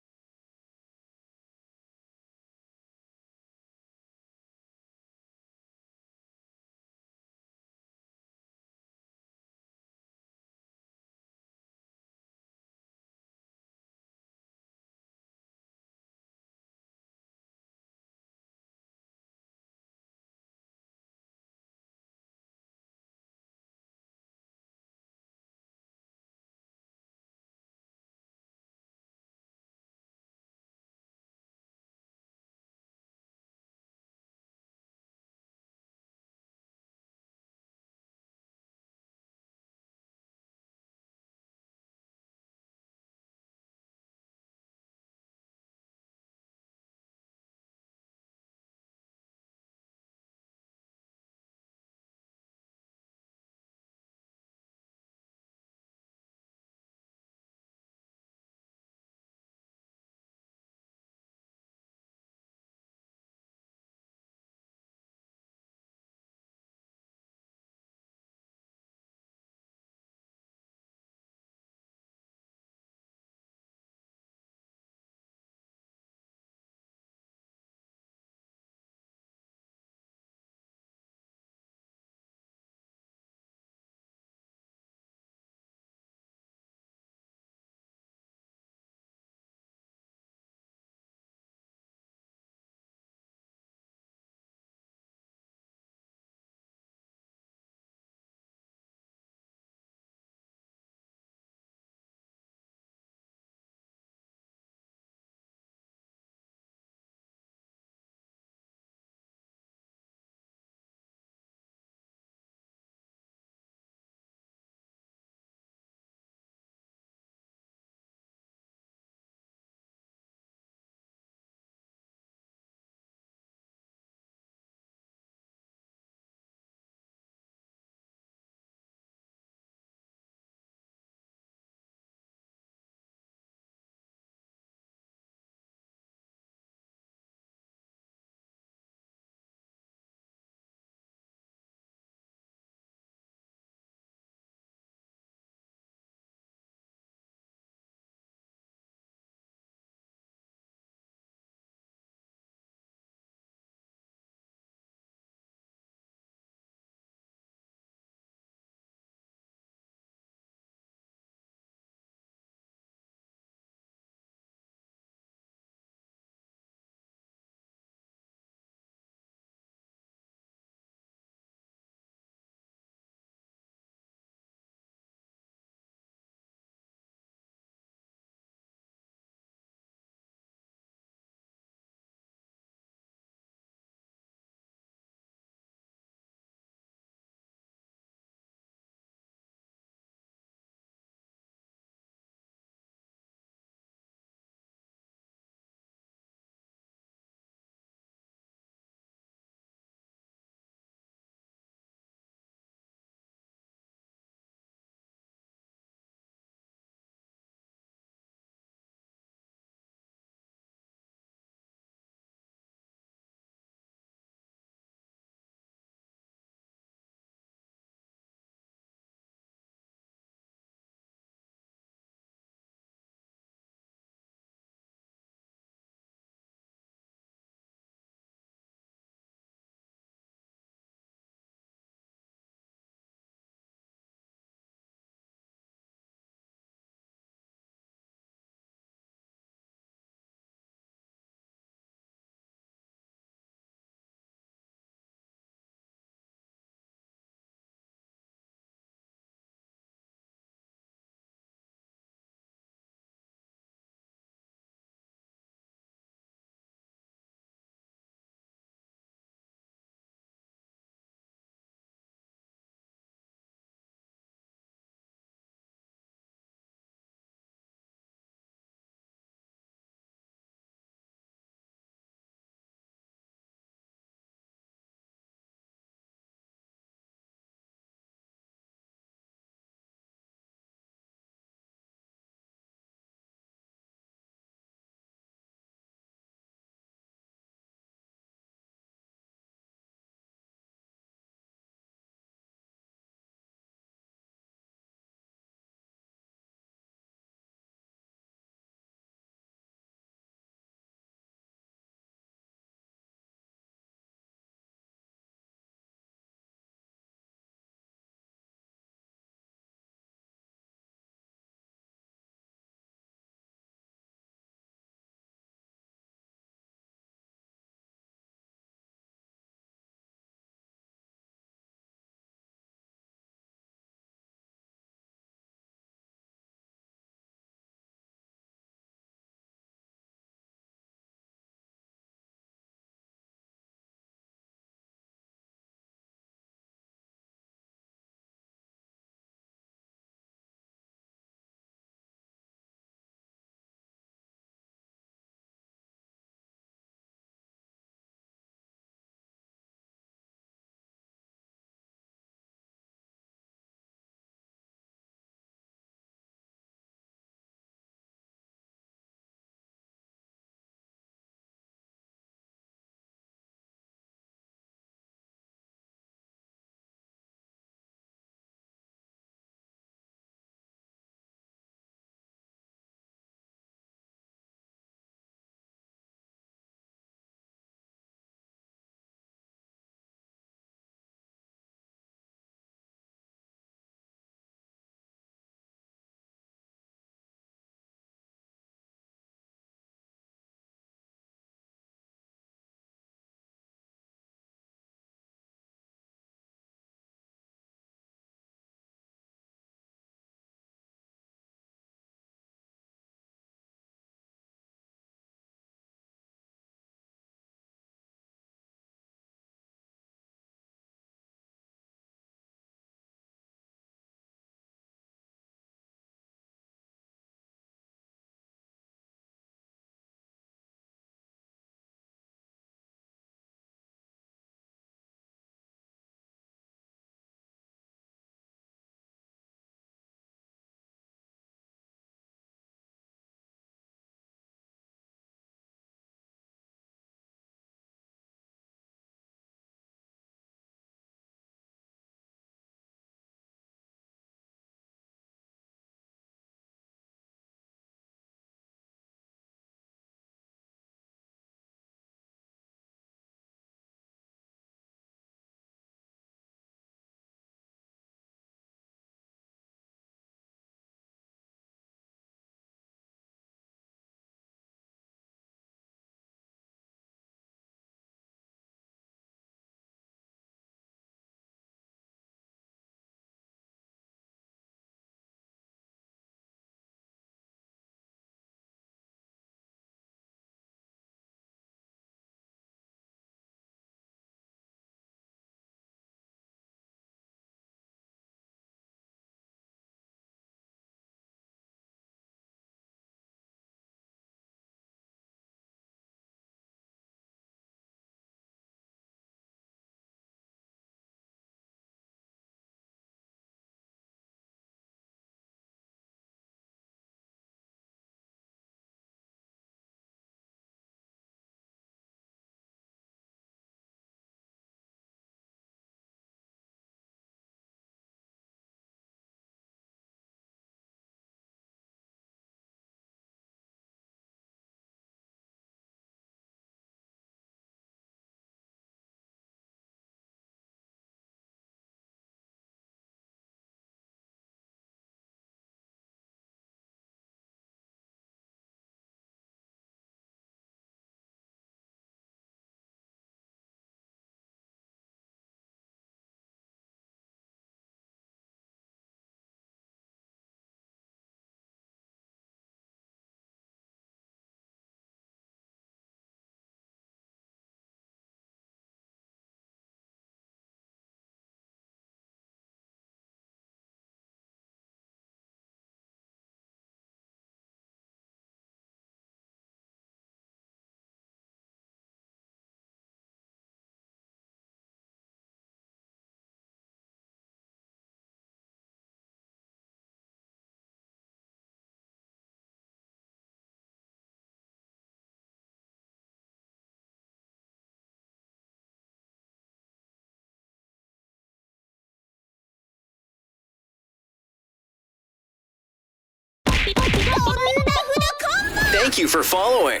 B: Thank you for following.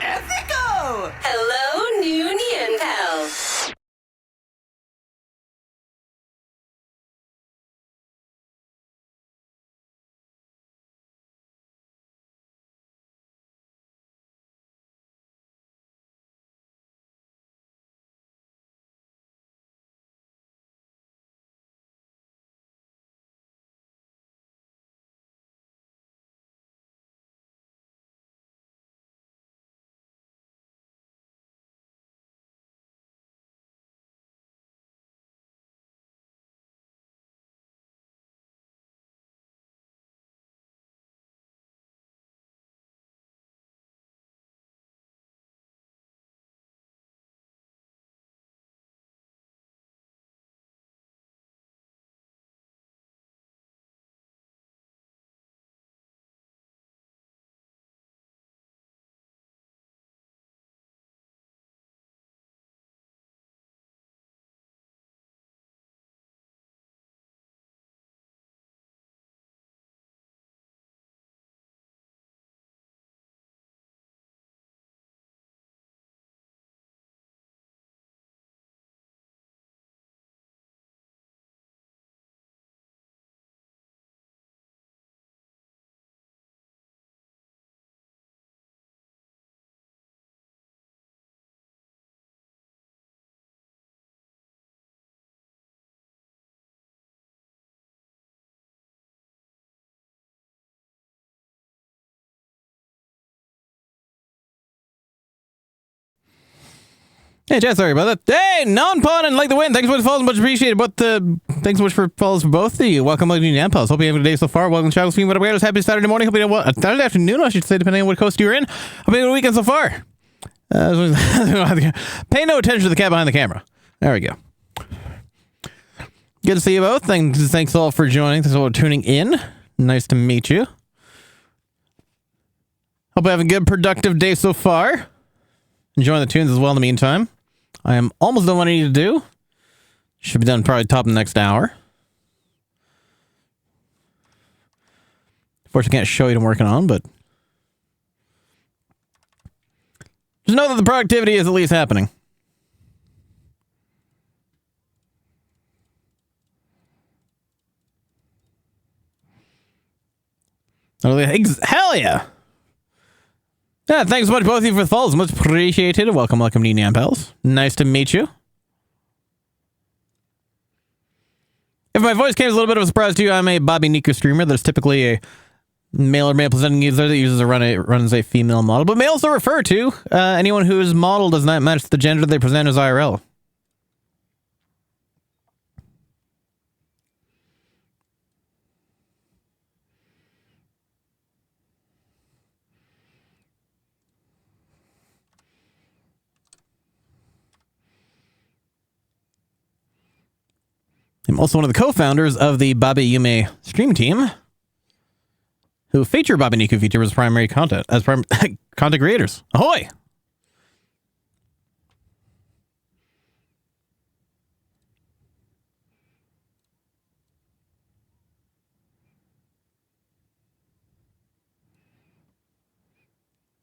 C: Ethico! Hello, new Neon pals.
F: Hey, Jess, sorry about that. Hey, non-pawn and like the win. Thanks so much for follows, much appreciated. Thanks so much for follows for both of you. Welcome, to New Pals. Hope you're having a day so far. Welcome to Shadows Team. Whatever. Happy Saturday morning. Hope you have a Saturday afternoon, I should say, depending on what coast you're in. Hope you have a weekend so far. Pay no attention to the cat behind the camera. There we go. Good to see you both. Thanks all for joining. Thanks all for tuning in. Nice to meet you. Hope you have a good, productive day so far. Enjoying the tunes as well in the meantime. I am almost done what I need to do. Should be done probably top of the next hour. Of course, I can't show you what I'm working on, but just know that the productivity is at least happening. Hell yeah! Yeah, thanks so much both of you for the follows. Much appreciated. Welcome to Neon Pals. Nice to meet you. If my voice came as a little bit of a surprise to you, I'm a Bobby Niku streamer that's typically a male or male presenting user that uses runs a female model, but may also refer to anyone whose model does not match the gender they present as IRL. I'm also one of the co-founders of the Bobby Yume stream team, who feature Bobby Niku feature as primary content content creators. Ahoy!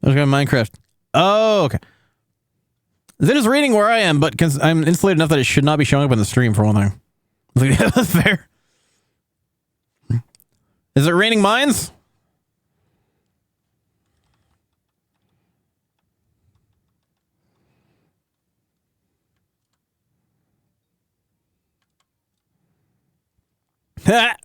F: Let's go to Minecraft. Oh, okay. Zin is reading where I am, but I'm insulated enough that it should not be showing up in the stream for one thing. Yeah, that's fair. Is it raining mines? Ha!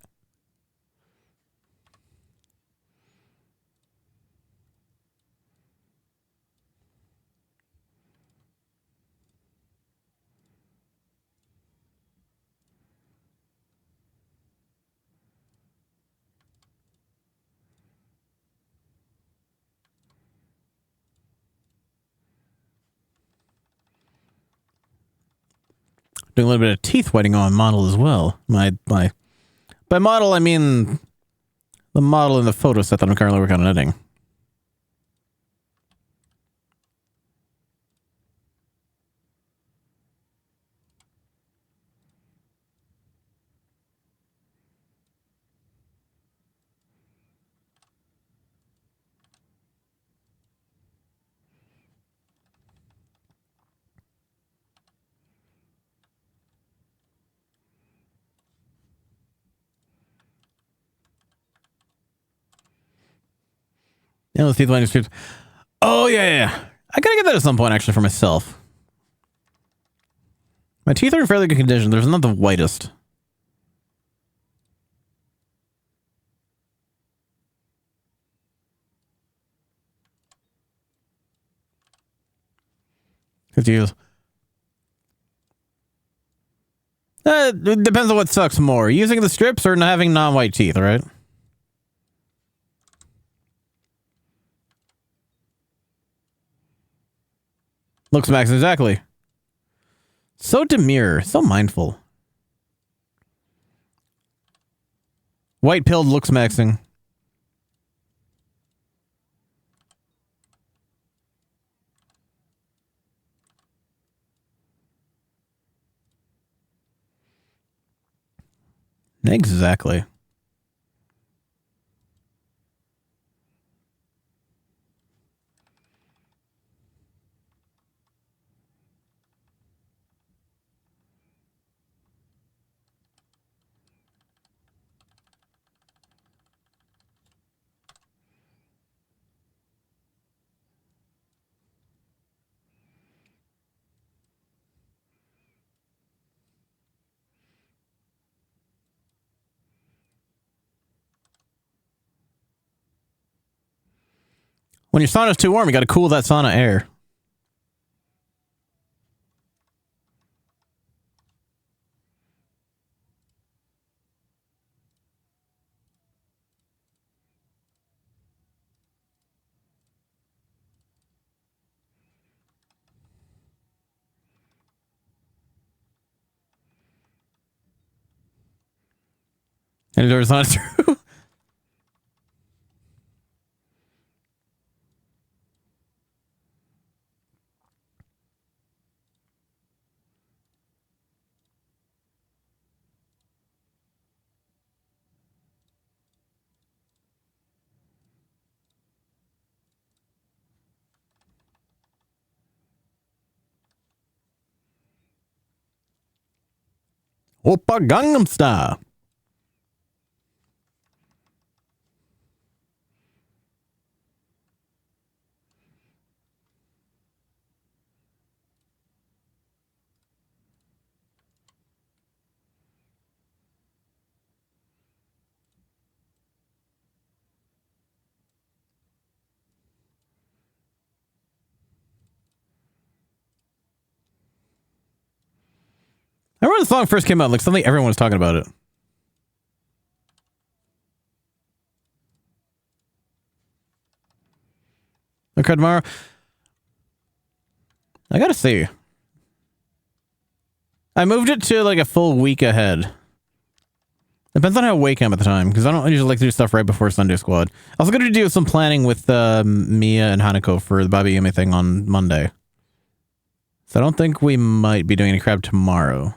F: Doing a little bit of teeth whitening on model as well. By model, I mean the model in the photo set that I'm currently working on editing. Endless teeth whitening strips. Oh, yeah. I gotta get that at some point, actually, for myself. My teeth are in fairly good condition. There's not the whitest. Confused. It depends on what sucks more. Using the strips or having non-white teeth, right? Looks max, exactly. So demure, so mindful. White pilled looks maxing. Exactly. When your sauna's too warm, you gotta cool that sauna air. And the sauna's true. Oppa Gangnam Style. I remember the song first came out, like suddenly everyone was talking about it. Okay, tomorrow. I gotta see. I moved it to like a full week ahead. Depends on how awake I am at the time, because I don't usually like to do stuff right before Sunday Squad. I was going to do some planning with Mia and Hanako for the Bobby Yume thing on Monday. So I don't think we might be doing any crap tomorrow.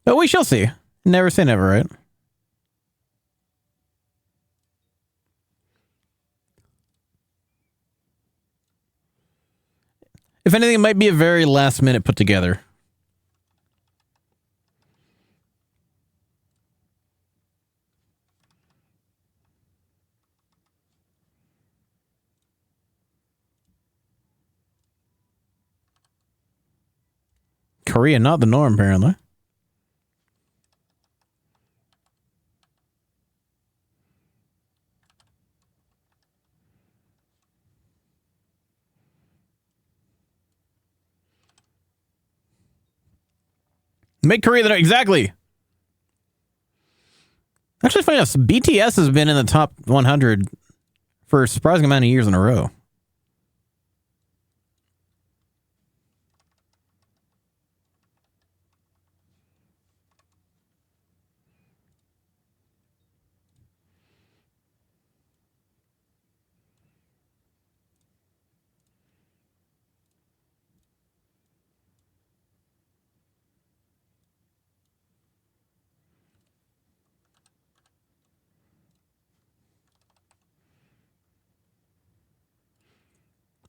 F: But we shall see. Never say never, right? If anything, it might be a very last minute put together. Korea, not the norm, apparently. Make Korea the norm. Exactly. Actually, funny enough, BTS has been in the top 100 for a surprising amount of years in a row.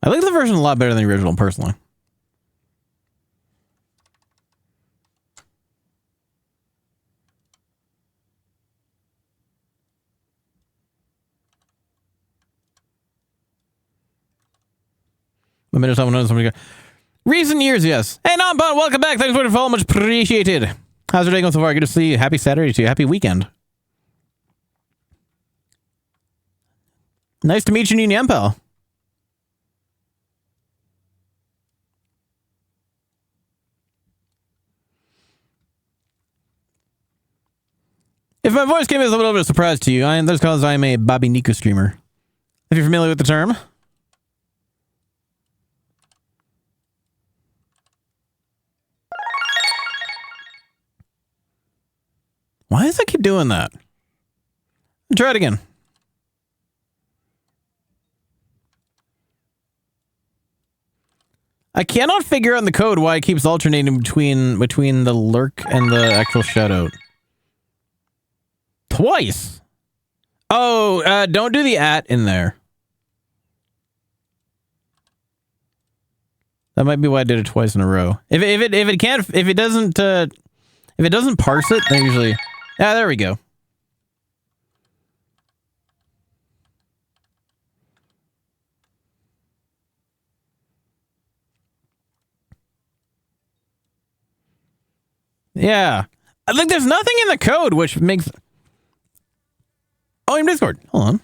F: I like the version a lot better than the original, personally. A minute, someone knows somebody. Recent years, yes. Hey, Nonpod, welcome back. Thanks for the follow. Much appreciated. How's your day going so far? Good to see you. Happy Saturday to you. Happy weekend. Nice to meet you, Nyan Pal. If my voice came as a little bit of a surprise to you, that's because I'm a Bobby Niku streamer. If you're familiar with the term. Why does it keep doing that? Try it again. I cannot figure out in the code why it keeps alternating between the lurk and the actual shoutout. Twice. Oh, don't do the @ in there. That might be why I did it twice in a row. If it doesn't parse it, then usually. Yeah, there we go. Yeah. I think there's nothing in the code which makes. Oh, in Discord. Hold on.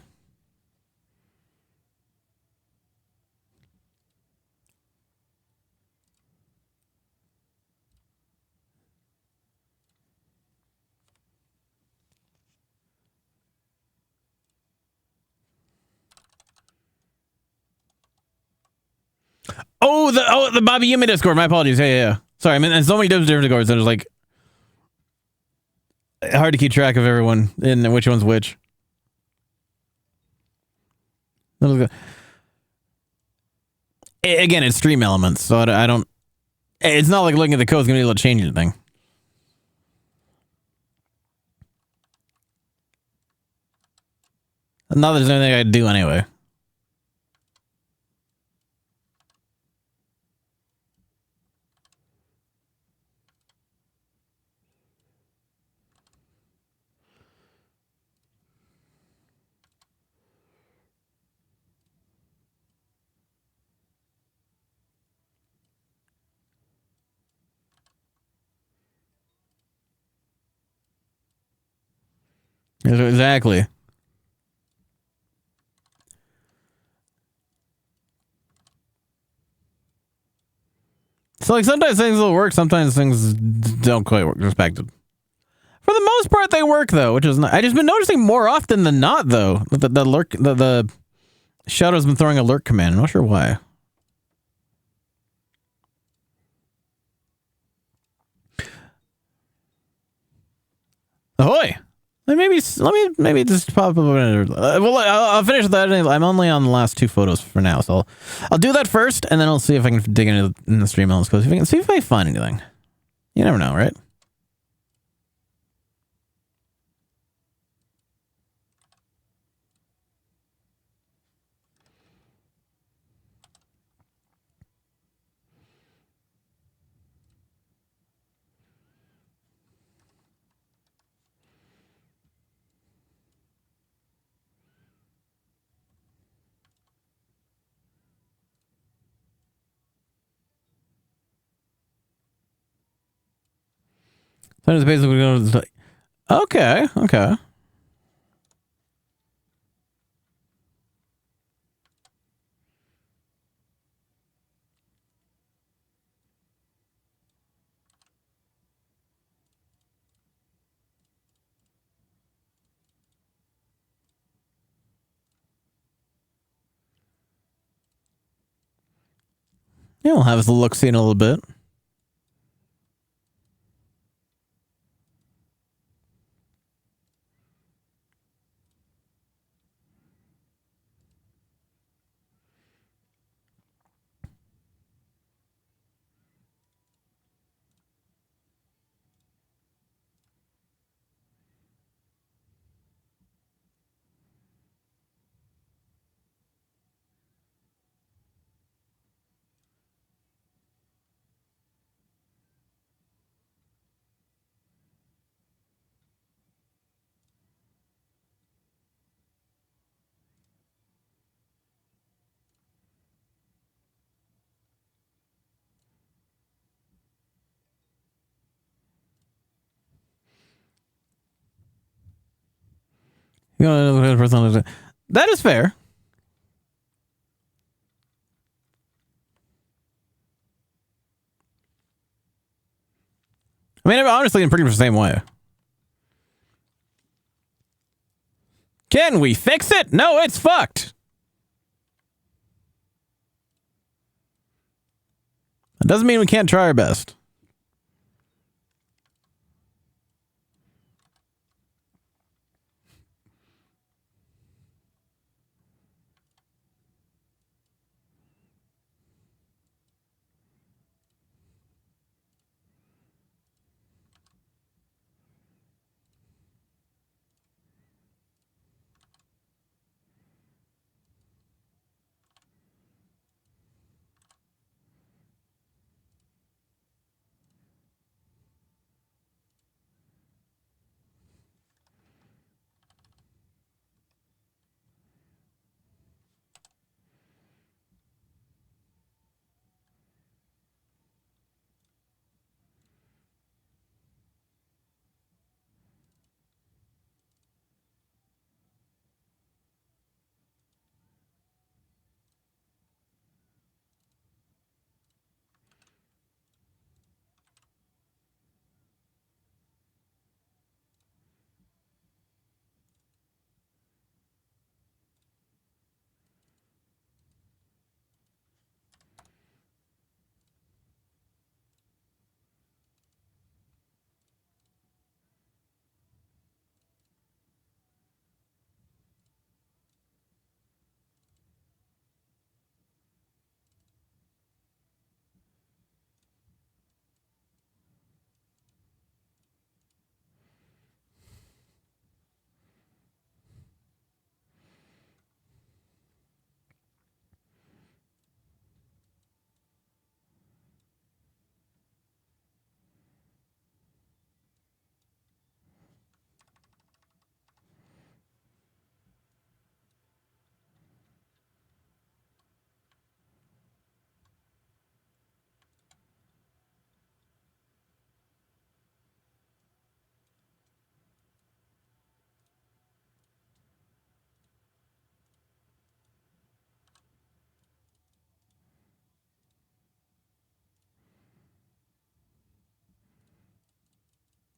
F: The Bobby Yumi Discord. My apologies. Yeah. Sorry, I mean, and so many different Discords that it's like hard to keep track of everyone and which one's which. Again, it's stream elements, so I don't. It's not like looking at the code is gonna be able to change anything. Not that there's anything I do anyway. Exactly. So like sometimes things will work, sometimes things don't quite work as expected. For the most part, they work though, which is not, I just been noticing more often than not though. The Shadow's been throwing a lurk command. I'm not sure why. Ahoy! Let me just pop up another. Well, I'll finish with that. I'm only on the last 2 photos for now, so I'll do that first, and then I'll see if I can dig into the stream elements. See if I can find anything. You never know, right? So it's basically going to. Okay. Yeah, we'll have us look see in a little bit. You know, that is fair. I mean, I'm honestly in pretty much the same way. Can we fix it? No, it's fucked. That doesn't mean we can't try our best.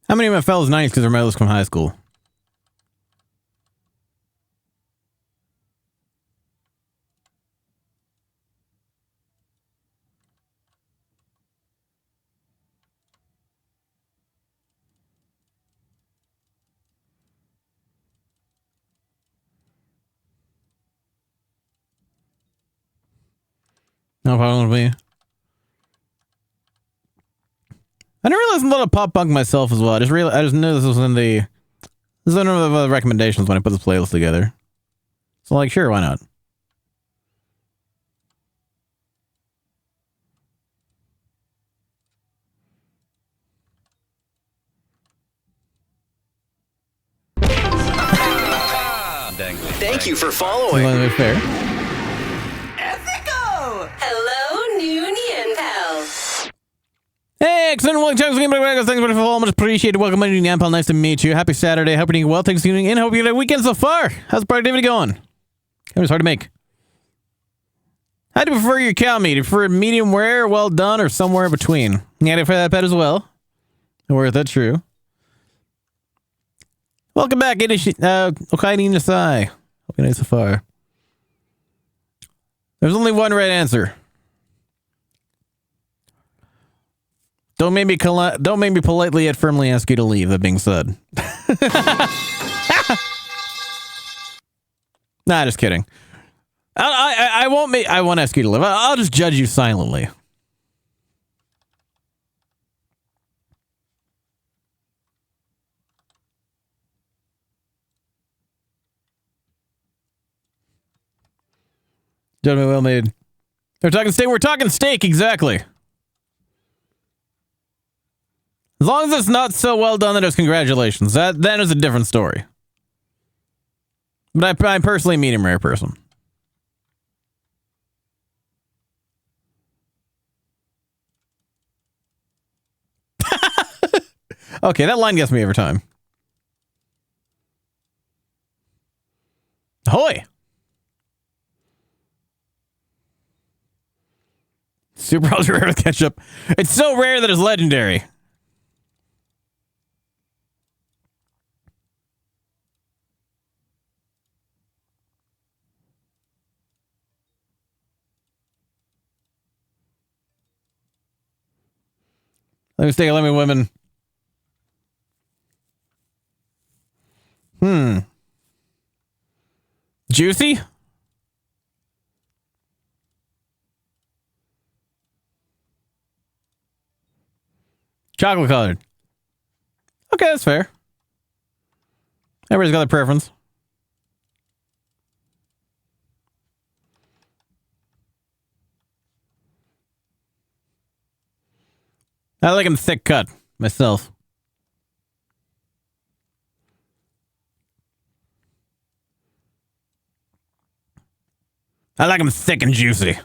F: How many of my fellas nice because they're medalists from high school? No problem with me. I didn't realize I'm a little pop punk myself as well. I just knew this was in the. This is one of the recommendations when I put this playlist together. So, like, sure, why not?
B: Thank you for following.
F: Fair.
C: Hello, new Nyan pals.
F: Hey, excellent. Welcome to thanks for all. Much appreciated. Welcome, my new Nyan pal. Nice to meet you. Happy Saturday. Hope you're doing well. Thanks for tuning in. Hope you had a weekend so far. How's productivity going? It was hard to make. How do you prefer your cow meat? Do you prefer it medium rare, well done, or somewhere in between? Yeah, I prefer that pet as well. Or that's true. Welcome back, Okaini Nasai. Hope you're nice so far. There's only one right answer. Don't make me politely yet firmly ask you to leave. That being said, nah, just kidding. I won't ask you to leave. I'll just judge you silently. Gentlemen, well made. We're talking steak. We're talking steak, exactly. As long as it's not so well done that it's congratulations. That is a different story. But I'm personally a medium rare person. Okay, that line gets me every time. Ahoy! Super ultra rare with ketchup. It's so rare that it's legendary. Let me steak, let me women. Juicy? Chocolate colored. Okay, that's fair. Everybody's got their preference. I like them thick cut myself. I like them thick and juicy.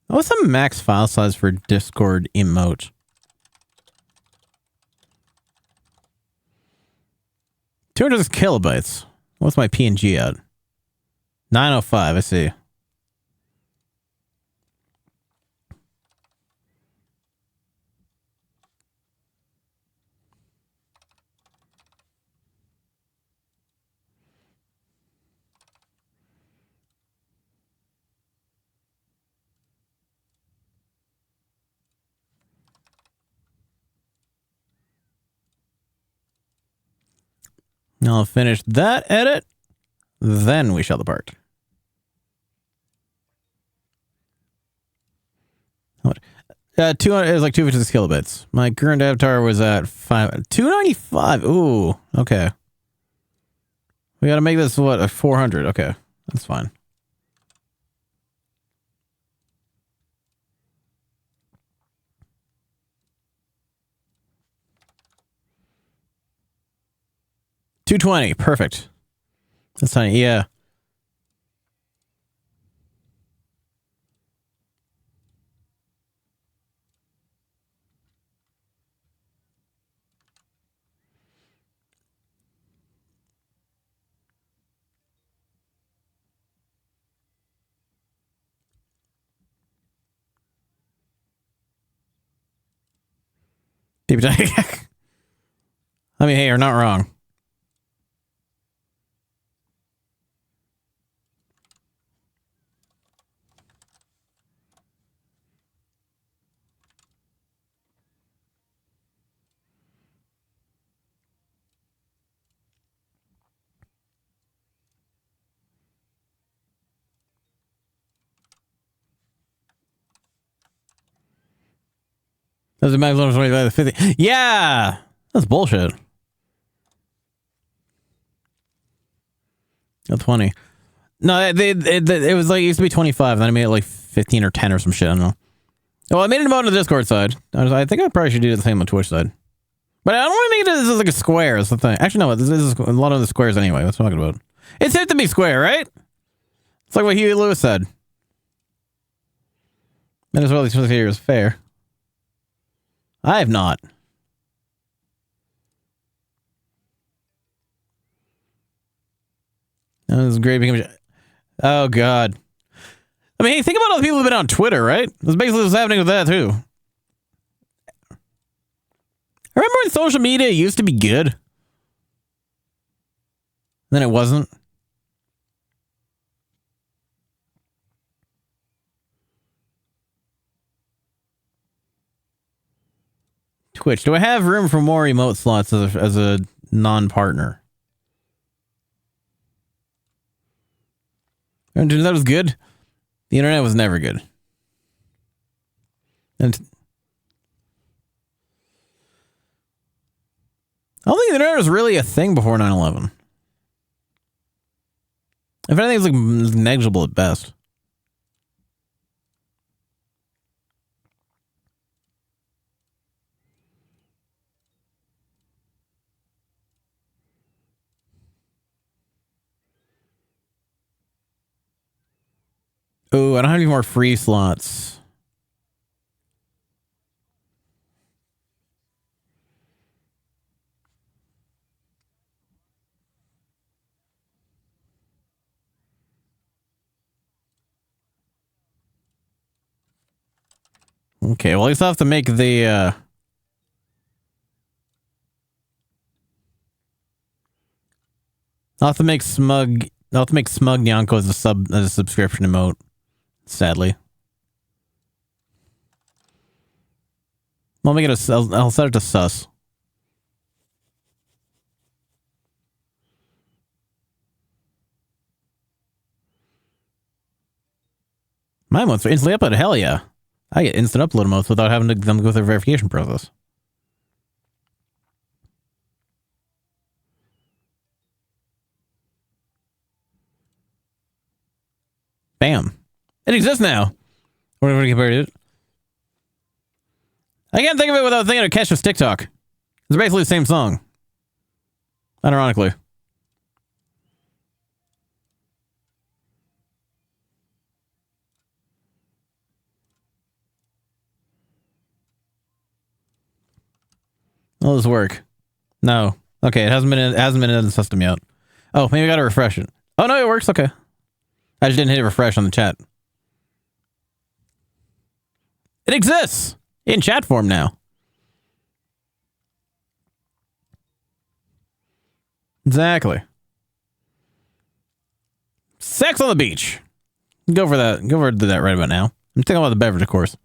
F: What's the max file size for Discord emote? 200 kilobytes. What's my PNG at? 905, I see. I'll finish that edit, then we shall depart. What? 200 is like 256 kilobits. My current avatar was at 295. Ooh, okay. We got to make this what, a 400? Okay, that's fine. $220, perfect. That's fine. Yeah. I mean, hey, you're not wrong. Does it maximum 25 to 50? Yeah! That's bullshit. Oh, 20. No, it was like, it used to be 25, then I made it like 15 or 10 or some shit, I don't know. Well, I made it about on the Discord side. I think I probably should do the same on Twitch side. But I don't want to make it as like a square, is the thing. Actually, no, this is a lot of the squares anyway. What's talking about? It's meant to be square, right? It's like what Huey Lewis said. Might as well here is fair. I have not. That was great. Oh, God. I mean, hey, think about all the people who've been on Twitter, right? That's basically what's happening with that, too. Remember when social media used to be good? Then it wasn't? Twitch. Do I have room for more emote slots as a non-partner? That was good. The internet was never good. And I don't think the internet was really a thing before 9/11. If anything, it's like negligible at best. Oh, I don't have any more free slots. Okay, well, I still have to make the, I'll have to make Smug Nyanko as a subscription emote, sadly. I'll make it I'll set it to sus. My emotes are instantly uploaded, hell yeah. I get instant upload emotes without having them go through the verification process. Bam. It exists now. Whatever compared to it. I can't think of it without thinking of Kesha's TikTok. It's basically the same song. Unironically. Will this work? No. Okay, it hasn't been in the system yet. Oh, maybe I gotta refresh it. Oh no, it works. Okay. I just didn't hit refresh on the chat. It exists in chat form now. Exactly. Sex on the beach. Go for that. Go for that right about now. I'm thinking about the beverage, of course.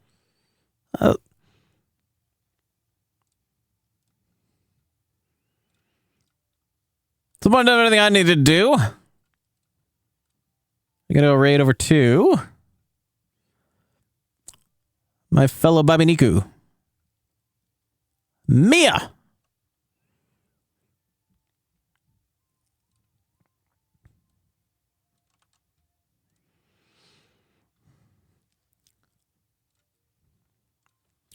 F: Someone done everything I need to do. I gotta go raid over to my fellow Babiniku. Mia!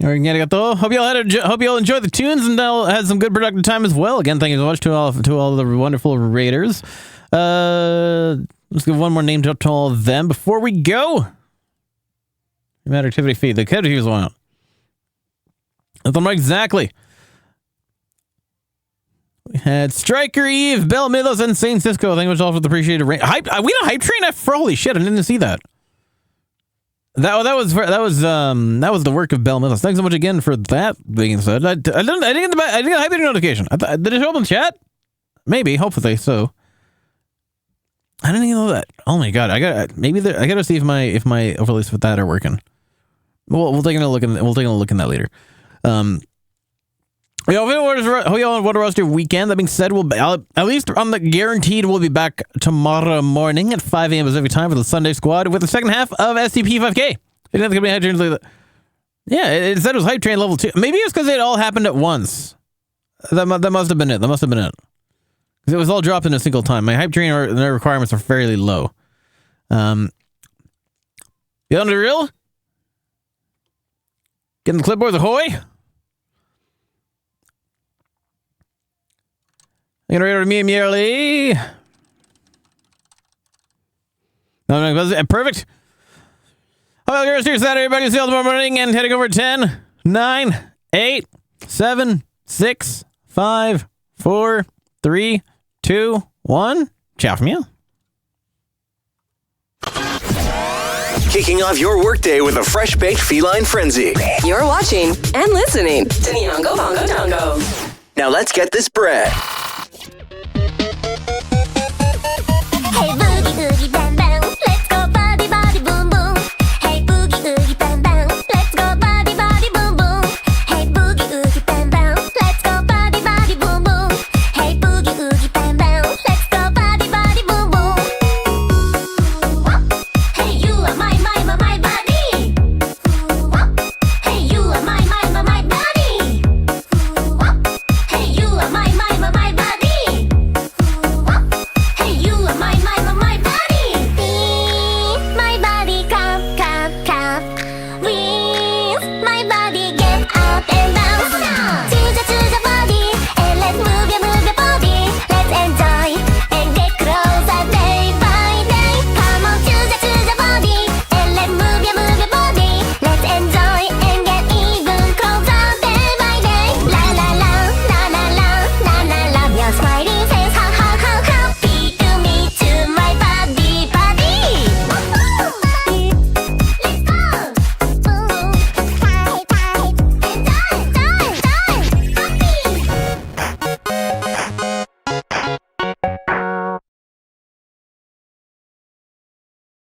F: Hope you all enjoyed the tunes and had some good productive time as well. Again, thank you so much to all the wonderful raiders. Let's give one more name to all of them before we go. Matter activity feed. The activity was one out. That's them exactly. We had Striker Eve, Bell Mythos, and Saint Cisco. Thank you much all for the appreciated rain. We had a hype train for holy shit. I didn't see that. That was the work of Bell Mythos. Thanks so much again for that being said. I didn't get a hype train notification. Did it show up in the chat? Maybe, hopefully so. I didn't even know that. Oh my god! I gotta see if my overlays with that are working. We'll take a look in that later. Hope y'all want to roast your weekend. That being said, at least on the guaranteed we'll be back tomorrow morning at 5 a.m. Pacific time for the Sunday Squad with the second half of SCP 5K. It's gonna be hype trains like that. Yeah, it said it was hype train level 2. Maybe it's because it all happened at once. That must have been it. Because it was all dropped in a single time. My hype train requirements are fairly low. You know the drill? Getting the clipboards ahoy. You gonna read over to me merely? No, perfect. Hello, girls. Here's that. Everybody, see you all tomorrow morning and heading over 10, 9, 8, 7, 6, 5, 4, 3, 2, 1. Ciao from you.
B: Kicking off your workday with a fresh-baked feline frenzy.
C: You're watching and listening to Nyongo Bongo Dongo.
B: Now let's get this bread.